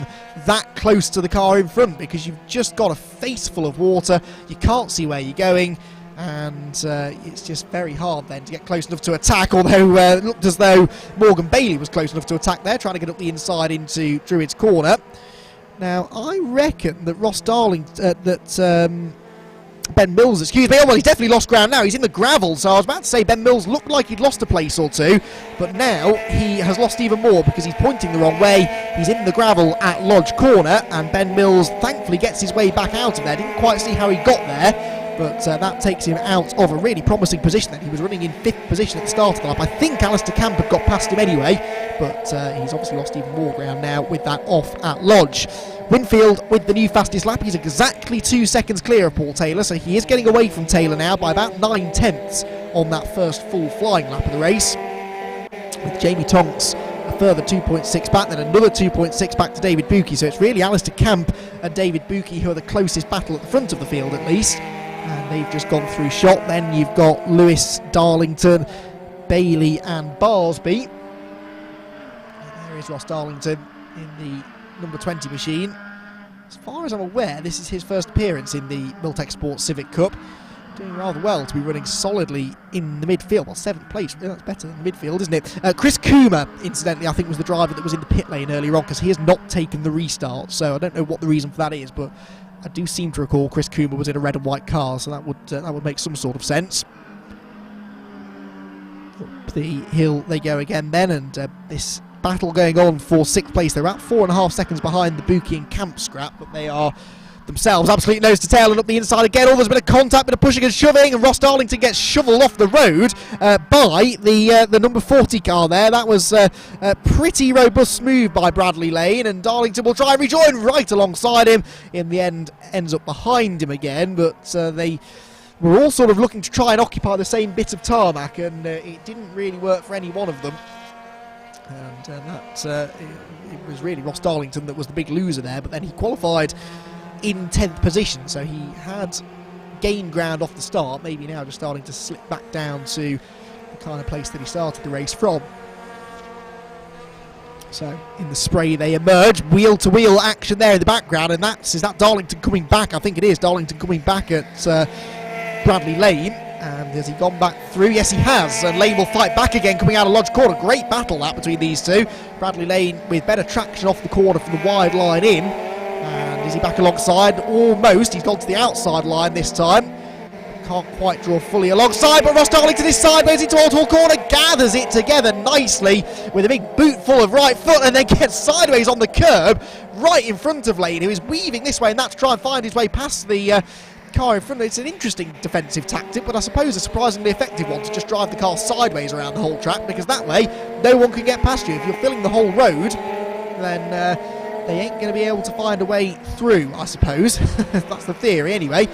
that close to the car in front, because you've just got a face full of water, you can't see where you're going, and it's just very hard then to get close enough to attack, although it looked as though Morgan Bailey was close enough to attack there, trying to get up the inside into Druid's corner. Now, I reckon that Ross Darlington, Ben Mills, excuse me, oh well, he's definitely lost ground now. He's in the gravel, so I was about to say Ben Mills looked like he'd lost a place or two, but now he has lost even more, because he's pointing the wrong way. He's in the gravel at Lodge Corner, and Ben Mills thankfully gets his way back out of there. Didn't quite see how he got there, but that takes him out of a really promising position then. He was running in 5th position at the start of the lap. I think Alistair Camp had got past him anyway, but he's obviously lost even more ground now with that off at Lodge. Winfield with the new fastest lap. He's exactly 2 seconds clear of Paul Taylor, so he is getting away from Taylor now by about 9/10 on that first full flying lap of the race, with Jamie Tonks a further 2.6 back, then another 2.6 back to David Buki. So it's really Alistair Camp and David Buki who are the closest battle at the front of the field, at least, and they've just gone through shot. Then you've got Lewis, Darlington, Bailey and Barsby, and there is Ross Darlington in the number 20 machine. As far as I'm aware, this is his first appearance in the Miltech Sports Civic Cup. Doing rather well to be running solidly in the midfield. Well, 7th place, that's better than the midfield, isn't it? Chris Coomer, incidentally, I think was the driver that was in the pit lane earlier on, because he has not taken the restart, so I don't know what the reason for that is, but I do seem to recall Chris Coomer was in a red and white car, so that would make some sort of sense. Up the hill they go again then, and this battle going on for 6th place. They're about 4.5 seconds behind the Buki and Camp scrap, but they are themselves absolutely nose to tail, and up the inside again. There's a bit of contact, bit of pushing and shoving, and Ross Darlington gets shoveled off the road by the number 40 car there. That was a pretty robust move by Bradley Lane, and Darlington will try and rejoin right alongside him. In the end, ends up behind him again, but they were all sort of looking to try and occupy the same bit of tarmac, and it didn't really work for any one of them. And it was really Ross Darlington that was the big loser there, but then he qualified in 10th position, so he had gained ground off the start, maybe now just starting to slip back down to the kind of place that he started the race from. So in the spray they emerge, wheel-to-wheel action there in the background, and is that Darlington coming back? I think it is Darlington coming back at Bradley Lane. And has he gone back through? Yes, he has. And Lane will fight back again coming out of Lodge Corner. Great battle that between these two. Bradley Lane with better traction off the corner from the wide line in. And is he back alongside? Almost. He's gone to the outside line this time. Can't quite draw fully alongside, but Ross Darlington is sideways into Oulton corner, gathers it together nicely with a big boot full of right foot, and then gets sideways on the curb right in front of Lane, who is weaving this way and that to try and find his way past the car in front. It's an interesting defensive tactic, but I suppose a surprisingly effective one, to just drive the car sideways around the whole track, because that way no one can get past you. If you're filling the whole road, then they ain't going to be able to find a way through, I suppose. That's the theory anyway.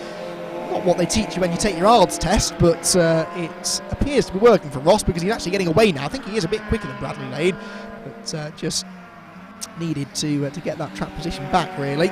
Not what they teach you when you take your ARDS test, but it appears to be working for Ross, because he's actually getting away now. I think he is a bit quicker than Bradley Lane, but just needed to get that track position back, really.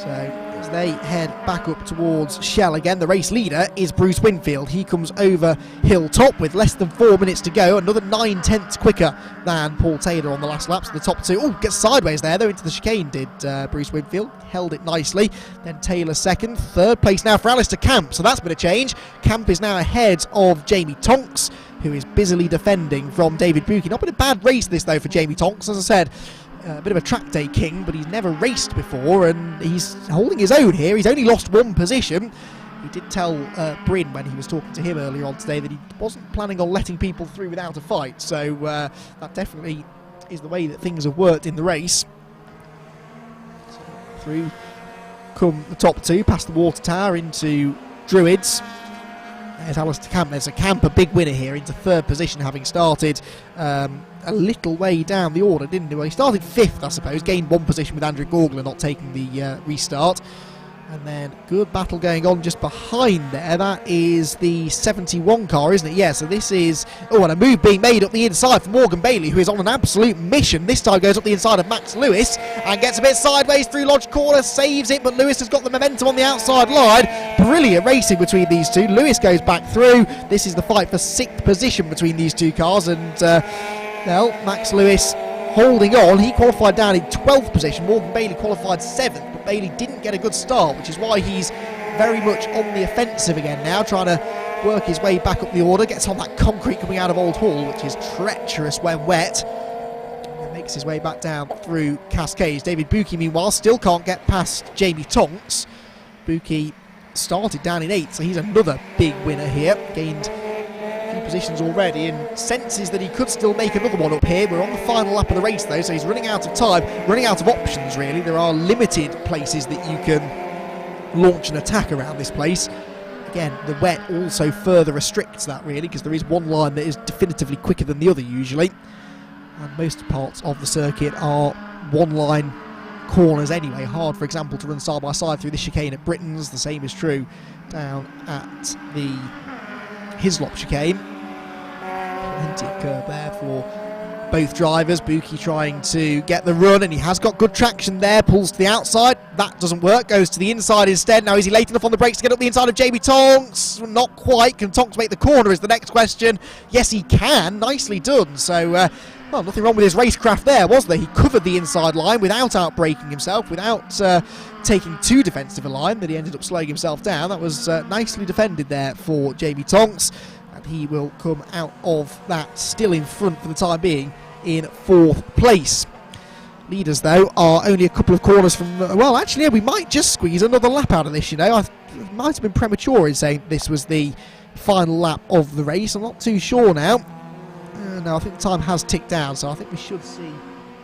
So as they head back up towards Shell again. The race leader is Bruce Winfield. He comes over Hilltop with less than 4 minutes to go, another 9/10 quicker than Paul Taylor on the last lap. So the top two, gets sideways there though into the chicane did Bruce Winfield, held it nicely. Then Taylor second, third place now for Alistair Camp, so that's been a change. Camp is now ahead of Jamie Tonks, who is busily defending from David Buchan. Not been a bad race this though for Jamie Tonks, as I said. A bit of a track day king, but he's never raced before, and he's holding his own here. He's only lost one position. He did tell Bryn when he was talking to him earlier on today that he wasn't planning on letting people through without a fight, so that definitely is the way that things have worked in the race. So through come the top two, past the water tower into Druids. There's Alistair Camp. There's a Camp, a big winner here, into third position, having started a little way down the order, didn't he? Well, he started fifth, I suppose, gained one position with Andrew Gaugler not taking the restart. And then good battle going on just behind there. That is the 71 car, isn't it? Yeah, so this is... and a move being made up the inside for Morgan Bailey, who is on an absolute mission. This time goes up the inside of Max Lewis and gets a bit sideways through Lodge Corner, saves it, but Lewis has got the momentum on the outside line. Brilliant racing between these two. Lewis goes back through. This is the fight for 6th position between these two cars, and, Max Lewis holding on. He qualified down in 12th position. Morgan Bailey qualified 7th. Bailey didn't get a good start, which is why he's very much on the offensive again now, trying to work his way back up the order. Gets on that concrete coming out of Old Hall, which is treacherous when wet, and makes his way back down through Cascades. David Buchan, meanwhile, still can't get past Jamie Tonks. Buchan started down in 8th, so he's another big winner here. Gained positions already and senses that he could still make another one up here. We're on the final lap of the race though, so he's running out of time, running out of options really. There are limited places that you can launch an attack around this place. Again, the wet also further restricts that really, because there is one line that is definitively quicker than the other usually, and most parts of the circuit are one line corners anyway. Hard, for example, to run side by side through the chicane at Britain's. The same is true down at the Hislop chicane. Plenty of curb there for both drivers. Buchan trying to get the run, and he has got good traction there. Pulls to the outside. That doesn't work. Goes to the inside instead. Now, is he late enough on the brakes to get up the inside of Jamie Tonks? Not quite. Can Tonks make the corner is the next question. Yes, he can. Nicely done. So, well, nothing wrong with his racecraft there, was there? He covered the inside line without outbraking himself, without taking too defensive a line that he ended up slowing himself down. That was nicely defended there for Jamie Tonks, and he will come out of that still in front for the time being in 4th place. Leaders, though, are only a couple of corners from... well, actually, yeah, we might just squeeze another lap out of this, you know. I might have been premature in saying this was the final lap of the race. I'm not too sure now. No, I think the time has ticked down, so I think we should see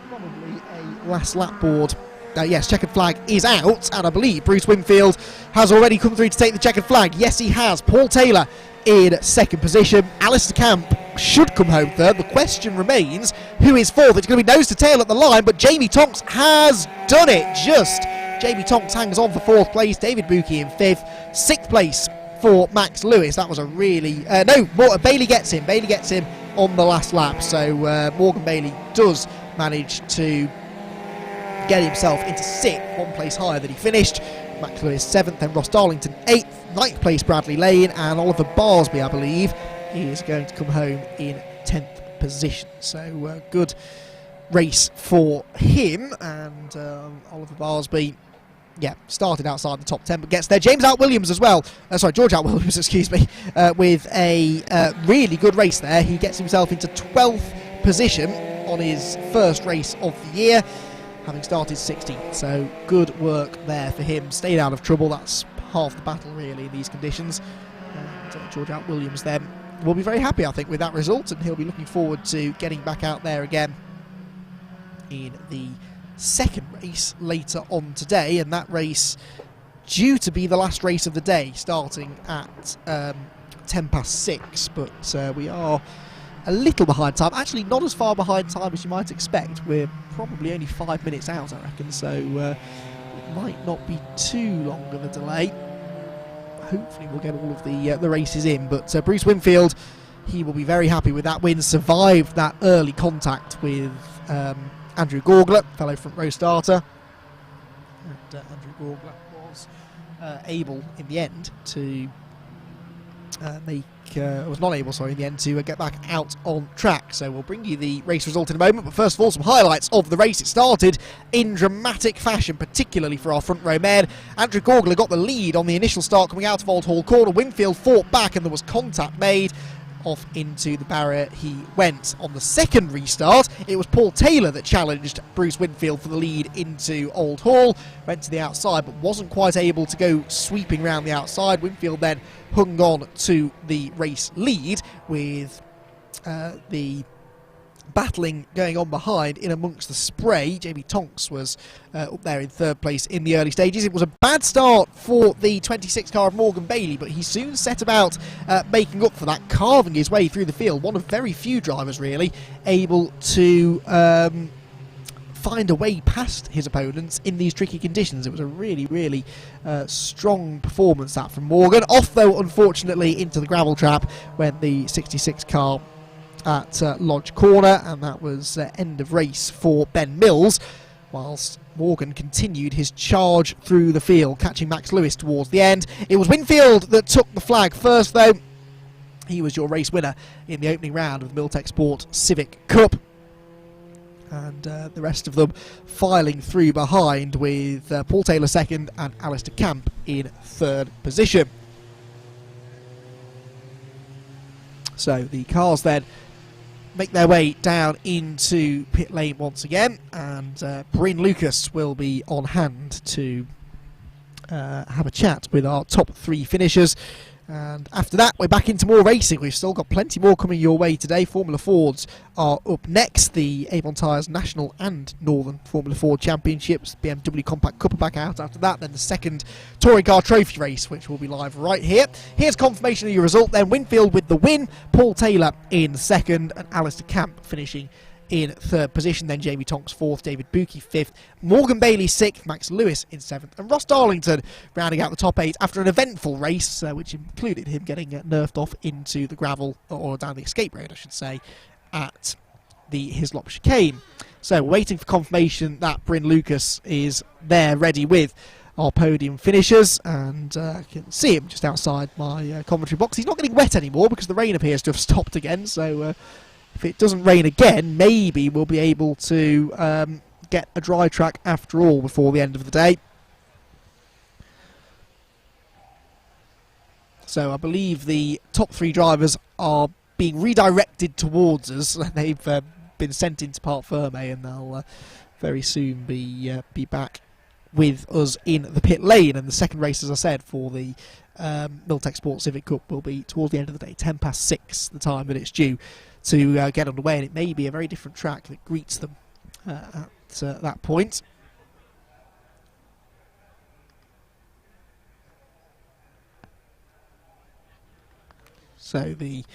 probably a last lap board. Yes, checkered flag is out, and I believe Bruce Winfield has already come through to take the checkered flag. Yes, he has. Paul Taylor in 2nd position. Alistair Camp should come home 3rd. The question remains, who is 4th? It's going to be nose to tail at the line, but Jamie Tonks has done it. Just Jamie Tonks hangs on for 4th place. David Buchan in 5th. 6th place for Max Lewis. That was a really... Bailey gets him. Bailey gets him on the last lap. So Morgan Bailey does manage to get himself into 6th, 1 place higher than he finished. Max Lewis 7th, then Ross Darlington 8th, 9th place Bradley Lane, and Oliver Barsby, I believe, is going to come home in 10th position. So good race for him, and Oliver Barsby, yeah, started outside the top 10 but gets there. James Out-Williams as well, George Out-Williams, excuse me, with a really good race there. He gets himself into 12th position on his first race of the year, having started 16th, so good work there for him. Stayed out of trouble. That's half the battle really in these conditions, and George Out-Williams then will be very happy, I think, with that result, and he'll be looking forward to getting back out there again in the 2nd race later on today, and that race due to be the last race of the day, starting at 6:10, but we are a little behind time. Actually, not as far behind time as you might expect. We're probably only 5 minutes out, I reckon, so it might not be too long of a delay. Hopefully we'll get all of the races in, but Bruce Winfield, he will be very happy with that win. Survived that early contact with Andrew Gaugler, fellow front row starter, and Andrew Gaugler was able in the end to was not able, sorry, in the end to get back out on track. So we'll bring you the race result in a moment, but first of all, some highlights of the race. It started in dramatic fashion, particularly for our front row men. Andrew Gorgler got the lead on the initial start coming out of Old Hall Corner. Winfield fought back and there was contact made. Off into the barrier he went. On the second restart, it was Paul Taylor that challenged Bruce Winfield for the lead into Old Hall. Went to the outside but wasn't quite able to go sweeping round the outside. Winfield then hung on to the race lead with the battling going on behind in amongst the spray. Jamie Tonks was up there in third place in the early stages. It was a bad start for the 26 car of Morgan Bailey, but he soon set about making up for that, carving his way through the field. One of very few drivers really able to find a way past his opponents in these tricky conditions. It was a really strong performance that from Morgan. Off though, unfortunately, into the gravel trap when the 66 car at Lodge Corner, and that was end of race for Ben Mills, whilst Morgan continued his charge through the field, catching Max Lewis towards the end. It was Winfield that took the flag first though. He was your race winner in the opening round of the Miltech Sport Civic Cup, and the rest of them filing through behind with Paul Taylor second and Alistair Camp in third position. So the cars then make their way down into pit lane once again, and Bryn Lucas will be on hand to have a chat with our top three finishers. And after that, we're back into more racing. We've still got plenty more coming your way today. Formula Fords are up next. The Avon Tyres National and Northern Formula Ford Championships. BMW Compact Cup are back out after that. Then the second Touring Car Trophy race, which will be live right here. Here's confirmation of your result. Then Winfield with the win. Paul Taylor in second. And Alistair Camp finishing in third position. Then Jamie Tonks fourth, David Buki fifth, Morgan Bailey sixth, Max Lewis in seventh, and Ross Darlington rounding out the top eight after an eventful race, which included him getting nerfed off into the gravel, or down the escape road I should say, at the Hislop chicane. So we're waiting for confirmation that Bryn Lucas is there ready with our podium finishers, and I can see him just outside my commentary box. He's not getting wet anymore because the rain appears to have stopped again, so if it doesn't rain again, maybe we'll be able to get a dry track after all before the end of the day. So I believe the top three drivers are being redirected towards us. They've been sent into Parc Ferme, and they'll very soon be back with us in the pit lane. And the second race, as I said, for the Miltech Sport Civic Cup will be towards the end of the day, 6:10, the time that it's due to get underway, and it may be a very different track that greets them at that point. So the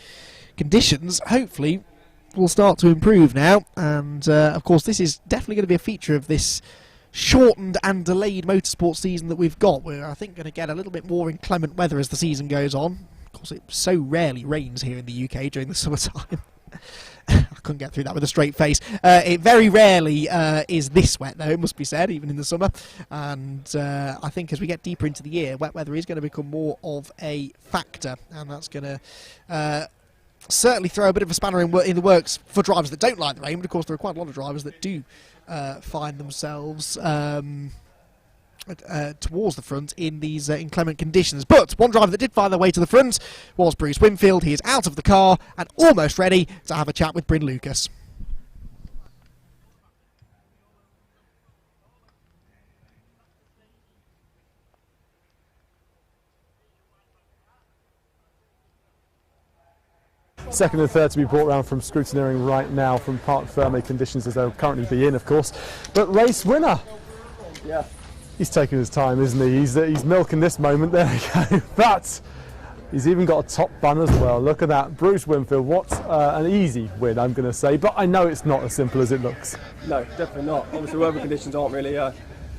conditions hopefully will start to improve now, and of course this is definitely going to be a feature of this shortened and delayed motorsport season that we've got. We're, I think, going to get a little bit more inclement weather as the season goes on. Of course, it so rarely rains here in the UK during the summertime. I couldn't get through that with a straight face. It very rarely is this wet, though, it must be said, even in the summer. And I think as we get deeper into the year, wet weather is going to become more of a factor, and that's going to certainly throw a bit of a spanner in the works for drivers that don't like the rain. But of course, there are quite a lot of drivers that do find themselves towards the front in these inclement conditions. But one driver that did find their way to the front was Bruce Winfield. He is out of the car and almost ready to have a chat with Bryn Lucas. Second and third to be brought round from scrutineering right now from Parc Ferme conditions as they'll currently be in, of course. But race winner! Yeah. He's taking his time, isn't he? He's milking this moment. There we go. But he's even got a top bun as well. Look at that. Bruce Winfield, what an easy win, I'm going to say. But I know it's not as simple as it looks. No, definitely not. Obviously, weather conditions aren't really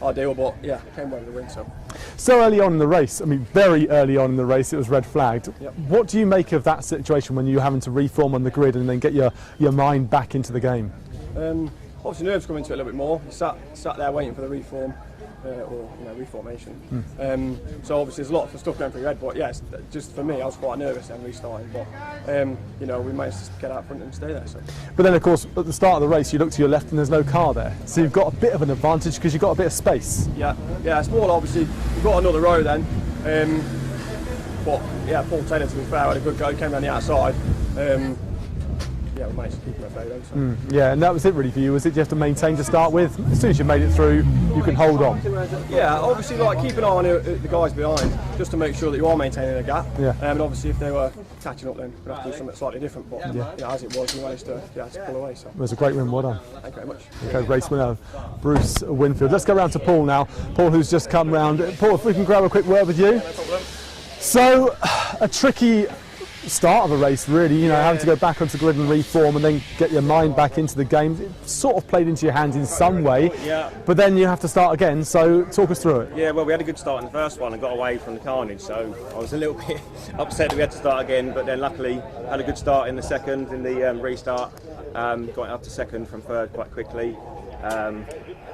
ideal, but yeah, came away with the win. So early on in the race, I mean, very early on in the race, it was red flagged. Yep. What do you make of that situation when you're having to reform on the grid and then get your mind back into the game? Obviously, nerves come into it a little bit more. You sat there waiting for the reform. or reformation. So obviously there's a lot of stuff going through your head, but yes, just for me, I was quite nervous then restarting, but we managed to get out front and stay there. So. But then of course at the start of the race you look to your left and there's no car there, so you've got a bit of an advantage because you've got a bit of space. Yeah, it's more obviously you've got another row then, but yeah, Paul Taylor, to be fair, had a good go, came down the outside. We managed to keep him at bay though. So. Yeah, and that was it really for you, was it? You have to maintain to start with. As soon as you made it through, you can hold on. Yeah, obviously keep an eye on the guys behind, just to make sure that you are maintaining a gap. Yeah. And obviously if they were catching up then we'd have to do something slightly different, but as it was, we managed to pull away. So. It was a great win, well done. Thank you very much. Okay, race winner Bruce Winfield. Let's go round to Paul now. Paul, who's just come round. Paul, if we can grab a quick word with you. No problem. So, a tricky start of a race really, having to go back onto the grid and reform and then get your mind back into the game. It sort of played into your hands in some way, but then you have to start again, so talk us through it. Yeah, well, we had a good start in the first one and got away from the carnage, so I was a little bit upset that we had to start again, but then luckily had a good start in the second, in the restart, got up to second from third quite quickly.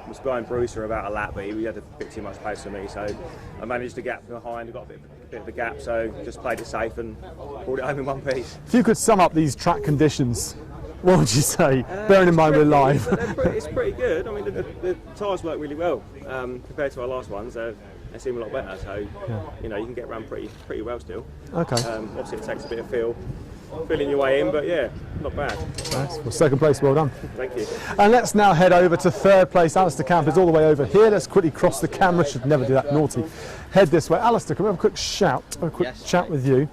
Was behind Bruce for about a lap, but he had a bit too much pace for me, so I managed to gap behind. I got a bit of a gap, so just played it safe and brought it home in one piece. If you could sum up these track conditions, what would you say? Bearing in mind we're live. It's pretty good. I mean, the tyres work really well compared to our last ones. They seem a lot better, so you can get around pretty well still. Okay. Obviously, it takes a bit of feeling your way in, but yeah, not bad. Nice. Well, second place, well done. Thank you. And let's now head over to third place. Alistair Camp is all the way over here. Let's quickly cross the camera. Should never do that, naughty. Head this way. Alistair, can we have a quick chat with you?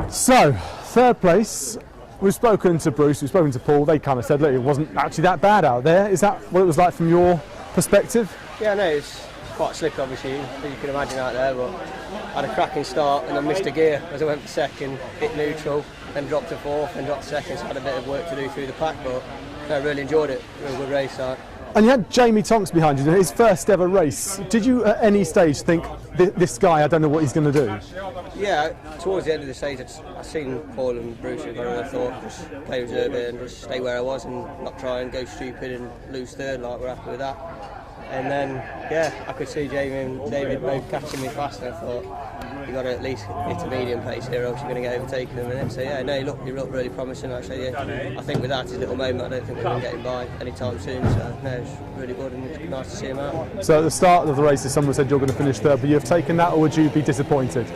So, third place. We've spoken to Bruce, we've spoken to Paul. They kind of said, look, it wasn't actually that bad out there. Is that what it was like from your perspective? Yeah, no, it's quite slick obviously, as you can imagine out there, but I had a cracking start and I missed a gear as I went for second, hit neutral, then dropped to fourth, then dropped to second, so I had a bit of work to do through the pack, but I really enjoyed it. Real good race. And you had Jamie Tonks behind you, his first ever race. Did you at any stage think, this guy, I don't know what he's going to do? Yeah, towards the end of the stage I seen Paul and Bruce, and I thought just play reserve and just stay where I was and not try and go stupid and lose third, like we're happy with that. And then, I could see Jamie and David both catching me fast, and I thought, you've got to at least hit a medium pace here, or else you're going to get overtaken in a minute. So he looked really promising actually. I think without his little moment, I don't think we're going to get him by anytime soon. So it's really good and it's nice to see him out. So at the start of the race, someone said you're going to finish third, but you have taken that, or would you be disappointed?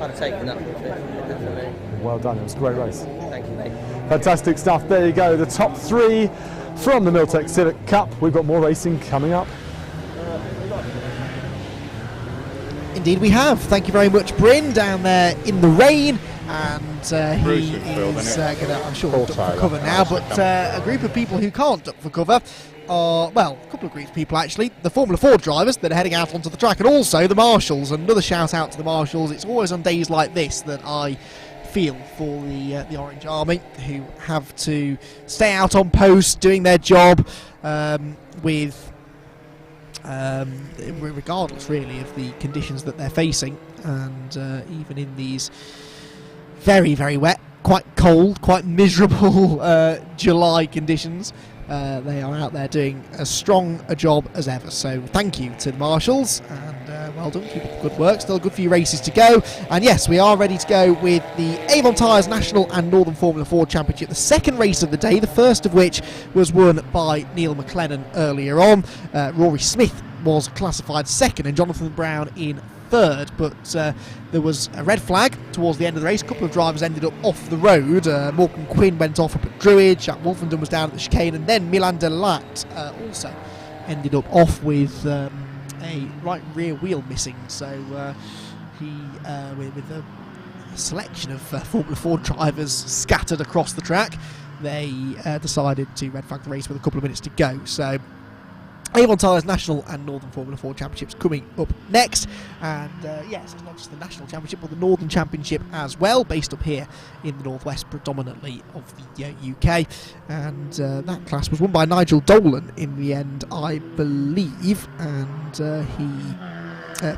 I'd have taken that, definitely. Well done, it was a great race. Thank you, mate. Fantastic stuff, there you go, the top three from the Milltec Civic Cup. We've got more racing coming up. Indeed we have. Thank you very much, Bryn, down there in the rain. And he is going to, I'm sure, duck for cover now. But a group of people who can't duck for cover are, well, a couple of groups of people actually. The Formula 4 drivers that are heading out onto the track, and also the marshals. Another shout out to the marshals. It's always on days like this that I feel for the Orange Army, who have to stay out on post doing their job regardless really of the conditions that they're facing, and even in these very, very wet, quite cold, quite miserable July conditions, they are out there doing as strong a job as ever. So thank you to the marshals, and well done, keep up the good work. Still a good few races to go, and yes, we are ready to go with the Avon Tyres National and Northern Formula 4 Championship, the second race of the day, the first of which was won by Neil McLennan earlier on. Rory Smith was classified second and Jonathan Brown in third, but there was a red flag towards the end of the race. A couple of drivers ended up off the road. Morgan Quinn went off up at Druid, Jack Wolfenden was down at the chicane, and then Milan Delat also ended up off with a right rear wheel missing. So he, with a selection of Formula 4 drivers scattered across the track, they decided to red flag the race with a couple of minutes to go. So Avon Tyres National and Northern Formula 4 Championships coming up next, and yes, it's not just the National Championship but the Northern Championship as well, based up here in the northwest predominantly of the UK, and that class was won by Nigel Dolan in the end, I believe, and he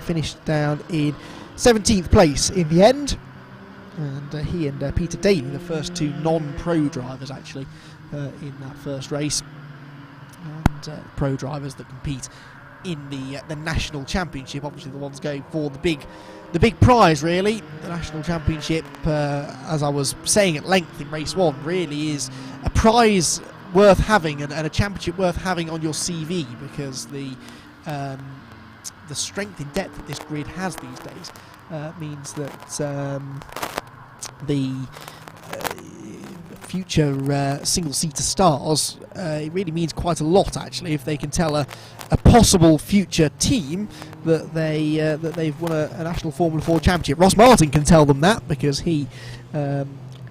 finished down in 17th place in the end, and he and Peter Daly, the first two non-pro drivers actually in that first race, and pro drivers that compete in the national championship. Obviously, the ones going for the big prize, really. The national championship, as I was saying at length in race 1, really is a prize worth having and a championship worth having on your CV, because the strength and depth that this grid has these days means that the future single-seater stars, it really means quite a lot, actually, if they can tell a possible future team that they've won a national Formula 4 championship. Ross Martin can tell them that, because he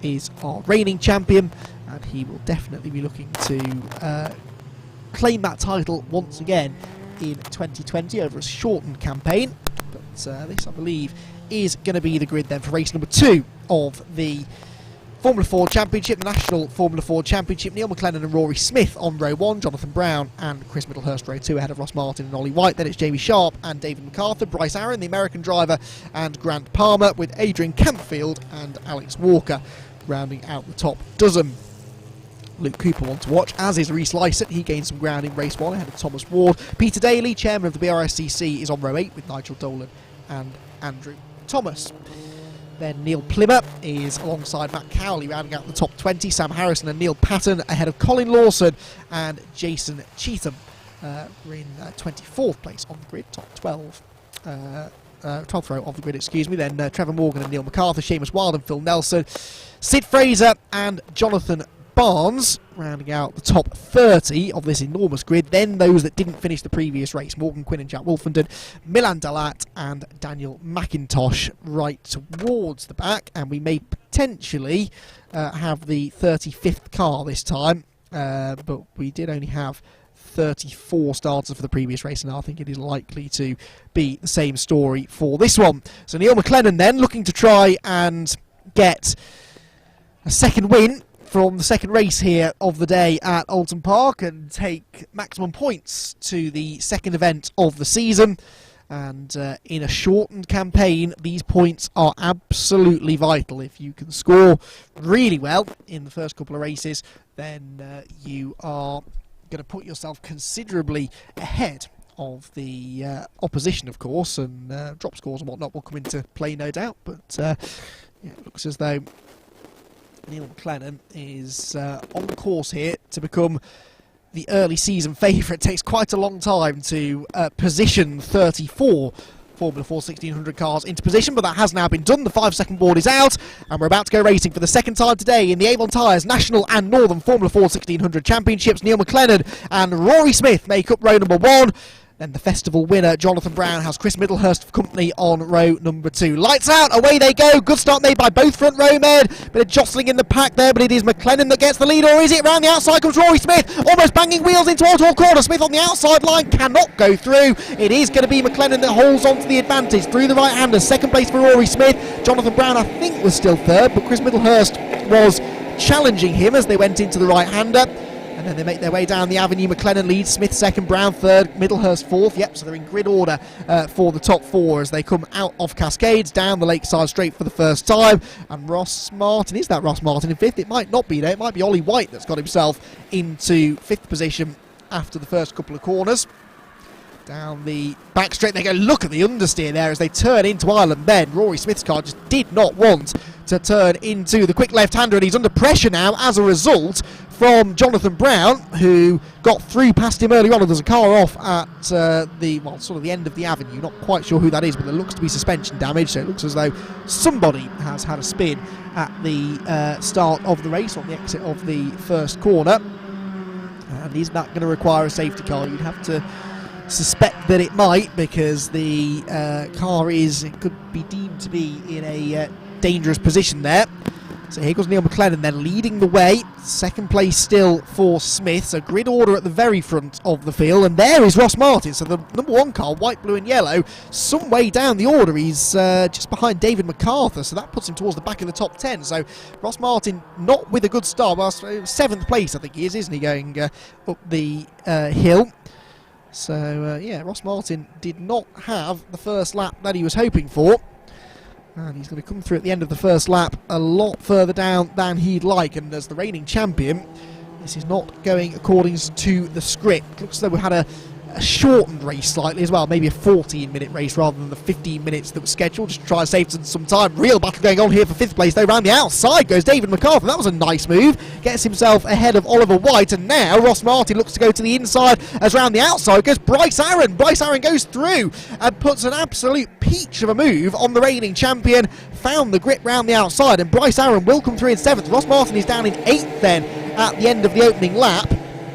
is our reigning champion, and he will definitely be looking to claim that title once again in 2020 over a shortened campaign. But this, I believe, is going to be the grid then for race number 2 of the Formula 4 Championship, the National Formula 4 Championship. Neil McLennan and Rory Smith on row 1, Jonathan Brown and Chris Middlehurst row 2 ahead of Ross Martin and Ollie White. Then it's Jamie Sharp and David MacArthur, Bryce Aaron, the American driver, and Grant Palmer, with Adrian Campfield and Alex Walker rounding out the top dozen. Luke Cooper one to watch, as is Reece Lysett. He gained some ground in race 1 ahead of Thomas Ward. Peter Daly, chairman of the BRSCC, is on row 8 with Nigel Dolan and Andrew Thomas. Then Neil Plimmer is alongside Matt Cowley, rounding out the top 20. Sam Harrison and Neil Patton ahead of Colin Lawson and Jason Cheetham. We're in 24th place on the grid, top 12. 12th row of the grid, excuse me. Then Trevor Morgan and Neil MacArthur, Seamus Wilde and Phil Nelson, Sid Fraser and Jonathan Barnes rounding out the top 30 of this enormous grid. Then those that didn't finish the previous race: Morgan Quinn and Jack Wolfenden, Milan Dalat and Daniel McIntosh right towards the back, and we may potentially have the 35th car this time, but we did only have 34 starters for the previous race, and I think it is likely to be the same story for this one. So Neil McLennan then looking to try and get a second win from the second race here of the day at Oulton Park and take maximum points to the second event of the season. And in a shortened campaign, these points are absolutely vital. If you can score really well in the first couple of races, then you are going to put yourself considerably ahead of the opposition, of course, and drop scores and whatnot will come into play, no doubt. But yeah, it looks as though Neil McLennan is on the course here to become the early season favourite. It takes quite a long time to position 34 Formula 4 1600 cars into position, but that has now been done. The 5-second board is out, and we're about to go racing for the second time today in the Avon Tyres National and Northern Formula 4 1600 Championships. Neil McLennan and Rory Smith make up row number 1. Then the festival winner, Jonathan Brown, has Chris Middlehurst of company on row number 2. Lights out, away they go. Good start made by both front row men. Bit of jostling in the pack there, but it is McLennan that gets the lead, or is it? Round the outside comes Rory Smith, almost banging wheels into Oulton corner. Smith on the outside line cannot go through. It is going to be McLennan that holds on to the advantage through the right-hander. Second place for Rory Smith. Jonathan Brown, I think, was still third, but Chris Middlehurst was challenging him as they went into the right-hander. And then they make their way down the avenue. McLennan leads, Smith second, Brown third, Middlehurst fourth. Yep, so they're in grid order for the top 4 as they come out of Cascades, down the Lakeside Straight for the first time. And Ross Martin, is that Ross Martin in 5th? It might not be, though. It might be Ollie White that's got himself into 5th position after the first couple of corners. Down the back straight they go. Look at the understeer there as they turn into Ireland Bend. Rory Smith's car just did not want to turn into the quick left-hander, and he's under pressure now as a result from Jonathan Brown, who got through past him earlier on. There's a car off at the end of the avenue. Not quite sure who that is, but there looks to be suspension damage, so it looks as though somebody has had a spin at the start of the race on the exit of the first corner. And is that going to require a safety car? You'd have to suspect that it might, because the car could be deemed to be in a dangerous position there. So here goes Neil McLennan then leading the way. Second place still for Smith. So grid order at the very front of the field. And there is Ross Martin. So the number 1 car, white, blue and yellow, some way down the order. He's just behind David MacArthur. So that puts him towards the back of the top 10. So Ross Martin not with a good start. Well, 7th place I think he is, isn't he, going up the hill. So yeah, Ross Martin did not have the first lap that he was hoping for. And he's going to come through at the end of the first lap a lot further down than he'd like. And as the reigning champion, this is not going according to the script. Looks as though we had a shortened race slightly as well, maybe a 14-minute race rather than the 15 minutes that was scheduled, just to try and save some time. Real battle going on here for 5th place though. Round the outside goes David MacArthur. That was a nice move, gets himself ahead of Oliver White, and now Ross Martin looks to go to the inside, as round the outside goes Bryce Aaron. Bryce Aaron goes through and puts an absolute peach of a move on the reigning champion, found the grip round the outside, and Bryce Aaron will come through in 7th. Ross Martin is down in 8th then at the end of the opening lap,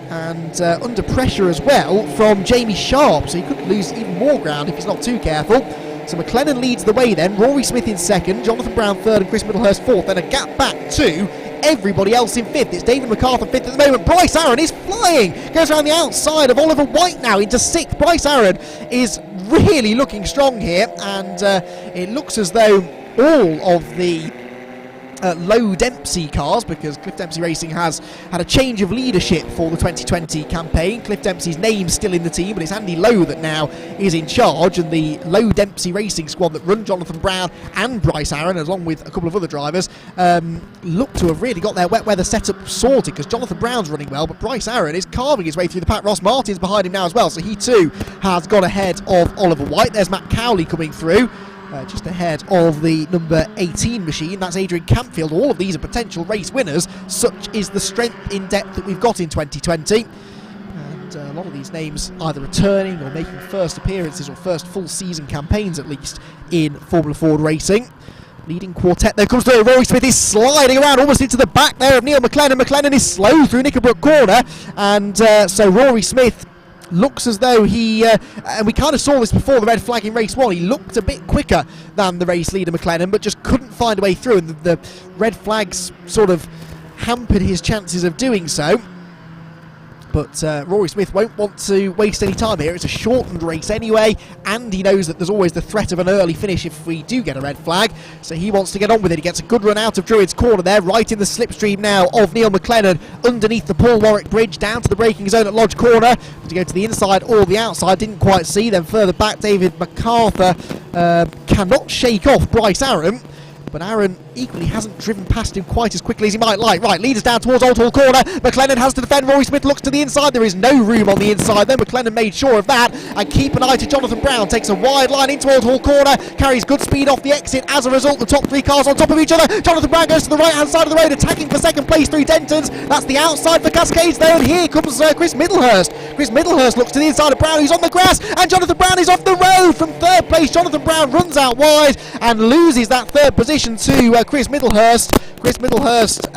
and under pressure as well from Jamie Sharp, so he could lose even more ground if he's not too careful. So McLennan leads the way then, Rory Smith in 2nd, Jonathan Brown 3rd and Chris Middlehurst 4th, then a gap back to everybody else in 5th. It's David MacArthur 5th at the moment. Bryce Aaron is flying, goes around the outside of Oliver White now into 6th. Bryce Aaron is really looking strong here, and it looks as though all of the Low Dempsey cars, because Cliff Dempsey Racing has had a change of leadership for the 2020 campaign. Cliff Dempsey's name's still in the team, but it's Andy Lowe that now is in charge, and the Low Dempsey Racing squad that run Jonathan Brown and Bryce Aaron, along with a couple of other drivers, look to have really got their wet weather setup sorted, because Jonathan Brown's running well, but Bryce Aaron is carving his way through the pack. Ross Martin's behind him now as well, so he too has got ahead of Oliver White. There's Matt Cowley coming through, just ahead of the number 18 machine. That's Adrian Campfield. All of these are potential race winners. Such is the strength in depth that we've got in 2020. And a lot of these names either returning or making first appearances or first full season campaigns at least in Formula Ford racing. Leading quartet there comes through. Rory Smith is sliding around almost into the back there of Neil McLennan. McLennan is slow through Knickerbrook corner, and so Rory Smith looks as though he, and we kind of saw this before the red flag in race 1, he looked a bit quicker than the race leader McLennan, but just couldn't find a way through, and the red flags sort of hampered his chances of doing so. But Rory Smith won't want to waste any time here. It's a shortened race anyway, and he knows that there's always the threat of an early finish if we do get a red flag, so he wants to get on with it. He gets a good run out of Druid's corner there, right in the slipstream now of Neil McLennan, underneath the Paul Warwick bridge, down to the braking zone at Lodge corner, to go to the inside or the outside, didn't quite see. Then further back, David MacArthur cannot shake off Bryce Aaron, but Aaron equally hasn't driven past him quite as quickly as he might like. Right, leaders down towards Old Hall corner. McLennan has to defend. Rory Smith looks to the inside. There is no room on the inside there. McLennan made sure of that, and keep an eye to Jonathan Brown. Takes a wide line into Old Hall corner, carries good speed off the exit. As a result, the top 3 cars on top of each other. Jonathan Brown goes to the right hand side of the road, attacking for 2nd place through Dentons. That's the outside for Cascades though, and here comes Chris Middlehurst. Chris Middlehurst looks to the inside of Brown, who's on the grass, and Jonathan Brown is off the road from 3rd place. Jonathan Brown runs out wide and loses that 3rd position to Chris Middlehurst. Chris Middlehurst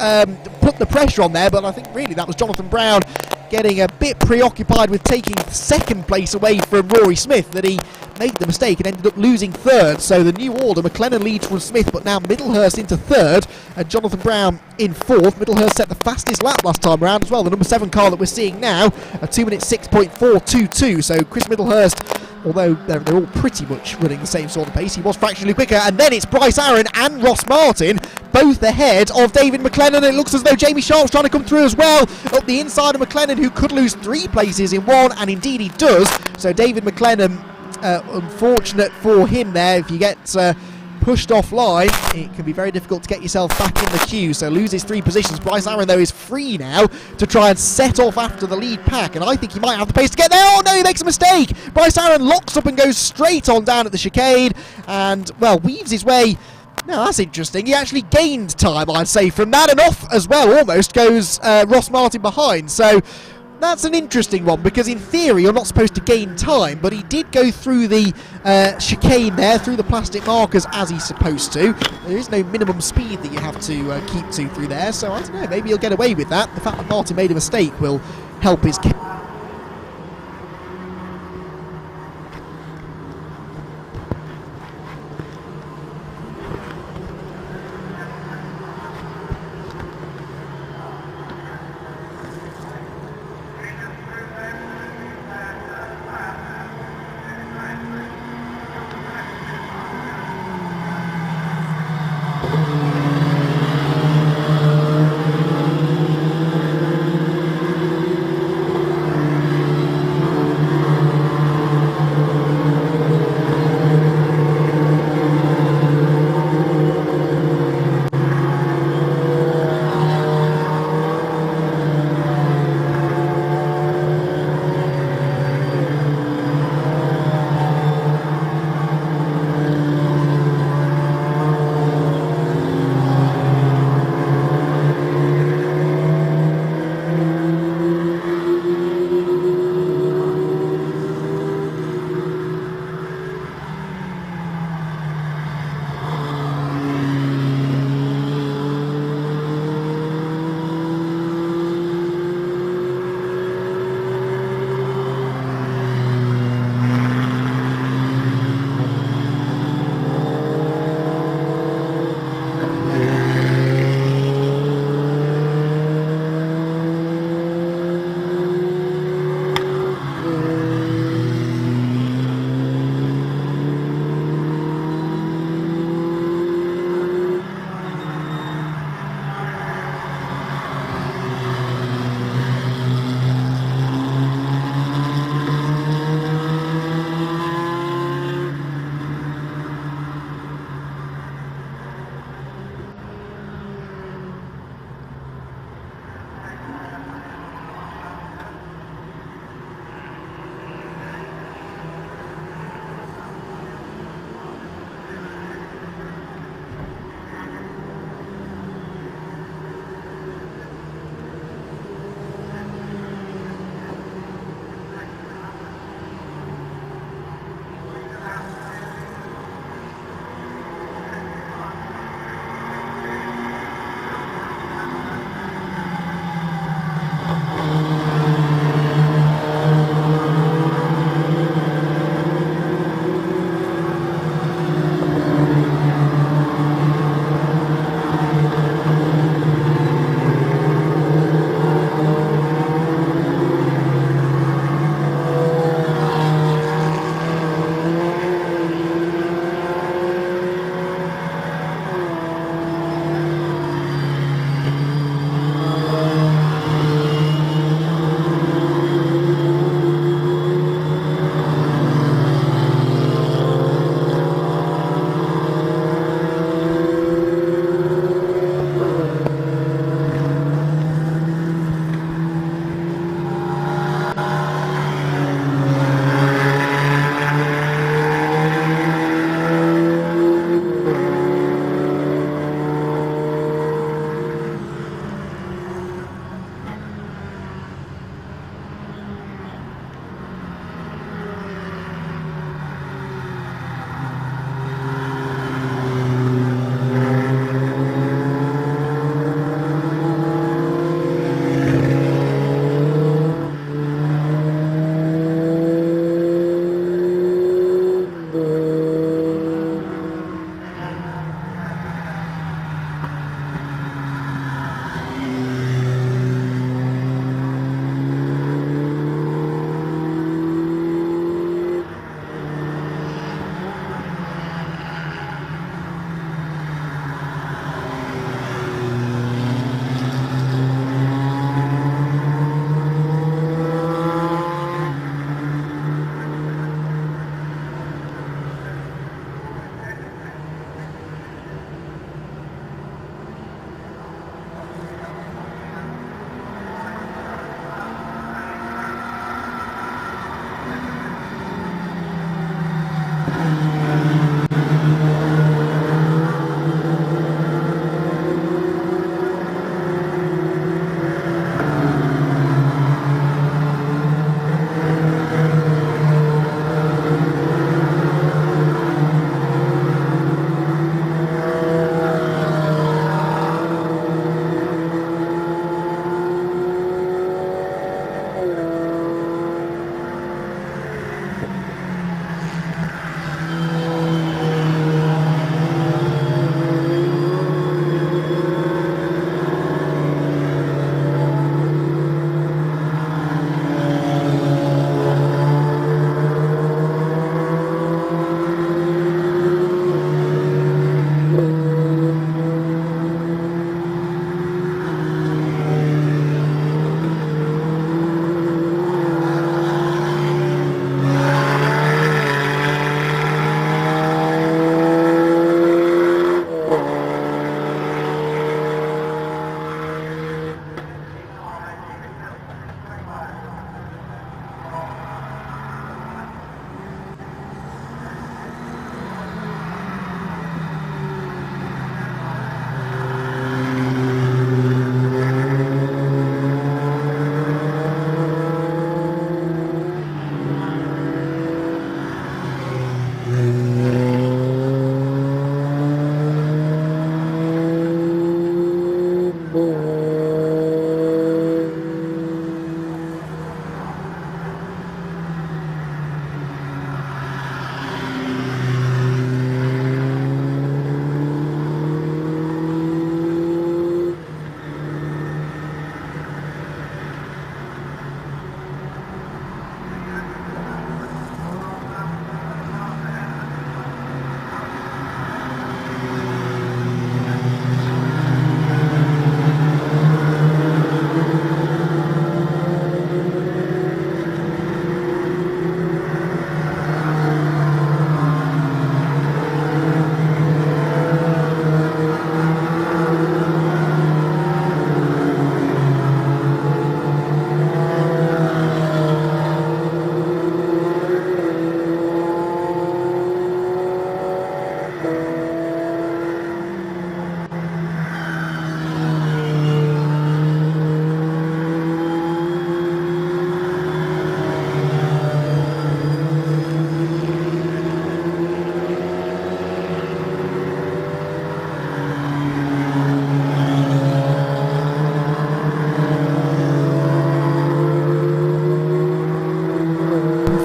put the pressure on there, but I think really that was Jonathan Brown getting a bit preoccupied with taking 2nd place away from Rory Smith that he made the mistake and ended up losing 3rd. So the new order, McLennan leads from Smith, but now Middlehurst into 3rd and Jonathan Brown in 4th. Middlehurst set the fastest lap last time around as well, the number 7 car that we're seeing now, a 2 minute 6.422. So Chris Middlehurst, although they're all pretty much running the same sort of pace, he was fractionally quicker. And then it's Bryce Aaron and Ross Martin, both ahead of David McLennan. It looks as though Jamie Sharp's trying to come through as well, up the inside of McLennan, who could lose 3 places in 1, and indeed he does. So David McLennan, unfortunate for him there, if you get pushed offline, it can be very difficult to get yourself back in the queue, so loses 3 positions. Bryce Aaron though is free now to try and set off after the lead pack, and I think he might have the pace to get there. Oh no, he makes a mistake. Bryce Aaron locks up and goes straight on down at the chicane, and well, weaves his way. Now that's interesting, he actually gained time, I'd say, from that, and off as well almost goes Ross Martin behind. So that's an interesting one, because in theory you're not supposed to gain time, but he did go through the chicane there, through the plastic markers as he's supposed to. There is no minimum speed that you have to keep to through there, so I don't know, maybe he'll get away with that. The fact that Martin made a mistake will help his case.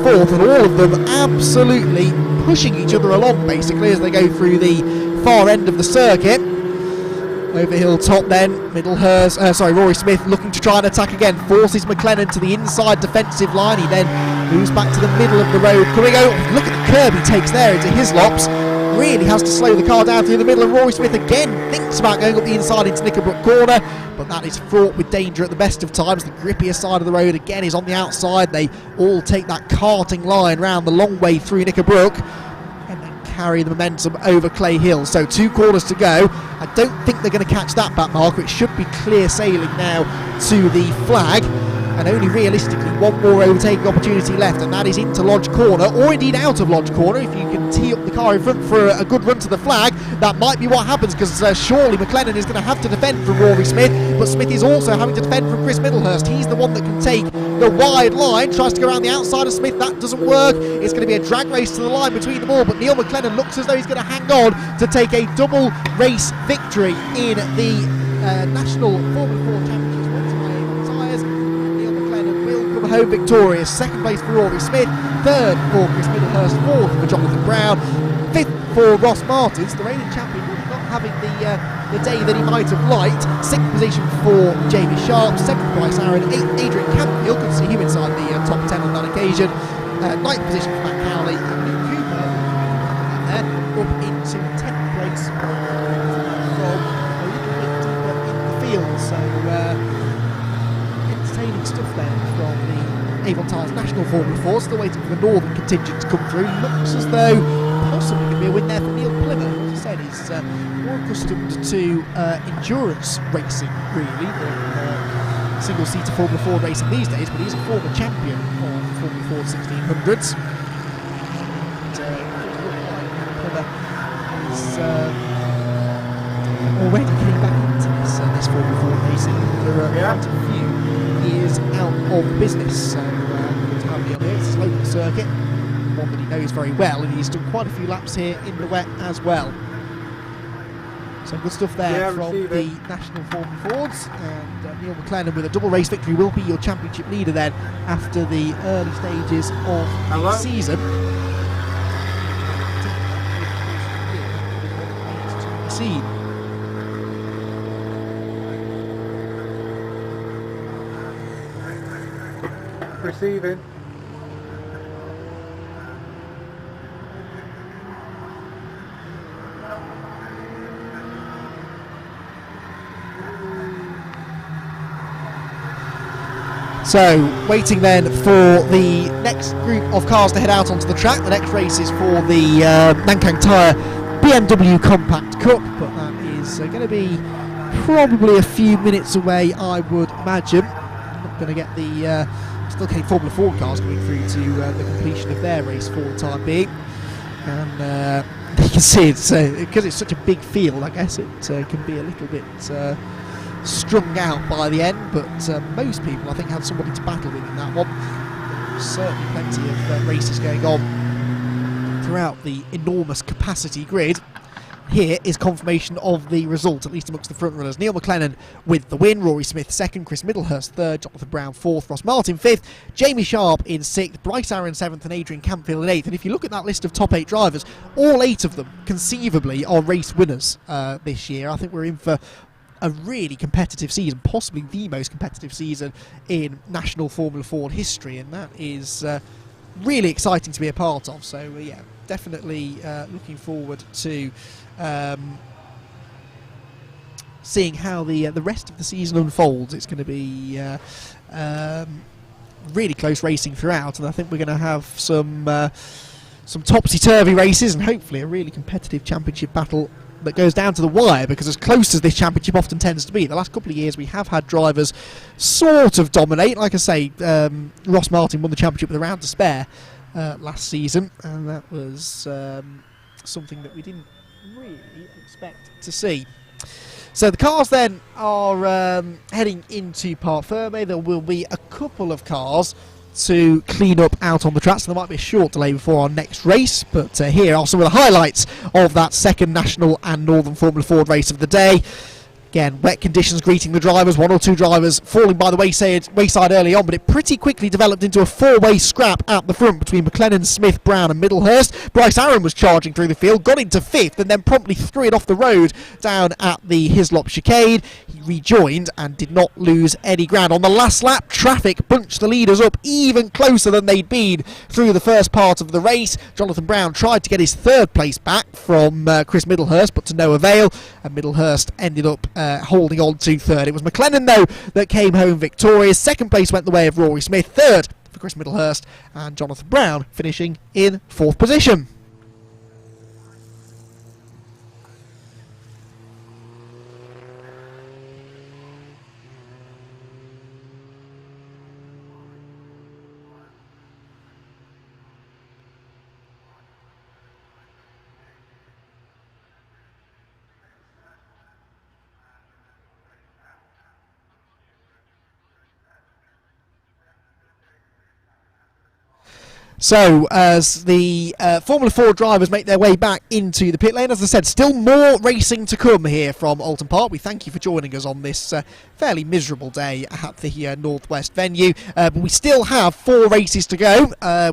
fourth, and all of them absolutely pushing each other along basically as they go through the far end of the circuit. Over hill top then, Rory Smith looking to try and attack again, forces McLennan to the inside defensive line. He then moves back to the middle of the road, coming out. Look at the curb he takes there into Hislops. Really has to slow the car down through the middle, and Rory Smith again thinks about going up the inside into Knickerbrook corner, but that is fraught with danger at the best of times. The grippier side of the road again is on the outside. They all take that karting line round the long way through Knickerbrook and then carry the momentum over Clay Hill. So 2 corners to go. I don't think they're going to catch that back marker. It should be clear sailing now to the flag, and only realistically one more overtaking opportunity left, and that is into Lodge Corner, or indeed out of Lodge Corner. If you can tee up the car in front for a good run to the flag, that might be what happens, because surely McLennan is going to have to defend from Rory Smith, but Smith is also having to defend from Chris Middlehurst. He's the one that can take the wide line, tries to go around the outside of Smith, that doesn't work. It's going to be a drag race to the line between them all, but Neil McLennan looks as though he's going to hang on to take a double race victory in the National Formula 4 Championships tyres. Neil McLennan will come home victorious. Second place for Rory Smith, third for Chris Middlehurst, fourth for Jonathan Brown, fifth for Ross Martins, the reigning champion, not having the day that he might have liked. Sixth position for Jamie Sharp, seventh Bryce Aaron, eighth Adrian Campfield, could see him inside the top 10 on that occasion. Ninth position for Matt Cowley, and Luke Cooper there up into 10th place from a little bit deeper in the field. So entertaining stuff there from the Avon Tyres National Formula 4. Still waiting for the Northern contingent to come through. Looks as though possibly going to be a win there for Neil Plymouth. As I said, he's more accustomed to endurance racing really than single-seater Formula 4 racing these days, but he's a former champion of Formula 4 1600s. He's already came back into this Formula 4 racing after quite a few years out of business. So good to have him on here. It's a local circuit, one that he knows very well, and he's done quite a few laps here in the wet as well. So good stuff there from the National Formula Fords, and Neil McLennan with a double race victory will be your championship leader then after the early stages of the season. Receiving. So, waiting then for the next group of cars to head out onto the track. The next race is for the Nankang Tyre BMW Compact Cup, but that is going to be probably a few minutes away, I would imagine. Not going to get the still getting Formula 4 cars coming through to the completion of their race for the time being, and you can see it's because it's such a big field. I guess it can be a little bit strung out by the end, but most people I think had somebody to battle with in that one. There's certainly plenty of races going on throughout the enormous capacity grid. Here is confirmation of the result, at least amongst the front runners. Neil McLennan with the win, Rory Smith second, Chris Middlehurst third, Jonathan Brown fourth, Ross Martin fifth, Jamie Sharp in sixth, Bryce Aaron seventh, and Adrian Campfield in eighth. And if you look at that list of top 8 drivers, all 8 of them conceivably are race winners this year. I think we're in for a really competitive season, possibly the most competitive season in National Formula 4 history, and that is really exciting to be a part of. So yeah, definitely looking forward to seeing how the rest of the season unfolds. It's going to be really close racing throughout, and I think we're going to have some topsy-turvy races and hopefully a really competitive championship battle that goes down to the wire, because as close as this championship often tends to be, the last couple of years we have had drivers sort of dominate. Like I say, Ross Martin won the championship with a round to spare last season, and that was something that we didn't really expect to see. So the cars then are heading into Parc Fermé. There will be a couple of cars to clean up out on the track, so there might be a short delay before our next race, but here are some of the highlights of that second National and Northern Formula Ford race of the day. Again, wet conditions greeting the drivers, 1 or 2 drivers falling by the wayside early on, but it pretty quickly developed into a 4-way scrap at the front between McLennan, Smith, Brown and Middlehurst. Bryce Aaron was charging through the field, got into 5th and then promptly threw it off the road down at the Hislop chicane. He rejoined and did not lose any ground. On the last lap, traffic bunched the leaders up even closer than they'd been through the first part of the race. Jonathan Brown tried to get his 3rd place back from Chris Middlehurst, but to no avail, and Middlehurst ended up holding on to 3rd. It was McLennan, though, that came home victorious. 2nd place went the way of Rory Smith, 3rd for Chris Middlehurst, and Jonathan Brown finishing in 4th position. So, as the Formula 4 drivers make their way back into the pit lane, as I said, still more racing to come here from Oulton Park. We thank you for joining us on this fairly miserable day at the Northwest venue. But we still have 4 races to go.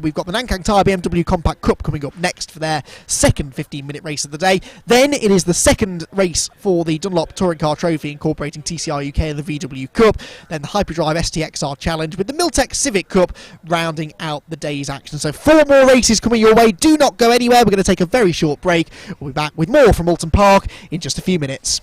We've got the Nankang Tyre BMW Compact Cup coming up next for their second 15-minute race of the day. Then it is the second race for the Dunlop Touring Car Trophy incorporating TCR UK and the VW Cup. Then the Hyperdrive Stxr Challenge with the Miltech Civic Cup rounding out the day's action. So 4 more races coming your way. Do not go anywhere. We're going to take a very short break. We'll be back with more from Oulton Park in just a few minutes.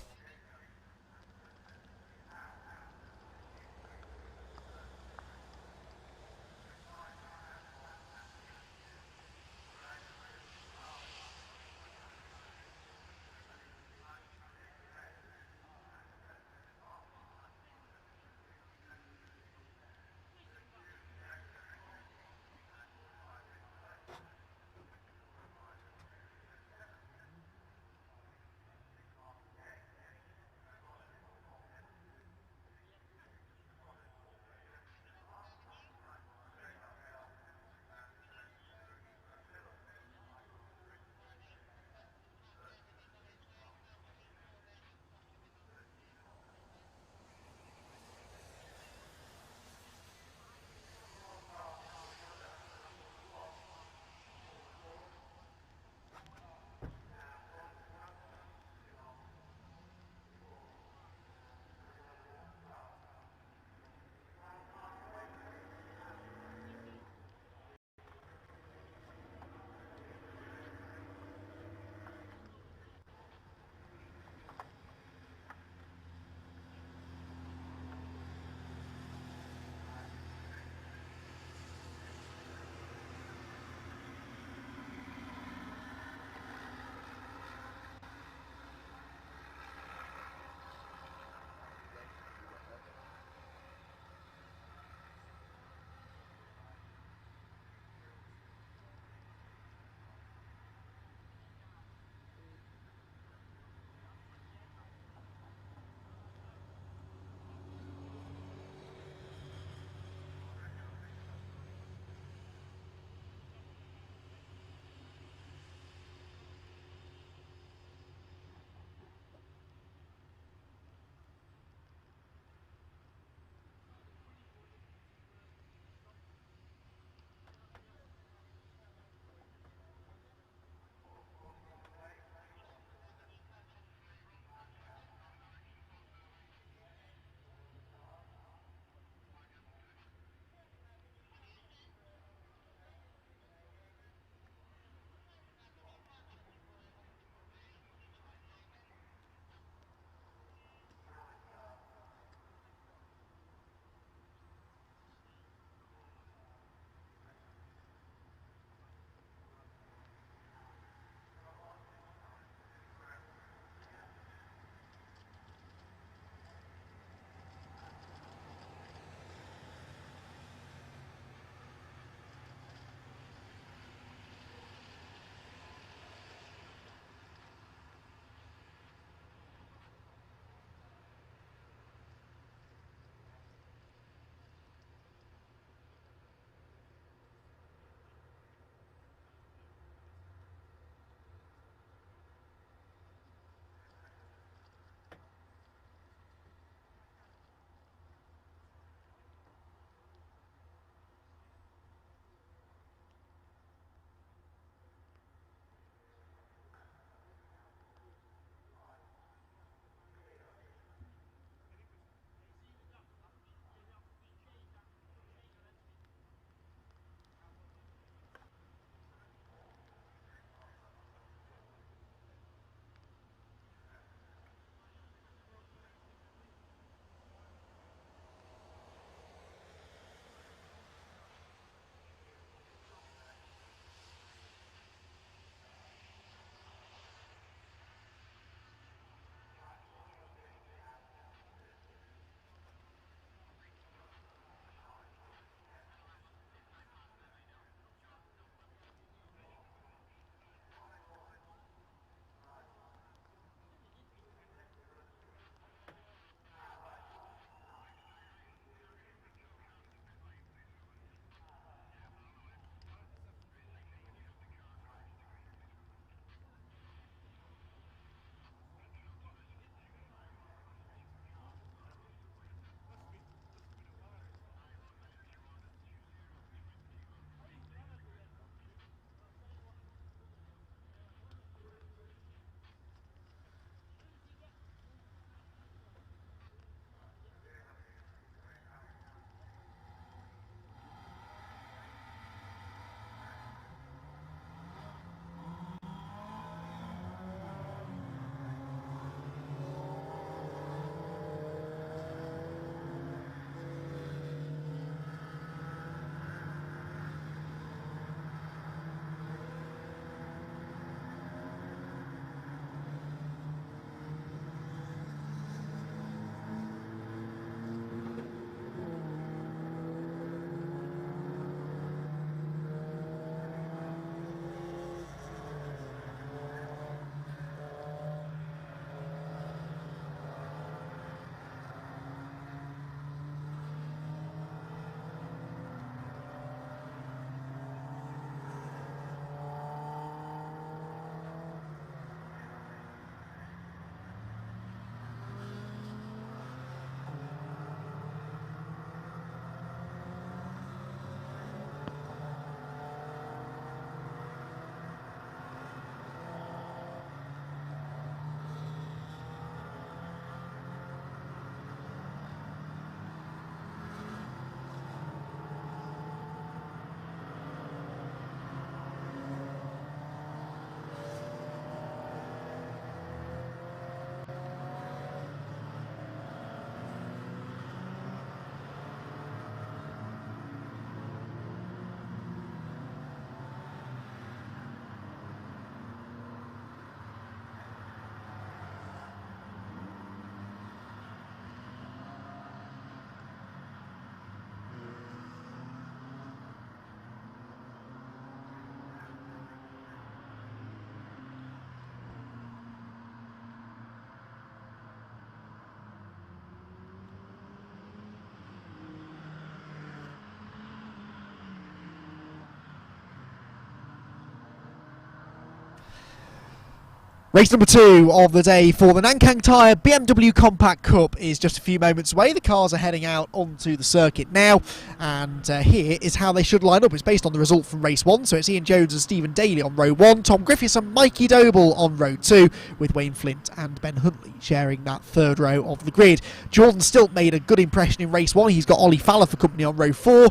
Race number 2 of the day for the Nankang Tyre BMW Compact Cup is just a few moments away. The cars are heading out onto the circuit now, and here is how they should line up. It's based on the result from race 1, so it's Ian Jones and Stephen Daly on row 1, Tom Griffiths and Mikey Doble on row 2, with Wayne Flint and Ben Huntley sharing that third row of the grid. Jordan Stilt made a good impression in race 1. He's got Ollie Fowler for company on row 4,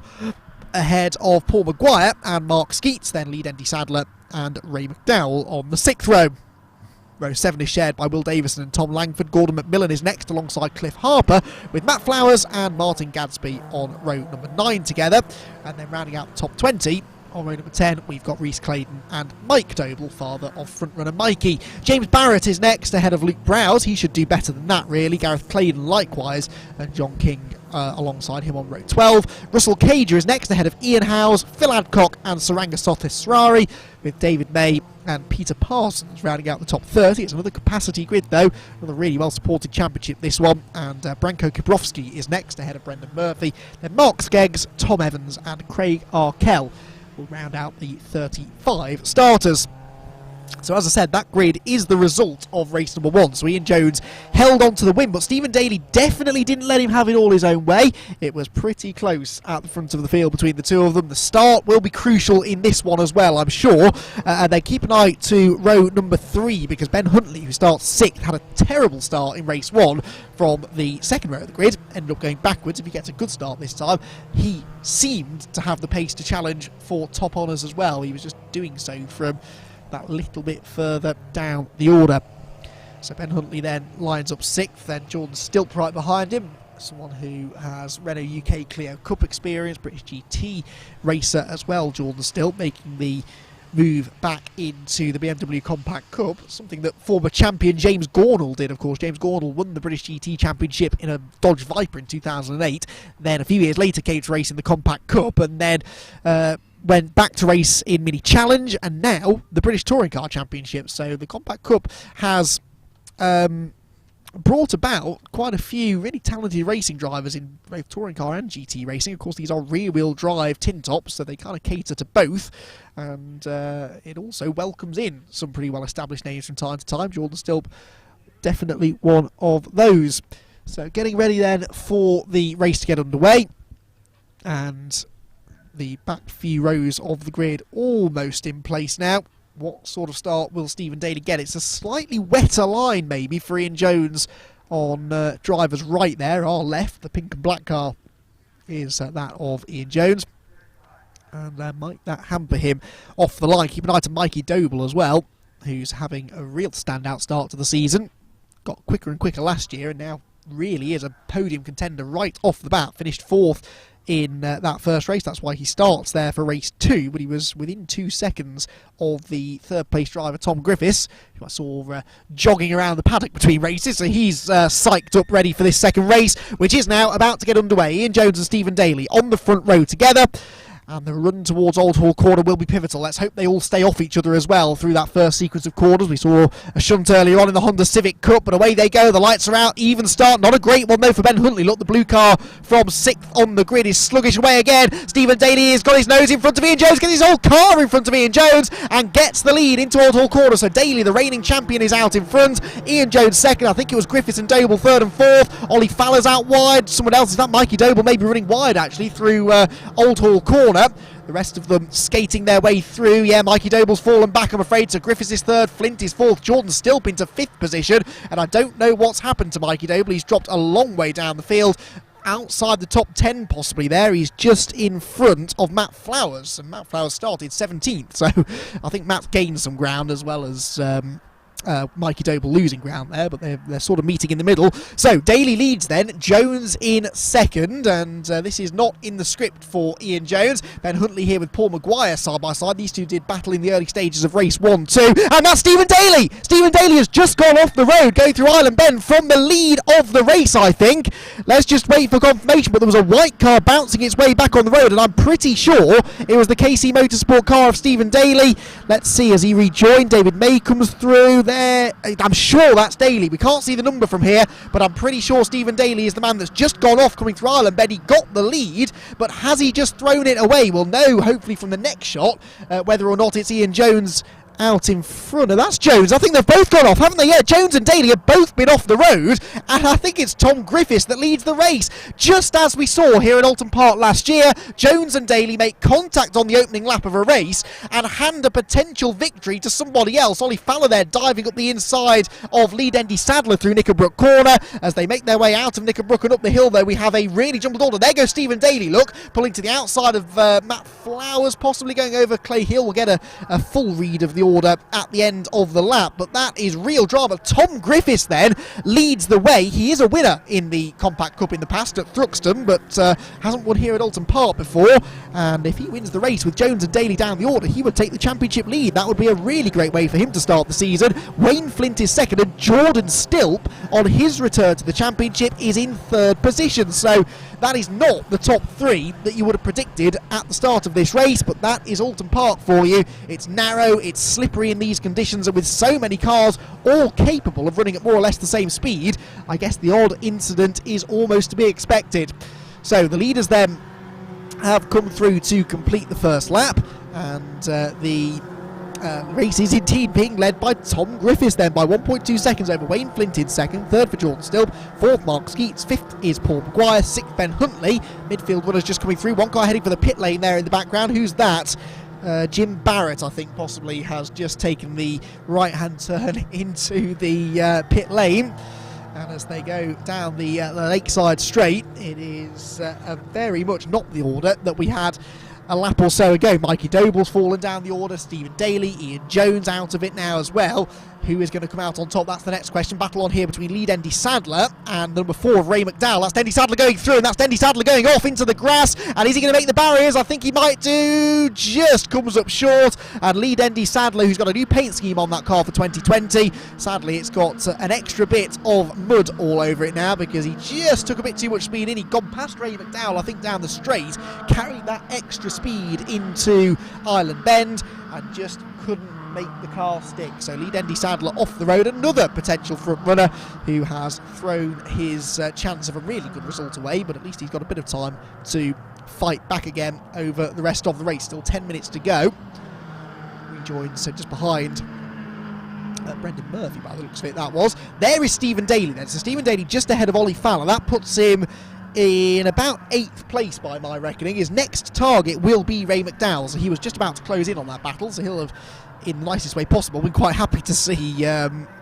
ahead of Paul Maguire, and Mark Skeets then lead Andy Sadler and Ray McDowell on the 6th row. Row 7 is shared by Will Davison and Tom Langford. Gordon McMillan is next alongside Cliff Harper, with Matt Flowers and Martin Gadsby on row number 9 together. And then rounding out the top 20, on row number 10, we've got Rhys Clayton and Mike Doble, father of frontrunner Mikey. James Barrett is next, ahead of Luke Browse. He should do better than that, really. Gareth Clayton likewise, and John King alongside him on row 12. Russell Cager is next, ahead of Ian Howes, Phil Adcock and Saranga Sothis-Srari, with David May and Peter Parsons rounding out the top 30. It's another capacity grid, though. Another really well-supported championship, this one. And Branko Kibrowski is next, ahead of Brendan Murphy. Then Mark Skeggs, Tom Evans and Craig Arkell will round out the 35 starters. So as I said, that grid is the result of race number 1. So Ian Jones held on to the win, but Stephen Daly definitely didn't let him have it all his own way. It was pretty close at the front of the field between the two of them. The start will be crucial in this one as well, I'm sure. And they keep an eye to row number 3, because Ben Huntley, who starts 6th, had a terrible start in race 1 from the second row of the grid. Ended up going backwards. If he gets a good start this time, he seemed to have the pace to challenge for top honours as well. He was just doing so from that little bit further down the order. So Ben Huntley then lines up 6th, then Jordan Stilt right behind him, someone who has Renault UK Clio Cup experience, British GT racer as well. Jordan Stilt making the move back into the BMW Compact Cup, something that former champion James Gornall did, of course. James Gornall won the British GT Championship in a Dodge Viper in 2008, then a few years later came to race in the Compact Cup, and then went back to race in Mini Challenge, and now the British Touring Car Championship. So the Compact Cup has brought about quite a few really talented racing drivers in both touring car and GT racing. Of course, these are rear-wheel drive tin tops, so they kind of cater to both, and it also welcomes in some pretty well-established names from time to time. Jordan Stilt definitely one of those. So getting ready then for the race to get underway, and the back few rows of the grid almost in place now. What sort of start will Stephen Daly get? It's a slightly wetter line maybe for Ian Jones on driver's right there. Our left, the pink and black car is that of Ian Jones, and might that hamper him off the line. Keep an eye to Mikey Doble as well, who's having a real standout start to the season. Got quicker and quicker last year, and now really is a podium contender right off the bat. Finished 4th in that first race. That's why he starts there for race 2, but he was within 2 seconds of the third place driver Tom Griffiths, who I saw jogging around the paddock between races. So he's psyched up ready for this second race, which is now about to get underway. Ian Jones and Stephen Daly on the front row together, and the run towards Old Hall Corner will be pivotal. Let's hope they all stay off each other as well through that first sequence of corners. We saw a shunt earlier on in the Honda Civic Cup, but away they go. The lights are out. Even start. Not a great one, though, for Ben Huntley. Look, the blue car from 6th on the grid is sluggish away again. Stephen Daly has got his nose in front of Ian Jones, gets his whole car in front of Ian Jones, and gets the lead into Old Hall Corner. So Daly, the reigning champion, is out in front. Ian Jones 2nd. I think it was Griffiths and Doble 3rd and 4th. Ollie Fowler's out wide. Someone else, is that Mikey Doble, maybe running wide, actually, through Old Hall Corner. The rest of them skating their way through. Yeah, Mikey Doble's fallen back, I'm afraid. So Griffiths is 3rd, Flint is 4th, Jordan Stilt into 5th position. And I don't know what's happened to Mikey Doble. He's dropped a long way down the field, outside the top 10 possibly there. He's just in front of Matt Flowers. And Matt Flowers started 17th. So I think Matt's gained some ground, as well as Mikey Doble losing ground there, but they're sort of meeting in the middle. So Daly leads then, Jones in 2nd, and this is not in the script for Ian Jones. Ben Huntley here with Paul Maguire side by side. These two did battle in the early stages of race 1, 2, and that's Stephen Daly! Stephen Daly has just gone off the road, going through Island Bend from the lead of the race, I think. Let's just wait for confirmation, but there was a white car bouncing its way back on the road, and I'm pretty sure it was the KC Motorsport car of Stephen Daly. Let's see, as he rejoined, David May comes through there. I'm sure that's Daly. We can't see the number from here, but I'm pretty sure Stephen Daly is the man that's just gone off coming through Island Bend. He got the lead, but has he just thrown it away? We'll know, hopefully, from the next shot, whether or not it's Ian Jones out in front, and that's Jones. I think they've both gone off, haven't they? Yeah, Jones and Daly have both been off the road, and I think it's Tom Griffiths that leads the race. Just as we saw here at Oulton Park last year, Jones and Daly make contact on the opening lap of a race and hand a potential victory to somebody else. Ollie Fowler there diving up the inside of lead Andy Sadler through Knickerbrook Corner. As they make their way out of Knickerbrook and up the hill, though, we have a really jumbled order. There goes Stephen Daly, look, pulling to the outside of Matt Flowers, possibly going over Clay Hill. We'll get a full read of the order at the end of the lap, but that is real drama. Tom Griffiths then leads the way. He is a winner in the Compact Cup in the past at Thruxton, but hasn't won here at Oulton Park before, and if he wins the race with Jones and Daly down the order, he would take the championship lead. That would be a really great way for him to start the season. Wayne Flint is second, and Jordan Stilp, on his return to the championship, is in third position. So that is not the top three that you would have predicted at the start of this race, but that is Oulton Park for you. It's narrow, it's slippery in these conditions, and with so many cars all capable of running at more or less the same speed, I guess the odd incident is almost to be expected. So the leaders then have come through to complete the first lap, and the race is indeed being led by Tom Griffiths then by 1.2 seconds over Wayne Flint in second, third for Jordan Stilp, fourth Mark Skeets, fifth is Paul Maguire, sixth Ben Huntley. Midfield runners just coming through, one car heading for the pit lane there in the background. Who's that? Jim Barrett, I think, possibly has just taken the right-hand turn into the pit lane. And as they go down the Lakeside Straight, it is very much not the order that we had a lap or so ago. Mikey Doble's fallen down the order, Stephen Daly, Ian Jones out of it now as well. Who is going to come out on top? That's the next question. Battle on here between lead Andy Sadler and number 4 of Ray McDowell. That's Andy Sadler going through, and that's Andy Sadler going off into the grass. And is he going to make the barriers? I think he might do. Just comes up short. And lead Andy Sadler, who's got a new paint scheme on that car for 2020. Sadly, it's got an extra bit of mud all over it now because he just took a bit too much speed in. He'd gone past Ray McDowell, I think, down the straight, carried that extra speed into Island Bend, and just couldn't make the car stick. So lead Andy Sadler off the road, another potential front runner who has thrown his chance of a really good result away, but at least he's got a bit of time to fight back again over the rest of the race. Still 10 minutes to go. Rejoins just behind Brendan Murphy by the looks of it. That was. There is Stephen Daly then. So Stephen Daly just ahead of Ollie Fowler. That puts him in about 8th place by my reckoning. His next target will be Ray McDowell, so he was just about to close in on that battle, so he'll have, in the nicest way possible, been quite happy to see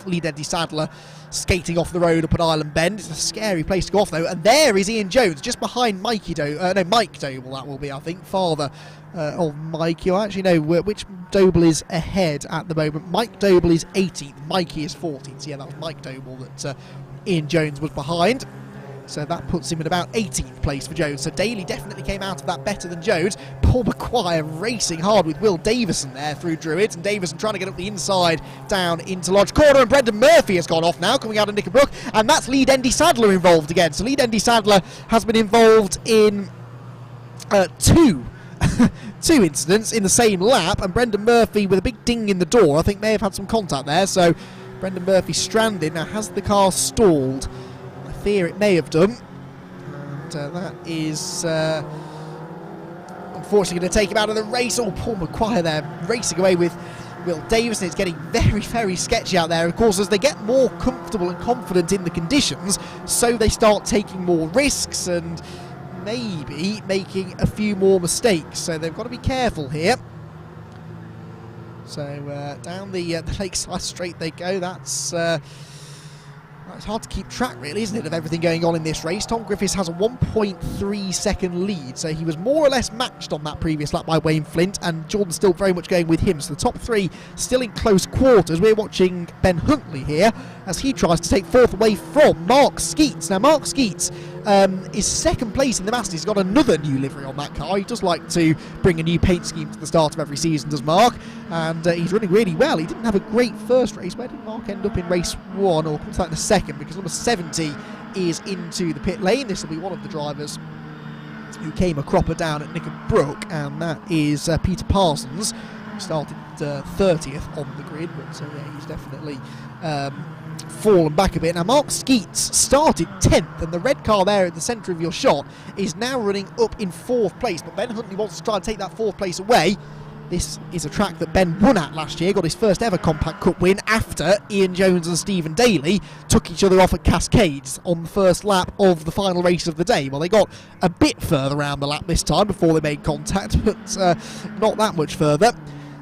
lead Andy Sadler skating off the road up at Island Bend. It's a scary place to go off though, and there is Ian Jones just behind Mike Doble, that will be, I think, father of Mikey. I actually know which Doble is ahead at the moment. Mike Doble is 18th, Mikey is 14th, so yeah, that was Mike Doble that Ian Jones was behind. So that puts him in about 18th place for Jones. So Daly definitely came out of that better than Jones. Paul Maguire racing hard with Will Davison there through Druids, and Davison trying to get up the inside down into Lodge Corner, and Brendan Murphy has gone off now coming out of Knickerbrook, and that's lead Andy Sadler involved again. So lead Andy Sadler has been involved in two incidents in the same lap, and Brendan Murphy with a big ding in the door I think may have had some contact there. So Brendan Murphy stranded. Now, has the car stalled? Fear it may have done, and that is unfortunately going to take him out of the race. Oh, Paul Maguire there racing away with Will Davison. It's getting very, very sketchy out there. Of course, as they get more comfortable and confident in the conditions, so they start taking more risks and maybe making a few more mistakes. So they've got to be careful here. So down the Lakeside Straight they go. It's hard to keep track, really, isn't it, of everything going on in this race. Tom Griffiths has a 1.3 second lead, so he was more or less matched on that previous lap by Wayne Flint, and Jordan's still very much going with him. So the top three still in close quarters. We're watching Ben Huntley here as he tries to take 4th away from Mark Skeets. Now, Mark Skeets is 2nd place in the Masters. He's got another new livery on that car. He does like to bring a new paint scheme to the start of every season, does Mark, and he's running really well. He didn't have a great first race. Where did Mark end up in race 1? Or come to that in a second, because number 70 is into the pit lane. This will be one of the drivers who came a cropper down at Knickerbrook, and that is Peter Parsons, who started 30th on the grid, but yeah, he's definitely fallen back a bit. Now, Mark Skeets started 10th, and the red car there at the centre of your shot is now running up in 4th place, but Ben Huntley wants to try and take that 4th place away. This is a track that Ben won at last year, got his first ever Compact Cup win after Ian Jones and Stephen Daly took each other off at Cascades on the first lap of the final race of the day. Well, they got a bit further around the lap this time before they made contact, but not that much further.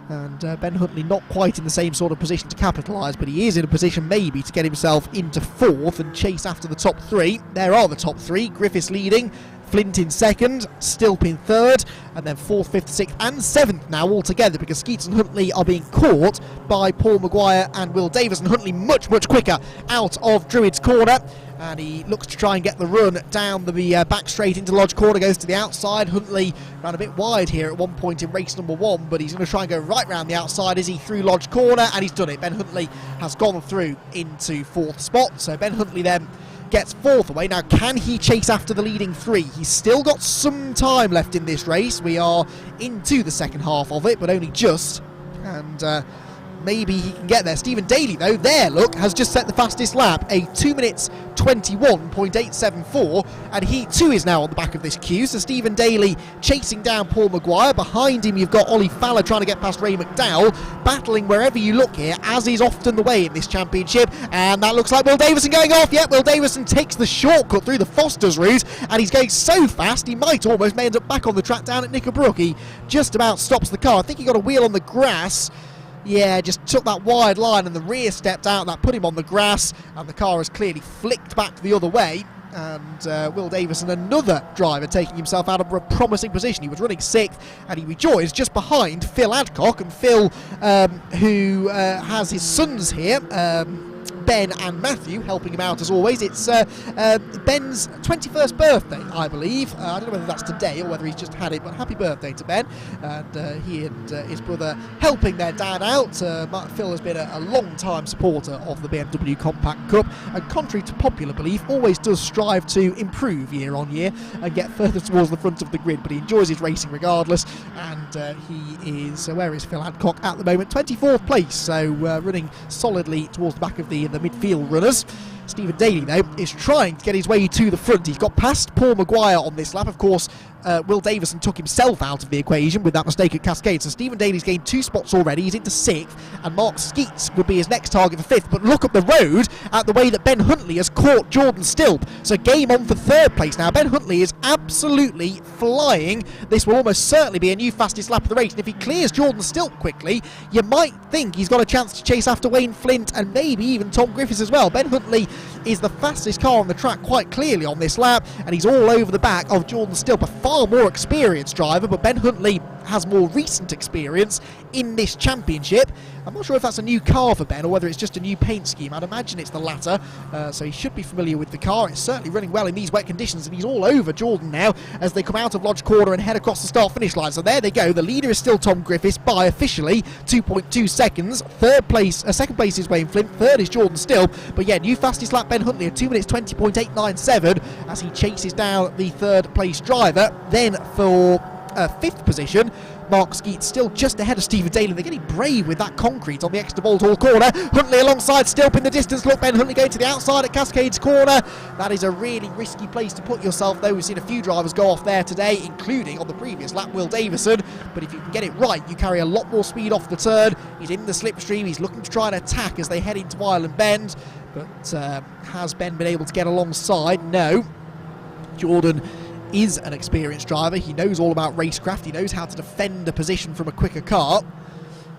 And Ben Huntley not quite in the same sort of position to capitalise, but he is in a position maybe to get himself into fourth and chase after the top three. There are the top three, Griffiths leading, Flint in second, Stilp in third, and then fourth, fifth, sixth and seventh now all together, because Skeets and Huntley are being caught by Paul Maguire and Will Davis, and Huntley much quicker out of Druid's corner, and he looks to try and get the run down the back straight into Lodge corner, goes to the outside. Huntley ran a bit wide here at one point in race number one, but he's going to try and go right round the outside as he through Lodge corner, and he's done it. Ben Huntley has gone through into fourth spot, so Ben Huntley then gets fourth away. Now, can he chase after the leading three? He's still got some time left in this race. We are into the second half of it, but only just, and maybe he can get there. Stephen Daly, though, there, look, has just set the fastest lap, a 2 minutes 21.874, and he too is now on the back of this queue. So Stephen Daly chasing down Paul Maguire. Behind him you've got Ollie Fowler trying to get past Ray McDowell, battling wherever you look here, as is often the way in this championship, and that looks like Will Davison going off. Yep, Will Davison takes the shortcut through the Foster's route, and he's going so fast he might almost end up back on the track down at Knickerbrook. He just about stops the car. I think he got a wheel on the grass. Yeah, just took that wide line and the rear stepped out. That put him on the grass, and the car has clearly flicked back the other way. And Will Davison, another driver, taking himself out of a promising position. He was running sixth, and he rejoins just behind Phil Adcock. And Phil, who has his sons here, Ben and Matthew, helping him out as always. It's Ben's 21st birthday, I believe. I don't know whether that's today or whether he's just had it, but happy birthday to Ben. And he and his brother helping their dad out. Phil has been a long-time supporter of the BMW Compact Cup, and contrary to popular belief, always does strive to improve year on year and get further towards the front of the grid, but he enjoys his racing regardless. And he is, where is Phil Adcock at the moment? 24th place, so running solidly towards the back of the midfield runners. Stephen Daly, though, is trying to get his way to the front. He's got past Paul Maguire on this lap. Of course, Will Davison took himself out of the equation with that mistake at Cascade. So Stephen Daly's gained 2 spots already. He's into 6th, and Mark Skeets would be his next target for 5th. But look up the road at the way that Ben Huntley has caught Jordan Stilp. So game on for 3rd place now. Ben Huntley is absolutely flying. This will almost certainly be a new fastest lap of the race. And if he clears Jordan Stilp quickly, you might think he's got a chance to chase after Wayne Flint and maybe even Tom Griffiths as well. Ben Huntley is the fastest car on the track quite clearly on this lap, and he's all over the back of Jordan Stilp, a far more experienced driver, but Ben Huntley has more recent experience in this championship. I'm not sure if that's a new car for Ben or whether it's just a new paint scheme. I'd imagine it's the latter, so he should be familiar with the car. It's certainly running well in these wet conditions, and he's all over Jordan now as they come out of Lodge Corner and head across the start-finish line. So there they go. The leader is still Tom Griffiths by officially 2.2 seconds. Second place is Wayne Flint. Third is Jordan Stilp. But yeah, new fastest lap Ben Huntley at 2 minutes 20.897 as he chases down the third place driver. Then for 5th position, Mark Skeets still just ahead of Stephen Daly. They're getting brave with that concrete on the extra Hall corner. Huntley alongside Stilp in the distance. Look, Ben Huntley going to the outside at Cascades corner. That is a really risky place to put yourself, though. We've seen a few drivers go off there today, including on the previous lap Will Davison. But if you can get it right, you carry a lot more speed off the turn. He's in the slipstream. He's looking to try and attack as they head into Island Bend. But has Ben been able to get alongside? No. Jordan is an experienced driver. He knows all about racecraft. He knows how to defend a position from a quicker car.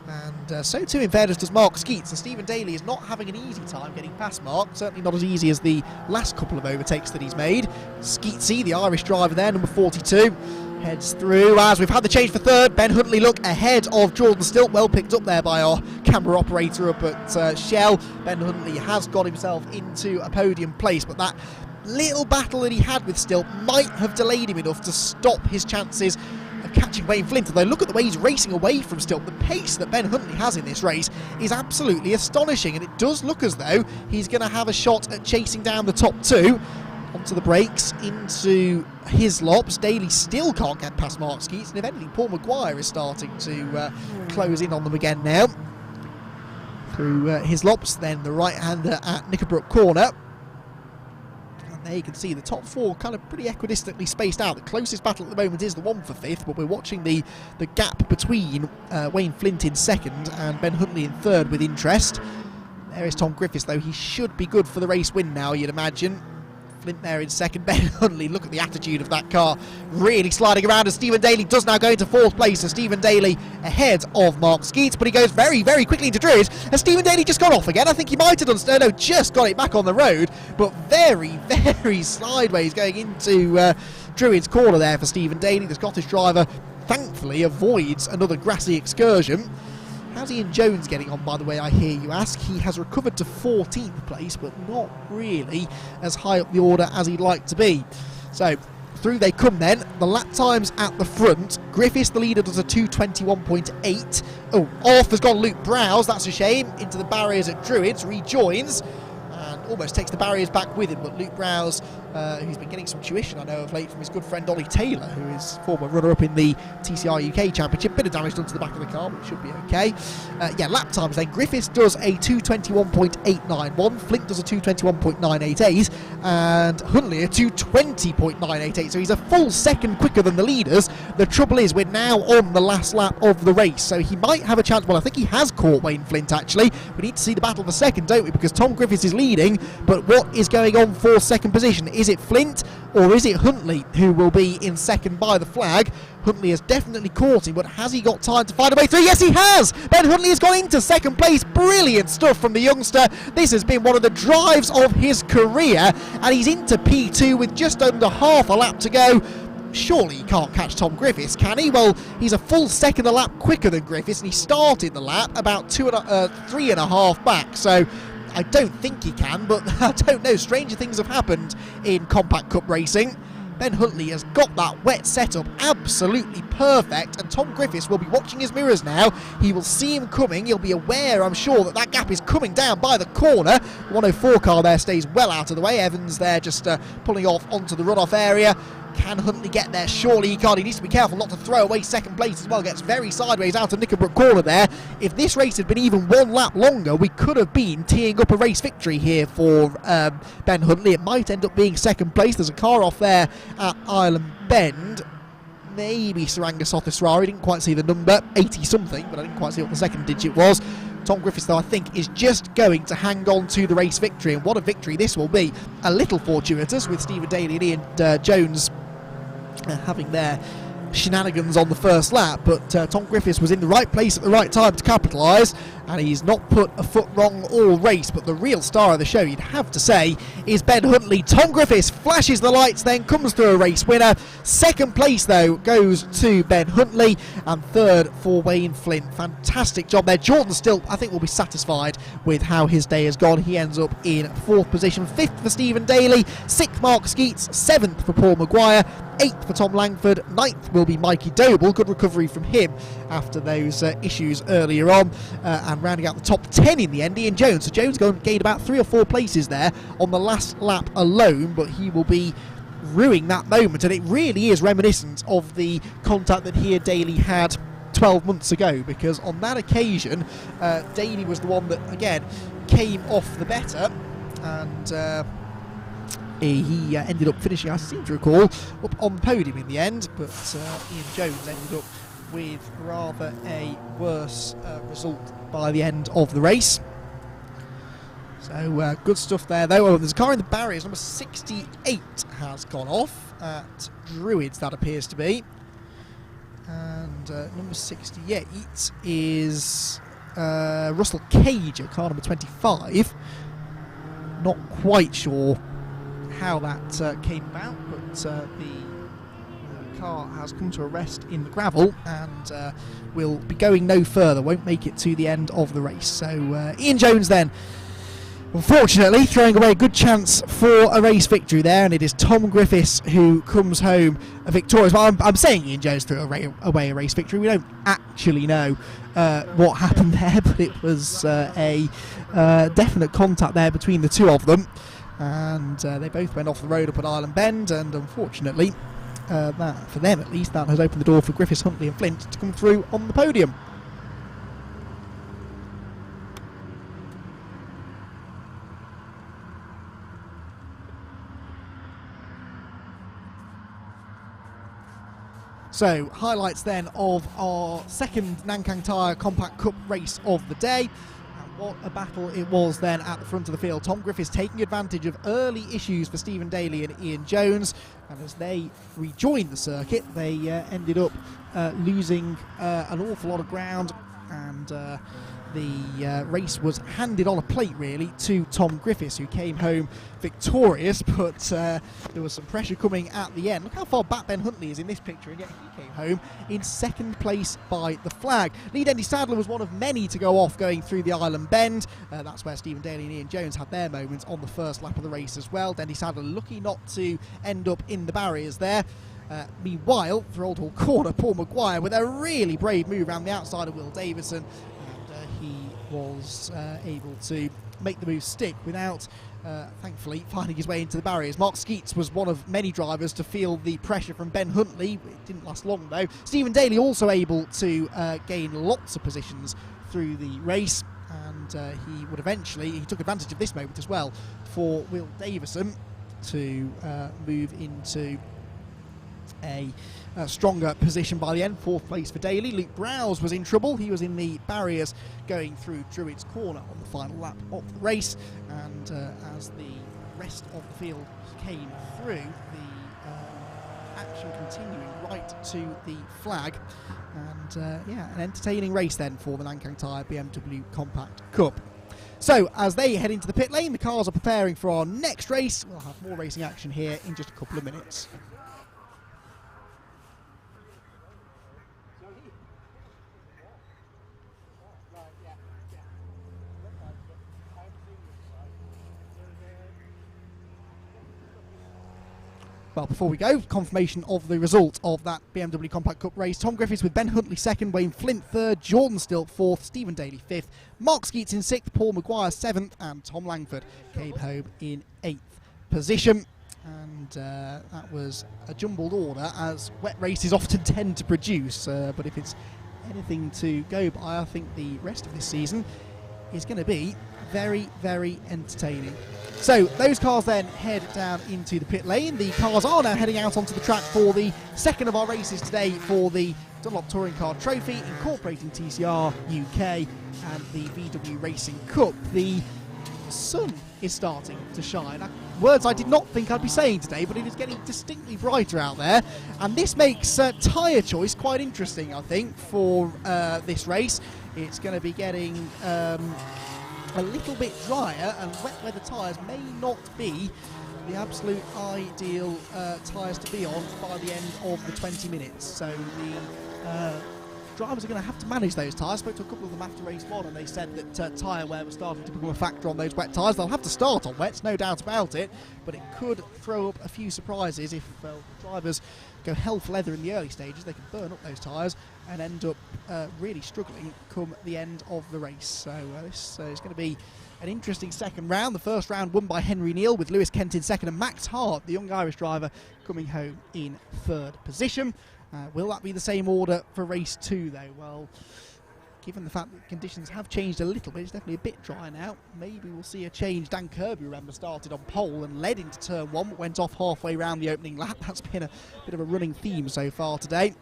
And so too, in fairness, does Mark Skeets. And Stephen Daly is not having an easy time getting past Mark. Certainly not as easy as the last couple of overtakes that he's made. Skeetsy, the Irish driver there, number 42, heads through as we've had the change for 3rd. Ben Huntley, look, ahead of Jordan Stilp. Well picked up there by our camera operator up at Shell. Ben Huntley has got himself into a podium place, but that little battle that he had with Stilp might have delayed him enough to stop his chances of catching Wayne Flint. Although look at the way he's racing away from Stilp. The pace that Ben Huntley has in this race is absolutely astonishing, and it does look as though he's going to have a shot at chasing down the top 2. Onto the brakes into Hislops. Daly still can't get past Mark Skeets, and if anything, Paul Maguire is starting to close in on them again now. Through Hislops, then the right-hander at Knickerbrook corner. there you can see the top 4 kind of pretty equidistantly spaced out. The closest battle at the moment is the one for 5th, but we're watching the gap between Wayne Flint in 2nd and Ben Huntley in 3rd with interest. There is Tom Griffiths, though. He should be good for the race win now, you'd imagine. Flint there in 2nd, Ben Huntley, look at the attitude of that car, really sliding around, as Stephen Daly does now go into 4th place. So Stephen Daly ahead of Mark Skeets, but he goes very, very quickly into Druids. Has Stephen Daly just gone off again? I think he might have done, no, just got it back on the road, but very, very sideways going into Druids corner there for Stephen Daly. The Scottish driver thankfully avoids another grassy excursion. How's Ian Jones getting on, by the way, I hear you ask? He has recovered to 14th place, but not really as high up the order as he'd like to be. So, through they come then. The lap times at the front. Griffiths, the leader, does a 2:21.8. Oh, off has gone Luke Browse, that's a shame. Into the barriers at Druids, rejoins, and almost takes the barriers back with him. But Luke Browse, who's been getting some tuition, I know, of late from his good friend Ollie Taylor, who is former runner-up in the TCR UK Championship. Bit of damage done to the back of the car, but it should be okay. Yeah, lap times then. Griffiths does a 2:21.891. Flint does a 2:21.988. And Huntley a 2:20.988. So he's a full second quicker than the leaders. The trouble is, we're now on the last lap of the race, so he might have a chance. Well, I think he has caught Wayne Flint, actually. We need to see the battle for second, don't we? Because Tom Griffiths is leading, but what is going on for second position? Is it Flint or is it Huntley who will be in second by the flag? Huntley has definitely caught him, but has he got time to find a way through? Yes, he has! Ben Huntley has gone into second place. Brilliant stuff from the youngster. This has been one of the drives of his career, and he's into P2 with just under half a lap to go. Surely he can't catch Tom Griffiths, can he? Well, he's a full second a lap quicker than Griffiths, and he started the lap about 3.5 back, so I don't think he can, but I don't know. Stranger things have happened in Compact Cup racing. Ben Huntley has got that wet setup absolutely perfect, and Tom Griffiths will be watching his mirrors now. He will see him coming. He'll be aware, I'm sure, that that gap is coming down by the corner. The 104 car there stays well out of the way. Evans there just pulling off onto the runoff area. Can Huntley get there? Surely he can't. He needs to be careful not to throw away second place as well. Gets very sideways out of Knickerbrook corner there. If this race had been even one lap longer, we could have been teeing up a race victory here for Ben Huntley. It might end up being second place. There's a car off there at Island Bend. Maybe Saranga Sothesrari. Didn't quite see the number. 80-something, but I didn't quite see what the second digit was. Tom Griffiths, though, I think, is just going to hang on to the race victory. And what a victory this will be. A little fortuitous with Stephen Daly and Ian Jones having their shenanigans on the first lap, but Tom Griffiths was in the right place at the right time to capitalise, and he's not put a foot wrong all race. But the real star of the show, you'd have to say, is Ben Huntley. Tom Griffiths flashes the lights, then comes through a race winner. Second place, though, goes to Ben Huntley, and third for Wayne Flint. Fantastic job there. Jordan Still, I think, will be satisfied with how his day has gone. He ends up in 4th position. 5th for Stephen Daly, 6th Mark Skeets, 7th for Paul Maguire, 8th for Tom Langford, 9th will be Mikey Doble. Good recovery from him after those issues earlier on. And rounding out the top 10 in the end, Ian Jones. So Jones gained about 3 or 4 places there on the last lap alone, but he will be ruining that moment, and it really is reminiscent of the contact that he and Daly had 12 months ago, because on that occasion Daly was the one that again came off the better, and he ended up finishing, I seem to recall, up on the podium in the end, but Ian Jones ended up with rather a worse result by the end of the race. So good stuff there, though. Oh, there's a car in the barriers. Number 68 has gone off at Druids, that appears to be. And number 68 is Russell Cage at car number 25. Not quite sure how that came about, but the car has come to a rest in the gravel and will be going no further, won't make it to the end of the race. So Ian Jones then, unfortunately, throwing away a good chance for a race victory there, and it is Tom Griffiths who comes home victorious. Well, I'm saying Ian Jones threw away a race victory. We don't actually know what happened there, but it was a definite contact there between the two of them, and they both went off the road up at Island Bend, and unfortunately, that, for them at least, that has opened the door for Griffiths, Huntley and Flint to come through on the podium. So, highlights then of our second Nankang Tyre Compact Cup race of the day. And what a battle it was then at the front of the field. Tom Griffiths taking advantage of early issues for Stephen Daly and Ian Jones. And as they rejoined the circuit, they ended up losing an awful lot of ground. And the race was handed on a plate, really, to Tom Griffiths, who came home victorious, but there was some pressure coming at the end. Look how far back Ben Huntley is in this picture, and yet he came home in second place by the flag. Lee Dendy Sadler was one of many to go off going through the Island Bend. That's where Stephen Daly and Ian Jones had their moments on the first lap of the race as well. Dendy Sadler lucky not to end up in the barriers there. Meanwhile, for Old Hall Corner, Paul Maguire with a really brave move around the outside of Will Davison, and he was able to make the move stick without, thankfully, finding his way into the barriers. Mark Skeets was one of many drivers to feel the pressure from Ben Huntley. It didn't last long, though. Stephen Daly also able to gain lots of positions through the race, and he took advantage of this moment as well for Will Davison to move into a stronger position by the end. Fourth place for Daly. Luke Browse was in trouble. He was in the barriers going through Druids Corner on the final lap of the race, and as the rest of the field came through, the action continuing right to the flag, and an entertaining race then for the Nankang Tyre BMW Compact Cup. So as they head into the pit lane, the cars are preparing for our next race. We'll have more racing action here in just a couple of minutes. Well, before we go, confirmation of the result of that BMW Compact Cup race. Tom Griffiths with Ben Huntley second, Wayne Flint third, Jordan Stilt fourth, Stephen Daly fifth, Mark Skeets in sixth, Paul Maguire seventh, and Tom Langford came home in eighth position. And that was a jumbled order, as wet races often tend to produce. But if it's anything to go by, I think the rest of this season is going to be very, very entertaining. So those cars then head down into the pit lane. The cars are now heading out onto the track for the second of our races today for the Dunlop Touring Car Trophy, incorporating TCR UK and the VW Racing Cup. The sun is starting to shine. Words I did not think I'd be saying today, but it is getting distinctly brighter out there, and this makes tyre choice quite interesting, I think, for this race. It's going to be getting a little bit drier, and wet weather tyres may not be the absolute ideal tyres to be on by the end of the 20 minutes. So the drivers are going to have to manage those tyres. I spoke to a couple of them after race one, and they said that tyre wear was starting to become a factor on those wet tyres. They'll have to start on wets, no doubt about it, but it could throw up a few surprises if drivers go hell for leather in the early stages. They can burn up those tyres and end up really struggling come the end of the race. So this is going to be an interesting second round. The first round won by Henry Neal, with Lewis Kent in second and Max Hart, the young Irish driver, coming home in third position. Will that be the same order for race two, though? Well, given the fact that conditions have changed a little bit, it's definitely a bit dry now. Maybe we'll see a change. Dan Kirby, remember, started on pole and led into turn one, but went off halfway round the opening lap. That's been a bit of a running theme so far today.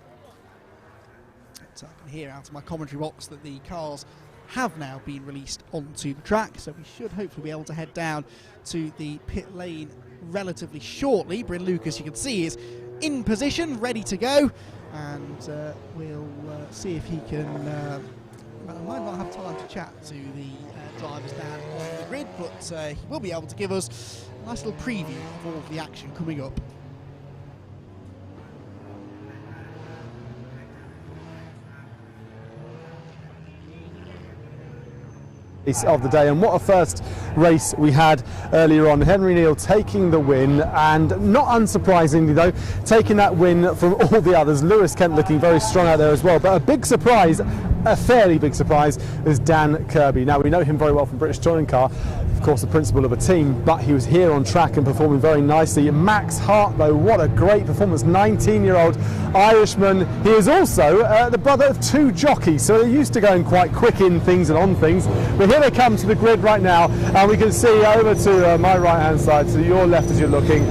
So I can hear out of my commentary box that the cars have now been released onto the track, so we should hopefully be able to head down to the pit lane relatively shortly. Bryn Lucas, you can see, is in position, ready to go, and we'll see if he can I might not have time to chat to the drivers down on the grid, but he will be able to give us a nice little preview of all of the action coming up. Of the day, and what a first race we had earlier on. Henry Neal taking the win, and not unsurprisingly though, taking that win from all the others. Lewis Kent looking very strong out there as well, but a big surprise, a fairly big surprise, is Dan Kirby. Now we know him very well from British Touring Car, of course the principal of a team, but he was here on track and performing very nicely. Max Hart though, what a great performance, 19-year-old Irishman. He is also the brother of two jockeys, so they're used to going quite quick in things and on things. But here they come to the grid right now, and we can see over to my right hand side, to your left as you're looking,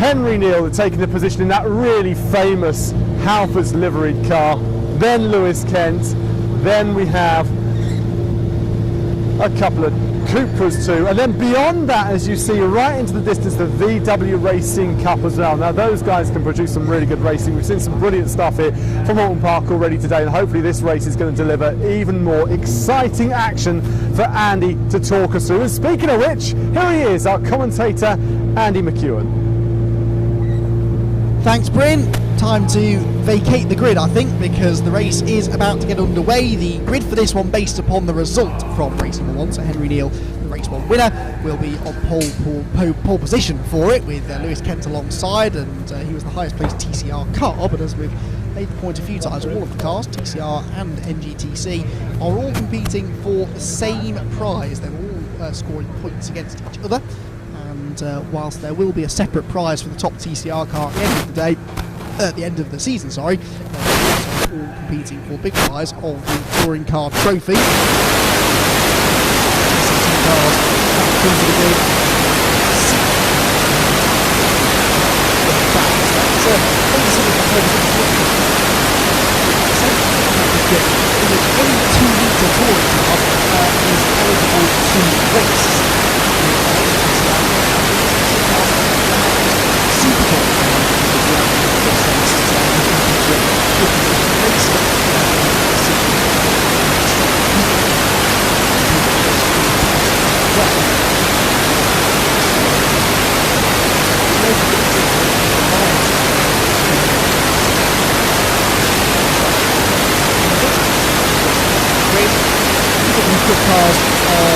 Henry Neal taking the position in that really famous Halfords liveried car, then Lewis Kent, then we have a couple of Cupras too, and then beyond that, as you see right into the distance, the VW Racing Cup as well. Now those guys can produce some really good racing. We've seen some brilliant stuff here from Oulton Park already today, and hopefully this race is going to deliver even more exciting action for Andy to talk us through. And speaking of which, here he is, our commentator Andy McEwen. Thanks, Bryn. Time to vacate the grid, I think, because the race is about to get underway. The grid for this one based upon the result from race number 1, so Henry Neal, the race 1 winner, will be on pole position for it, with Lewis Kent alongside, and he was the highest placed TCR car, but as we've made the point a few times, all of the cars, TCR and NGTC, are all competing for the same prize. They're all scoring points against each other, and whilst there will be a separate prize for the top TCR car at the end of the day, at the end of the season, sorry, all competing for big prize of the touring car trophy. Any 2-litre touring car is eligible to race. Cars